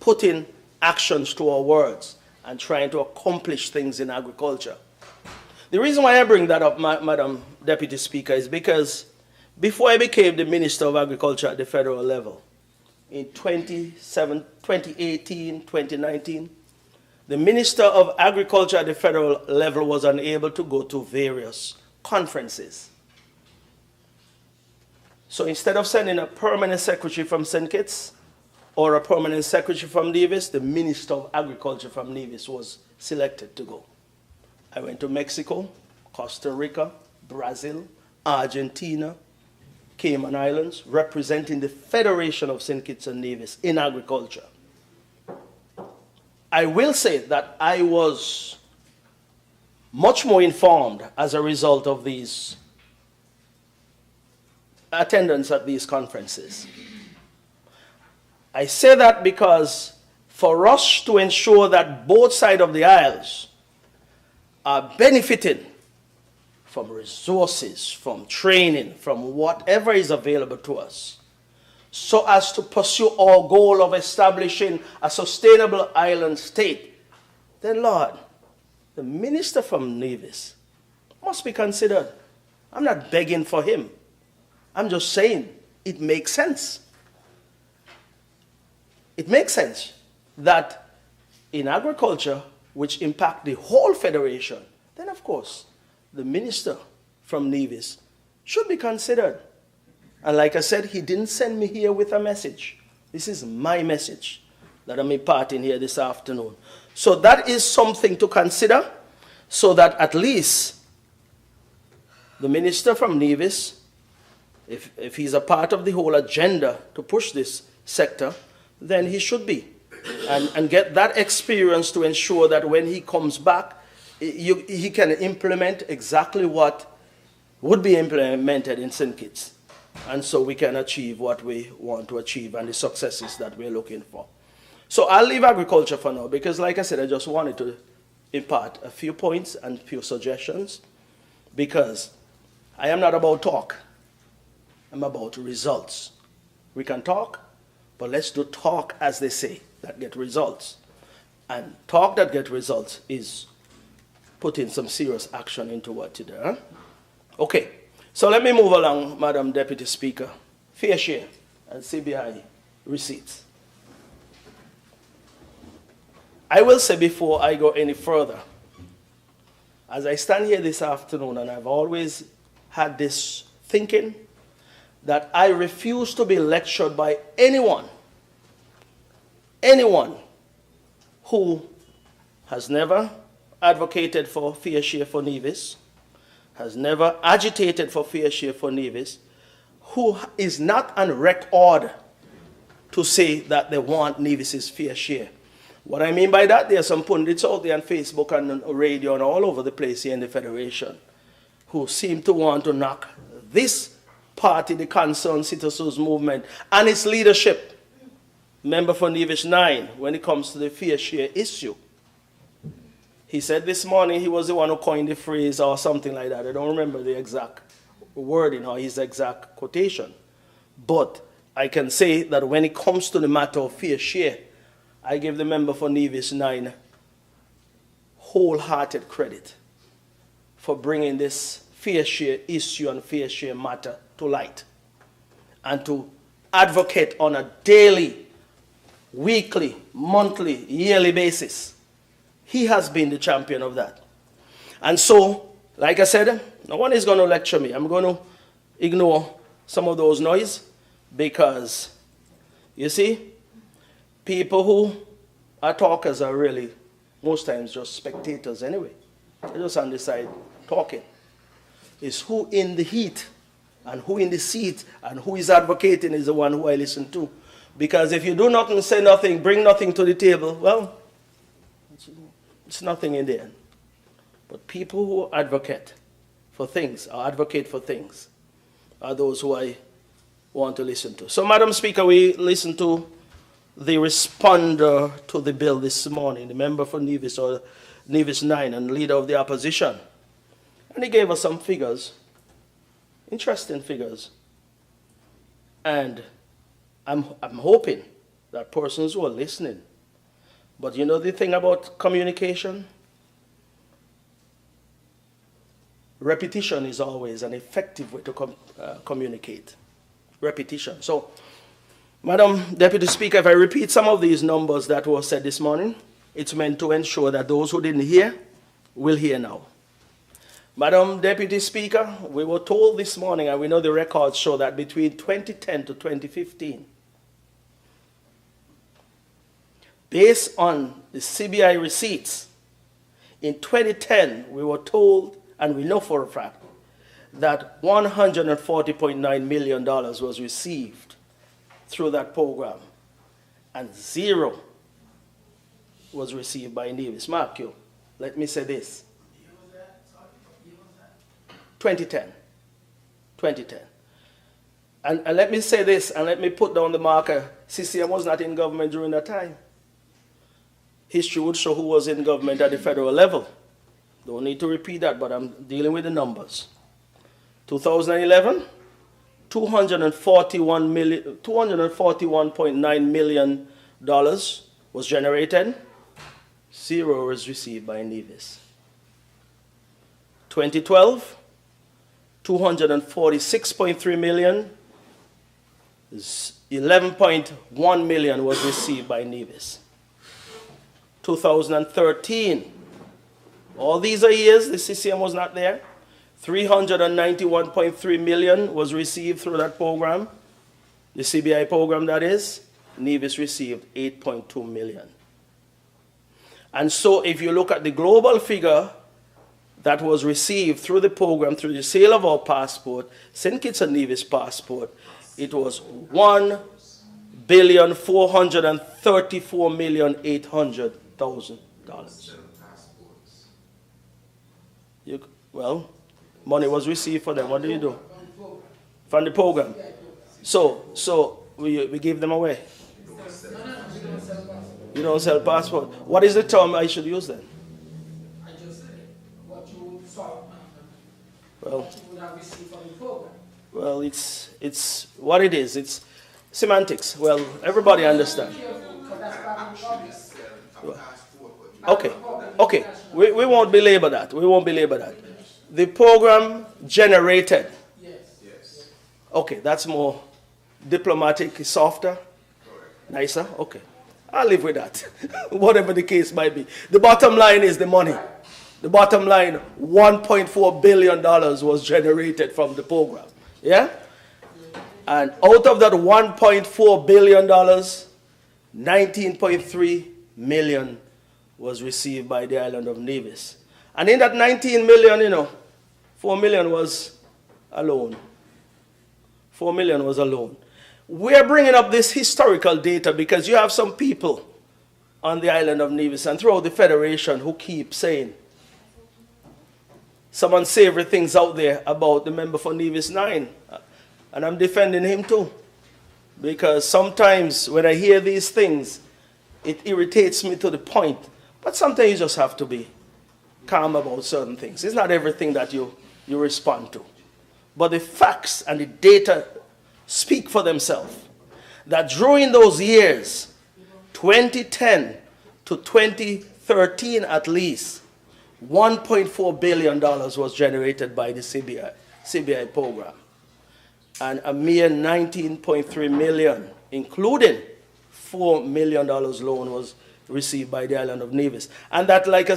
putting actions to our words and trying to accomplish things in agriculture. The reason why I bring that up, Madam Deputy Speaker, is because before I became the Minister of Agriculture at the federal level, in 2018, 2019, the Minister of Agriculture at the federal level was unable to go to various conferences. So instead of sending a permanent secretary from St. Kitts or a permanent secretary from Nevis, the Minister of Agriculture from Nevis was selected to go. I went to Mexico, Costa Rica, Brazil, Argentina, Cayman Islands, representing the Federation of St. Kitts and Nevis in agriculture. I will say that I was much more informed as a result of these attendance at these conferences. I say that because for us to ensure that both sides of the aisles are benefiting from resources, from training, from whatever is available to us, so as to pursue our goal of establishing a sustainable island state, then Lord, the minister from Nevis must be considered. I'm not begging for him. I'm just saying it makes sense. It makes sense that in agriculture, which impact the whole federation, then of course, the minister from Nevis should be considered. And like I said, he didn't send me here with a message. This is my message that I'm imparting here this afternoon. So that is something to consider, so that at least the minister from Nevis, if he's a part of the whole agenda to push this sector, then he should be. And get that experience to ensure that when he comes back, he can implement exactly what would be implemented in St. Kitts. And so we can achieve what we want to achieve and the successes that we're looking for. So I'll leave agriculture for now because, like I said, I just wanted to impart a few points and a few suggestions because I am not about talk. I'm about results. We can talk, but let's do talk, as they say, that get results. And talk that get results is putting some serious action into what you do. Huh? Okay, so let me move along, Madam Deputy Speaker. Fair share and CBI receipts. I will say before I go any further, as I stand here this afternoon, and I've always had this thinking, that I refuse to be lectured by anyone who has never advocated for fair share for Nevis, has never agitated for fair share for Nevis, who is not on record to say that they want Nevis's fair share. What I mean by that, there are some pundits out there on Facebook and on radio and all over the place here in the Federation who seem to want to knock this party, the Concerned Citizens Movement, and its leadership, member for Nevis 9, when it comes to the fair share issue. He said this morning he was the one who coined the phrase or something like that. I don't remember the exact wording or his exact quotation. But I can say that when it comes to the matter of fair share, I give the member for Nevis 9 wholehearted credit for bringing this fair share issue and fair share matter to light and to advocate on a daily, weekly, monthly, yearly basis. He has been the champion of that. And so, like I said, no one is going to lecture me. I'm going to ignore some of those noise because, you see, people who are talkers are really, most times, just spectators anyway. They're just on the side talking. It's who in the heat and who in the seat and who is advocating is the one who I listen to. Because if you do nothing, say nothing, bring nothing to the table, well, it's nothing in the end. But people who advocate for things, or advocate for things, are those who I want to listen to. So, Madam Speaker, we listened to the responder to the bill this morning, the member for Nevis, or Nevis 9, and leader of the opposition. And he gave us some figures, interesting figures. And I'm hoping that persons who are listening, but you know the thing about communication? Repetition is always an effective way to communicate. Repetition. So, Madam Deputy Speaker, if I repeat some of these numbers that were said this morning, it's meant to ensure that those who didn't hear will hear now. Madam Deputy Speaker, we were told this morning, and we know the records show that between 2010 to 2015, based on the CBI receipts, in 2010, we were told, and we know for a fact, that $140.9 million was received through that program, and zero was received by Nevis. Mark you, let me say this. 2010. And let me say this, and let me put down the marker. CCM was not in government during that time. History would show who was in government at the federal level. Don't need to repeat that, but I'm dealing with the numbers. 2011, $241.9 million was generated. Zero was received by Nevis. 2012, $246.3 million. 11.1 million was received by Nevis. 2013, all these are years the CCM was not there. 391.3 million was received through that program, the CBI program that is. Nevis received 8.2 million. And so if you look at the global figure that was received through the program, through the sale of our passport, St. Kitts and Nevis passport, it was $1,434,800,000. Well, money was received for them. What do you do? From the program. So we give them away. You don't sell passport. What is the term I should use then? I just said it. What you saw. Well, what you would have received from the program. Well, it's what it is. It's semantics. Well, everybody understands. Okay. We won't belabor that. The program generated. Yes. Okay, that's more diplomatic, softer, nicer. Okay, I'll live with that. Whatever the case might be. The bottom line is the money. The bottom line, $1.4 billion was generated from the program. Yeah? And out of that $1.4 billion, 19.3 million was received by the island of Nevis. And in that 19 million, 4 million was a loan. 4 million was a loan. We're bringing up this historical data because you have some people on the island of Nevis and throughout the Federation who keep saying some unsavory things out there about the member for Nevis 9. And I'm defending him too. Because sometimes when I hear these things, it irritates me to the point. But sometimes you just have to be calm about certain things. It's not everything that you respond to. But the facts and the data speak for themselves. That during those years, 2010 to 2013 at least, $1.4 billion was generated by the CBI program. And a mere $19.3 million, including $4 million loan, was received by the island of Nevis. And that's like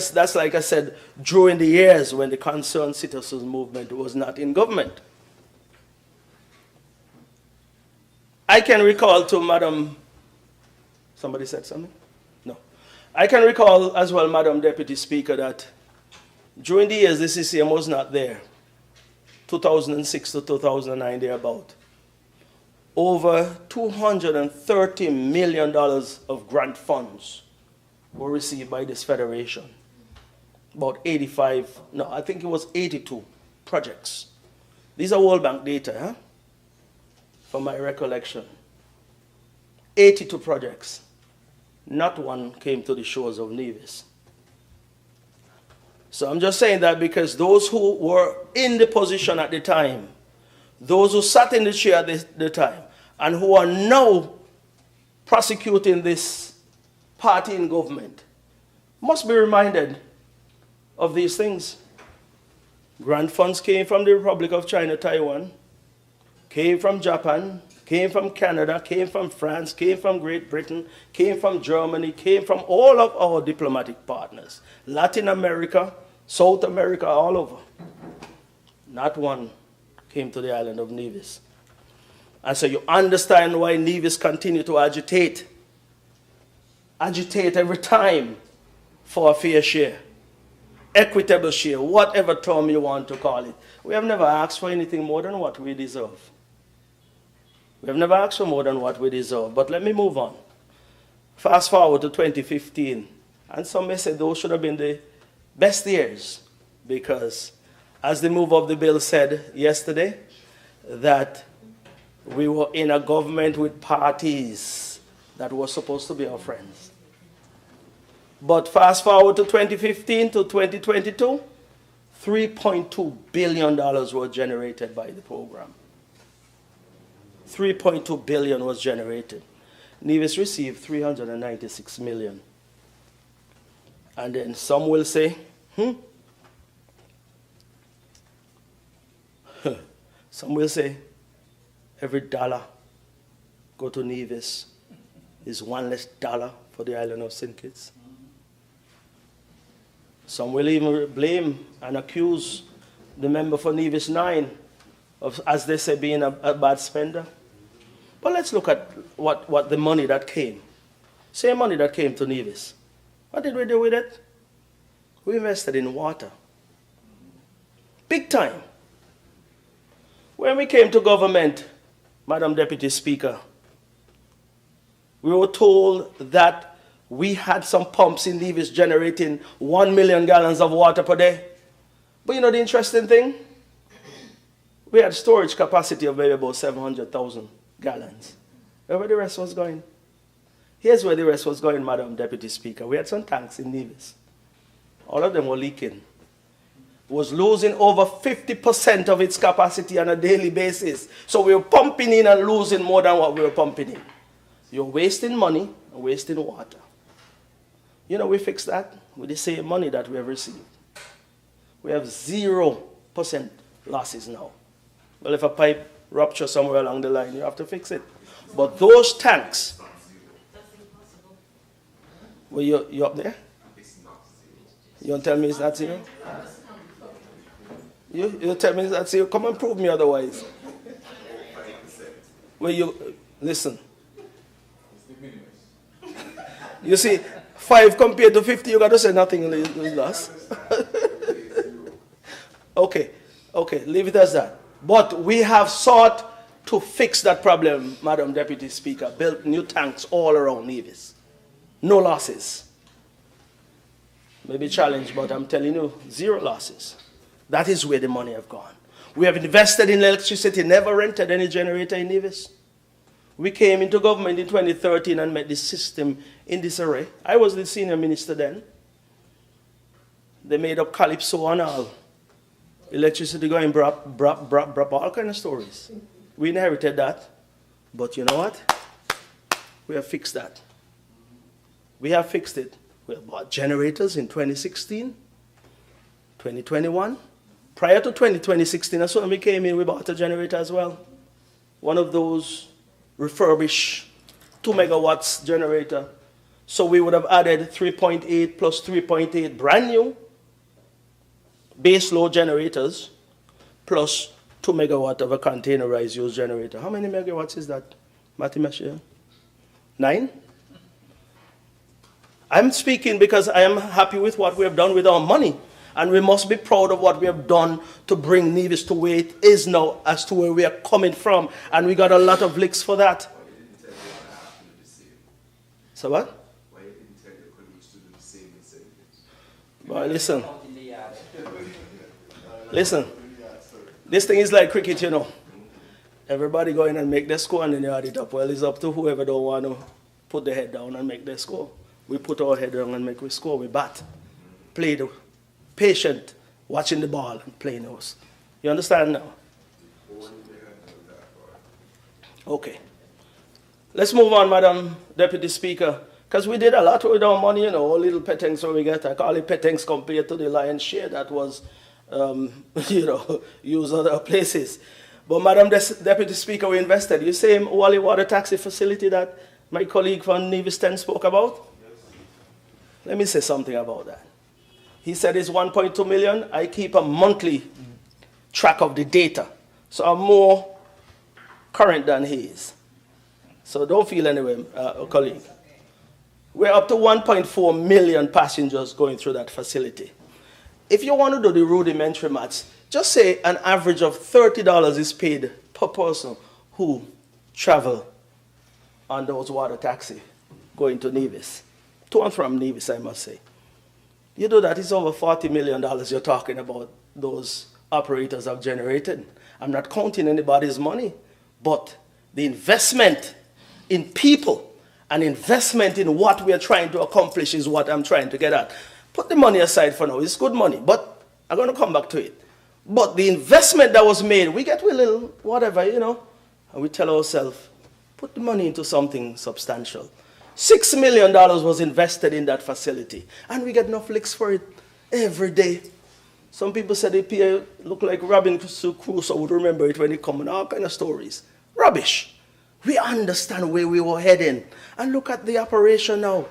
I said, during the years when the Concerned Citizens Movement was not in government. I can recall to Madam, somebody said something? No. I can recall as well, Madam Deputy Speaker, that during the years the CCM was not there, 2006 to 2009 thereabout, over $230 million of grant funds were received by this federation. About 85, no, I think it was 82 projects. These are World Bank data, huh? From my recollection. 82 projects. Not one came to the shores of Nevis. So I'm just saying that because those who were in the position at the time, those who sat in the chair at the time, and who are now prosecuting this party in government, must be reminded of these things. Grant funds came from the Republic of China, Taiwan, came from Japan, came from Canada, came from France, came from Great Britain, came from Germany, came from all of our diplomatic partners. Latin America, South America, all over. Not one came to the island of Nevis. And so you understand why Nevis continue to agitate every time for a fair share, equitable share, whatever term you want to call it. We have never asked for anything more than what we deserve. We have never asked for more than what we deserve. But let me move on. Fast forward to 2015. And some may say those should have been the best years, because as the move of the bill said yesterday, that we were in a government with parties that were supposed to be our friends. But fast forward to 2015 to 2022, $3.2 billion were generated by the program. 3.2 billion was generated. Nevis received 396 million. And then some will say, some will say, every dollar go to Nevis is one less dollar for the island of St. Kitts. Some will even blame and accuse the member for Nevis 9 of, as they say, being a bad spender. But let's look at what the money that came. Same money that came to Nevis. What did we do with it? We invested in water. Big time. When we came to government, Madam Deputy Speaker, we were told that we had some pumps in Nevis generating 1 million gallons of water per day. But you know the interesting thing? We had storage capacity of maybe about 700,000 gallons. Where the rest was going? Here's where the rest was going, Madam Deputy Speaker. We had some tanks in Nevis. All of them were leaking. It was losing over 50% of its capacity on a daily basis. So we were pumping in and losing more than what we were pumping in. You're wasting money and wasting water. You know, we fixed that with the same money that we have received. We have 0% losses now. Well, if a pipe ruptures somewhere along the line, you have to fix it. But those tanks, well, you up there? You want to tell me it's not zero? You tell me it's not zero? Come and prove me otherwise. Well, you, listen. You see, 5 compared to 50, you got to say nothing is lost. Okay, leave it as that. But we have sought to fix that problem, Madam Deputy Speaker, built new tanks all around Nevis. No losses. Maybe challenge, but I'm telling you, 0 losses. That is where the money have gone. We have invested in electricity, never rented any generator in Nevis. We came into government in 2013 and met the system in disarray. I was the senior minister then. They made up Calypso and all. Electricity going brap, all kind of stories. We inherited that. But you know what? We have fixed that. We have fixed it. We have bought generators in 2016, 2021. Prior to 2016, as soon as we came in, we bought a generator as well. One of those refurbished 2 megawatts generator. So we would have added 3.8 plus 3.8 brand new base load generators plus 2 megawatt of a containerized used generator. How many megawatts is that, Matthew Meshier? 9? I'm speaking because I am happy with what we have done with our money. And we must be proud of what we have done to bring Nevis to where it is now as to where we are coming from. And we got a lot of licks for that. So what? Why you didn't tell your colleagues to do the same incentives? Well, listen. Listen. This thing is like cricket, you know. Everybody go in and make their score and then you add it up. Well, it's up to whoever don't want to put their head down and make their score. We put our head down and make we score. We bat. Play the patient, watching the ball and playing those. You understand now? Okay. Let's move on, Madam Deputy Speaker, because we did a lot with our money, you know, little pettings where we get. I call it pettings compared to the lion's share that was, you know, used other places. But Madam Deputy Speaker, we invested. You same Wally Water Taxi facility that my colleague from Nevis 10 spoke about? Yes. Let me say something about that. He said it's 1.2 million. I keep a monthly track of the data. So I'm more current than he is. So don't feel anyway, colleague. We're up to 1.4 million passengers going through that facility. If you want to do the rudimentary maths, just say an average of $30 is paid per person who travel on those water taxi going to Nevis. To and from Nevis, I must say. You do that, it's over $40 million you're talking about those operators have generated. I'm not counting anybody's money, but the investment in people and investment in what we are trying to accomplish is what I'm trying to get at. Put the money aside for now. It's good money, but I'm going to come back to it. But the investment that was made, we get with a little whatever, you know, and we tell ourselves, put the money into something substantial. $6 million was invested in that facility, and we get enough licks for it every day. Some people said the PA look like Robinson Crusoe would remember it when it come and all kind of stories. Rubbish. We understand where we were heading. And look at the operation now.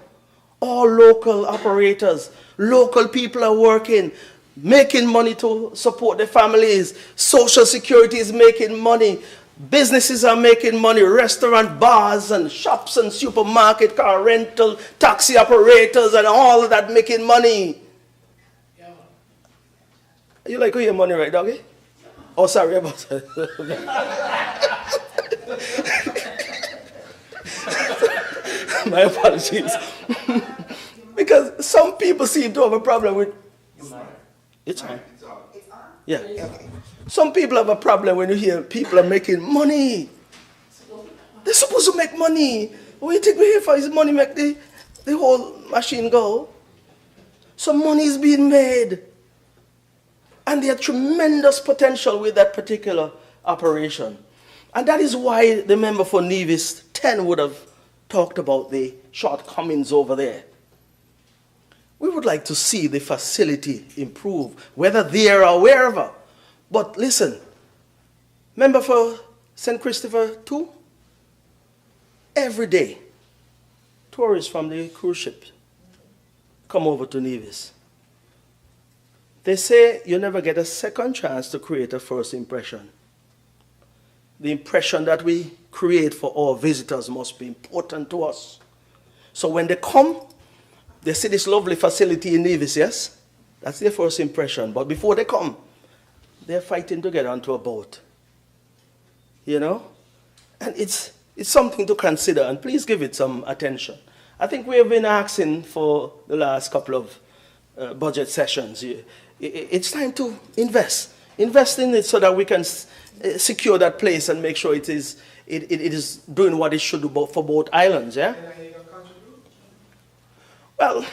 All local operators, local people are working, making money to support their families. Social Security is making money. Businesses are making money, restaurant, bars, and shops, and supermarket, car rental, taxi operators, and all of that making money. Yeah. You like your money, right, doggy? Oh, sorry about that. My apologies. Because some people seem to have a problem with... It's on. Yeah. Okay. Some people have a problem when you hear people are making money. They're supposed to make money. What do you think we're here for? Is money make the whole machine go? So money is being made. And there's tremendous potential with that particular operation. And that is why the member for Nevis 10 would have talked about the shortcomings over there. We would like to see the facility improve, whether there or wherever. But listen, member for St. Christopher 2, every day, tourists from the cruise ship come over to Nevis. They say you never get a second chance to create a first impression. The impression that we create for our visitors must be important to us. So when they come, they see this lovely facility in Nevis, yes? That's their first impression. But before they come, they're fighting to get onto a boat. You know? And it's something to consider, and please give it some attention. I think we have been asking for the last couple of budget sessions. It's time to invest. Invest in it so that we can secure that place and make sure it is doing what it should do for both islands, yeah? Well,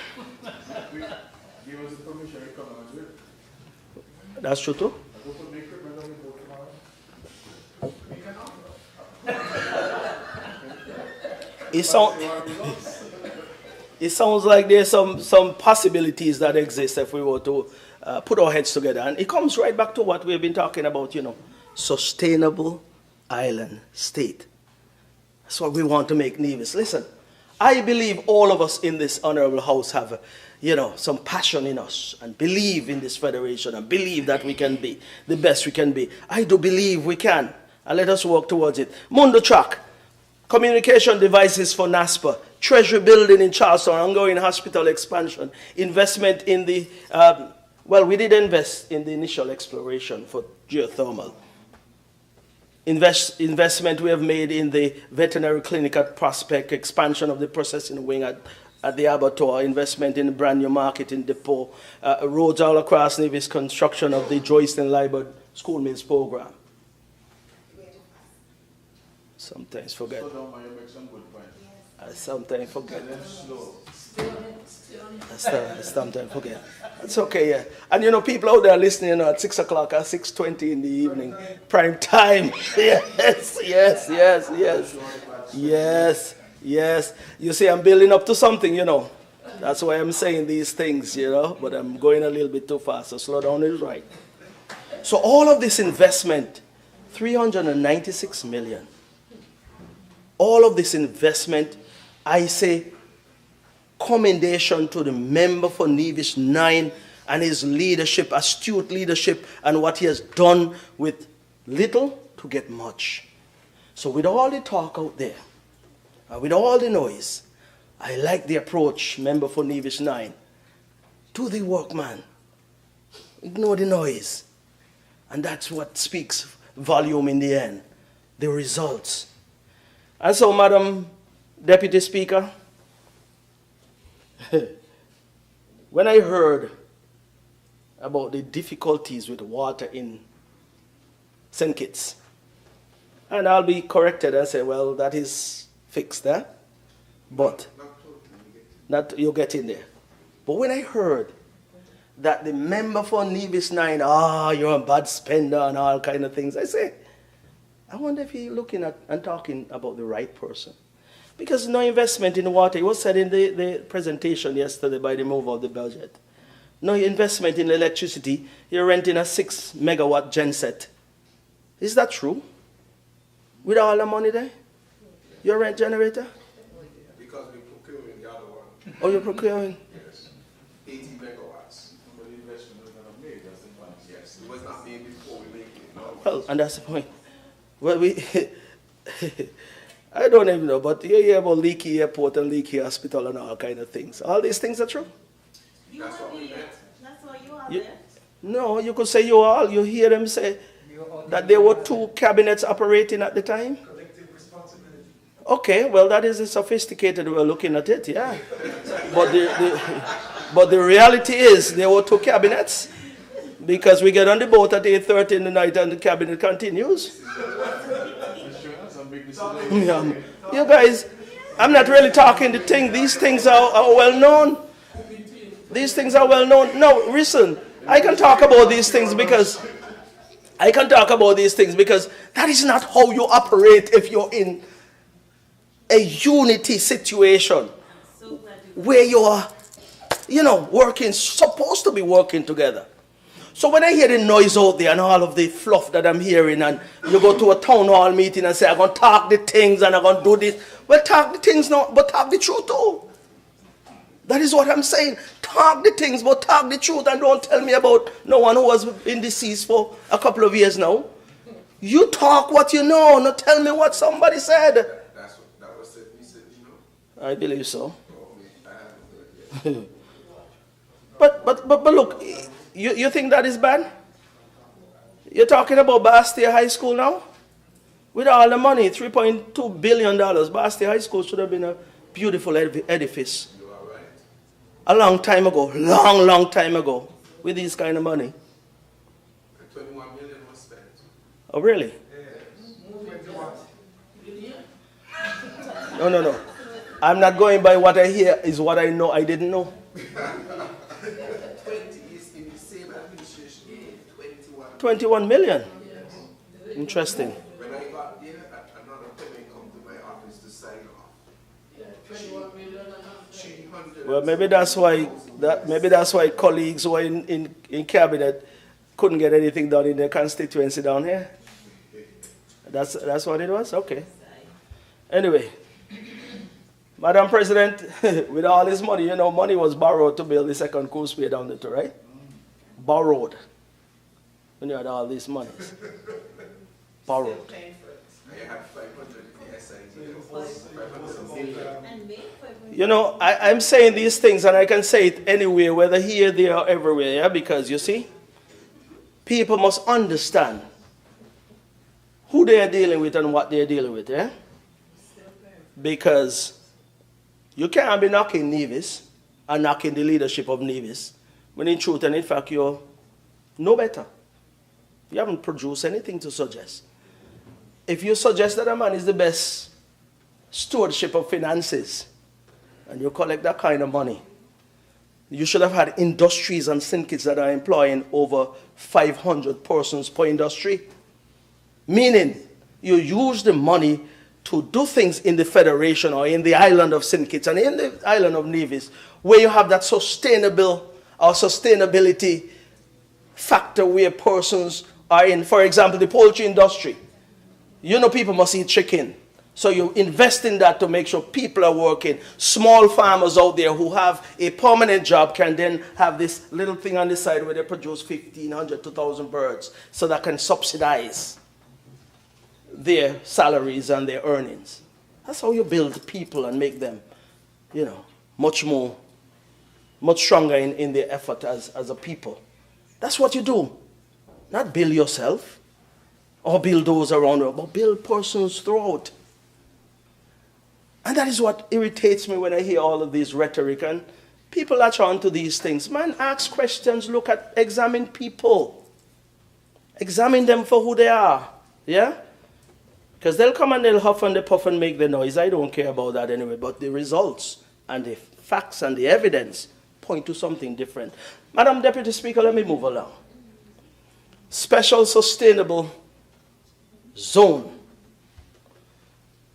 that's true too. It sounds like there's some possibilities that exist if we were to put our heads together. And it comes right back to what we've been talking about, sustainable island state. That's what we want to make Nevis. Listen, I believe all of us in this honorable house have, some passion in us and believe in this federation and believe that we can be the best we can be. I do believe we can, and let us work towards it. Mundo Track, communication devices for NASPA, Treasury building in Charleston, ongoing hospital expansion, investment in the, we did invest in the initial exploration for geothermal. Investment we have made in the veterinary clinic at Prospect, expansion of the processing wing at the abattoir, investment in the brand new market in Depot, roads all across Nevis, construction of the Joyce and Liebert School Mills program. Sometimes forget. I sometimes forget. Sometimes forget. It's okay, yeah. And people out there listening at 6 o'clock or 6:20 in the evening, prime time. Yes. You see, I'm building up to something, That's why I'm saying these things, But I'm going a little bit too fast, so slow down is right. So all of this investment, 396 million. All of this investment, I say, commendation to the member for Nevis 9 and his leadership, astute leadership, and what he has done with little to get much. So with all the talk out there, and with all the noise, I like the approach, member for Nevis 9. Do the work, man. Ignore the noise. And that's what speaks volume in the end, the results. And so, Madam Deputy Speaker, when I heard about the difficulties with water in St. Kitts, and I'll be corrected and say, well, that is fixed, eh? But not you get in there. But when I heard that the member for Nevis 9, you're a bad spender and all kind of things, I say, I wonder if he's looking at and talking about the right person. Because no investment in water. It was said in the presentation yesterday by the mover of the budget. No investment in electricity. You're renting a 6 megawatt genset. Is that true? With all the money there? Your rent generator? Because we're procuring the other one. Oh, you're procuring? Yes. 80 megawatts. But the investment was not made. That's the point. Yes. It was not made before we make it. No. Well, and that's the point. Well, I don't even know, but you hear about leaky airport and leaky hospital and all kind of things. All these things are true. That's what we meant. That's what you are there. No, you could say you hear them say that there were 2 cabinets operating at the time. Okay, well, that is a sophisticated way of looking at it, yeah. But the reality is there were 2 cabinets because we get on the boat at 8:30 in the night and the cabinet continues. You guys, I'm not really talking the thing. These things are well known. These things are well known. No, listen, I can talk about these things because that is not how you operate if you're in a unity situation where you're, supposed to be working together. So when I hear the noise out there and all of the fluff that I'm hearing, and you go to a town hall meeting and say, I'm going to talk the things and I'm going to do this. Well, talk the things now, but talk the truth too. That is what I'm saying. Talk the things, but talk the truth, and don't tell me about no one who was in the seas for a couple of years now. You talk what you know, not tell me what somebody said. That was said, you know. I believe so. But look, you think that is bad? You're talking about Bastia High School now? With all the money, $3.2 billion, Basti High School should have been a beautiful edifice. A long time ago, long time ago, with this kind of money. 21 million was spent. Oh, really? No. I'm not going by what I hear, is what I know I didn't know. 20 is in the same administration. 21 million. Interesting. When I got there, another payment come to my office to sign off. 300. Well, maybe that's why colleagues who are in cabinet couldn't get anything done in their constituency down here. That's what it was? Okay. Anyway, Madam President, with all this money, you know, money was borrowed to build the second cool spear down there, right? Borrowed. When you had all these monies. Borrowed. You know, I'm saying these things, and I can say it anywhere, whether here, there, or everywhere, yeah? Because, you see, people must understand who they are dealing with and what they are dealing with, yeah? Because you can't be knocking Nevis and knocking the leadership of Nevis when in truth and in fact you're no better. You haven't produced anything to suggest. If you suggest that a man is the best stewardship of finances and you collect that kind of money, you should have had industries and syndicates that are employing over 500 persons per industry. Meaning, you use the money to do things in the Federation or in the island of St. Kitts and in the island of Nevis, where you have that sustainability factor where persons are in, for example, the poultry industry. You know people must eat chicken. So you invest in that to make sure people are working. Small farmers out there who have a permanent job can then have this little thing on the side where they produce 1,500 to 2,000 birds so that can subsidize their salaries and their earnings. That's how you build people and make them, you know, much stronger in their effort as a people. That's what you do. Not build yourself or build those around you, but build persons throughout. And that is what irritates me when I hear all of this rhetoric and people latch on to these things. Man, ask questions, examine people. Examine them for who they are. Yeah? Because they'll come and they'll huff and they puff and make the noise. I don't care about that anyway. But the results and the facts and the evidence point to something different. Madam Deputy Speaker, let me move along. Special Sustainable Zone.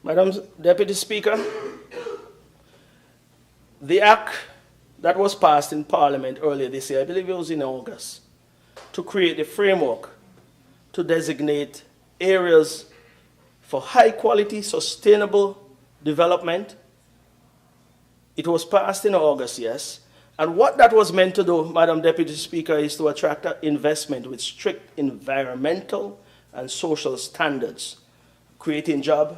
Madam Deputy Speaker, the act that was passed in Parliament earlier this year, I believe it was in August, to create a framework to designate areas for high-quality, sustainable development. It was passed in August, yes. And what that was meant to do, Madam Deputy Speaker, is to attract investment with strict environmental and social standards, creating jobs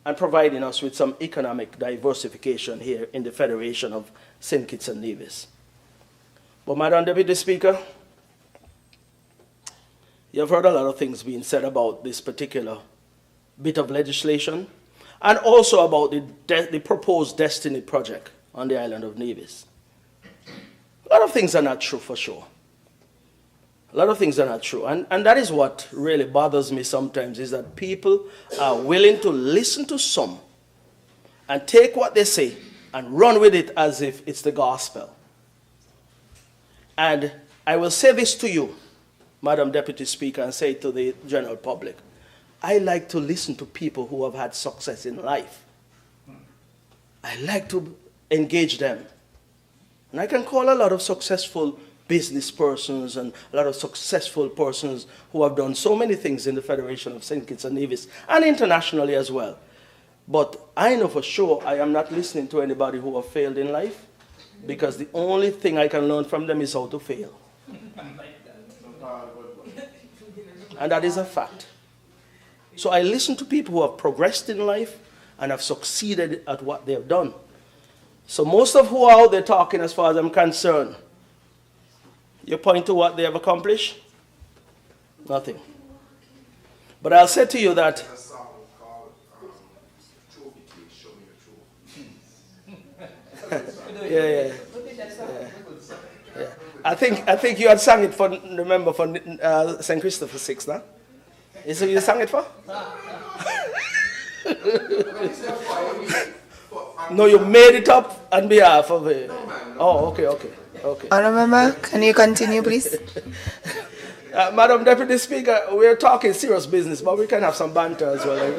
and providing us with some economic diversification here in the Federation of St. Kitts and Nevis. But Madam Deputy Speaker, you've heard a lot of things being said about this particular bit of legislation, and also about the proposed Destiny project on the island of Nevis. A lot of things are not true for sure. A lot of things are not true. And that is what really bothers me sometimes, is that people are willing to listen to some and take what they say and run with it as if it's the gospel. And I will say this to you, Madam Deputy Speaker, and say it to the general public. I like to listen to people who have had success in life. I like to engage them. And I can call a lot of successful business persons and a lot of successful persons who have done so many things in the Federation of St. Kitts and Nevis and internationally as well. But I know for sure I am not listening to anybody who have failed in life, because the only thing I can learn from them is how to fail. And that is a fact. So I listen to people who have progressed in life and have succeeded at what they have done. So most of who are out there talking, as far as I'm concerned, you point to what they have accomplished? Nothing. But I'll say to you that Yeah. I think you had sang it for, remember, for St. Christopher 6, no? Is it you sang it for? No, you made it up on behalf of it. Oh, okay. Honourable Member, can you continue, please? Madam Deputy Speaker, we're talking serious business, but we can have some banter as well.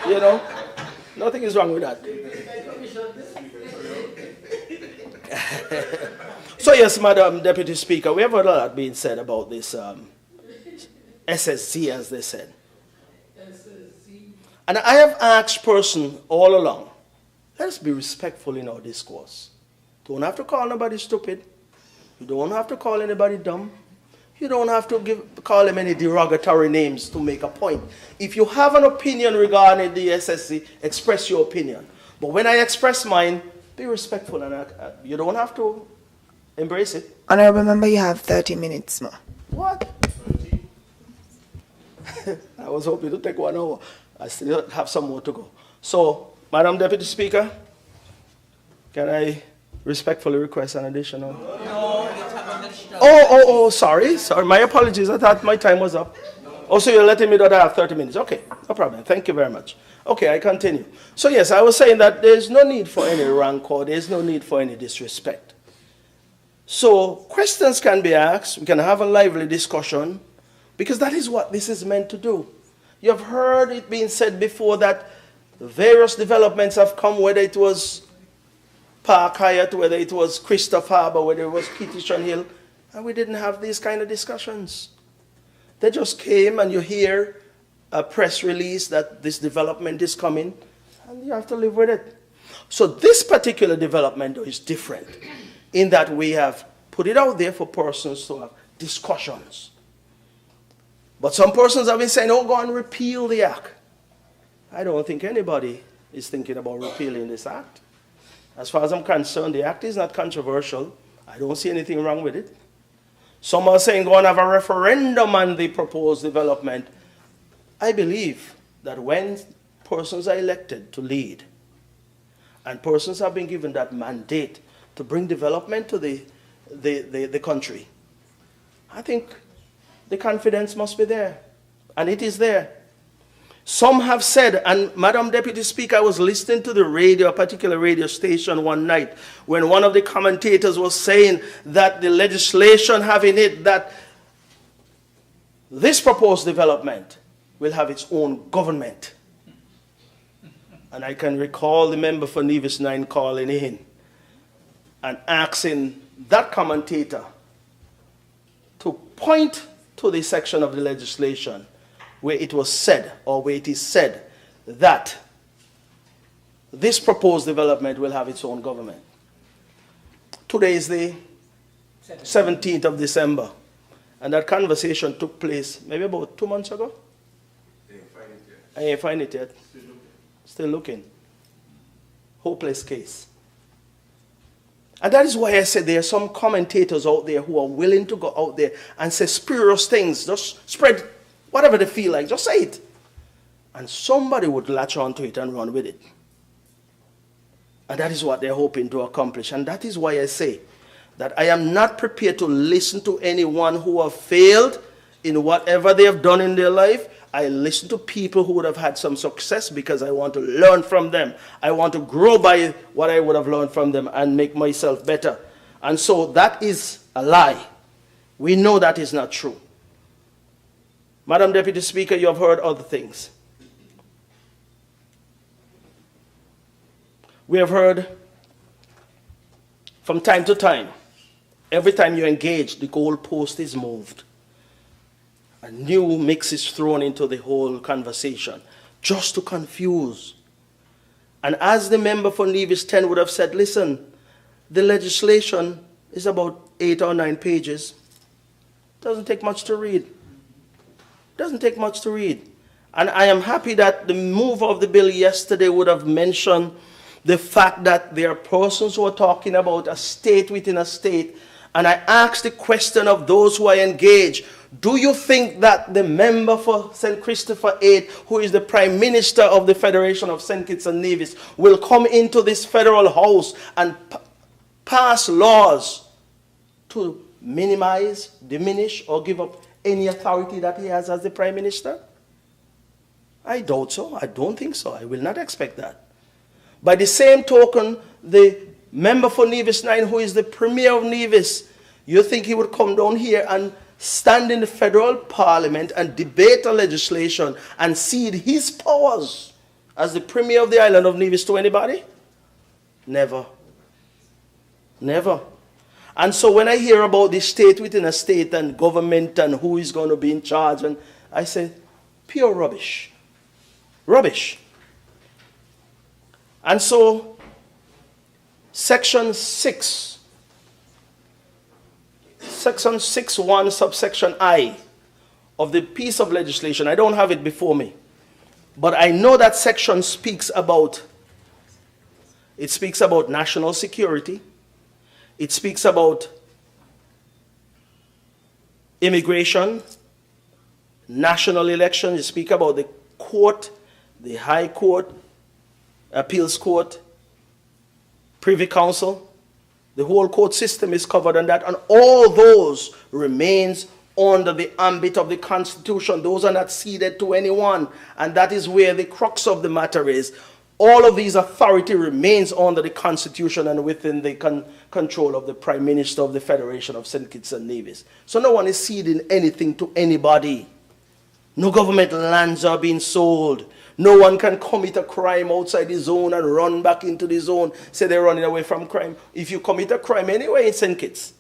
You know, nothing is wrong with that. So yes, Madam Deputy Speaker, we have a lot being said about this SSC, as they said. And I have asked person all along, let's be respectful in our discourse. Don't have to call nobody stupid. You don't have to call anybody dumb. You don't have to call them any derogatory names to make a point. If you have an opinion regarding the SSC, express your opinion. But when I express mine, be respectful, and you don't have to embrace it. Honourable Member, you have 30 minutes more. What? I was hoping to take 1 hour. I still have some more to go. So, Madam Deputy Speaker, can I respectfully request an additional? No, sorry. My apologies. I thought my time was up. Also, you're letting me know that I have 30 minutes. Okay, no problem. Thank you very much. Okay, I continue. So yes, I was saying that there's no need for any rancor. There's no need for any disrespect. So questions can be asked. We can have a lively discussion, because that is what this is meant to do. You have heard it being said before that various developments have come, whether it was Park Hyatt, whether it was Christopher Harbour, whether it was Kittison Hill, and we didn't have these kind of discussions. They just came, and you hear a press release that this development is coming, and you have to live with it. So this particular development is different in that we have put it out there for persons to have discussions. But some persons have been saying, oh, go and repeal the act. I don't think anybody is thinking about repealing this act. As far as I'm concerned, the act is not controversial. I don't see anything wrong with it. Some are saying go and have a referendum on the proposed development. I believe that when persons are elected to lead, and persons have been given that mandate to bring development to the country, I think the confidence must be there, and it is there. Some have said, and Madam Deputy Speaker, I was listening to the radio, a particular radio station one night, when one of the commentators was saying that the legislation having it that this proposed development will have its own government. And I can recall the member for Nevis 9 calling in and asking that commentator to point to the section of the legislation where it was said, or where it is said, that this proposed development will have its own government. Today is the 17th of December, and that conversation took place maybe about 2 months ago. I ain't find it yet. Still looking. Hopeless case. And that is why I said there are some commentators out there who are willing to go out there and say spurious things. Just spread whatever they feel like. Just say it. And somebody would latch onto it and run with it. And that is what they're hoping to accomplish. And that is why I say that I am not prepared to listen to anyone who have failed in whatever they have done in their life. I listen to people who would have had some success because I want to learn from them. I want to grow by what I would have learned from them and make myself better. And so that is a lie. We know that is not true. Madam Deputy Speaker, you have heard other things. We have heard from time to time, every time you engage, the goalpost is moved. A new mix is thrown into the whole conversation, just to confuse. And as the member for Nevis 10 would have said, listen, the legislation is about 8 or 9 pages. Doesn't take much to read. Doesn't take much to read. And I am happy that the mover of the bill yesterday would have mentioned the fact that there are persons who are talking about a state within a state, and I ask the question of those who are engaged, do you think that the member for St. Christopher 8, who is the Prime Minister of the Federation of St. Kitts and Nevis, will come into this federal house and pass laws to minimize, diminish, or give up any authority that he has as the Prime Minister? I doubt so. I don't think so. I will not expect that. By the same token, the member for Nevis 9, who is the Premier of Nevis, you think he would come down here and stand in the federal parliament and debate a legislation and cede his powers as the Premier of the island of Nevis to anybody? Never. Never. And so when I hear about the state within a state and government and who is going to be in charge, and I say, pure rubbish. Rubbish. And so, Section 6, Section 6.1, subsection I of the piece of legislation, I don't have it before me, but I know that section speaks about national security. It speaks about immigration, national elections. It speaks about the court, the High Court, Appeals Court, Privy Council. The whole court system is covered on that, and all those remains under the ambit of the Constitution. Those are not ceded to anyone, and that is where the crux of the matter is. All of these authority remains under the Constitution and within the control of the Prime Minister of the Federation of St. Kitts and Nevis. So no one is ceding anything to anybody. No government lands are being sold. No one can commit a crime outside the zone and run back into the zone, say they're running away from crime. If you commit a crime anyway in St. Kitts,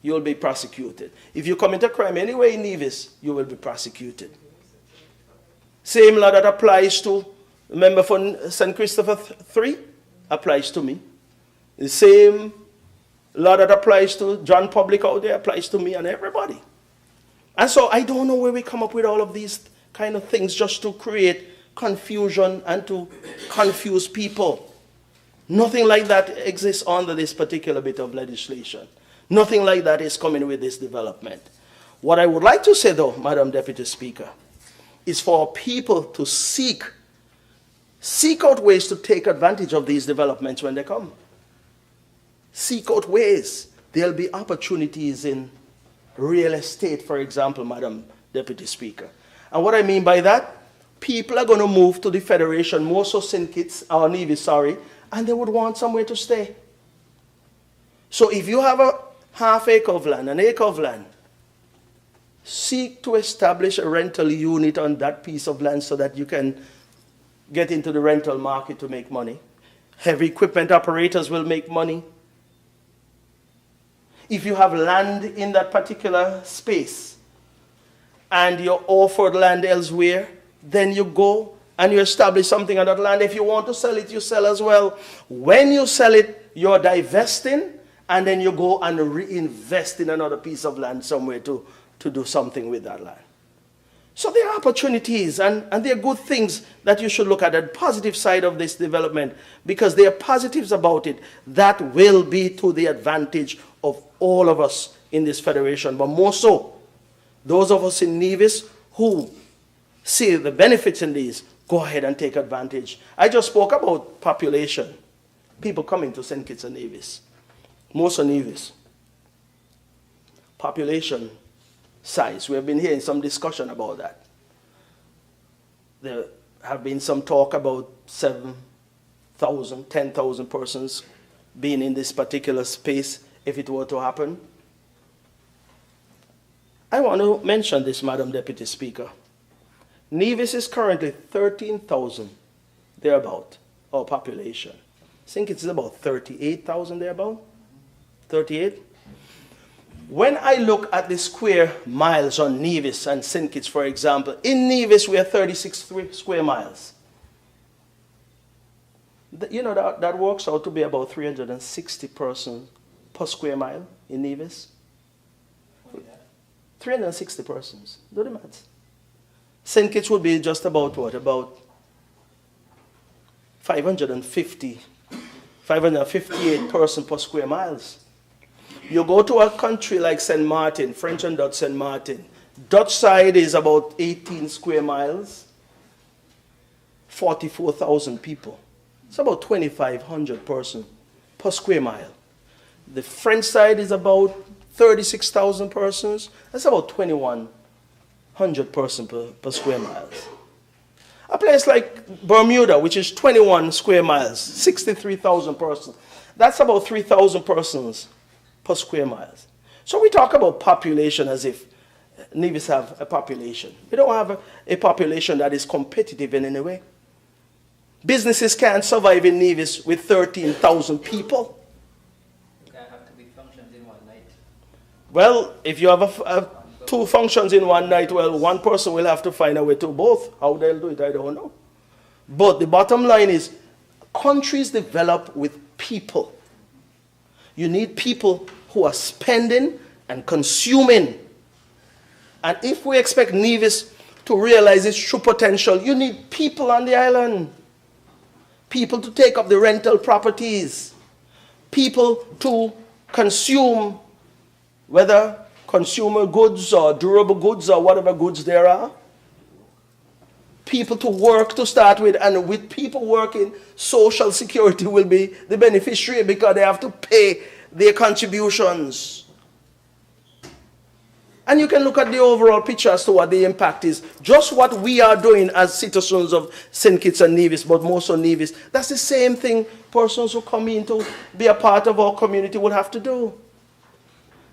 you'll be prosecuted. If you commit a crime anyway in Nevis, you will be prosecuted. Same law that applies to a member for St. Christopher 3 applies to me. The same law that applies to John Public out there applies to me and everybody. And so I don't know where we come up with all of these kind of things just to create confusion and to confuse people. Nothing like that exists under this particular bit of legislation. Nothing like that is coming with this development. What I would like to say though, Madam Deputy Speaker, is for people to seek out ways to take advantage of these developments when they come. Seek out ways. There'll be opportunities in real estate, for example, Madam Deputy Speaker. And what I mean by that, people are going to move to the Federation, more so St. Kitts, or Nevis, sorry, and they would want somewhere to stay. So if you have a half acre of land, an acre of land, seek to establish a rental unit on that piece of land so that you can get into the rental market to make money. Heavy equipment operators will make money. If you have land in that particular space and you're offered land elsewhere, then you go and you establish something on that land. If you want to sell it, you sell as well. When you sell it, you're divesting, and then you go and reinvest in another piece of land somewhere to do something with that land. So there are opportunities, and there are good things that you should look at, the positive side of this development, because there are positives about it that will be to the advantage of all of us in this federation, but more so, those of us in Nevis who see the benefits in these, go ahead and take advantage. I just spoke about population, people coming to St. Kitts and Nevis, most of Nevis. Population size. We have been hearing some discussion about that. There have been some talk about 7,000, 10,000 persons being in this particular space if it were to happen. I want to mention this, Madam Deputy Speaker. Nevis is currently 13,000 thereabout, our population. I think it's about 38,000 thereabout. 38. When I look at the square miles on Nevis and St. Kitts, for example, in Nevis we are 36 square miles. You know, that works out to be about 360 persons per square mile in Nevis. 360 persons. Do the maths. St. Kitts would be just about what? About 558 persons per square miles. You go to a country like St. Martin, French and Dutch St. Martin. Dutch side is about 18 square miles, 44,000 people. It's about 2,500 persons per square mile. The French side is about 36,000 persons. That's about 2,100 persons per square miles. A place like Bermuda, which is 21 square miles, 63,000 persons. That's about 3,000 persons per square miles. So we talk about population as if Nevis have a population. We don't have a population that is competitive in any way. Businesses can't survive in Nevis with 13,000 people. There have to be functions in one night. Well, if you have two functions in one night, well, one person will have to find a way to both. How they'll do it, I don't know. But the bottom line is, countries develop with people. You need people who are spending and consuming. And if we expect Nevis to realize its true potential, you need people on the island. People to take up the rental properties. People to consume, whether consumer goods or durable goods or whatever goods there are. People to work to start with, and with people working, Social Security will be the beneficiary because they have to pay their contributions. And you can look at the overall picture as to what the impact is. Just what we are doing as citizens of St. Kitts and Nevis, but more so Nevis, that's the same thing persons who come in to be a part of our community would have to do.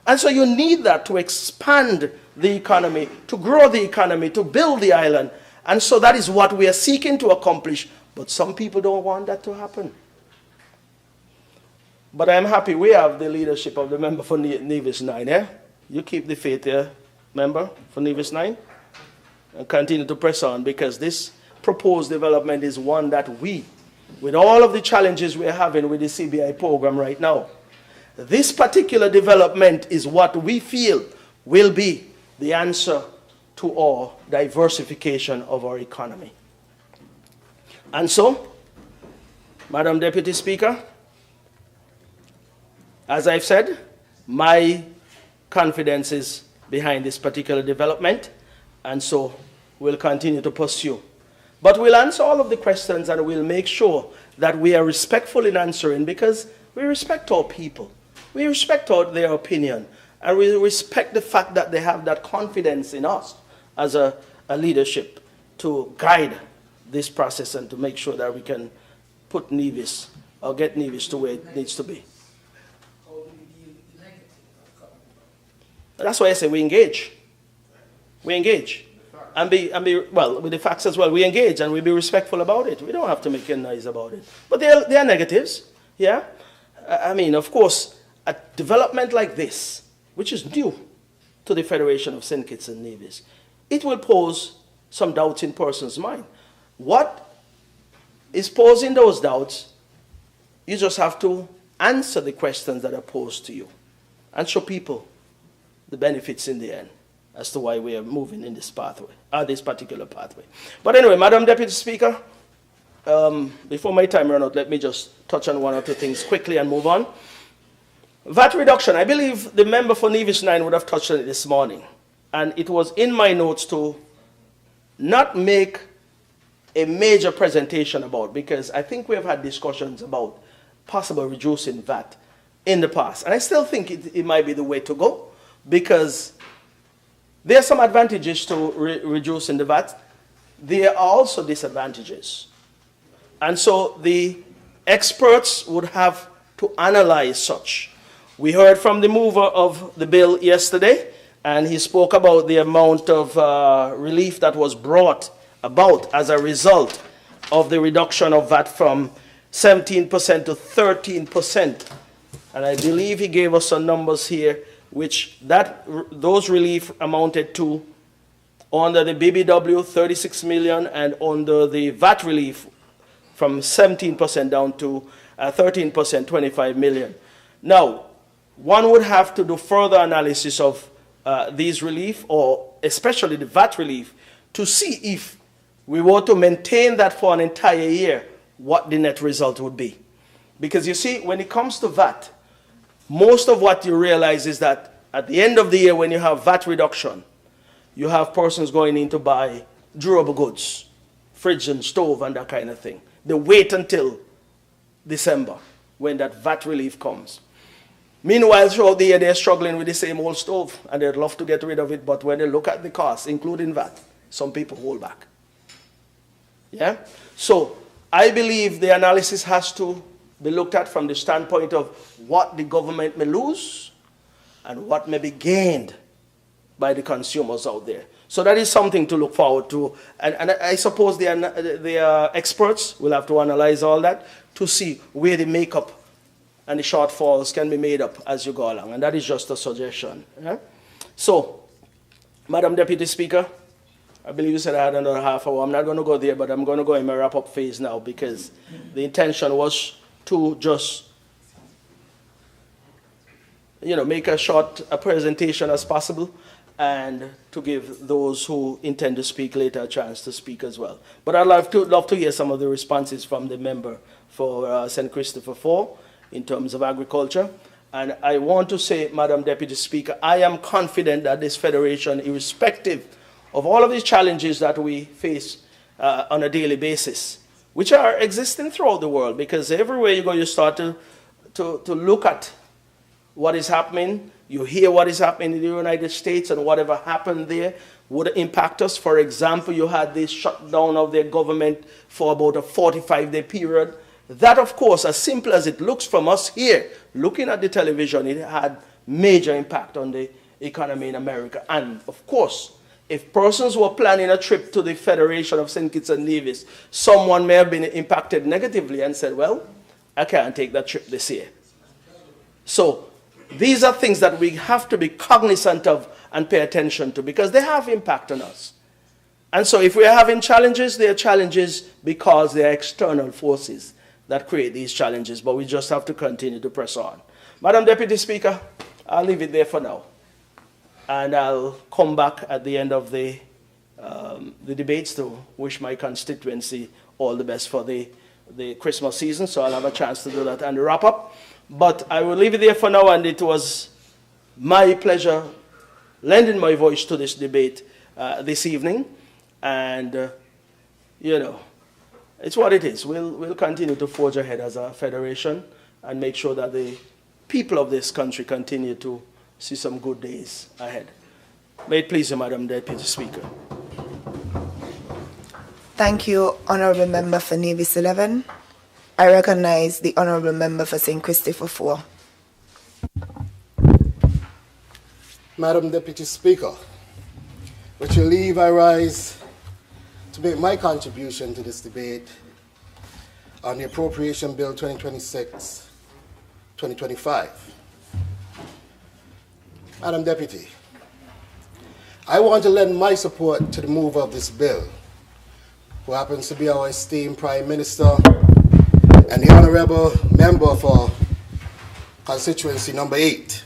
And so you need that to expand the economy, to grow the economy, to build the island. And so that is what we are seeking to accomplish. But some people don't want that to happen. But I'm happy we have the leadership of the member for Nevis 9, eh? You keep the faith there, member, for Nevis 9, and continue to press on, because this proposed development is one that we, with all of the challenges we're having with the CBI program right now, this particular development is what we feel will be the answer to our diversification of our economy. And so, Madam Deputy Speaker, as I've said, my confidence is behind this particular development, and so we'll continue to pursue. But we'll answer all of the questions, and we'll make sure that we are respectful in answering, because we respect our people. We respect their opinion, and we respect the fact that they have that confidence in us as a leadership to guide this process and to make sure that we can put Nevis, or get Nevis to where it needs to be. That's why I say we engage. We engage. And be well, with the facts as well, we engage and we be respectful about it. We don't have to make a noise about it. But there are negatives, yeah? I mean, of course, a development like this, which is new to the Federation of St. Kitts and Nevis, it will pose some doubts in persons' mind. What is posing those doubts, you just have to answer the questions that are posed to you and show people the benefits in the end as to why we are moving in this pathway, this particular pathway. But anyway, Madam Deputy Speaker, before my time runs out, let me just touch on one or two things quickly and move on. VAT reduction, I believe the member for Nevis 9 would have touched on it this morning. And it was in my notes to not make a major presentation about, because I think we have had discussions about possible reducing VAT in the past. And I still think it might be the way to go, because there are some advantages to reducing the VAT. There are also disadvantages. And so the experts would have to analyze such. We heard from the mover of the bill yesterday, and he spoke about the amount of relief that was brought about as a result of the reduction of VAT from 17% to 13%. And I believe he gave us some numbers here, which those relief amounted to, under the BBW, 36 million, and under the VAT relief from 17% down to 13%, 25 million. Now, one would have to do further analysis of these relief, or especially the VAT relief, to see if we were to maintain that for an entire year, what the net result would be. Because you see, when it comes to VAT, most of what you realize is that at the end of the year, when you have VAT reduction, you have persons going in to buy durable goods, fridge and stove and that kind of thing. They wait until December when that VAT relief comes. Meanwhile, throughout the year, they're struggling with the same old stove, and they'd love to get rid of it, but when they look at the cost, including VAT, some people hold back. Yeah? So I believe the analysis has to be looked at from the standpoint of what the government may lose and what may be gained by the consumers out there. So that is something to look forward to. And I suppose the experts will have to analyze all that to see where the makeup and the shortfalls can be made up as you go along. And that is just a suggestion. Yeah? So, Madam Deputy Speaker, I believe you said I had another half hour. I'm not going to go there, but I'm going to go in my wrap-up phase now because the intention was to just, make as short a presentation as possible and to give those who intend to speak later a chance to speak as well. But I'd love to hear some of the responses from the member for St. Christopher 4 in terms of agriculture. And I want to say, Madam Deputy Speaker, I am confident that this federation, irrespective of all of these challenges that we face on a daily basis, which are existing throughout the world, because everywhere you go, you start to look at what is happening. You hear what is happening in the United States, and whatever happened there would impact us. For example, you had this shutdown of their government for about a 45-day period. That, of course, as simple as it looks from us here, looking at the television, it had major impact on the economy in America. And, of course, if persons were planning a trip to the Federation of St. Kitts and Nevis, someone may have been impacted negatively and said, well, I can't take that trip this year. So these are things that we have to be cognizant of and pay attention to because they have impact on us. And so if we are having challenges, they are challenges because they are external forces that create these challenges, but we just have to continue to press on. Madam Deputy Speaker, I'll leave it there for now. And I'll come back at the end of the debates to wish my constituency all the best for the Christmas season, so I'll have a chance to do that and wrap up. But I will leave it there for now, and it was my pleasure lending my voice to this debate this evening. And, it's what it is. We'll continue to forge ahead as a federation and make sure that the people of this country continue to see some good days ahead. May it please you, Madam Deputy Speaker. Thank you, Honourable Member for Nevis 11. I recognize the Honourable Member for St. Christopher 4. Madam Deputy Speaker, with your leave, I rise to make my contribution to this debate on the Appropriation Bill 2026-2025. Madam Deputy, I want to lend my support to the mover of this bill, who happens to be our esteemed Prime Minister and the Honourable Member for Constituency Number 8.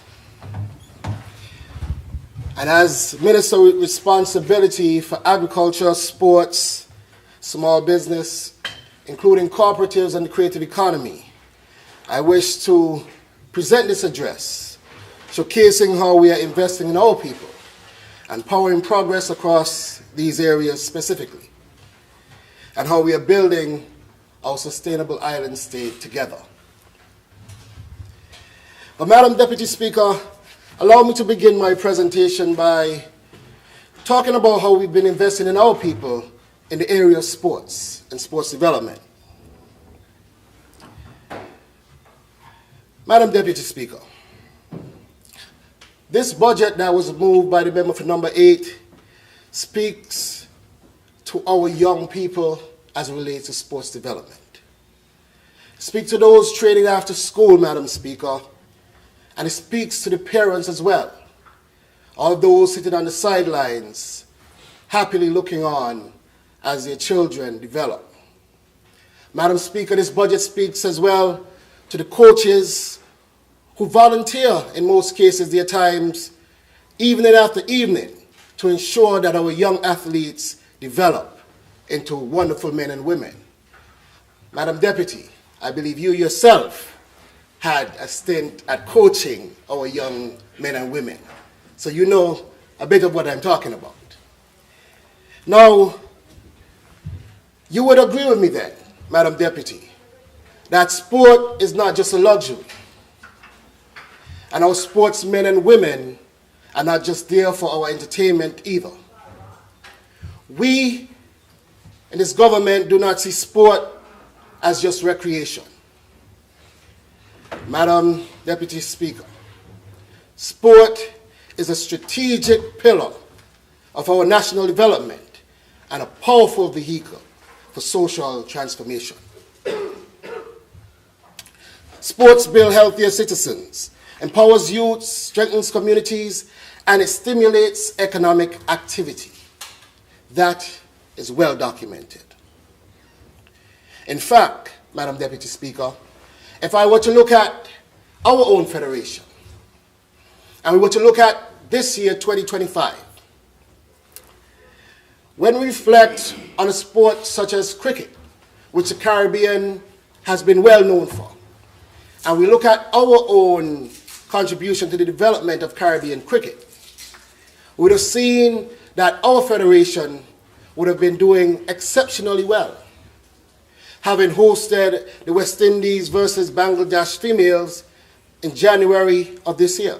And as Minister with responsibility for agriculture, sports, small business, including cooperatives and the creative economy, I wish to present this address, showcasing how we are investing in our people and powering progress across these areas specifically, and how we are building our sustainable island state together. But Madam Deputy Speaker, allow me to begin my presentation by talking about how we've been investing in our people in the area of sports and sports development. Madam Deputy Speaker, this budget that was moved by the member for number 8 speaks to our young people as it relates to sports development. Speak to those training after school, Madam Speaker, and it speaks to the parents as well, all those sitting on the sidelines, happily looking on as their children develop. Madam Speaker, this budget speaks as well to the coaches who volunteer, in most cases, their times, evening after evening, to ensure that our young athletes develop into wonderful men and women. Madam Deputy, I believe you yourself had a stint at coaching our young men and women. So you know a bit of what I'm talking about. Now, you would agree with me then, Madam Deputy, that sport is not just a luxury. And our sportsmen and women are not just there for our entertainment either. We in this government do not see sport as just recreation. Madam Deputy Speaker, sport is a strategic pillar of our national development and a powerful vehicle for social transformation. Sports build healthier citizens, empowers youth, strengthens communities, and it stimulates economic activity. That is well documented. In fact, Madam Deputy Speaker, if I were to look at our own federation, and we were to look at this year, 2025, when we reflect on a sport such as cricket, which the Caribbean has been well known for, and we look at our own contribution to the development of Caribbean cricket, we would have seen that our federation would have been doing exceptionally well, having hosted the West Indies versus Bangladesh females in January of this year.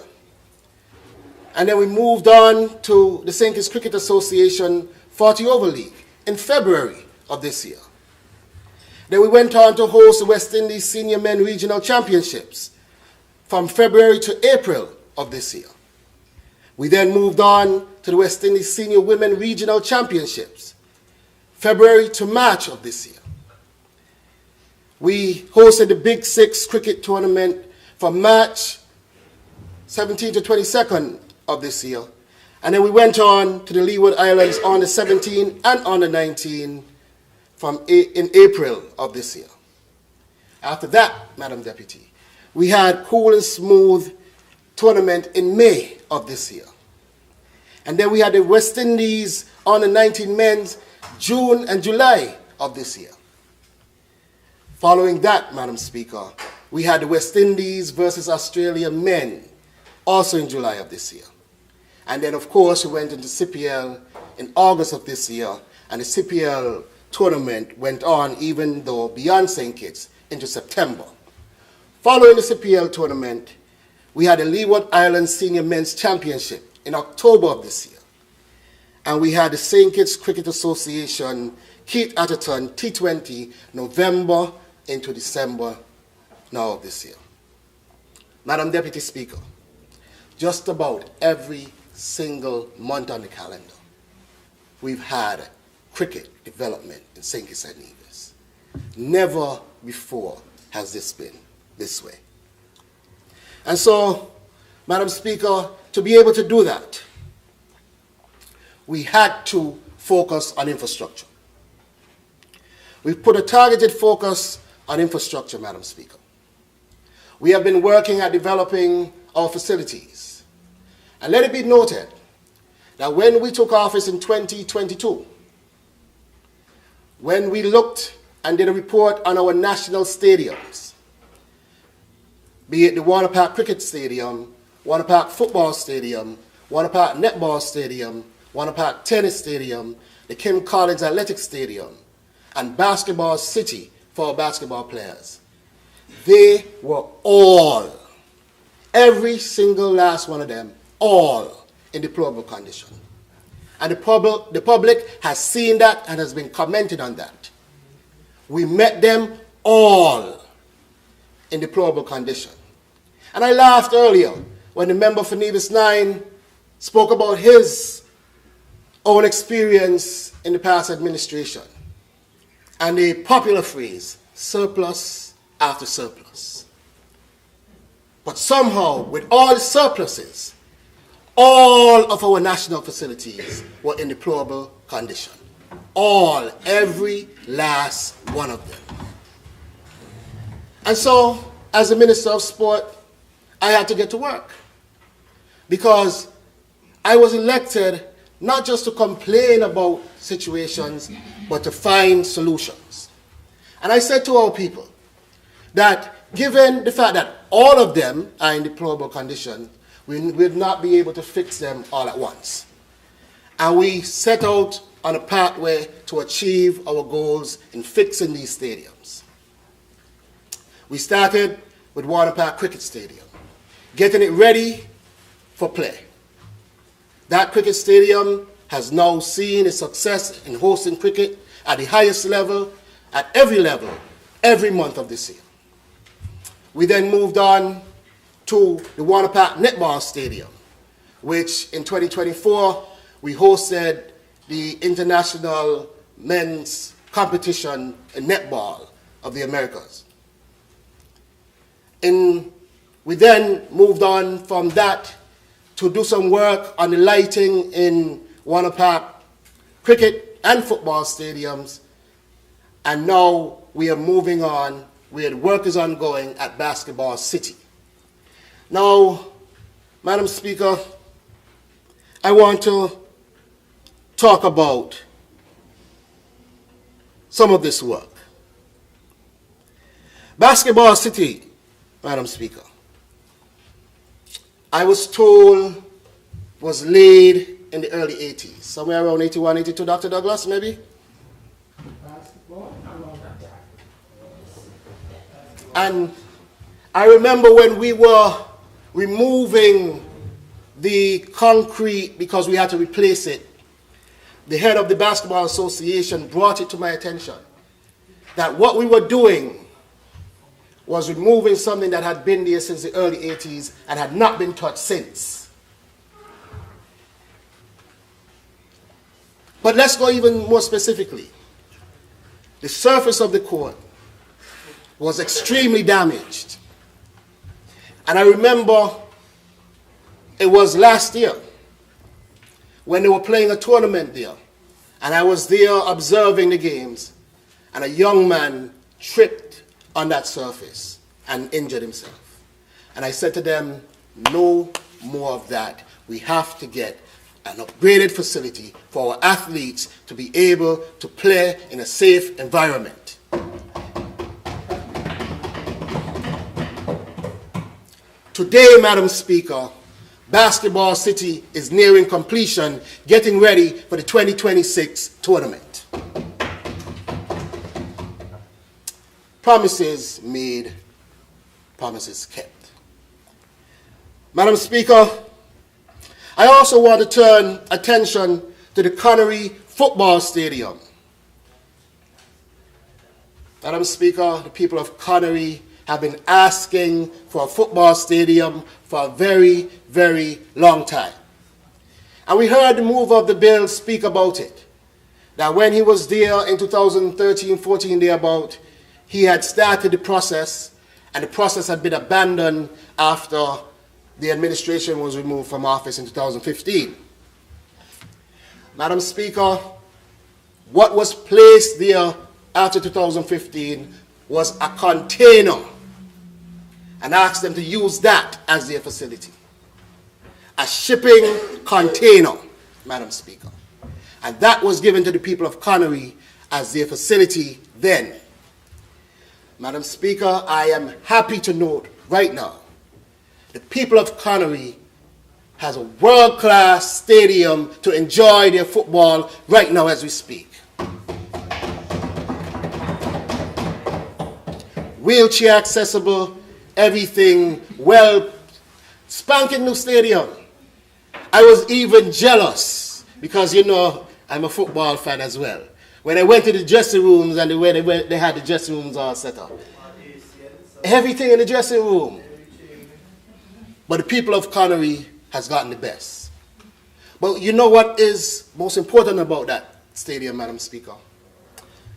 And then we moved on to the St. Kitts Cricket Association 40 Over League in February of this year. Then we went on to host the West Indies Senior Men Regional Championships from February to April of this year. We then moved on to the West Indies Senior Women Regional Championships, February to March of this year. We hosted the Big Six cricket tournament from March 17th to 22nd of this year. And then we went on to the Leeward Islands on the 17th and on the 19th in April of this year. After that, Madam Deputy, we had Cool and Smooth tournament in May of this year. And then we had the West Indies on the 19 men's June and July of this year. Following that, Madam Speaker, we had the West Indies versus Australia men also in July of this year. And then, of course, we went into CPL in August of this year, and the CPL tournament went on even though beyond St. Kitts into September. Following the CPL tournament, we had the Leeward Islands Senior Men's Championship in October of this year. And we had the St. Kitts Cricket Association Keith Atherton T20 November into December now of this year. Madam Deputy Speaker, just about every single month on the calendar, we've had cricket development in St. Kitts and Nevis. Never before has this been this way. And so, Madam Speaker, to be able to do that, we had to focus on infrastructure. We've put a targeted focus on infrastructure, Madam Speaker. We have been working at developing our facilities. And let it be noted that when we took office in 2022, when we looked and did a report on our national stadiums, be it the Warner Park Cricket Stadium, Warner Park Football Stadium, Warner Park Netball Stadium, Warner Park Tennis Stadium, the Kim Collins Athletic Stadium, and Basketball City for our basketball players. They were all, every single last one of them, all in deplorable condition. And the public has seen that and has been commenting on that. We met them all in deplorable condition. And I laughed earlier when the member for Nevis 9 spoke about his own experience in the past administration and the popular phrase, surplus after surplus. But somehow, with all the surpluses, all of our national facilities were in deplorable condition. All, every last one of them. And so, as the Minister of Sport, I had to get to work. Because I was elected not just to complain about situations, but to find solutions. And I said to our people that given the fact that all of them are in deplorable condition, we will not be able to fix them all at once. And we set out on a pathway to achieve our goals in fixing these stadiums. We started with Warner Park Cricket Stadium, getting it ready for play. That cricket stadium has now seen its success in hosting cricket at the highest level, at every level, every month of this year. We then moved on to the Warner Park Netball Stadium, which in 2024, we hosted the International Men's Competition in Netball of the Americas. We then moved on from that to do some work on the lighting in Warner Park cricket and football stadiums, and now we are moving on where the work is ongoing at Basketball City. Now, Madam Speaker, I want to talk about some of this work. Basketball City, Madam Speaker, I was told was laid in the early 80s, somewhere around 81, 82, Dr. Douglas, maybe? And I remember when we were removing the concrete because we had to replace it, the head of the Basketball Association brought it to my attention that what we were doing was removing something that had been there since the early 80s and had not been touched since. But let's go even more specifically. The surface of the court was extremely damaged. And I remember it was last year when they were playing a tournament there, and I was there observing the games, and a young man tripped on that surface and injured himself. And I said to them, no more of that. We have to get an upgraded facility for our athletes to be able to play in a safe environment. Today, Madam Speaker, Basketball City is nearing completion, getting ready for the 2026 tournament. Promises made, promises kept. Madam Speaker, I also want to turn attention to the Connery Football Stadium. Madam Speaker, the people of Connery have been asking for a football stadium for a very, very long time. And we heard the mover of the bill speak about it, that when he was there in 2013-14 thereabout, he had started the process, and the process had been abandoned after the administration was removed from office in 2015. Madam Speaker, what was placed there after 2015 was a container, and asked them to use that as their facility. A shipping container, Madam Speaker. And that was given to the people of Connery as their facility then. Madam Speaker, I am happy to note right now, the people of Connery has a world-class stadium to enjoy their football right now as we speak. Wheelchair accessible, everything well, spanking new stadium. I was even jealous because, you know, I'm a football fan as well. When I went to the dressing rooms and the way they had the dressing rooms all set up. Everything in the dressing room. But the people of Connery has gotten the best. But you know what is most important about that stadium, Madam Speaker?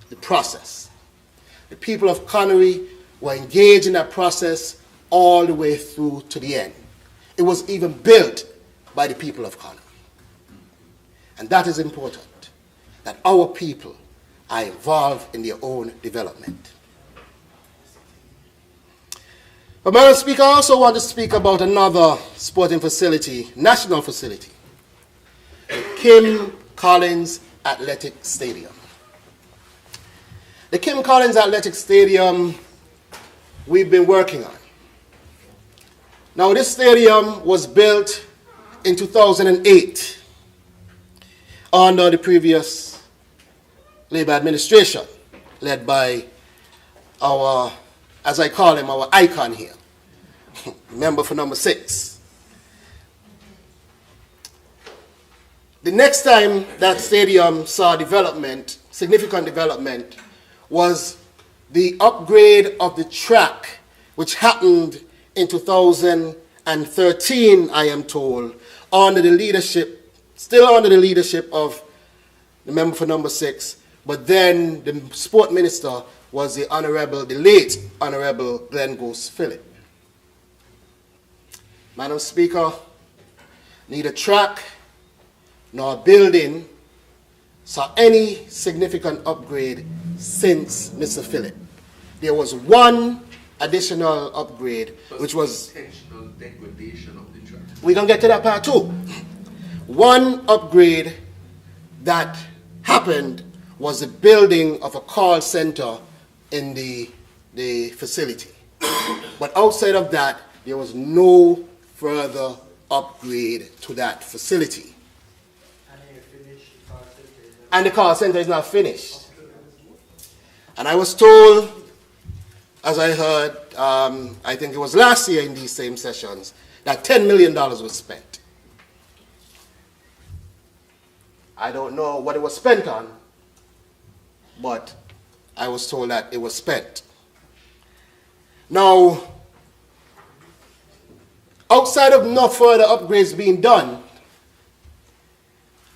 The process. The people of Connery were engaged in that process all the way through to the end. It was even built by the people of Connery. And that is important, that our people are involved in their own development. But Madam Speaker, I also want to speak about another sporting facility, national facility, the Kim Collins Athletic Stadium. The Kim Collins Athletic Stadium we've been working on. Now, this stadium was built in 2008 under the previous Labour administration, led by our, as I call him, our icon here, member for number 6. The next time that stadium saw development, significant development, was the upgrade of the track, which happened in 2013, I am told, under the leadership, still under the leadership of the member for number 6, but then the sport minister was the late Honorable Glenn Ghost Phillip. Madam Speaker, neither track nor building saw any significant upgrade since Mr. Phillip. There was one additional upgrade, which was intentional degradation of the track. We're going to get to that part too. One upgrade that happened was the building of a call center in the facility. But outside of that, there was no further upgrade to that facility. And the call center is not finished. And I was told, as I heard, I think it was last year in these same sessions, that $10 million was spent. I don't know what it was spent on, but I was told that it was spent. Now, outside of no further upgrades being done,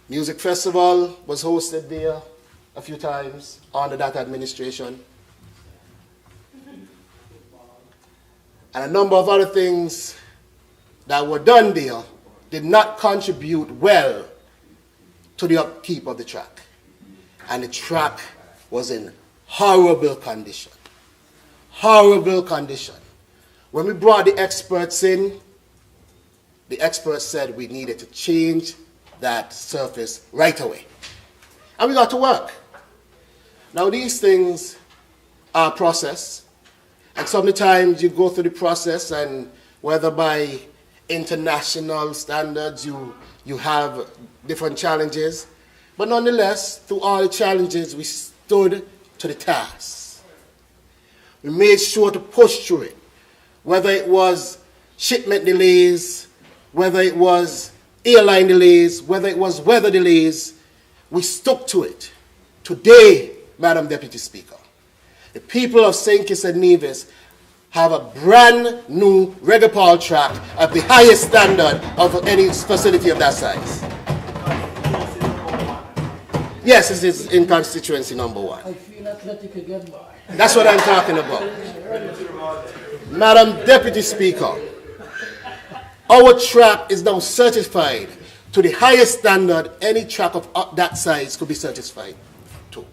Music Festival was hosted there a few times under that administration. And a number of other things that were done there did not contribute well to the upkeep of the track. And the track was in horrible condition. Horrible condition. When we brought the experts in, the experts said we needed to change that surface right away. And we got to work. Now these things are processed, and sometimes you go through the process, and whether by international standards you have different challenges, but nonetheless, through all the challenges, we stood to the task. We made sure to push through it, whether it was shipment delays, whether it was airline delays, whether it was weather delays, we stuck to it. Today, Madam Deputy Speaker, the people of St. Kitts and Nevis have a brand new Regapol track at the highest standard of any facility of that size. Yes, it is in constituency number 1. I feel athletic again, boy. That's what I'm talking about. Madam Deputy Speaker, our track is now certified to the highest standard any track of that size could be certified to,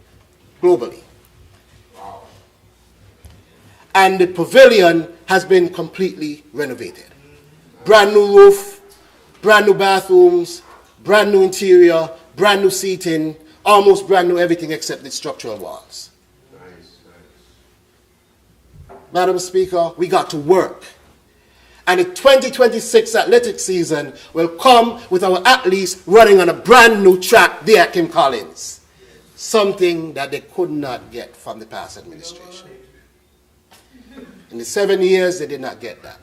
globally. And the pavilion has been completely renovated. Brand new roof, brand new bathrooms, brand new interior, brand new seating, almost brand new everything except the structural walls. Madam Speaker, we got to work. And the 2026 athletic season will come with our athletes running on a brand new track there at Kim Collins. Something that they could not get from the past administration. In the 7 years, they did not get that.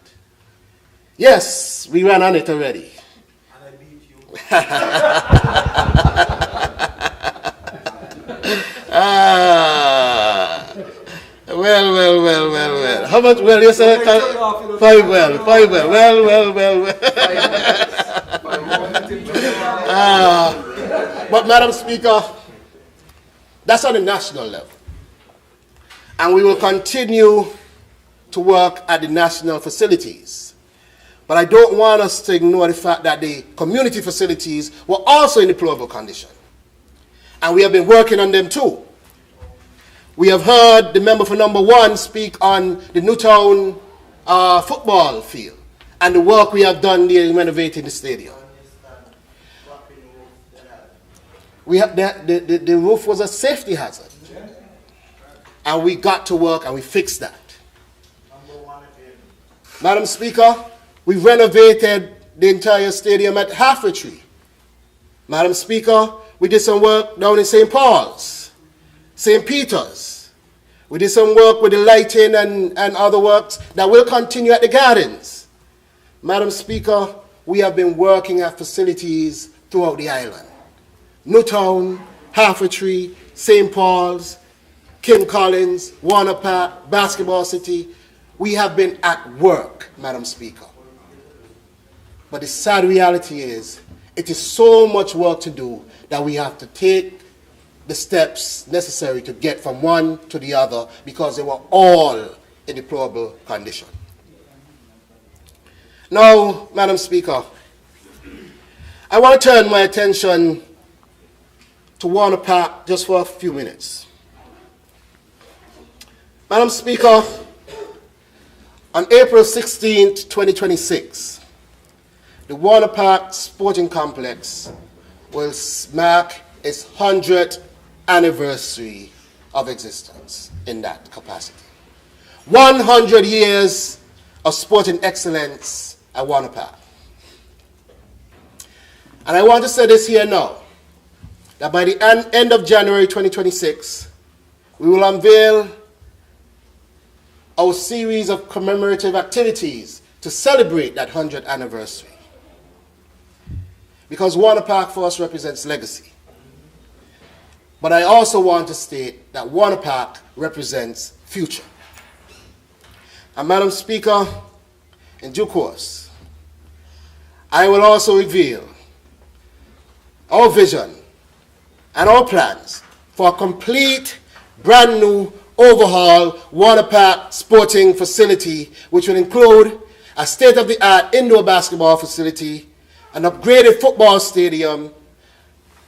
Yes, we ran on it already. And I beat you. Well. How much well, you said? 5 well. But Madam Speaker, that's on a national level. And we will continue to work at the national facilities. But I don't want us to ignore the fact that the community facilities were also in deplorable condition. And we have been working on them too. We have heard the member for number 1 speak on the Newtown football field and the work we have done there in renovating the stadium. We have, the roof was a safety hazard. And we got to work and we fixed that. Madam Speaker, we renovated the entire stadium at Halfway Tree. Madam Speaker, we did some work down in St. Paul's, St. Peter's. We did some work with the lighting and other works that will continue at the gardens. Madam Speaker, we have been working at facilities throughout the island. Newtown, Halfway Tree, St. Paul's, Kim Collins, Warner Park, Basketball City. We have been at work, Madam Speaker. But the sad reality is, it is so much work to do that we have to take the steps necessary to get from one to the other because they were all in deplorable condition. Now, Madam Speaker, I want to turn my attention to Warner Park just for a few minutes. Madam Speaker, on April 16th, 2026, the Warner Park Sporting Complex will mark its 100th anniversary of existence in that capacity. 100 years of sporting excellence at Warner Park. And I want to say this here now, that by the end of January 2026, we will unveil our series of commemorative activities to celebrate that 100th anniversary. Because Warner Park for us represents legacy. But I also want to state that Warner Park represents future. And Madam Speaker, in due course, I will also reveal our vision and our plans for a complete, brand new overhaul Warner Park sporting facility, which will include a state-of-the-art indoor basketball facility, an upgraded football stadium,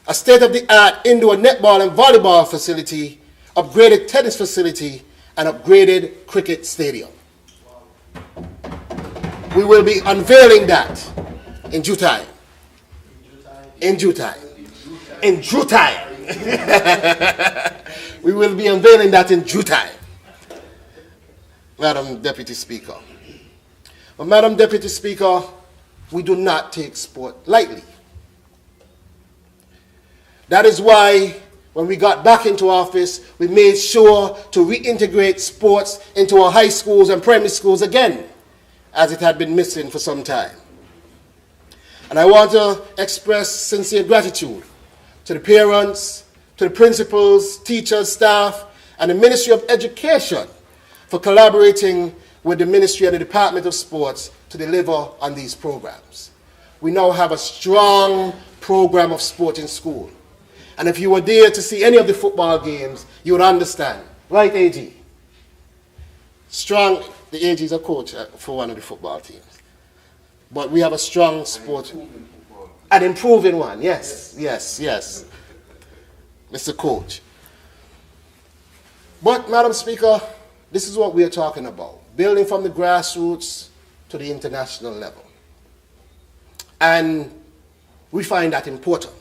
a state-of-the-art indoor netball and volleyball facility, upgraded tennis facility, and upgraded cricket stadium. We will be unveiling that in due time. In due time. In due time. We will be unveiling that in due time, Madam Deputy Speaker. But Madam Deputy Speaker, we do not take sport lightly. That is why when we got back into office, we made sure to reintegrate sports into our high schools and primary schools again, as it had been missing for some time. And I want to express sincere gratitude to the parents, to the principals, teachers, staff, and the Ministry of Education for collaborating with the Ministry and the Department of Sports to deliver on these programs. We now have a strong program of sport in school. And if you were there to see any of the football games, you would understand. Right, AG? Strong, the AG is a coach for one of the football teams. But we have a strong sport, an improving one, yes, Mr. Coach. But, Madam Speaker, this is what we are talking about, building from the grassroots to the international level. And we find that important.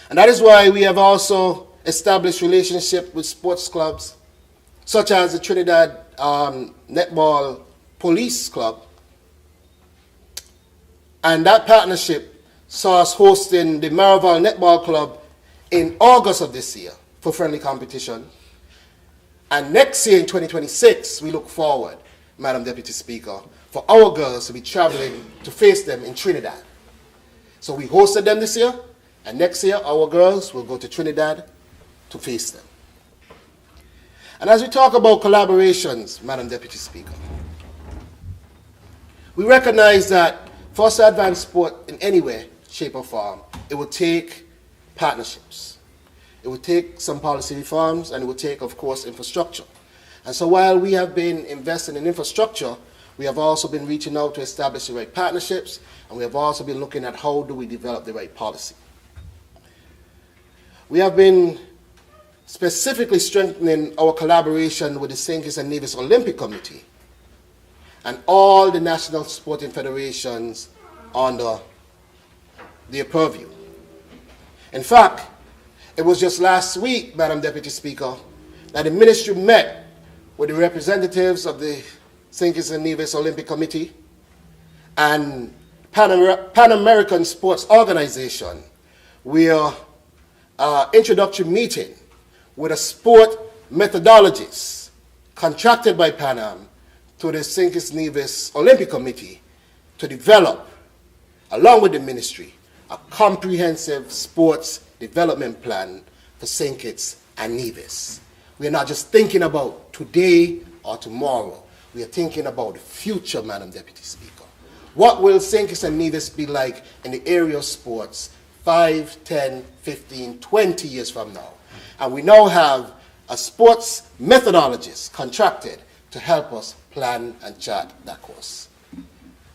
And that is why we have also established relationships with sports clubs, such as the Trinidad Netball Police Club. And that partnership saw us hosting the Maraval Netball Club in August of this year for friendly competition. And next year in 2026, we look forward, Madam Deputy Speaker, for our girls to be traveling to face them in Trinidad. So we hosted them this year, and next year our girls will go to Trinidad to face them. And as we talk about collaborations, Madam Deputy Speaker, we recognize that for us to advance sport in any way, shape or form, it will take partnerships. It will take some policy reforms, and it will take, of course, infrastructure. And so while we have been investing in infrastructure, we have also been reaching out to establish the right partnerships, and we have also been looking at how do we develop the right policy. We have been specifically strengthening our collaboration with the St. Kitts and Nevis Olympic Committee and all the national sporting federations under their purview. In fact, it was just last week, Madam Deputy Speaker, that the ministry met with the representatives of the St. Kitts and Nevis Olympic Committee and Pan American Sports Organization, we are introductory meeting with a sport methodologist contracted by Pan Am to the St. Kitts and Nevis Olympic Committee to develop, along with the ministry, a comprehensive sports development plan for St. Kitts and Nevis. We are not just thinking about today or tomorrow. We are thinking about the future, Madam Deputy Speaker. What will St. Kitts and Nevis be like in the area of sports 5, 10, 15, 20 years from now? And we now have a sports methodologist contracted to help us plan and chart that course.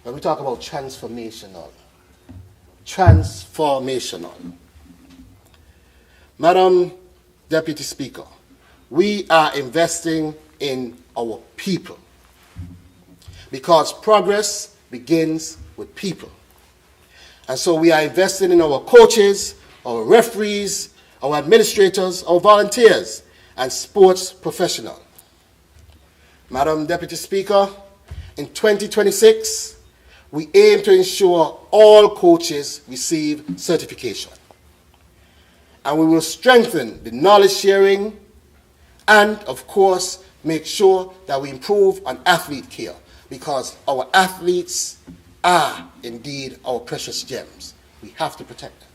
When we talk about transformational, Madam Deputy Speaker, we are investing in our people because progress begins with people. And so we are investing in our coaches, our referees, our administrators, our volunteers, and sports professionals. Madam Deputy Speaker, in 2026, we aim to ensure all coaches receive certification. And we will strengthen the knowledge sharing and, of course, make sure that we improve on athlete care because our athletes are indeed our precious gems. We have to protect them.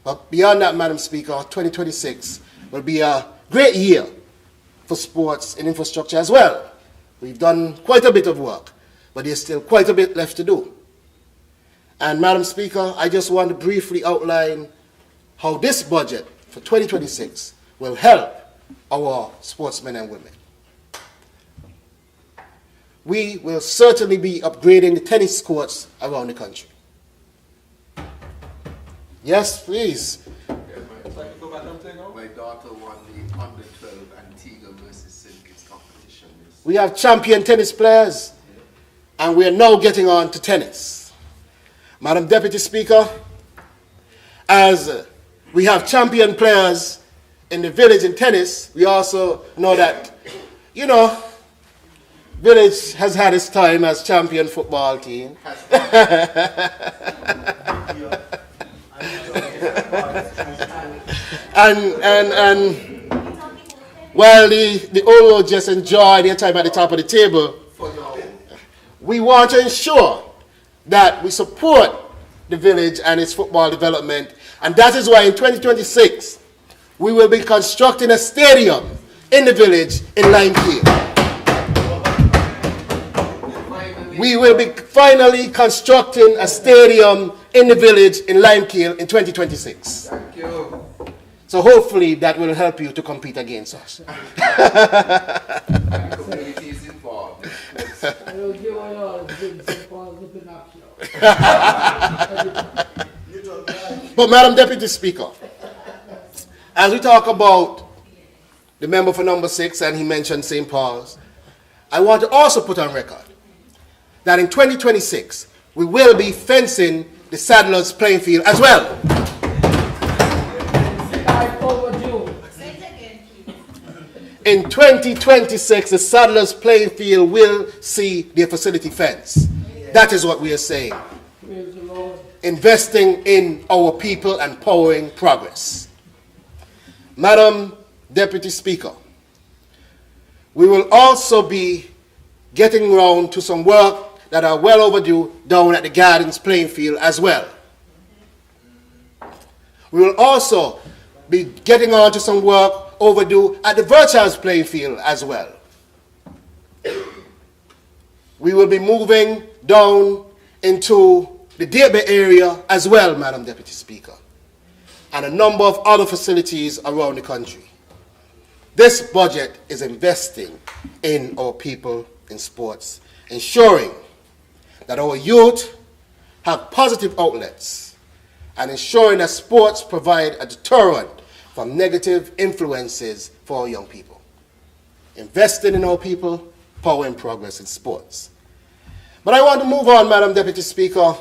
But beyond that, Madam Speaker, 2026 will be a great year for sports and infrastructure as well. We've done quite a bit of work, but there's still quite a bit left to do. And Madam Speaker, I just want to briefly outline how this budget for 2026 will help our sportsmen and women. We will certainly be upgrading the tennis courts around the country. Yes, please. My daughter won the under 12 Antigua versus St. Kitts competition. We have champion tennis players, and we are now getting on to tennis. Madam Deputy Speaker, as we have champion players in the village in tennis, we also know that, village has had its time as champion football team. and while the Olo just enjoy their time at the top of the table, we want to ensure that we support the village and its football development. And that is why in 2026, we will be constructing a stadium in the village in Limekeel. We will be finally constructing a stadium in the village in Limekeel in 2026. Thank you. So hopefully that will help you to compete against us. And community is involved. But Madam Deputy Speaker, as we talk about the member for number 6, and he mentioned St. Paul's, I want to also put on record that in 2026, we will be fencing the Saddlers playing field as well. In 2026, the Saddlers playing field will see their facility fence. That is what we are saying. Investing in our people and powering progress. Madam Deputy Speaker, we will also be getting round to some work that are well overdue down at the Gardens playing field as well. We will also be getting on to some work overdue at the Virtuals playing field as well. We will be moving down into the Derby area as well, Madam Deputy Speaker, and a number of other facilities around the country. This budget is investing in our people in sports, ensuring that our youth have positive outlets and ensuring that sports provide a deterrent from negative influences for our young people. Investing in our people, powering progress in sports. But I want to move on, Madam Deputy Speaker,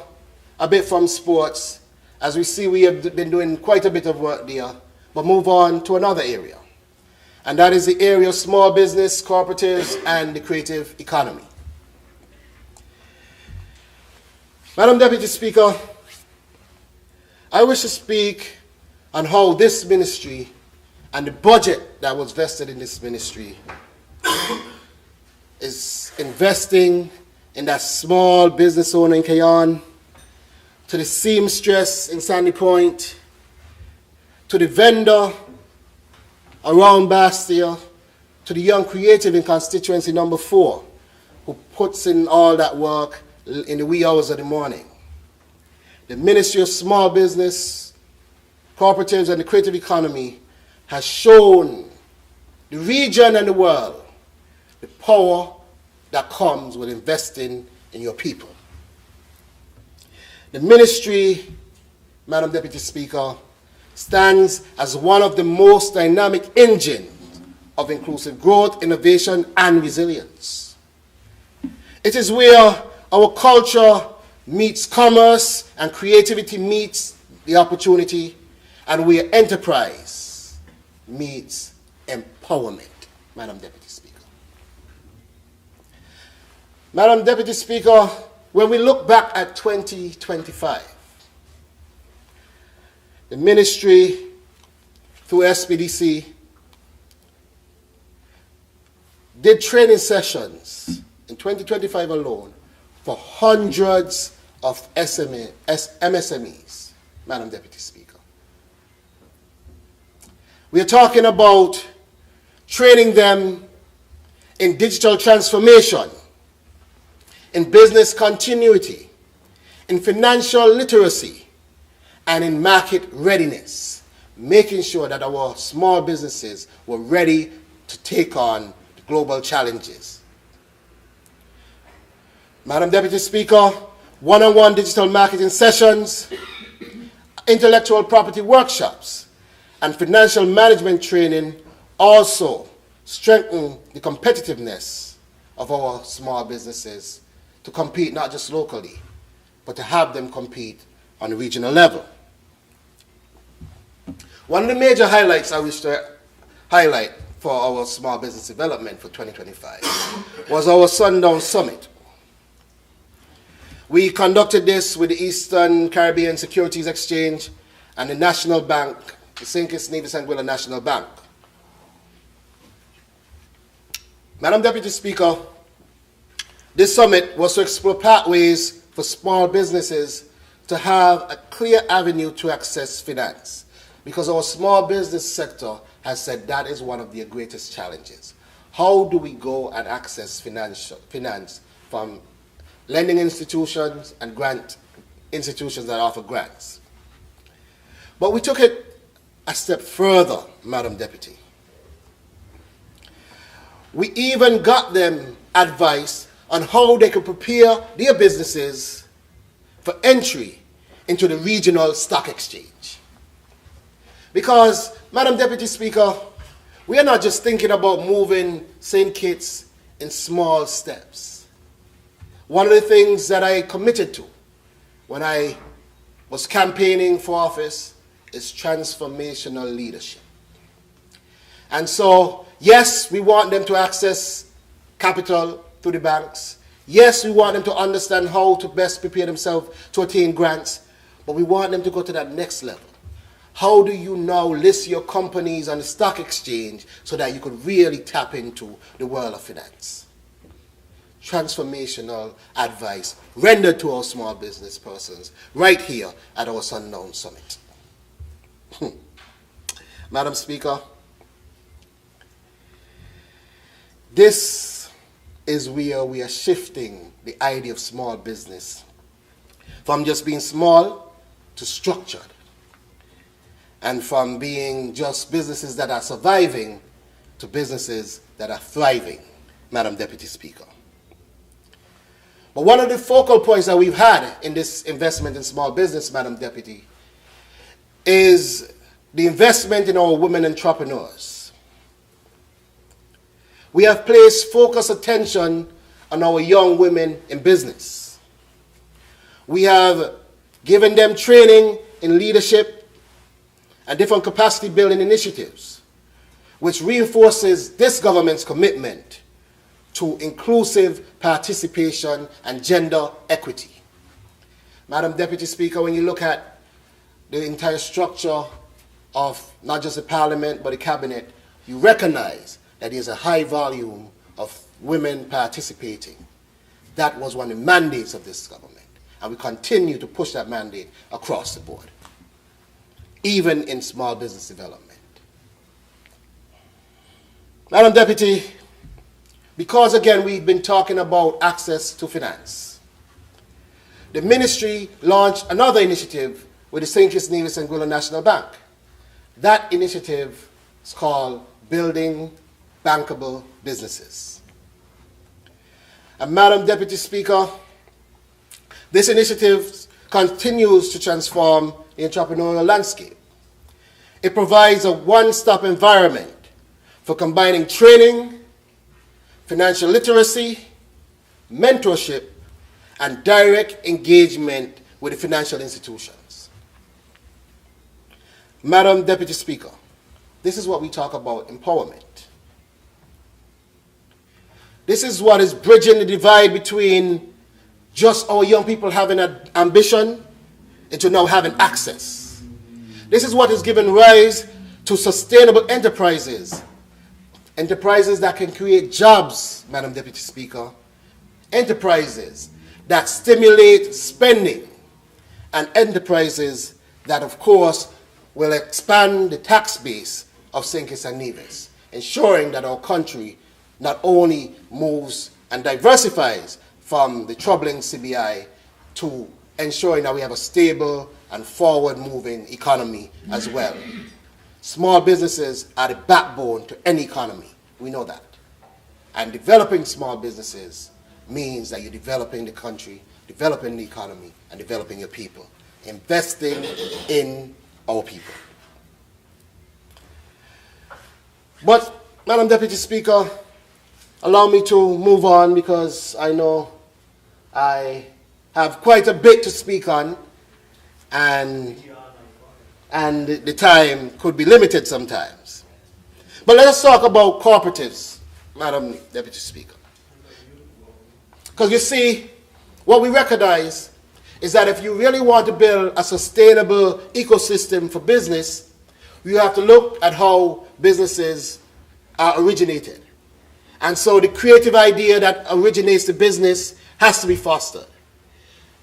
a bit from sports. As we see, we have been doing quite a bit of work there, but move on to another area. and that is the area of small business, cooperatives, and the creative economy. Madam Deputy Speaker, I wish to speak on how this ministry and the budget that was vested in this ministry is investing in that small business owner in Kayan, to the seamstress in Sandy Point, to the vendor around Bastia, to the young creative in constituency number 4, who puts in all that work in the wee hours of the morning. The Ministry of Small Business, Cooperatives and the Creative Economy has shown the region and the world the power that comes with investing in your people. The ministry, Madam Deputy Speaker, stands as one of the most dynamic engines of inclusive growth, innovation, and resilience. It is where our culture meets commerce and creativity meets the opportunity, and where enterprise meets empowerment, Madam Deputy Speaker. Madam Deputy Speaker, when we look back at 2025, the ministry, through SPDC, did training sessions in 2025 alone for hundreds of MSMEs, Madam Deputy Speaker. We are talking about training them in digital transformation, in business continuity, in financial literacy, and in market readiness, making sure that our small businesses were ready to take on the global challenges. Madam Deputy Speaker, one-on-one digital marketing sessions, intellectual property workshops, and financial management training also strengthen the competitiveness of our small businesses to compete not just locally, but to have them compete on a regional level. One of the major highlights I wish to highlight for our small business development for 2025 was our Sundown Summit. We conducted this with the Eastern Caribbean Securities Exchange and the National Bank, the St. Kitts Nevis Anguilla National Bank. Madam Deputy Speaker, this summit was to explore pathways for small businesses to have a clear avenue to access finance, because our small business sector has said that is one of their greatest challenges. How do we go and access finance from lending institutions and grant institutions that offer grants? But we took it a step further, Madam Deputy. We even got them advice on how they could prepare their businesses for entry into the regional stock exchange. Because, Madam Deputy Speaker, we are not just thinking about moving St. Kitts in small steps. One of the things that I committed to when I was campaigning for office is transformational leadership. And so, yes, we want them to access capital through the banks. Yes, we want them to understand how to best prepare themselves to attain grants, but we want them to go to that next level. How do you now list your companies on the stock exchange so that you could really tap into the world of finance? Transformational advice rendered to our small business persons right here at our Sundown Summit. Madam Speaker, this is where we are shifting the idea of small business from just being small to structured, and from being just businesses that are surviving to businesses that are thriving, Madam Deputy Speaker. But one of the focal points that we've had in this investment in small business, Madam Deputy, is the investment in our women entrepreneurs. We have placed focused attention on our young women in business. We have given them training in leadership and different capacity building initiatives. which reinforces this government's commitment to inclusive participation and gender equity. Madam Deputy Speaker, when you look at the entire structure of not just the Parliament but the Cabinet, you recognize that there's a high volume of women participating. That was one of the mandates of this government, and we continue to push that mandate across the board, even in small business development. Madam Deputy, because again we've been talking about access to finance, the ministry launched another initiative with the St. Kitts Nevis Anguilla National Bank. That initiative is called Building Bankable Businesses. And Madam Deputy Speaker, this initiative continues to transform the entrepreneurial landscape. It provides a one-stop environment for combining training, financial literacy, mentorship, and direct engagement with the financial institutions. Madam Deputy Speaker, this is what we talk about empowerment. This is what is bridging the divide between just our young people having an ambition into now having access. This is what is giving rise to sustainable enterprises. Enterprises that can create jobs, Madam Deputy Speaker. Enterprises that stimulate spending. And enterprises that, of course, will expand the tax base of St. Kitts and Nevis, ensuring that our country not only moves and diversifies from the troubling CBI to ensuring that we have a stable and forward-moving economy as well. Small businesses are the backbone to any economy. We know that. And developing small businesses means that you're developing the country, developing the economy, and developing your people. Investing in our people. But, Madam Deputy Speaker, allow me to move on because I know I have quite a bit to speak on, and the time could be limited sometimes. But let us talk about cooperatives, Madam Deputy Speaker. Because you see, what we recognize is that if you really want to build a sustainable ecosystem for business, you have to look at how businesses are originated. And so the creative idea that originates the business has to be fostered.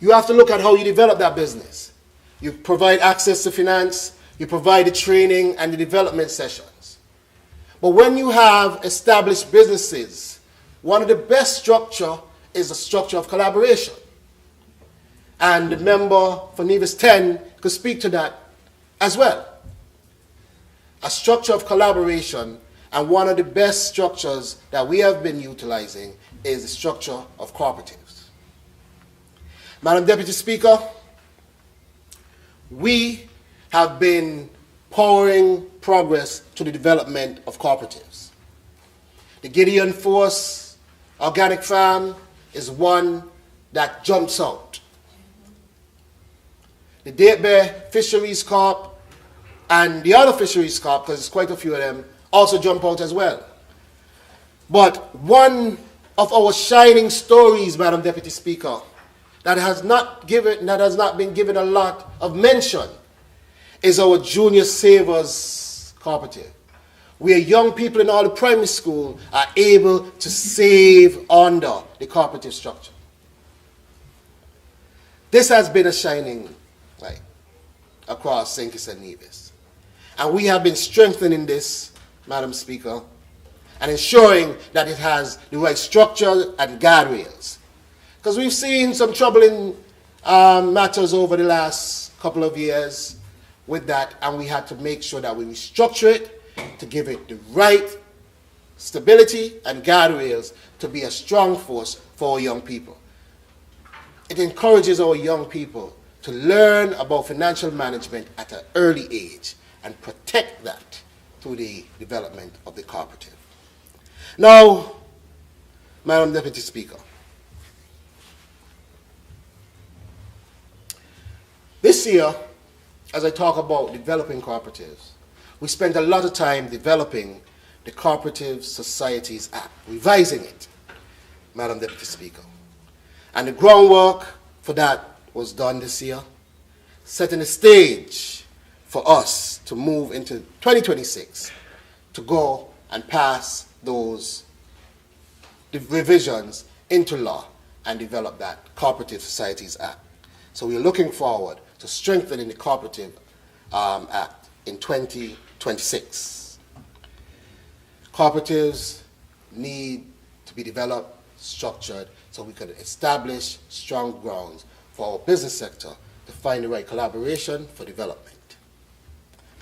You have to look at how you develop that business. You provide access to finance, you provide the training and the development sessions. But when you have established businesses, one of the best structure is a structure of collaboration. And the member for Nevis 10 could speak to that as well. A structure of collaboration, and one of the best structures that we have been utilizing is the structure of cooperatives. Madam Deputy Speaker, we have been powering progress to the development of cooperatives. The Gideon Force Organic Farm is one that jumps out. The Datebay Fisheries Corp and the other Fisheries Corp, because there's quite a few of them, also jump out as well. But one of our shining stories, Madam Deputy Speaker, that has not been given a lot of mention is our Junior Savers Cooperative, where young people in all the primary school are able to save under the cooperative structure. This has been a shining light across St. Kitts and Nevis. And we have been strengthening this, Madam Speaker, and ensuring that it has the right structure and guardrails. Because we've seen some troubling matters over the last couple of years with that, and we had to make sure that we restructure it to give it the right stability and guardrails to be a strong force for our young people. It encourages our young people to learn about financial management at an early age and protect that through the development of the cooperative. Now, Madam Deputy Speaker, this year, as I talk about developing cooperatives, we spent a lot of time developing the Cooperative Societies Act, revising it, Madam Deputy Speaker. And the groundwork for that was done this year, setting the stage for us to move into 2026 to go and pass those revisions into law and develop that Cooperative Societies Act. So we're looking forward to strengthening the Cooperative Act in 2026. Cooperatives need to be developed, structured, so we can establish strong grounds for our business sector to find the right collaboration for development.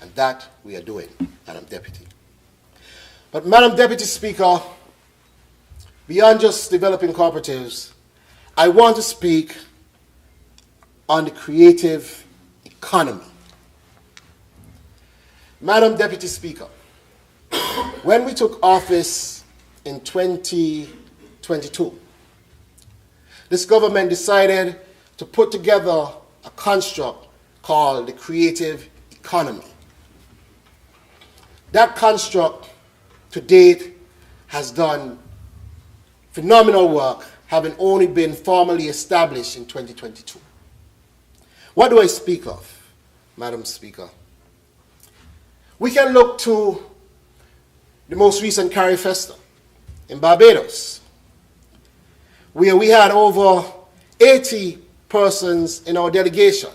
And that we are doing, Madam Deputy. But Madam Deputy Speaker, beyond just developing cooperatives, I want to speak on the creative economy. Madam Deputy Speaker, when we took office in 2022, this government decided to put together a construct called the creative economy. That construct to date has done phenomenal work, having only been formally established in 2022. What do I speak of, Madam Speaker? We can look to the most recent CARIFESTA in Barbados, where we had over 80 persons in our delegation,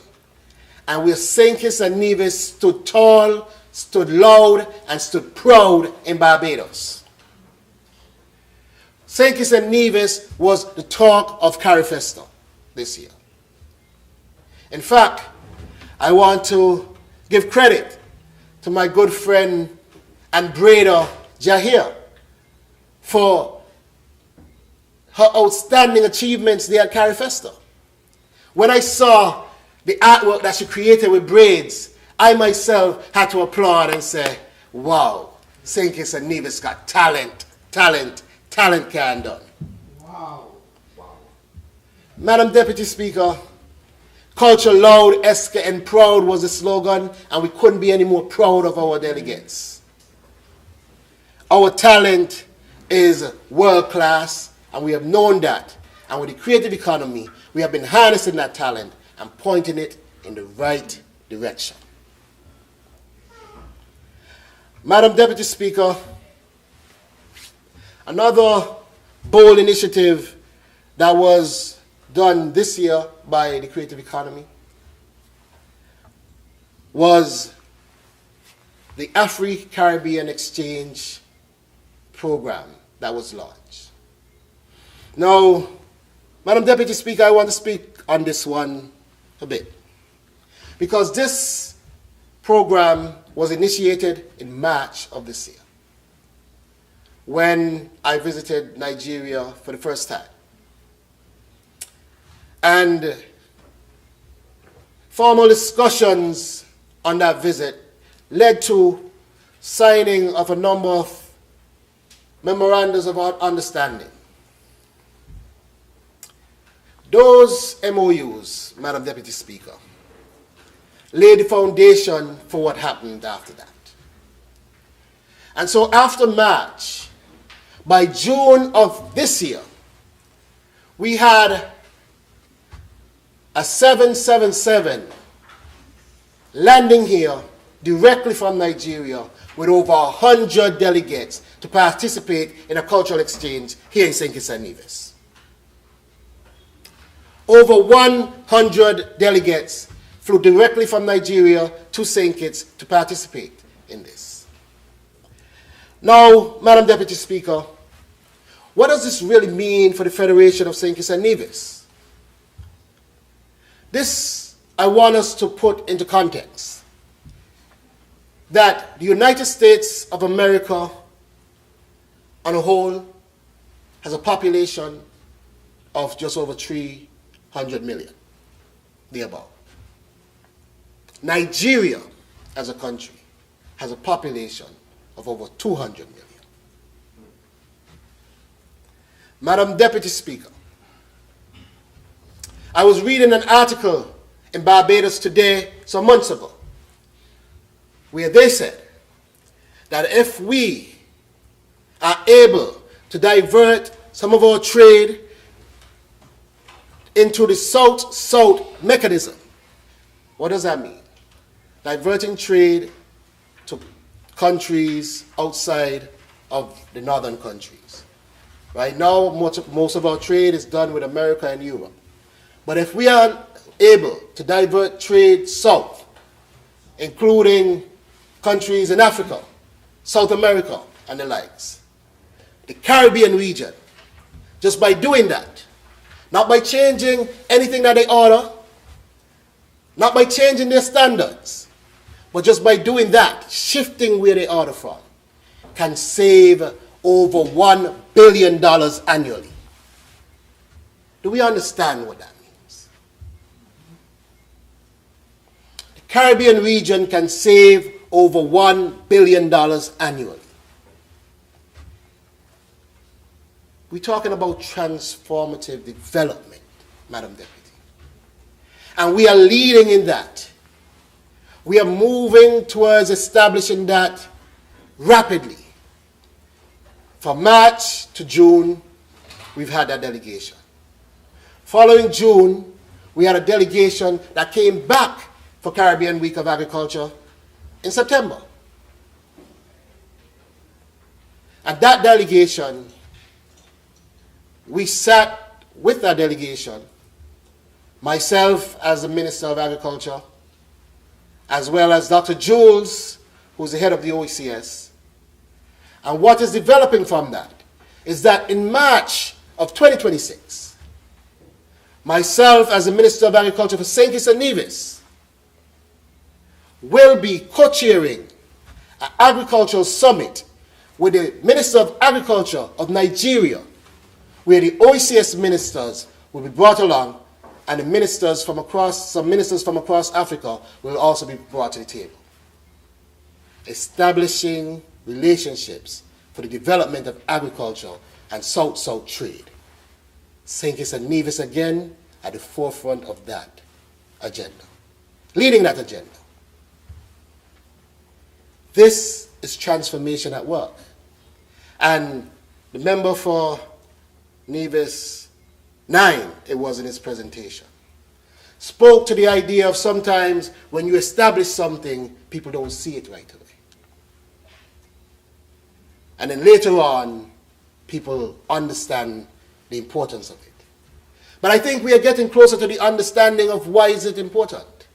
and where St. Kitts and Nevis stood tall, stood loud, and stood proud in Barbados. St. Kitts and Nevis was the talk of CARIFESTA this year. In fact, I want to give credit to my good friend and brother Jahir for her outstanding achievements there at CARIFESTA. When I saw the artwork that she created with braids, I myself had to applaud and say, wow, St. Kitts and Nevis got talent can done. Wow. Madam Deputy Speaker, culture loud, Eska, and proud was the slogan, and we couldn't be any more proud of our delegates. Our talent is world class, and we have known that. And with the creative economy, we have been harnessing that talent and pointing it in the right direction. Madam Deputy Speaker, another bold initiative that was done this year by the creative economy was the Afri-Caribbean Exchange program that was launched. Now, Madam Deputy Speaker, I want to speak on this one a bit, because this program was initiated in March of this year, when I visited Nigeria for the first time. And formal discussions on that visit led to signing of a number of memorandums of understanding. Those MOUs, Madam Deputy Speaker, laid the foundation for what happened after that. And so after March, by June of this year, we had a 777 landing here directly from Nigeria with over 100 delegates to participate in a cultural exchange here in St. Kitts and Nevis. Over 100 delegates flew directly from Nigeria to St. Kitts to participate in this. Now, Madam Deputy Speaker, what does this really mean for the Federation of St. Kitts and Nevis? This, I want us to put into context, that the United States of America on a whole has a population of just over 300 million, thereabout. Nigeria, as a country, has a population of over 200 million. Madam Deputy Speaker, I was reading an article in Barbados Today some months ago, where they said that if we are able to divert some of our trade into the South-South mechanism. What does that mean? Diverting trade to countries outside of the northern countries. Right now, most of our trade is done with America and Europe. But if we are able to divert trade south, including countries in Africa, South America, and the likes, the Caribbean region, just by doing that, not by changing anything that they order, not by changing their standards, but just by doing that, shifting where they order from, can save over $1 billion annually. Do we understand what that means? The Caribbean region can save over $1 billion annually. We're talking about transformative development, Madam Deputy. And we are leading in that. We are moving towards establishing that rapidly. From March to June, we've had that delegation. Following June, we had a delegation that came back for Caribbean Week of Agriculture in September. At that delegation, we sat with that delegation, myself as the Minister of Agriculture, as well as Dr. Jules, who's the head of the OECS. And what is developing from that is that in March of 2026, myself as the Minister of Agriculture for St. Kitts and Nevis will be co-chairing an agricultural summit with the Minister of Agriculture of Nigeria, where the OECS ministers will be brought along, and the ministers from across, some ministers from across Africa will also be brought to the table. Establishing relationships for the development of agriculture and South-South trade. St. Kitts and Nevis again at the forefront of that agenda, leading that agenda. This is transformation at work. And the member for Nevis 9, it was in his presentation, spoke to the idea of sometimes when you establish something, people don't see it right away. And then later on, people understand the importance of it. But I think we are getting closer to the understanding of why is it important.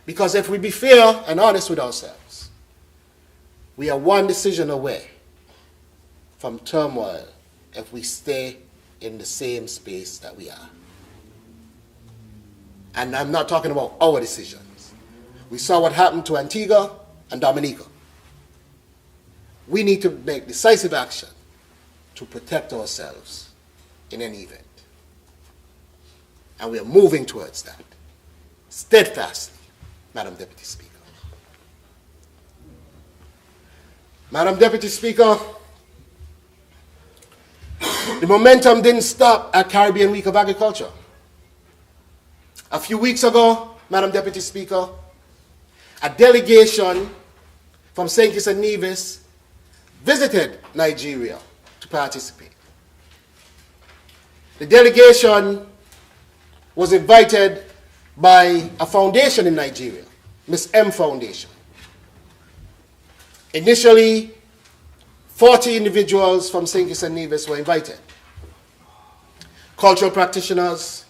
Because if we be fair and honest with ourselves, we are one decision away from turmoil if we stay in the same space that we are. And I'm not talking about our decisions. We saw what happened to Antigua and Dominica. We need to make decisive action to protect ourselves in any event. And we are moving towards that steadfastly, Madam Deputy Speaker. Madam Deputy Speaker, the momentum didn't stop at Caribbean Week of Agriculture. A few weeks ago, Madam Deputy Speaker, a delegation from St. Kitts and Nevis visited Nigeria to participate. The delegation was invited by a foundation in Nigeria, Miss M Foundation. Initially, 40 individuals from St. Kitts and Nevis were invited. Cultural practitioners,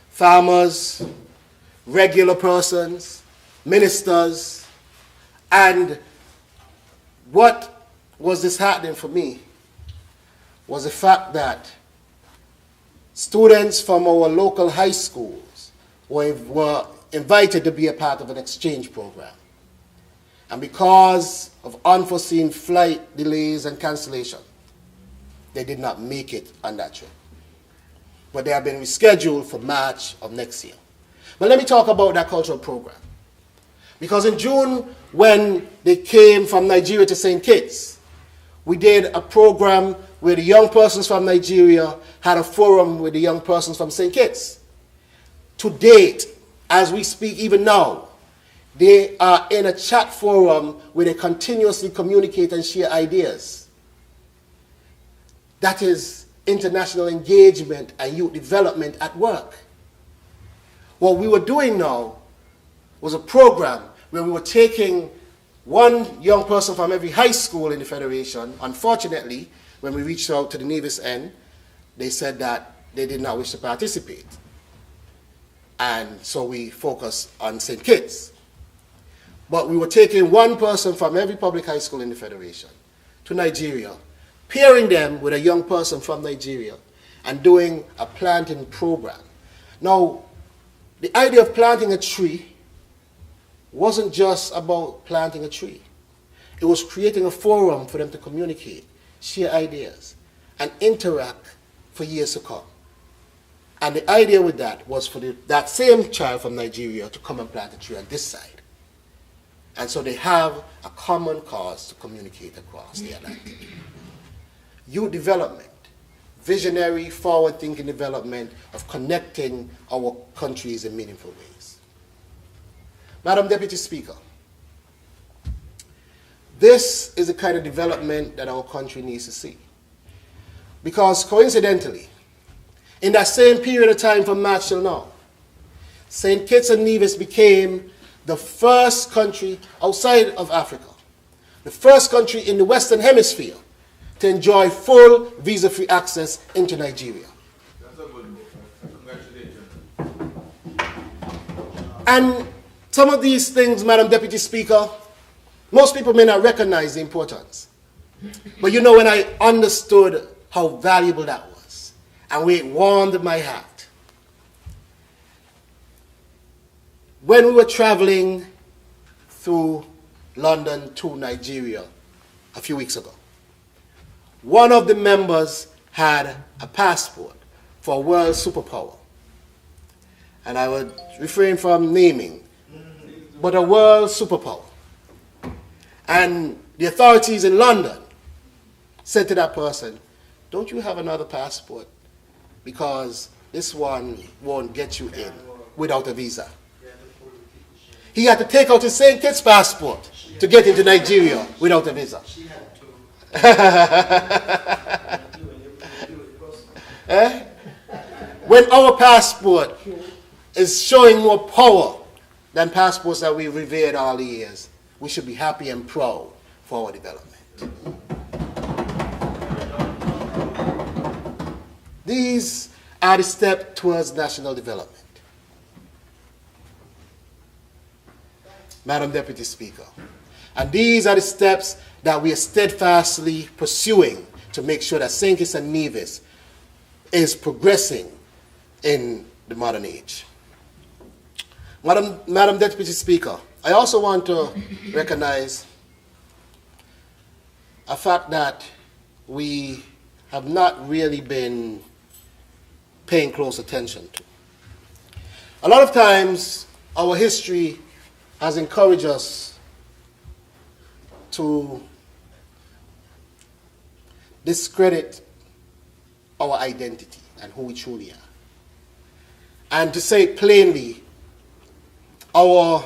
farmers, regular persons, ministers, and what was disheartening for me was the fact that students from our local high schools were invited to be a part of an exchange program. And because of unforeseen flight delays and cancellation, they did not make it on that trip. But they have been rescheduled for March of next year. But let me talk about that cultural program. Because in June, when they came from Nigeria to St. Kitts, we did a program where the young persons from Nigeria had a forum with the young persons from St. Kitts. To date, as we speak even now, they are in a chat forum where they continuously communicate and share ideas. That is international engagement and youth development at work. What we were doing now was a program where we were taking one young person from every high school in the Federation. Unfortunately, when we reached out to the Nevis end, they said that they did not wish to participate. And so we focused on St. Kitts. But we were taking one person from every public high school in the Federation to Nigeria, pairing them with a young person from Nigeria, and doing a planting program. Now, the idea of planting a tree wasn't just about planting a tree. It was creating a forum for them to communicate, share ideas, and interact for years to come. And the idea with that was for that same child from Nigeria to come and plant a tree on this side. And so they have a common cause to communicate across the Atlantic. Youth development, visionary, forward-thinking development of connecting our countries in meaningful ways. Madam Deputy Speaker, this is the kind of development that our country needs to see. Because coincidentally, in that same period of time from March till now, St. Kitts and Nevis became the first country outside of Africa, the first country in the Western Hemisphere to enjoy full visa-free access into Nigeria. That's a good move. Congratulations. And some of these things, Madam Deputy Speaker, most people may not recognize the importance. But you know, when I understood how valuable that was, and it warmed my heart. When we were traveling through London to Nigeria a few weeks ago, one of the members had a passport for a world superpower. And I would refrain from naming, but a world superpower. And the authorities in London said to that person, "Don't you have another passport? Because this one won't get you in without a visa." He had to take out his St. Kitts passport to get into Nigeria without a visa. Eh? When our passport is showing more power than passports that we've revered all the years, we should be happy and proud for our development. These are the steps towards national development. Madam Deputy Speaker, and these are the steps that we are steadfastly pursuing to make sure that St. Kitts and Nevis is progressing in the modern age. Madam Deputy Speaker, I also want to recognize a fact that we have not really been paying close attention to. A lot of times, our history has encouraged us to discredit our identity and who we truly are. And to say it plainly, our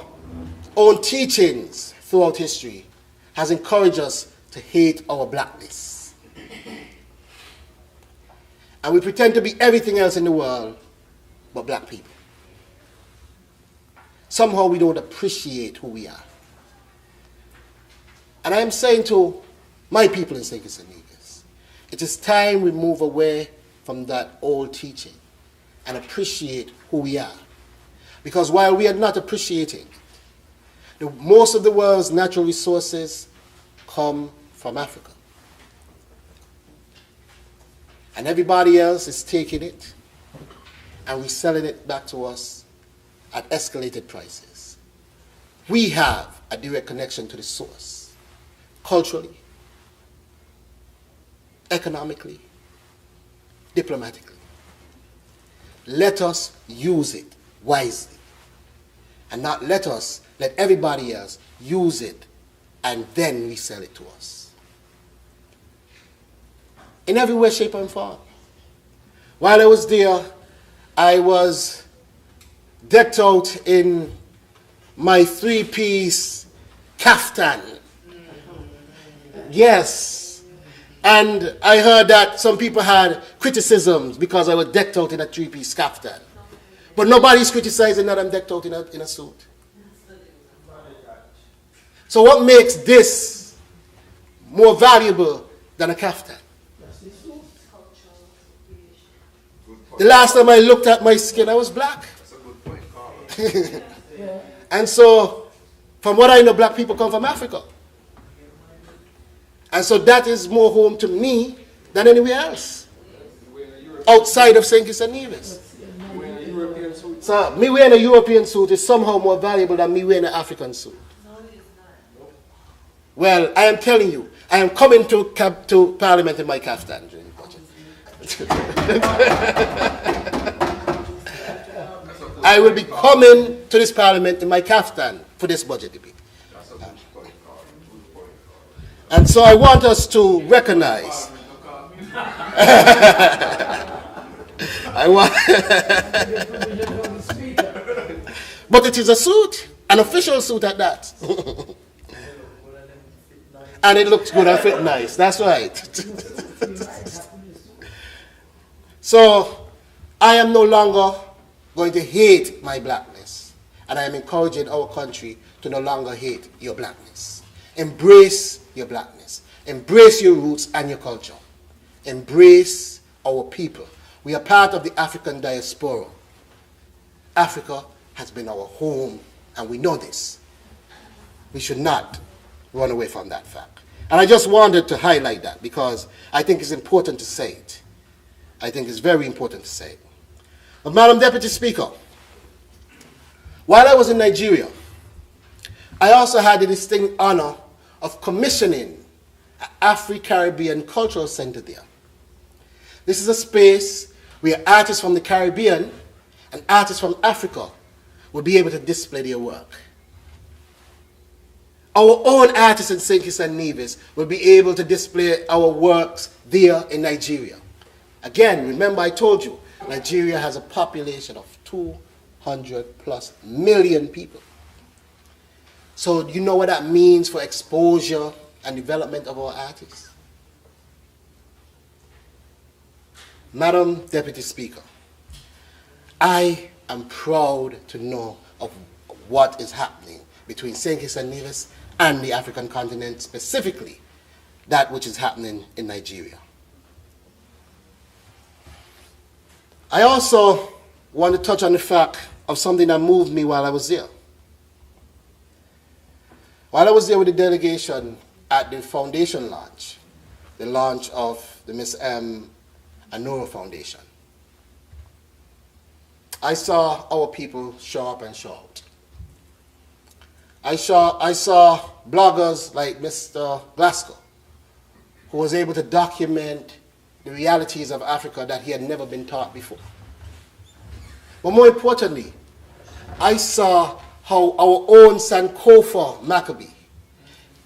own teachings throughout history has encouraged us to hate our blackness. And we pretend to be everything else in the world but black people. Somehow we don't appreciate who we are. And I am saying to my people in St. Kitts and Nevis, it is time we move away from that old teaching and appreciate who we are. Because while we are not appreciating, most of the world's natural resources come from Africa. And everybody else is taking it and reselling it back to us at escalated prices. We have a direct connection to the source, culturally, economically, diplomatically. Let us use it wisely and not let everybody else use it and then resell it to us. In every way, shape, and form. While I was there, I was decked out in my three-piece kaftan. Yes, And I heard that some people had criticisms because I was decked out in a three-piece kaftan. But nobody's criticizing that I'm decked out in a suit. So what makes this more valuable than a kaftan? The last time I looked at my skin, I was black. And so, from what I know, black people come from Africa. And so that is more home to me than anywhere else, outside of St. Kitts and Nevis. So me wearing a European suit is somehow more valuable than me wearing an African suit. Well, I am telling you, I am coming to Parliament in my kaftan during the budget. I will be coming to this Parliament in my kaftan for this budget debate. And so I want us to recognize. But it is a suit, an official suit at that. And it looks good and fit nice. That's right. So I am no longer going to hate my blackness. And I am encouraging our country to no longer hate your blackness. Embrace your blackness. Embrace your roots and your culture. Embrace our people. We are part of the African diaspora. Africa has been our home, and we know this. We should not run away from that fact. And I just wanted to highlight that because I think it's important to say it. I think it's very important to say it. But Madam Deputy Speaker, while I was in Nigeria, I also had the distinct honor of commissioning an Afro-Caribbean Cultural Center there. This is a space where artists from the Caribbean and artists from Africa will be able to display their work. Our own artists in St. Kitts and Nevis will be able to display our works there in Nigeria. Again, remember I told you, Nigeria has a population of 200 plus million people. So you know what that means for exposure and development of our artists? Madam Deputy Speaker, I am proud to know of what is happening between St. Kitts and Nevis and the African continent, specifically that which is happening in Nigeria. I also want to touch on the fact of something that moved me while I was there. While I was there with the delegation at the foundation launch, the launch of the Miss M. Anora Foundation, I saw our people show up and show out. I saw bloggers like Mr. Glasgow, who was able to document the realities of Africa that he had never been taught before. But more importantly, I saw how our own Sankofa Maccabee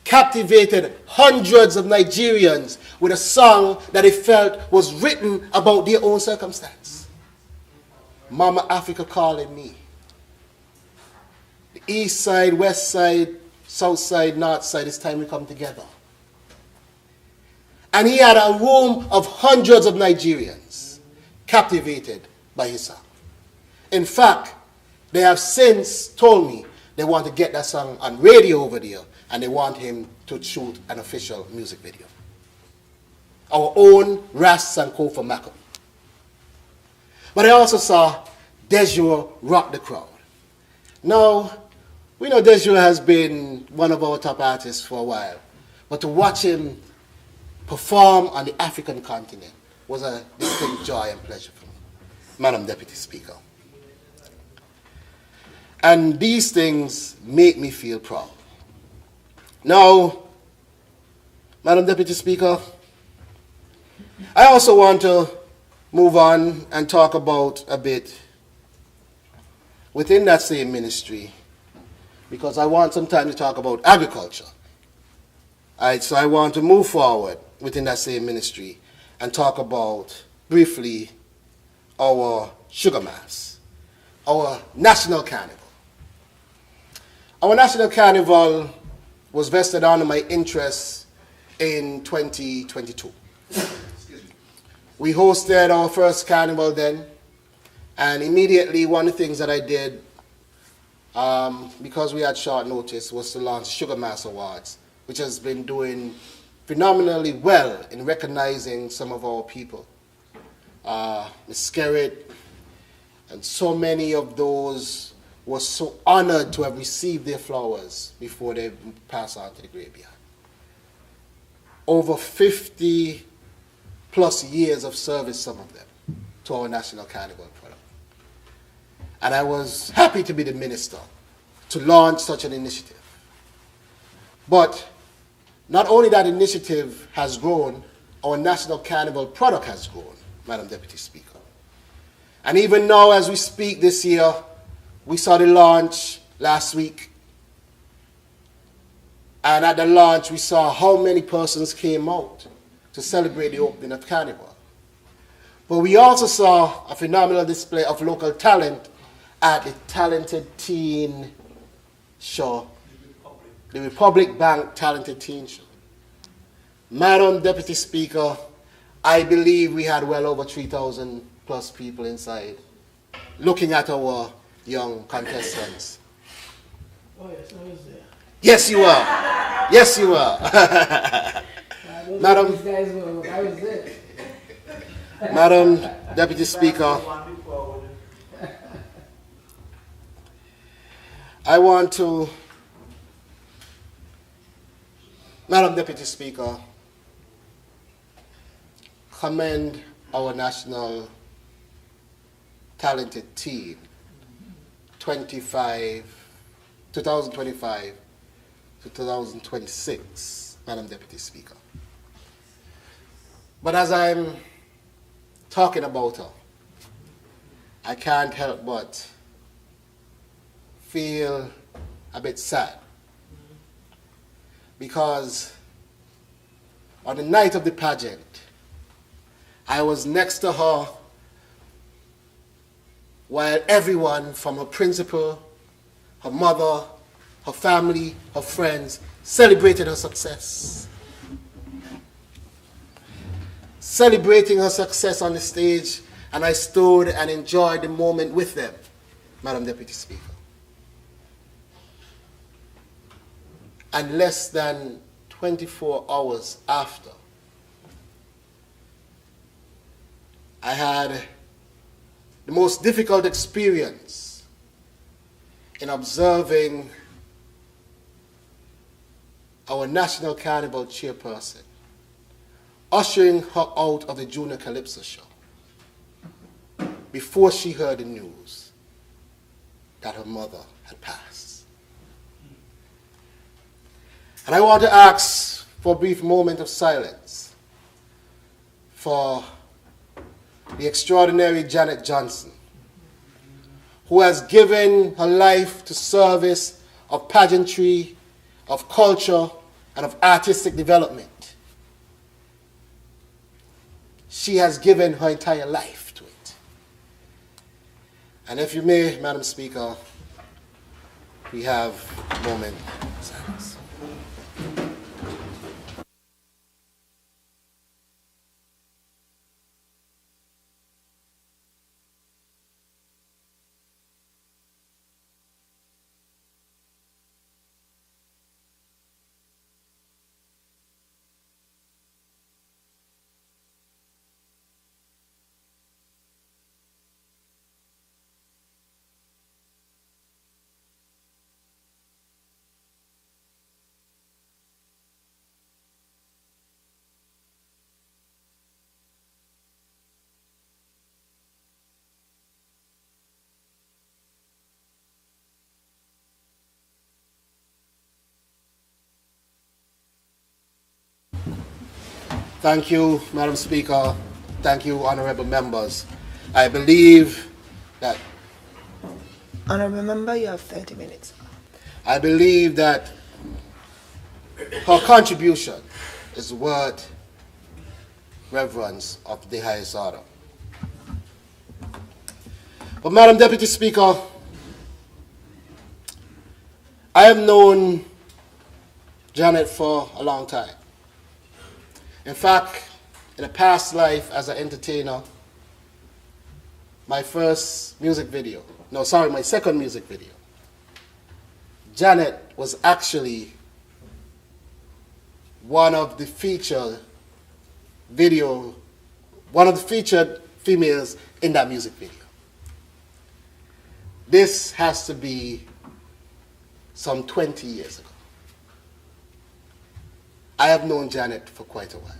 captivated hundreds of Nigerians with a song that they felt was written about their own circumstance. Mama Africa calling me. The east side, west side, south side, north side, it's time we come together. And he had a room of hundreds of Nigerians captivated by his song. In fact, they have since told me they want to get that song on radio over there, and they want him to shoot an official music video. Our own Ras Sankofa Maccabee. But I also saw Desjour rock the crowd. Now, we know Desjour has been one of our top artists for a while, but to watch him perform on the African continent was a distinct joy and pleasure for me, Madam Deputy Speaker. And these things make me feel proud. Now, Madam Deputy Speaker, I also want to move on and talk about a bit within that same ministry, because I want some time to talk about agriculture. All right, so I want to move forward within that same ministry and talk about, briefly, our sugar mass, our national carnival. Our national carnival was vested under my interests in 2022. We hosted our first carnival then, and immediately one of the things that I did, because we had short notice, was to launch Sugar Mass Awards, which has been doing phenomenally well in recognizing some of our people. Ms. Skerritt and so many of those were so honored to have received their flowers before they pass on to the graveyard. Over 50 plus years of service, some of them, to our National Carnival product. And I was happy to be the minister to launch such an initiative. But not only that initiative has grown, our National Carnival product has grown, Madam Deputy Speaker. And even now, as we speak this year, we saw the launch last week. And at the launch, we saw how many persons came out to celebrate the opening of Carnival. But we also saw a phenomenal display of local talent at the Talented Teen Show, the Republic Bank Talented Teen Show. Madam Deputy Speaker, I believe we had well over 3,000 plus people inside looking at our young contestants. Oh, yes, I was there. Yes, you are. Yes, you are. Madam, These guys were, I was there. Madam Deputy Speaker, I want to, Madam Deputy Speaker, commend our national talented team, 2025 to 2026, Madam Deputy Speaker. But as I'm talking about her, I can't help but feel a bit sad, because on the night of the pageant, I was next to her while everyone from her principal, her mother, her family, her friends celebrated her success. Celebrating her success on the stage, and I stood and enjoyed the moment with them, Madam Deputy Speaker. And less than 24 hours after, I had the most difficult experience in observing our National Carnival chairperson ushering her out of the Junior Calypso show before she heard the news that her mother had passed. And I want to ask for a brief moment of silence for the extraordinary Janet Johnson, who has given her life to service of pageantry, of culture, and of artistic development. She has given her entire life to it. And if you may, Madam Speaker, we have a moment of silence. Thank you, Madam Speaker. Thank you, honorable members. I believe that... Honorable member, you have 30 minutes. I believe that her contribution is worth reverence of the highest order. But Madam Deputy Speaker, I have known Janet for a long time. In fact, in a past life as an entertainer, my first music video, no, sorry, my second music video, Janet was actually one of the featured females in that music video. This has to be some 20 years ago. I have known Janet for quite a while.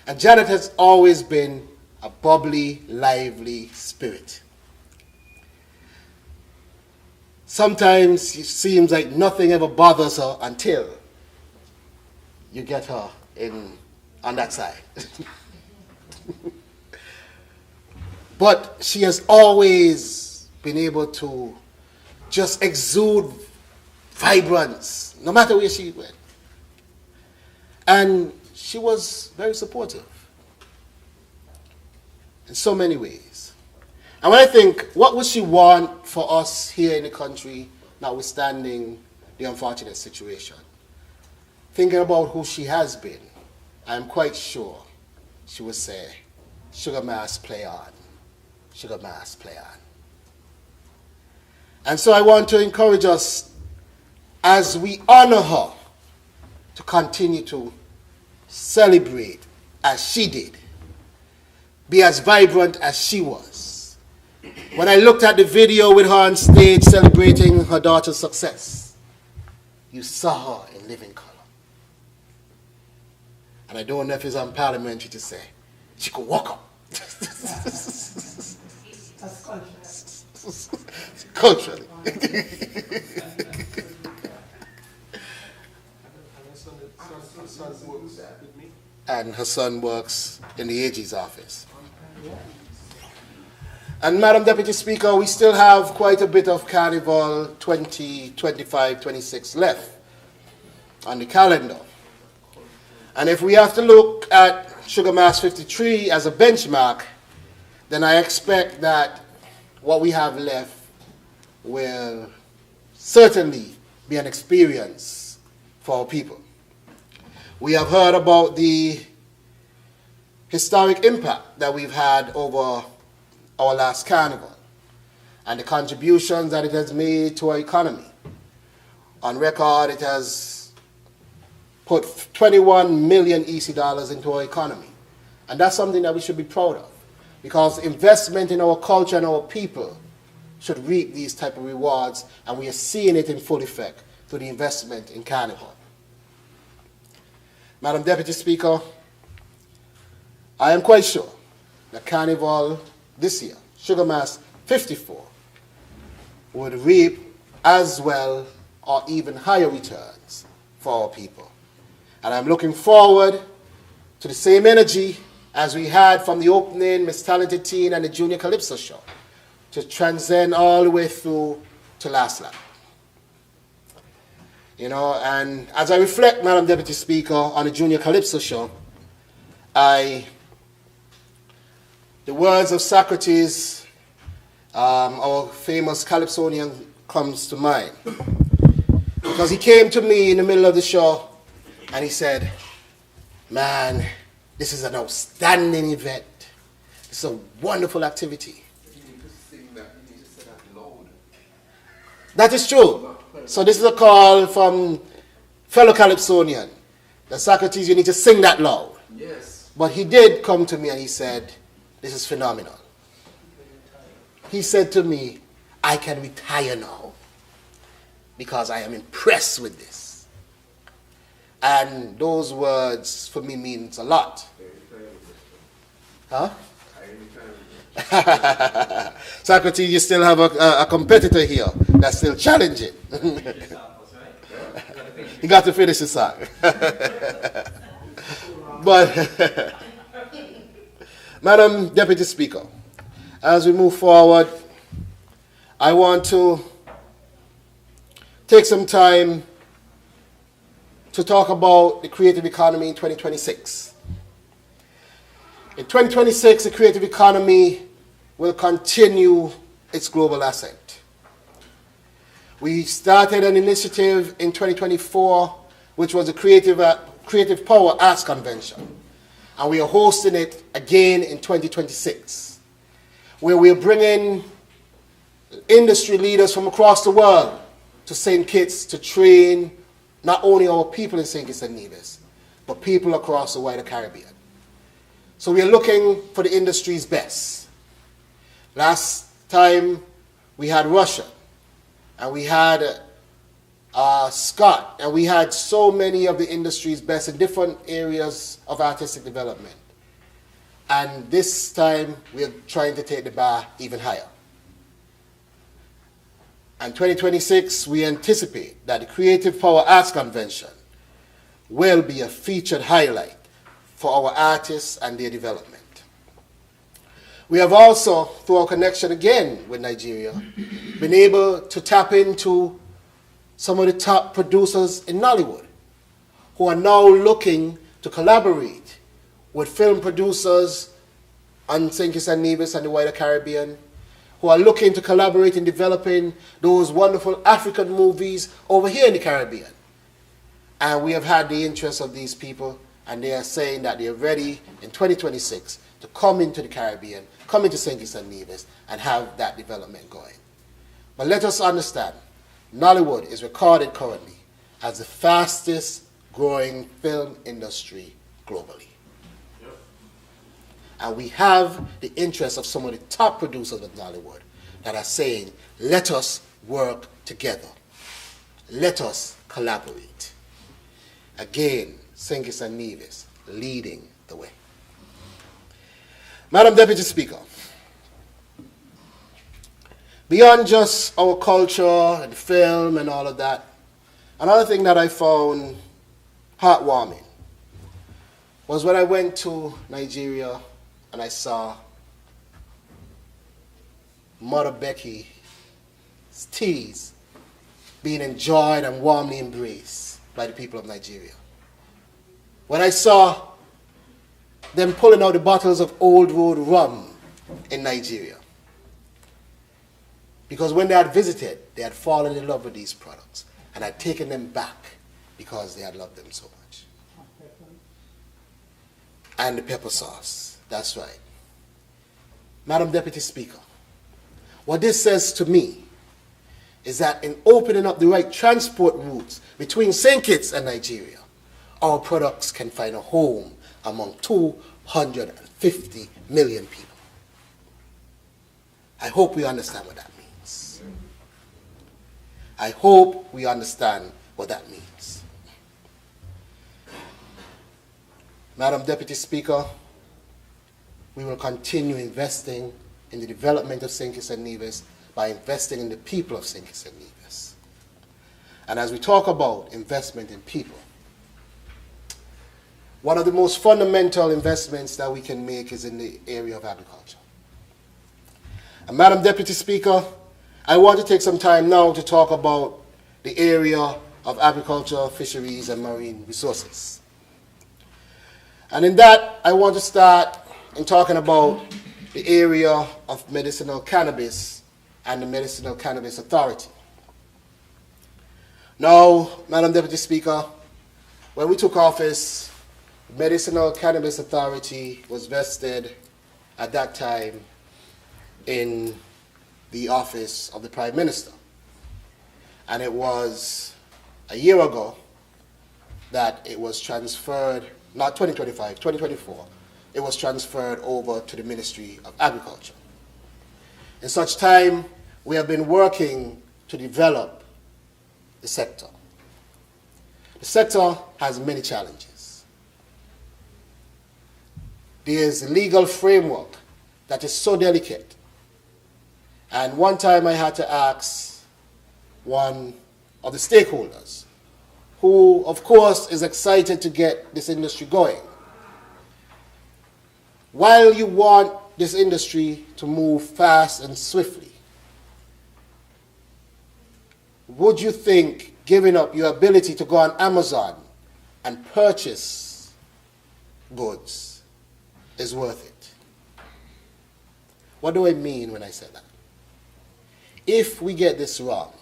And Janet has always been a bubbly, lively spirit. Sometimes it seems like nothing ever bothers her until you get her on that side. But she has always been able to just exude vibrance, no matter where she went. And she was very supportive in so many ways. And when I think, what would she want for us here in the country, notwithstanding the unfortunate situation? Thinking about who she has been, I'm quite sure she would say, Sugar Mass, play on. Sugar Mass, play on. And so I want to encourage us, as we honor her, to continue to celebrate as she did, be as vibrant as she was. When I looked at the video with her on stage celebrating her daughter's success, you saw her in living color. And I don't know if it's unparliamentary to say, she could walk up. That's Culturally. And her son works in the AG's office. And Madam Deputy Speaker, we still have quite a bit of Carnival 2025, 26 left on the calendar. And if we have to look at Sugar Mass 53 as a benchmark, then I expect that what we have left will certainly be an experience for our people. We have heard about the historic impact that we've had over our last carnival and the contributions that it has made to our economy. On record, it has put 21 million EC dollars into our economy. And that's something that we should be proud of, because investment in our culture and our people should reap these type of rewards, and we are seeing it in full effect through the investment in Carnival. Madam Deputy Speaker, I am quite sure that Carnival this year, Sugar Mass 54, would reap as well or even higher returns for our people. And I'm looking forward to the same energy as we had from the opening Miss Talented Teen and the Junior Calypso show to transcend all the way through to Last Lap. You know, and as I reflect, Madam Deputy Speaker, on the Junior Calypso show, the words of Socrates, our famous Calypsonian, comes to mind. Because he came to me in the middle of the show and he said, man, this is an outstanding event. It's a wonderful activity. You need to sing that, you need to say that loud. That is true. So this is a call from fellow Calypsonian. That Socrates, you need to sing that loud. Yes. But he did come to me and he said, this is phenomenal. He said to me, I can retire now because I am impressed with this. And those words for me means a lot. Huh? Socrates, you still have a competitor here that's still challenging. He got to finish the song. But, Madam Deputy Speaker, as we move forward, I want to take some time to talk about the creative economy in 2026. In 2026, the creative economy will continue its global ascent. We started an initiative in 2024, which was the Creative Power Arts Convention. and we are hosting it again in 2026, where we are bringing industry leaders from across the world to St. Kitts to train not only our people in St. Kitts and Nevis, but people across the wider Caribbean. So we are looking for the industry's best. Last time we had Russia, and we had Scott, and we had so many of the industry's best in different areas of artistic development. And this time we are trying to take the bar even higher. And 2026, we anticipate that the Creative Power Arts Convention will be a featured highlight for our artists and their development. We have also, through our connection again with Nigeria, been able to tap into some of the top producers in Nollywood who are now looking to collaborate with film producers on St. Kitts and Nevis and the wider Caribbean, who are looking to collaborate in developing those wonderful African movies over here in the Caribbean. And we have had the interest of these people, and they are saying that they are ready in 2026 to come into the Caribbean, come into St. Kitts and Nevis, and have that development going. But let us understand, Nollywood is recorded currently as the fastest growing film industry globally. And we have the interest of some of the top producers of Nollywood that are saying, let us work together. Let us collaborate. Again, St. Kitts and Nevis leading the way. Madam Deputy Speaker, beyond just our culture and film and all of that, another thing that I found heartwarming was when I went to Nigeria and I saw Mother Becky's teas being enjoyed and warmly embraced by the people of Nigeria. When I saw them pulling out the bottles of Old Road rum in Nigeria. Because when they had visited, they had fallen in love with these products and had taken them back because they had loved them so much. And the pepper sauce, that's right. Madam Deputy Speaker, what this says to me is that in opening up the right transport routes between St. Kitts and Nigeria, our products can find a home among 250 million people. I hope we understand what that means. I hope we understand what that means. Madam Deputy Speaker, we will continue investing in the development of St. Kitts and Nevis by investing in the people of St. Kitts and Nevis. And as we talk about investment in people, one of the most fundamental investments that we can make is in the area of agriculture. And Madam Deputy Speaker, I want to take some time now to talk about the area of agriculture, fisheries, and marine resources. And in that, I want to start in talking about the area of medicinal cannabis and the Medicinal Cannabis Authority. Now, Madam Deputy Speaker, when we took office, the Medicinal Cannabis Authority was vested at that time in the office of the Prime Minister. And it was a year ago that it was transferred, not 2025, 2024, it was transferred over to the Ministry of Agriculture. In such time, we have been working to develop the sector. The sector has many challenges. There is a legal framework that is so delicate. And one time I had to ask one of the stakeholders, who of course is excited to get this industry going. While you want this industry to move fast and swiftly, would you think giving up your ability to go on Amazon and purchase goods is worth it? What do I mean when I say that? If we get this wrong,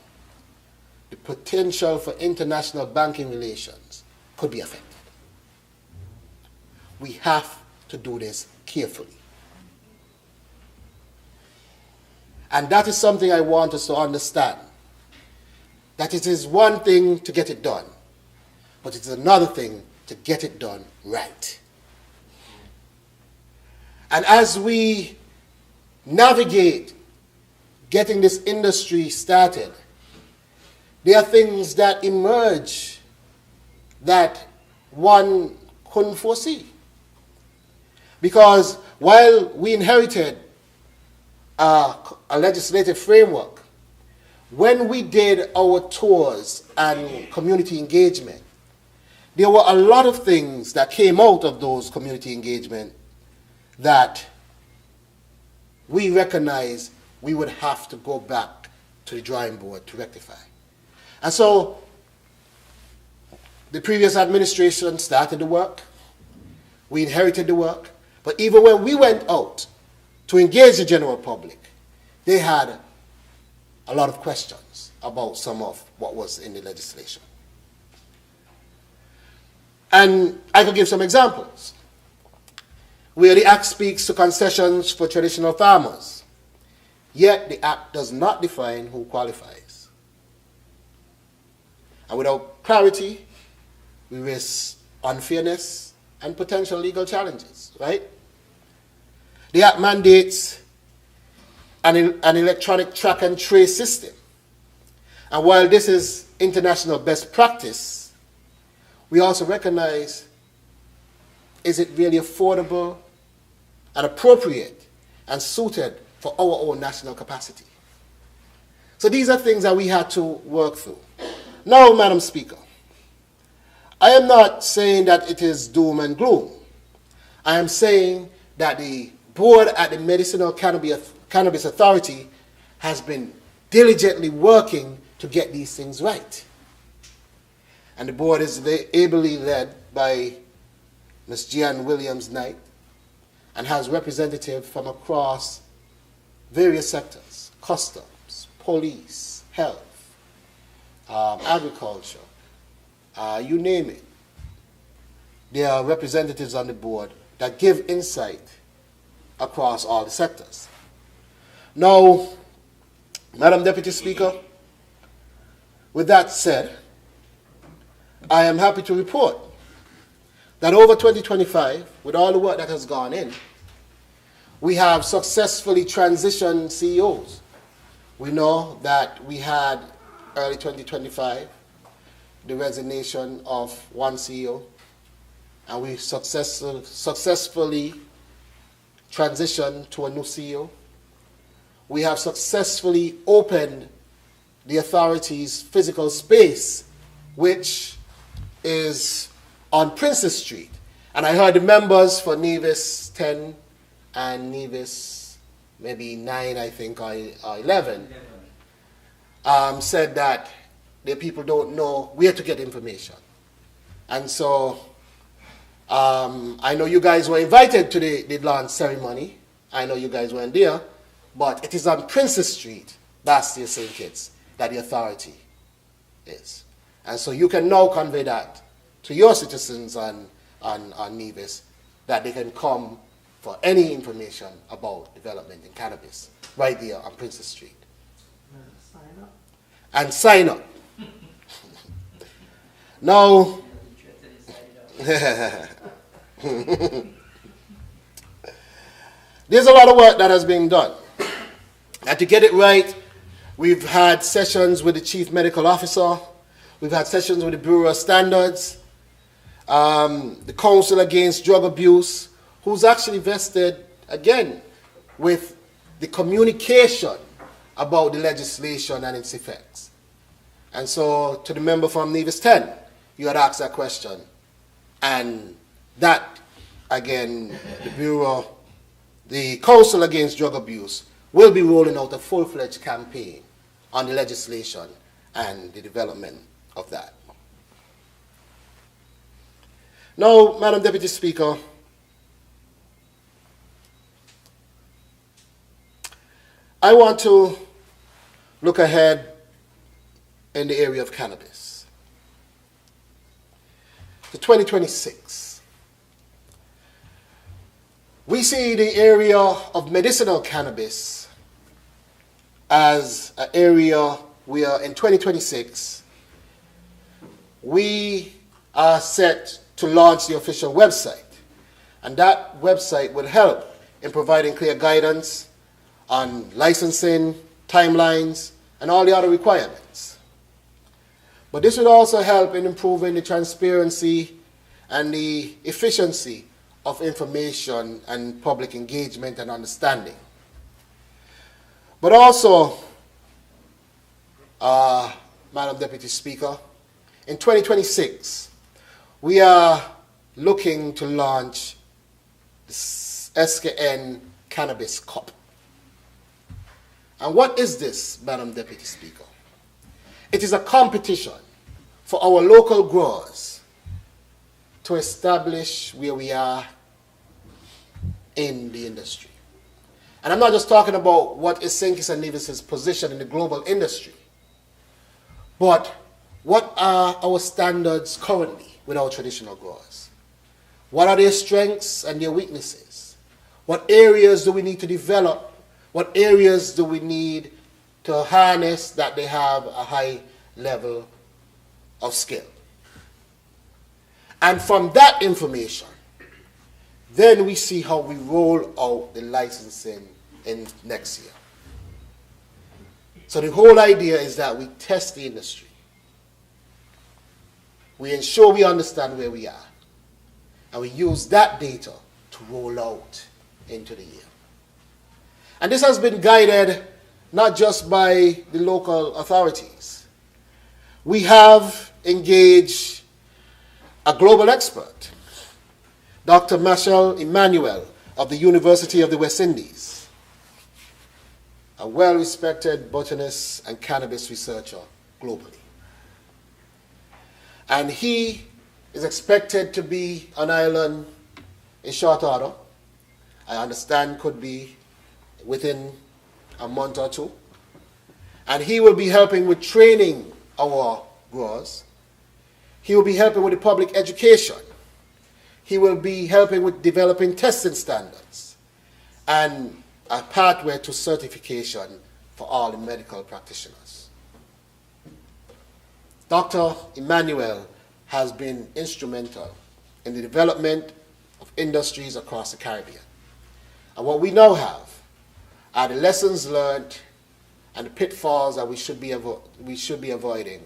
the potential for international banking relations could be affected. We have to do this carefully. And that is something I want us to understand. That it is one thing to get it done, but it's another thing to get it done right. And as we navigate getting this industry started, there are things that emerge that one couldn't foresee. Because while we inherited a legislative framework, when we did our tours and community engagement, there were a lot of things that came out of those community engagement that we recognized we would have to go back to the drawing board to rectify. And so the previous administration started the work, we inherited the work, but even when we went out to engage the general public, they had a lot of questions about some of what was in the legislation. And I could give some examples where the Act speaks to concessions for traditional farmers, yet the Act does not define who qualifies. And without clarity, we risk unfairness and potential legal challenges, right? The Act mandates an electronic track and trace system. And while this is international best practice, we also recognize, is it really affordable and appropriate and suited for our own national capacity? So these are things that we had to work through. Now, Madam Speaker, I am not saying that it is doom and gloom. I am saying that the board at the Medicinal Cannabis Authority has been diligently working to get these things right. And the board is ably led by Ms. Jeanne Williams-Knight and has representatives from across various sectors: customs, police, health, agriculture, you name it. There are representatives on the board that give insight across all the sectors. Now, Madam Deputy Speaker, with that said, I am happy to report that over 2025, with all the work that has gone in, we have successfully transitioned CEOs. We know that we had early 2025 the resignation of one CEO, and we successfully transitioned to a new CEO. We have successfully opened the authority's physical space, which is on Princess Street. And I heard the members for Nevis 10 and Nevis maybe 9, I think, or 11, said that the people don't know where to get information. And so I know you guys were invited to the launch ceremony. I know you guys weren't there, but it is on Princess Street, Bastia St. Kitts, that the authority is. And so you can now convey that to your citizens on Nevis, that they can come for any information about development in cannabis right there on Princess Street. And sign up. Now, there's a lot of work that has been done. And to get it right, we've had sessions with the Chief Medical Officer, we've had sessions with the Bureau of Standards, the Council Against Drug Abuse, who's actually vested, again, with the communication about the legislation and its effects. And so, to the member from Nevis 10, you had asked that question. And that, again, the Bureau, the Council Against Drug Abuse, will be rolling out a full-fledged campaign on the legislation and the development of that. Now, Madam Deputy Speaker, I want to look ahead in the area of cannabis. To 2026. We see the area of medicinal cannabis as an area where in 2026 we are set to launch the official website. And that website will help in providing clear guidance on licensing, timelines, and all the other requirements. But this would also help in improving the transparency and the efficiency of information and public engagement and understanding. But also, Madam Deputy Speaker, in 2026, we are looking to launch the SKN Cannabis Cup. And what is this, Madam Deputy Speaker? It is a competition for our local growers to establish where we are in the industry. And I'm not just talking about what is St. and Nevis' position in the global industry, but what are our standards currently with our traditional growers? What are their strengths and their weaknesses? What areas do we need to develop? What areas do we need to harness that they have a high level of skill? And from that information, then we see how we roll out the licensing in next year. So the whole idea is that we test the industry. We ensure we understand where we are. And we use that data to roll out into the year. And this has been guided not just by the local authorities. We have engaged a global expert, Dr. Marshall Emmanuel of the University of the West Indies, a well-respected botanist and cannabis researcher globally. And he is expected to be on island in short order. I understand could be within a month or two. And he will be helping with training our growers. He will be helping with the public education. He will be helping with developing testing standards and a pathway to certification for all the medical practitioners. Dr. Emmanuel has been instrumental in the development of industries across the Caribbean. And what we now have are the lessons learned and the pitfalls that we should be avoiding,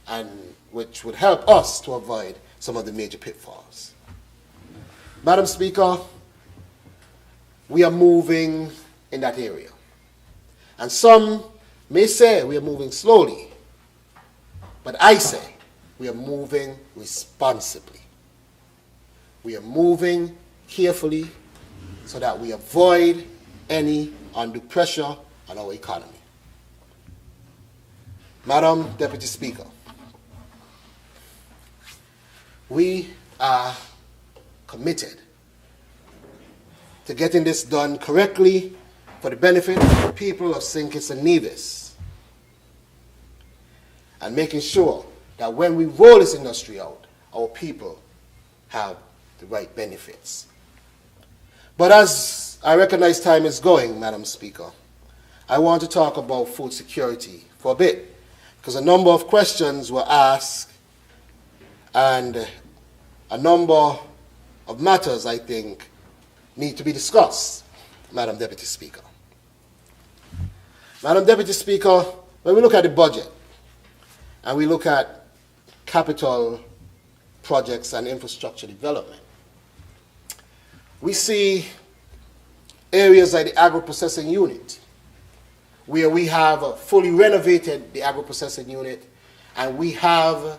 and which would help us to avoid some of the major pitfalls. Madam Speaker, we are moving in that area. And some may say we are moving slowly, but I say we are moving responsibly. We are moving carefully so that we avoid any undue pressure on our economy. Madam Deputy Speaker, we are committed to getting this done correctly for the benefit of the people of St. Kitts and Nevis, and making sure that when we roll this industry out, our people have the right benefits. But as I recognize time is going, Madam Speaker, I want to talk about food security for a bit, because a number of questions were asked and a number of matters, I think, need to be discussed, Madam Deputy Speaker. Madam Deputy Speaker, when we look at the budget and we look at capital projects and infrastructure development, we see areas like the agro-processing unit, where we have fully renovated the agro-processing unit, and we have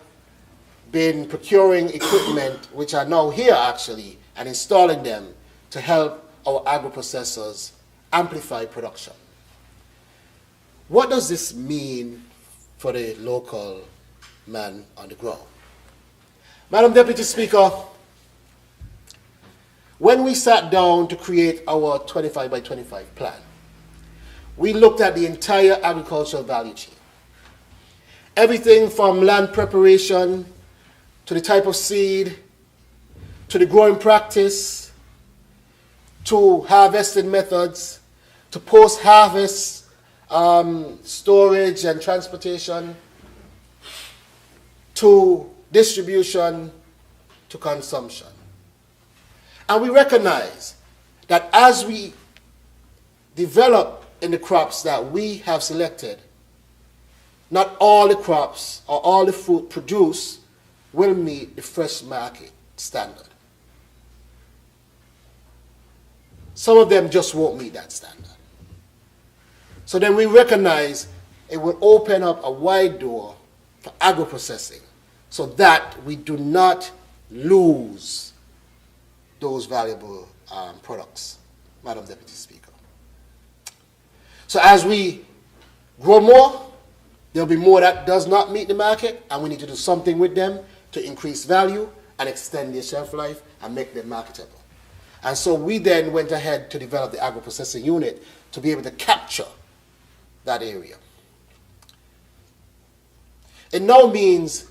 been procuring equipment which are now here actually and installing them to help our agro-processors amplify production. What does this mean for the local man on the ground? Madam Deputy Speaker, when we sat down to create our 25 by 25 plan, we looked at the entire agricultural value chain. Everything from land preparation to the type of seed, to the growing practice, to harvesting methods, to post-harvest storage and transportation, to distribution, to consumption. And we recognize that as we develop in the crops that we have selected, not all the crops or all the fruit produced will meet the fresh market standard. Some of them just won't meet that standard. So then we recognize it will open up a wide door for agro-processing so that we do not lose those valuable products, Madam Deputy Speaker. So as we grow more, there'll be more that does not meet the market, and we need to do something with them to increase value and extend their shelf life and make them marketable. And so we then went ahead to develop the agro-processing unit to be able to capture that area. It now means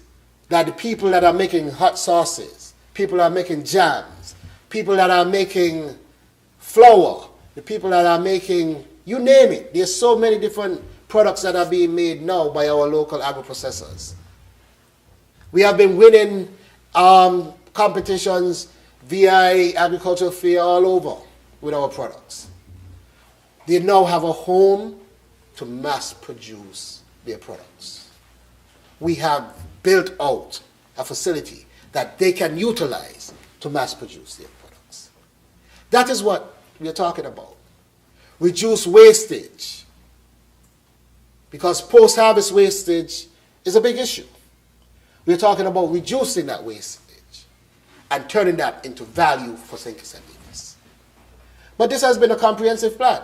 that the people that are making hot sauces, people that are making jams, people that are making flour, the people that are making, you name it, there's so many different products that are being made now by our local agro-processors. We have been winning competitions, VI, Agricultural Fair, all over with our products. They now have a home to mass produce their products. We have built out a facility that they can utilize to mass produce their products. That is what we are talking about. Reduce wastage. Because post-harvest wastage is a big issue. We're talking about reducing that wastage and turning that into value for St. Kitts and Nevis. But this has been a comprehensive plan.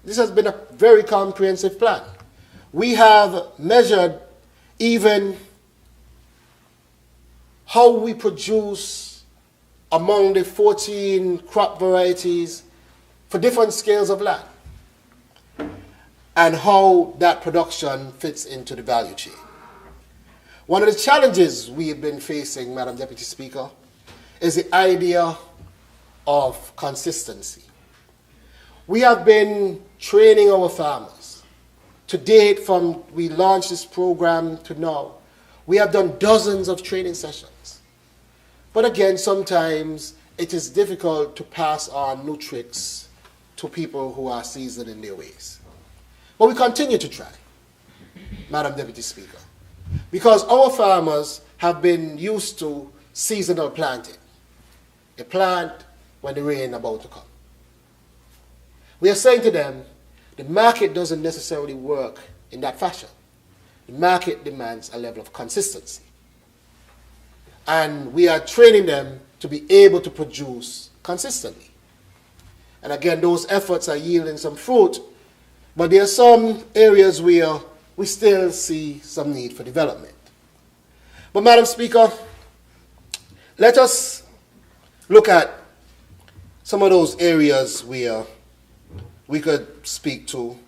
This has been a very comprehensive plan. We have measured even how we produce among the 14 crop varieties for different scales of land, and how that production fits into the value chain. One of the challenges we have been facing, Madam Deputy Speaker, is the idea of consistency. We have been training our farmers. To date, from we launched this program to now, we have done dozens of training sessions. But again, sometimes it is difficult to pass on new tricks to people who are seasoned in their ways. But we continue to try, Madam Deputy Speaker, because our farmers have been used to seasonal planting. They plant when the rain is about to come. We are saying to them, the market doesn't necessarily work in that fashion. The market demands a level of consistency. And we are training them to be able to produce consistently. And again, those efforts are yielding some fruit, but there are some areas where we still see some need for development. But Madam Speaker, let us look at some of those areas where we could speak to,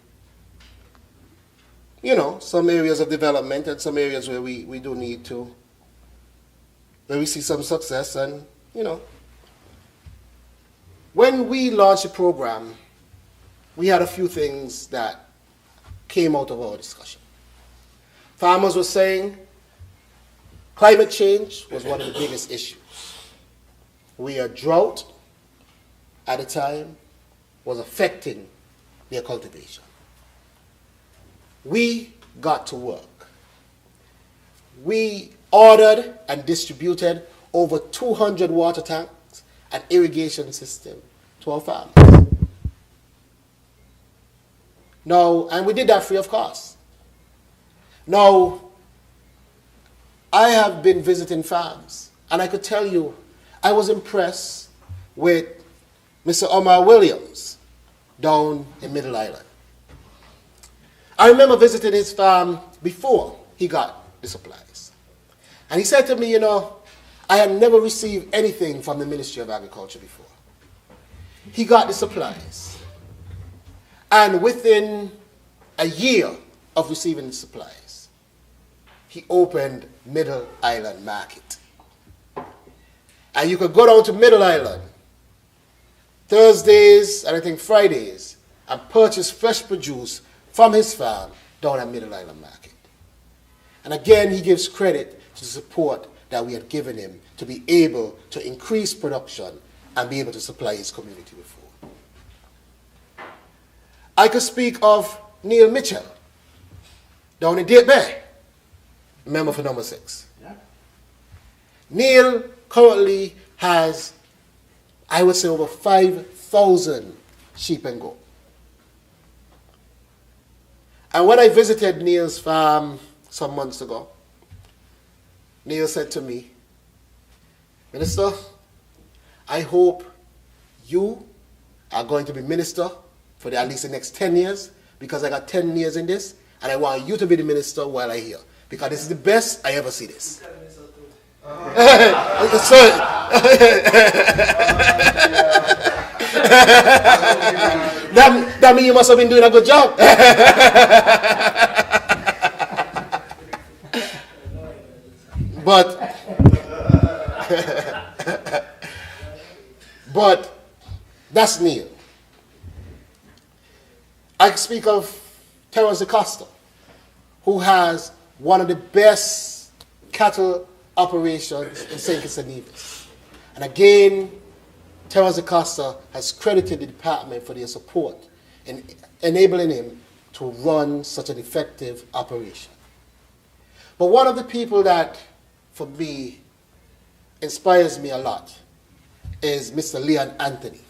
some areas of development and some areas where we do need to, where we see some success. And, when we launched the program, we had a few things that came out of our discussion. Farmers were saying climate change was one of the biggest issues. We are drought at the time was affecting their cultivation. We got to work. We ordered and distributed over 200 water tanks and irrigation system to our farmers. Now, and we did that free of cost. Now, I have been visiting farms, and I could tell you, I was impressed with Mr. Omar Williams down in Middle Island. I remember visiting his farm before he got the supplies. And he said to me, I had never received anything from the Ministry of Agriculture before. He got the supplies. And within a year of receiving the supplies, he opened Middle Island Market. And you could go down to Middle Island Thursdays, and I think Fridays, and purchase fresh produce from his farm down at Middle Island Market. And again, he gives credit to the support that we had given him to be able to increase production and be able to supply his community with food. I could speak of Neil Mitchell down in Date Bay, member for number 6. Yeah. Neil currently has, I would say, over 5,000 sheep and goat. And when I visited Neil's farm some months ago, Neil said to me, Minister, I hope you are going to be minister for at least the next 10 years, because I got 10 years in this, and I want you to be the minister while I'm here, because this is the best I ever see this. That means you must have been doing a good job. But that's Neil. I speak of Terence Acosta, who has one of the best cattle operations in St. Kitts and Nevis. And again, Terence Acosta has credited the department for their support in enabling him to run such an effective operation. But one of the people that, for me, inspires me a lot is Mr. Leon Anthony.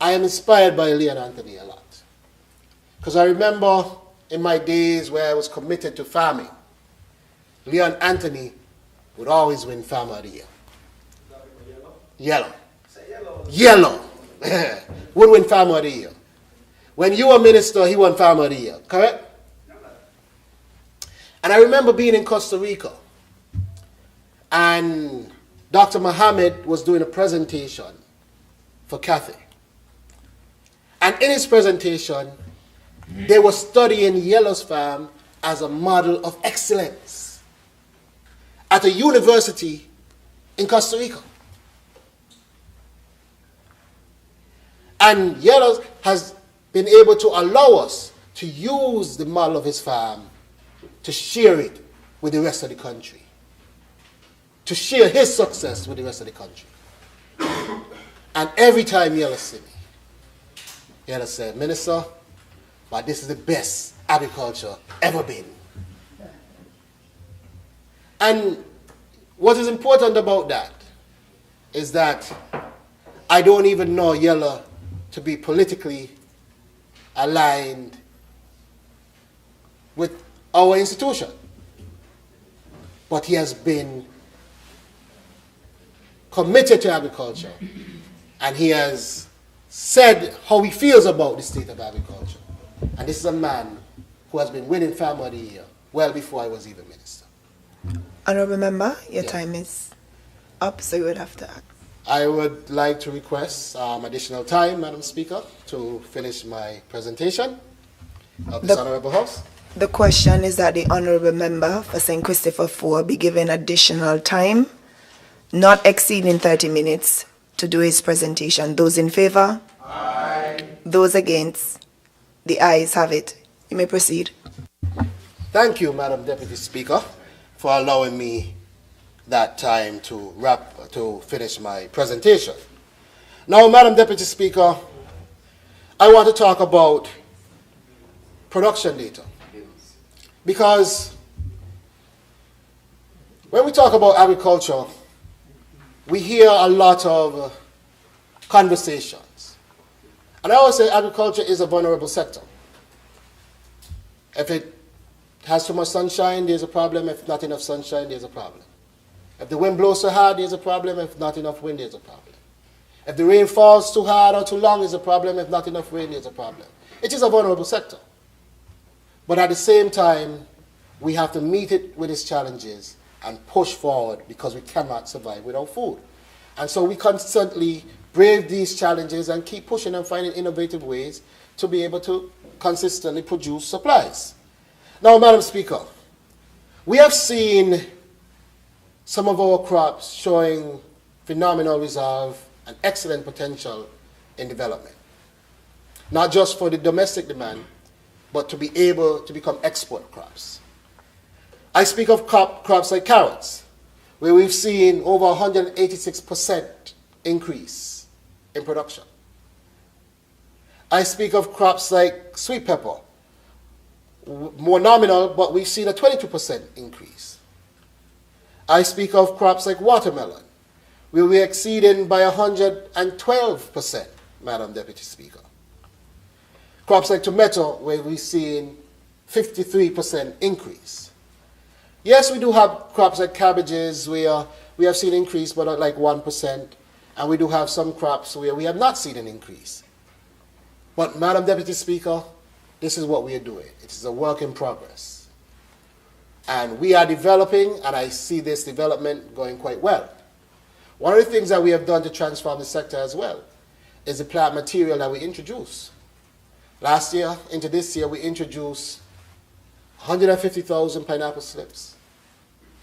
I am inspired by Leon Anthony a lot, because I remember in my days where I was committed to farming, Leon Anthony would always win Farmer of the Year. Yellow. Yellow. Would win Farmer of the Year. When you were minister, he won Farmer of the Year, correct? And I remember being in Costa Rica, and Dr. Mohammed was doing a presentation for Cathay. And in his presentation, they were studying Yellow's farm as a model of excellence at a university in Costa Rica. And Yellow's has been able to allow us to use the model of his farm to share it with the rest of the country, to share his success with the rest of the country. And every time Yellow see me, Yellow said, Minister, but this is the best agriculture ever been. And what is important about that is that I don't even know Yellow to be politically aligned with our institution. But he has been committed to agriculture, and he has said how he feels about the state of agriculture. And this is a man who has been winning Farmer of the Year well before I was even minister. Honourable Member, your time is up, so you would have to act. I would like to request additional time, Madam Speaker, to finish my presentation of this Honourable House. The question is that the Honourable Member for St. Christopher 4 be given additional time, not exceeding 30 minutes, to do his presentation. Those in favour? Aye. Those against? The ayes have it. You may proceed. Thank you, Madam Deputy Speaker, for allowing me that time to finish my presentation. Now, Madam Deputy Speaker, I want to talk about production data. Because when we talk about agriculture, we hear a lot of conversations. And I always say agriculture is a vulnerable sector. If it has too much sunshine, there's a problem. If not enough sunshine, there's a problem. If the wind blows too hard, there's a problem. If not enough wind, there's a problem. If the rain falls too hard or too long, there's a problem. If not enough rain, there's a problem. It is a vulnerable sector. But at the same time, we have to meet it with its challenges and push forward, because we cannot survive without food. And so we constantly brave these challenges and keep pushing and finding innovative ways to be able to consistently produce supplies. Now, Madam Speaker, we have seen some of our crops showing phenomenal resolve an excellent potential in development. Not just for the domestic demand, but to be able to become export crops. I speak of crops like carrots, where we've seen over 186% increase in production. I speak of crops like sweet pepper, more nominal, but we've seen a 22% increase. I speak of crops like watermelon, where we're exceeding by 112%, Madam Deputy Speaker. Crops like tomato, where we're seeing 53% increase. Yes, we do have crops like cabbages where we have seen increase, but at like 1%, and we do have some crops where we have not seen an increase. But Madam Deputy Speaker, this is what we are doing. It is a work in progress. And we are developing, and I see this development going quite well. One of the things that we have done to transform the sector as well is the plant material that we introduce. Last year into this year, we introduced 150,000 pineapple slips,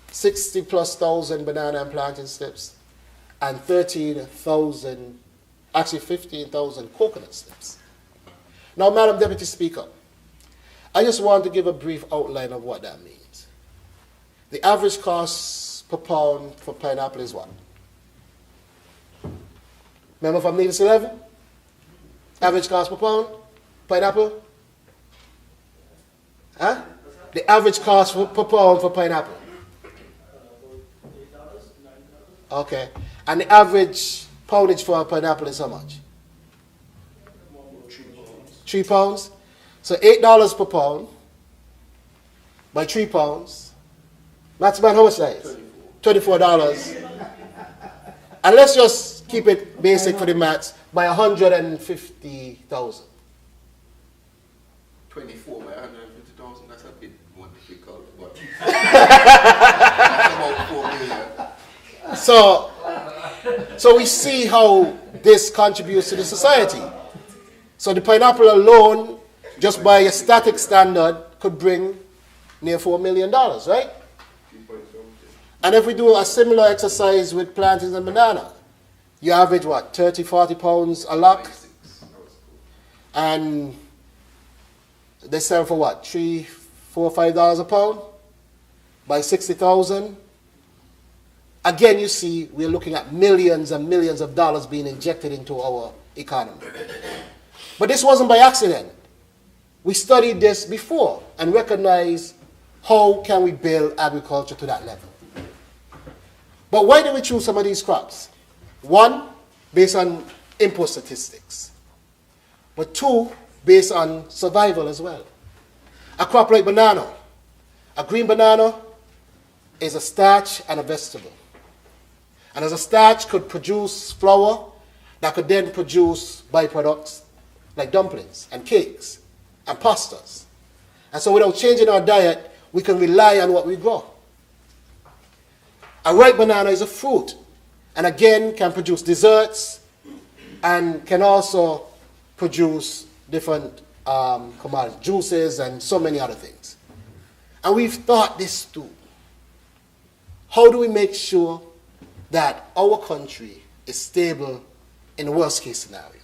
60,000+ banana and plantain slips, and 15,000 coconut slips. Now, Madam Deputy Speaker, I just want to give a brief outline of what that means. The average cost per pound for pineapple is what? Remember from Nevis 11? Average cost per pound, pineapple? Huh? The average cost per pound for pineapple? Okay. And the average poundage for a pineapple is how much? 3 pounds. So $8 per pound by 3 pounds. That's about how much that is? $24. And let's just keep it basic for the maths, by 150,000. 24 by 150,000, that's a bit more difficult, but that's about 4 million. So we see how this contributes to the society. So the pineapple alone, just by a static standard, could bring near $4 million, right? And if we do a similar exercise with plantains and banana, you average what, 30, 40 pounds a lock? And they sell for what, $3, $4, $5 a pound? By 60,000? Again, you see, we're looking at millions and millions of dollars being injected into our economy. But this wasn't by accident. We studied this before and recognized how can we build agriculture to that level. But why did we choose some of these crops? One, based on import statistics. But two, based on survival as well. A crop like banana. A green banana is a starch and a vegetable. And as a starch could produce flour that could then produce byproducts like dumplings and cakes and pastas. And so without changing our diet, we can rely on what we grow. A ripe banana is a fruit, and again can produce desserts and can also produce different commodities, juices and so many other things. And we've thought this too. How do we make sure that our country is stable in the worst case scenario?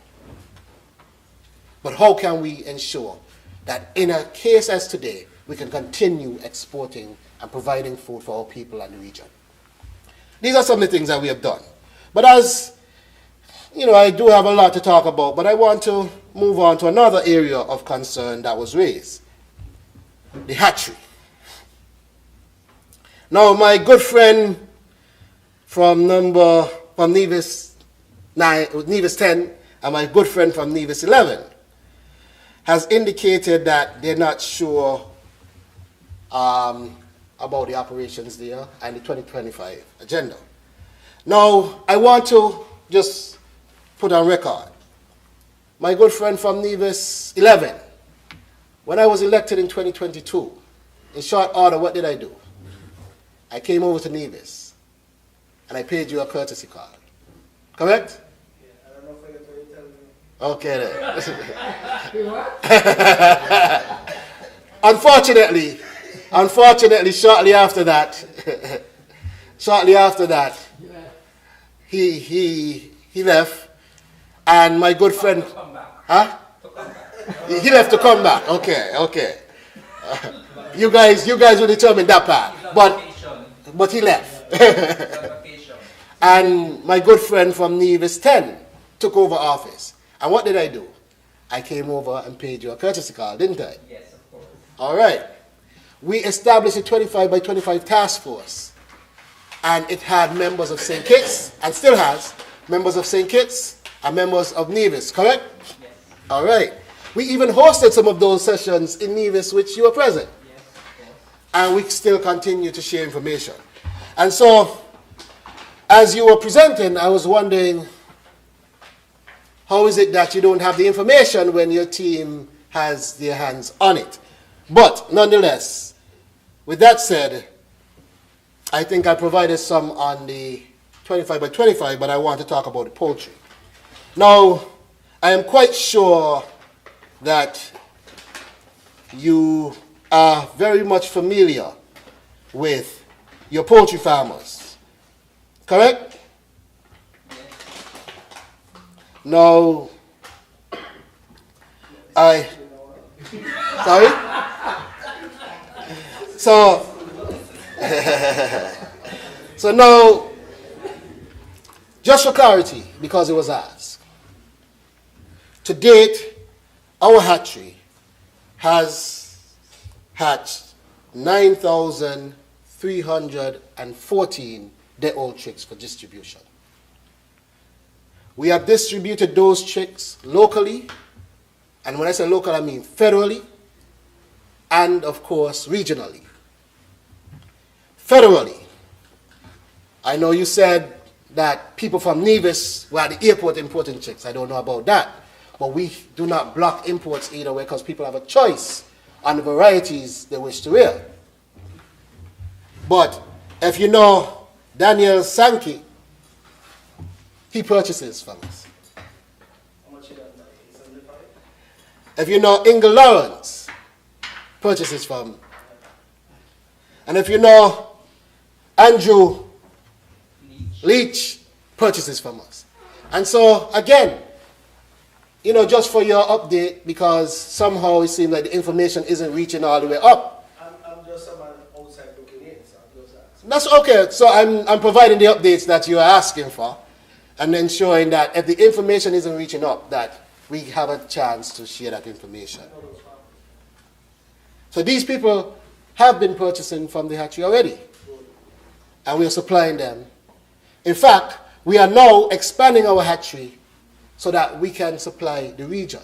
But how can we ensure that in a case as today, we can continue exporting and providing food for our people and the region? These are some of the things that we have done. But as you know, I do have a lot to talk about, but I want to move on to another area of concern that was raised. The hatchery. Now, my good friend from Nevis 10 and my good friend from Nevis 11 has indicated that they're not sure about the operations there and the 2025 agenda. Now, I want to just put on record, my good friend from Nevis 11, when I was elected in 2022, in short order, what did I do? I came over to Nevis and I paid you a courtesy card. Correct? Okay then. Unfortunately, shortly after that, he He left. And my good friend, huh? He left to come back. Okay. You guys will determine that part. But he left. And my good friend from Nevis 10 took over office. And what did I do? I came over and paid you a courtesy call, didn't I? Yes, of course. All right. We established a 25 by 25 task force. And it had members of St. Kitts, and still has, members of St. Kitts and members of Nevis, correct? Yes. All right. We even hosted some of those sessions in Nevis, which you were present. Yes, of course. And we still continue to share information. And so, as you were presenting, I was wondering, how is it that you don't have the information when your team has their hands on it? But nonetheless, with that said, I think I provided some on the 25 by 25, but I want to talk about the poultry. Now, I am quite sure that you are very much familiar with your poultry farmers, correct? Now, sorry? So now, just for clarity, because it was asked, to date, our hatchery has hatched 9,314 day-old chicks for distribution. We have distributed those chicks locally, and when I say local, I mean federally, and of course, regionally. Federally, I know you said that people from Nevis were at the airport importing chicks. I don't know about that. But we do not block imports either way because people have a choice on the varieties they wish to rear. But if you know Daniel Sankey, he purchases from us. How much you got now? 75? If you know Ingle Lawrence, purchases from. And if you know Andrew Leach, purchases from us. And so, again, you know, just for your update, because somehow it seems like the information isn't reaching all the way up. I'm just someone outside looking in, so I'm just asking. That's okay. So I'm providing the updates that you are asking for and ensuring that if the information isn't reaching up, that we have a chance to share that information. So these people have been purchasing from the hatchery already, and we are supplying them. In fact, we are now expanding our hatchery so that we can supply the region.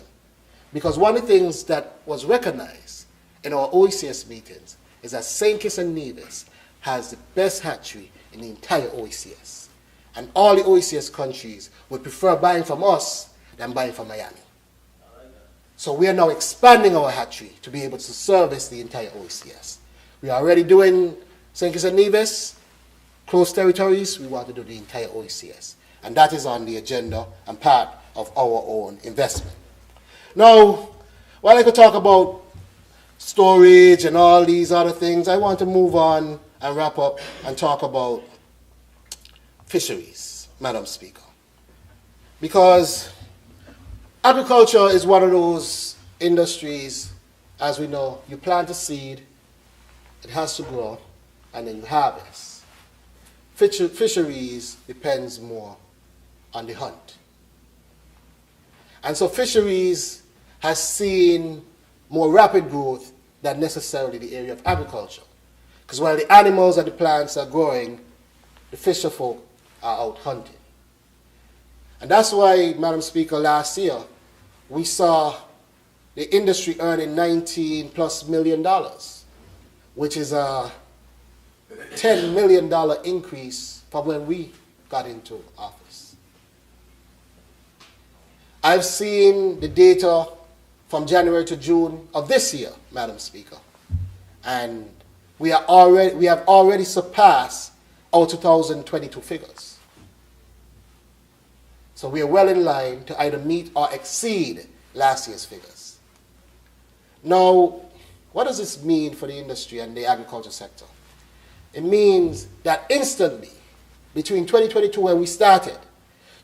Because one of the things that was recognized in our OECS meetings is that St. Kitts and Nevis has the best hatchery in the entire OECS. And all the OECS countries would prefer buying from us than buying from Miami. So we are now expanding our hatchery to be able to service the entire OECS. We are already doing St. Kitts and Nevis, close territories. We want to do the entire OECS. And that is on the agenda and part of our own investment. Now, while I could talk about storage and all these other things, I want to move on and wrap up and talk about fisheries, Madam Speaker. Because agriculture is one of those industries, as we know, you plant a seed, it has to grow, and then you harvest. Fisheries depends more on the hunt. And so fisheries has seen more rapid growth than necessarily the area of agriculture. Because while the animals and the plants are growing, the fisher folk are out hunting. And that's why, Madam Speaker, last year, we saw the industry earning $19+ million, which is a $10 million increase from when we got into office. I've seen the data from January to June of this year, Madam Speaker, and we have already surpassed our 2022 figures. So we are well in line to either meet or exceed last year's figures. Now, what does this mean for the industry and the agriculture sector? It means that instantly, between 2022 when we started,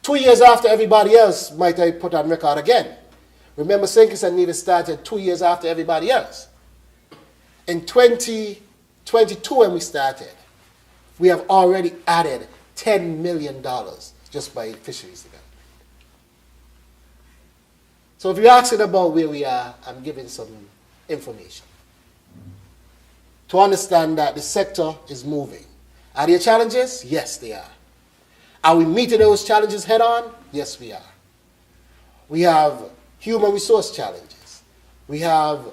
2 years after everybody else, might I put on record again. Remember, St. Kitts and Nevis started 2 years after everybody else. In 2022, when we started, we have already added $10 million just by fisheries development. So if you're asking about where we are, I'm giving some information to understand that the sector is moving. Are there challenges? Yes, they are. Are we meeting those challenges head on? Yes, we are. We have human resource challenges. We have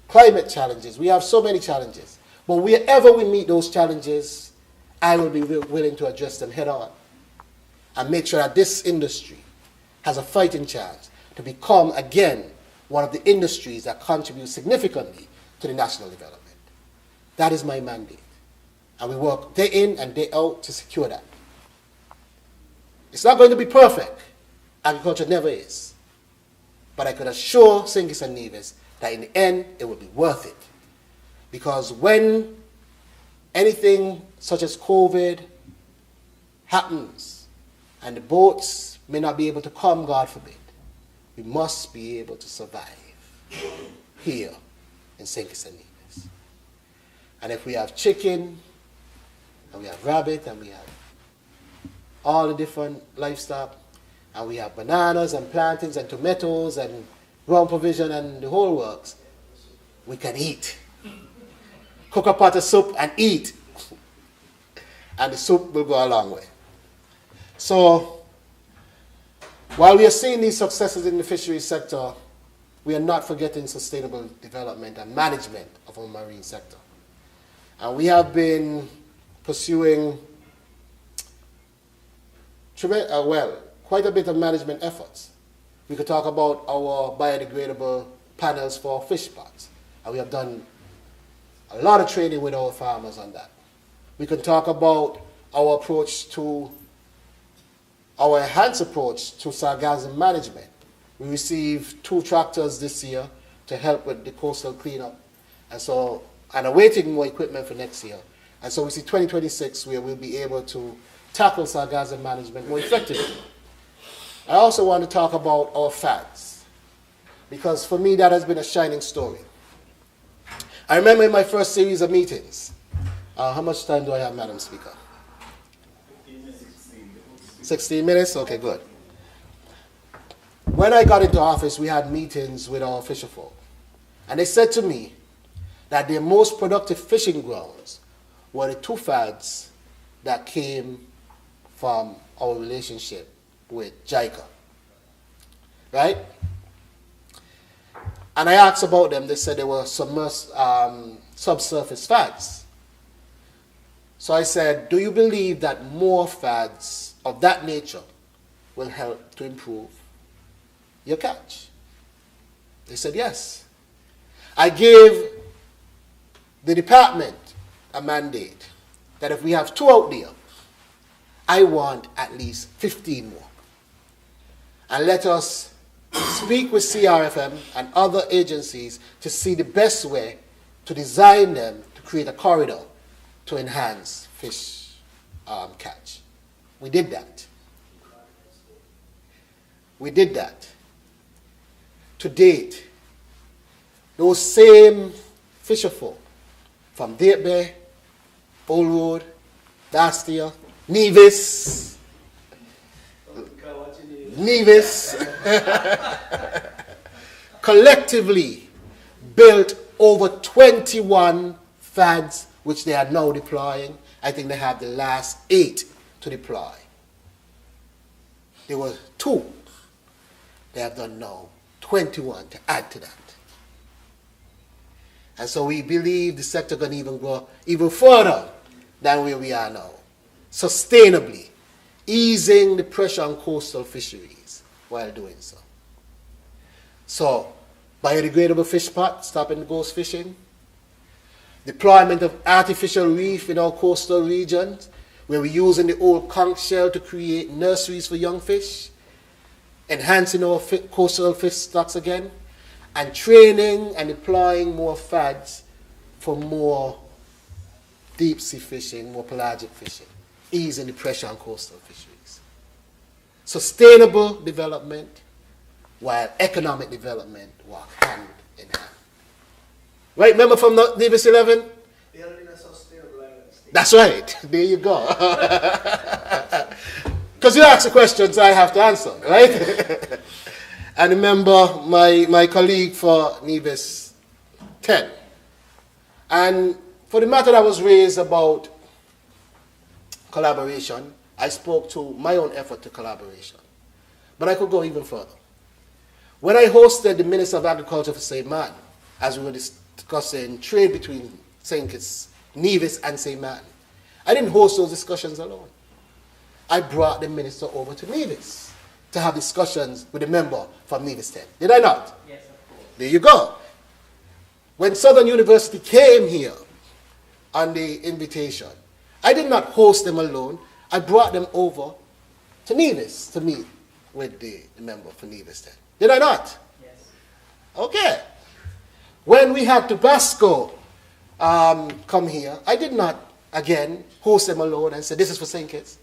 climate challenges. We have so many challenges. But wherever we meet those challenges, I will be willing to address them head on and make sure that this industry has a fighting chance to become, again, one of the industries that contribute significantly to the national development. That is my mandate. And we work day in and day out to secure that. It's not going to be perfect. Agriculture never is. But I can assure St. Kitts and Nevis that in the end, it will be worth it. Because when anything such as COVID happens and the boats may not be able to come, God forbid, we must be able to survive here in St. Kitts and Nevis. And if we have chicken, and we have rabbit, and we have all the different livestock, and we have bananas and plantains and tomatoes and ground provision and the whole works, we can eat. Cook a pot of soup and eat. And the soup will go a long way. So, while we are seeing these successes in the fisheries sector, we are not forgetting sustainable development and management of our marine sector. And we have been pursuing quite a bit of management efforts. We could talk about our biodegradable panels for fish pots. And we have done a lot of training with our farmers on that. We can talk about our approach to, our enhanced approach to sargassum management. We received 2 tractors this year to help with the coastal cleanup. And awaiting more equipment for next year. And so we see 2026 where we'll be able to tackle sargassum management more effectively. I also want to talk about our fads, because for me that has been a shining story. I remember in my first series of meetings, how much time do I have, Madam Speaker? 16 minutes? Okay, good. When I got into office, we had meetings with our fisherfolk. And they said to me that their most productive fishing grounds were the 2 fads that came from our relationship with JICA. Right? And I asked about them. They said they were subsurface fads. So I said, do you believe that more fads of that nature will help to improve your catch? They said yes. I gave the department a mandate that if we have 2 out there, I want at least 15 more. And let us speak with CRFM and other agencies to see the best way to design them to create a corridor to enhance fish catch. We did that. We did that. To date, those same fisherfolk from Date Bay, Old Road, Dastia, Nevis, collectively built over 21 fads which they are now deploying. I think they have the last 8 to deploy. There were 2. They have done now 21 to add to that. And so we believe the sector can even grow even further than where we are now, sustainably, easing the pressure on coastal fisheries while doing so. So, biodegradable fish pot, stopping the ghost fishing, deployment of artificial reef in our coastal regions, where we're using the old conch shell to create nurseries for young fish, enhancing our coastal fish stocks again, and training and deploying more fads for more deep sea fishing, more pelagic fishing, easing the pressure on coastal fisheries. sustainable development while economic development work hand in hand. Right, remember from the Nevis 11? That's right. There you go. Because you ask the questions, I have to answer, right? And remember my colleague for Nevis 10. And for the matter that was raised about collaboration, I spoke to my own effort to collaboration. But I could go even further. When I hosted the Minister of Agriculture for St. Martin, as we were discussing trade between St. Kitts, Nevis and St. Martin, I didn't host those discussions alone. I brought the minister over to Nevis to have discussions with a member from Nevis 10. Did I not? Yes, of course. There you go. When Southern University came here on the invitation, I did not host them alone. I brought them over to Nevis to meet with the member for Nevis 10. Did I not? Yes. Okay. When we had Tabasco come here, I did not, again, host them alone and say, this is for St. Kitts.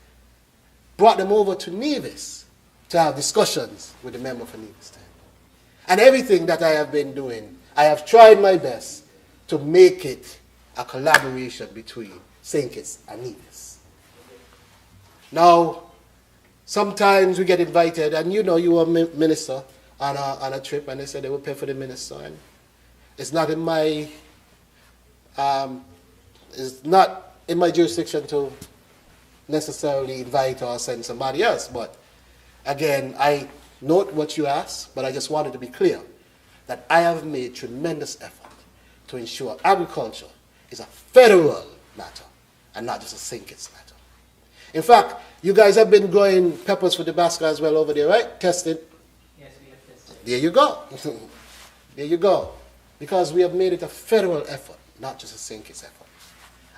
Brought them over to Nevis to have discussions with the member for Nevis 10. And everything that I have been doing, I have tried my best to make it a collaboration between St. Kitts and Nevis. Now, sometimes we get invited, and you know you were a minister on a trip, and they said they would pay for the minister. And it's not in my jurisdiction to necessarily invite or send somebody else. But again, I note what you asked, but I just wanted to be clear that I have made tremendous effort to ensure agriculture is a federal matter and not just a St. Kitts matter. In fact, you guys have been growing peppers for Tabasco as well over there, right? Tested? Yes, we have tested. There you go. There you go. Because we have made it a federal effort, not just a St. Kitts effort.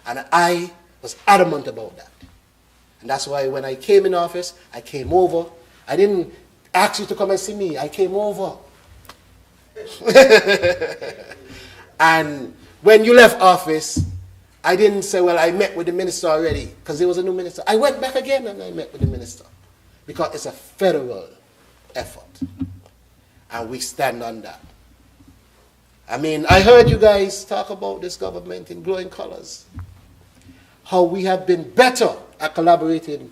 And I was adamant about that. And that's why when I came in office, I came over. I didn't ask you to come and see me. I came over. And when you left office, I didn't say, well, I met with the minister already, because there was a new minister. I went back again and I met with the minister, because it's a federal effort. And we stand on that. I mean, I heard you guys talk about this government in glowing colors. How we have been better at collaborating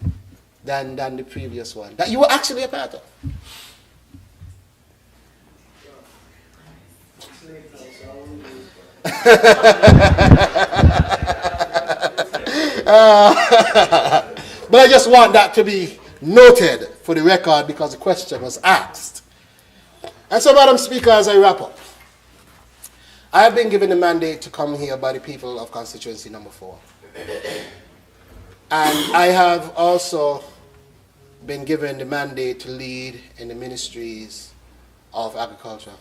than the previous one, that you were actually a part of. But I just want that to be noted for the record because the question was asked. And so, Madam Speaker, as I wrap up, I have been given the mandate to come here by the people of constituency number 4. And I have also been given the mandate to lead in the ministries of agriculture.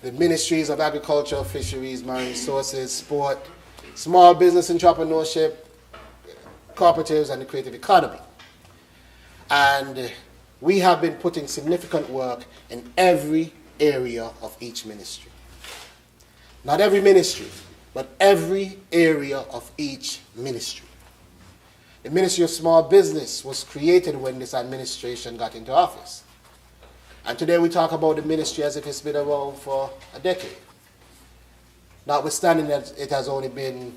The ministries of agriculture, fisheries, marine resources, sport, small business entrepreneurship, cooperatives, and the creative economy. And we have been putting significant work in every area of each ministry. Not every ministry, but every area of each ministry. The Ministry of Small Business was created when this administration got into office. And today we talk about the ministry as if it's been around for a decade. Notwithstanding that it has only been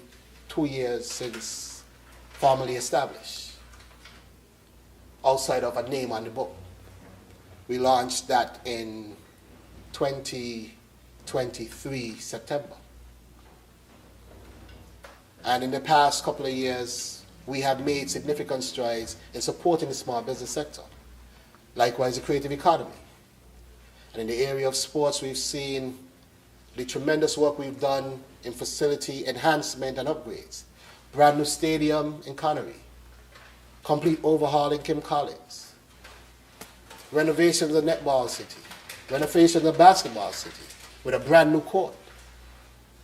2 years since formally established, outside of a name on the book. We launched that in 2023 September. And in the past couple of years, we have made significant strides in supporting the small business sector. Likewise, the creative economy. And in the area of sports, we've seen the tremendous work we've done in facility enhancement and upgrades. Brand new stadium in Connery. Complete overhaul in Kim Collins. Renovations of Netball City. Renovations of Basketball City with a brand new court.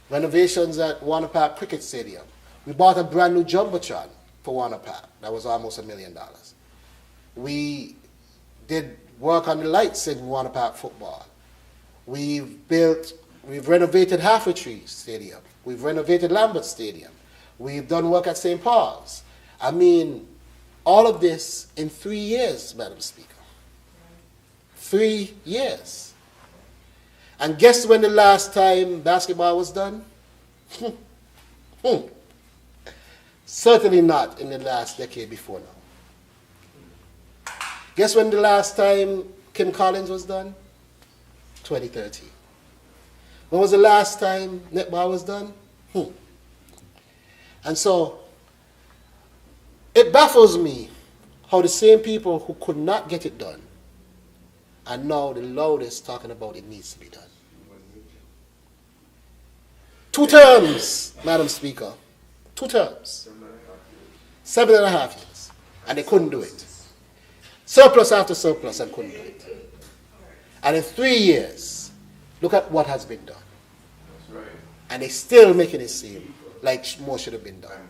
Renovations at Warner Park Cricket Stadium. We bought a brand new Jumbotron for Warner Park. That was almost $1 million. We did work on the lights in Warner Park football. We've renovated Half-a-Tree Stadium. We've renovated Lambert Stadium. We've done work at St. Paul's. I mean, All of this in 3 years, Madam Speaker. 3 years. And guess when the last time basketball was done? Certainly not in the last decade before now. Guess when the last time Kim Collins was done? 2013. When was the last time netball was done? And so, it baffles me how the same people who could not get it done are now the loudest talking about it needs to be done. 2 terms, Madam Speaker. 2 terms. 7.5 years. And they couldn't do it. Surplus after surplus and couldn't do it. And in 3 years, look at what has been done. And they're still making it seem like more should have been done.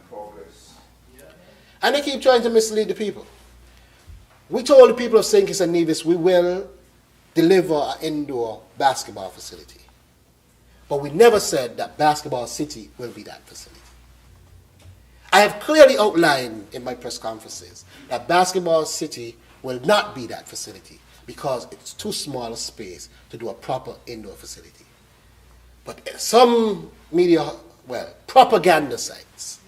And they keep trying to mislead the people. We told the people of St. Kitts and Nevis we will deliver an indoor basketball facility. But we never said that Basketball City will be that facility. I have clearly outlined in my press conferences that Basketball City will not be that facility because it's too small a space to do a proper indoor facility. But some media, propaganda sites,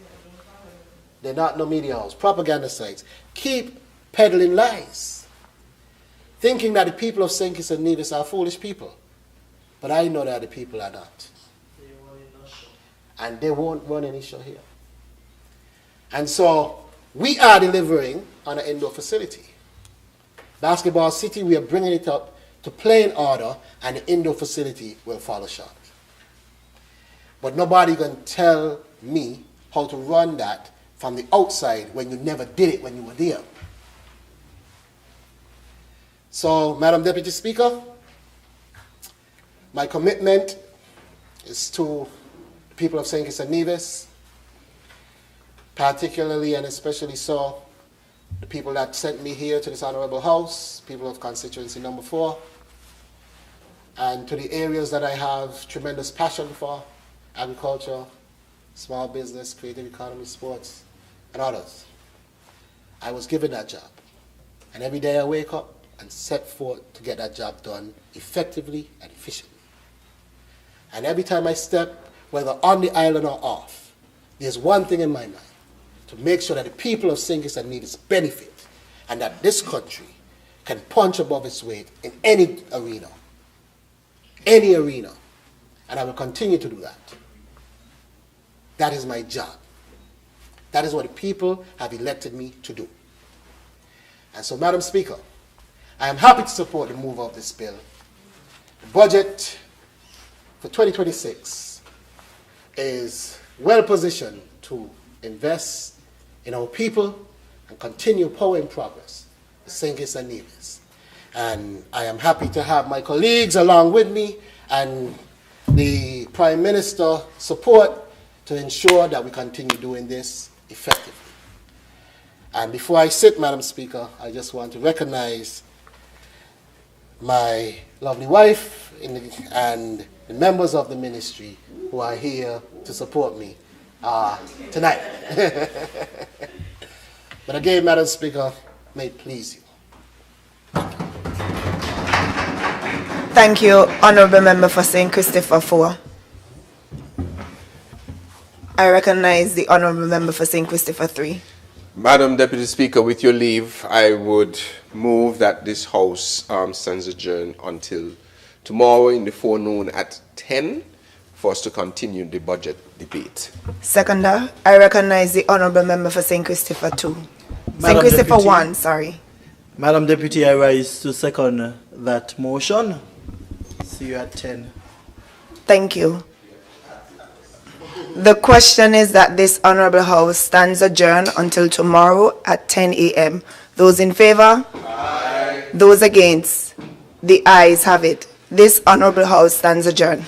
they're not no media house, propaganda sites, keep peddling lies, thinking that the people of St. Kitts and Nevis are foolish people. But I know that the people are not. And they won't run any show here. And so, we are delivering on an indoor facility. Basketball City, we are bringing it up to play in order, and the indoor facility will follow short. But nobody can tell me how to run that from the outside when you never did it when you were there. So, Madam Deputy Speaker, my commitment is to the people of St. Kitts and Nevis, particularly and especially so the people that sent me here to this Honorable House, people of constituency number 4, and to the areas that I have tremendous passion for, agriculture, small business, creative economy, sports, and others. I was given that job. And every day I wake up and set forth to get that job done effectively and efficiently. And every time I step, whether on the island or off, there's one thing in my mind, to make sure that the people of St. Kitts and Nevis benefit and that this country can punch above its weight in any arena. Any arena. And I will continue to do that. That is my job. That is what the people have elected me to do. And so, Madam Speaker, I am happy to support the move of this bill. The budget for 2026 is well positioned to invest in our people and continue powering progress in St. Kitts and Nevis. And I am happy to have my colleagues along with me and the Prime Minister support to ensure that we continue doing this effectively. And before I sit, Madam Speaker, I just want to recognize my lovely wife and the members of the ministry who are here to support me tonight. But again, Madam Speaker, may it please you. Thank you, Honourable Member for St. Christopher 4. I recognize the Honourable Member for St. Christopher 3. Madam Deputy Speaker, with your leave, I would move that this House stands adjourned until tomorrow in the forenoon at 10 for us to continue the budget debate. Seconder, I recognize the Honourable Member for St. Christopher 2. St. Christopher Deputy, 1, sorry. Madam Deputy, I rise to second that motion. See you at 10. Thank you. The question is that this Honourable House stands adjourned until tomorrow at 10 a.m. Those in favour? Aye. Those against? The ayes have it. This Honourable House stands adjourned.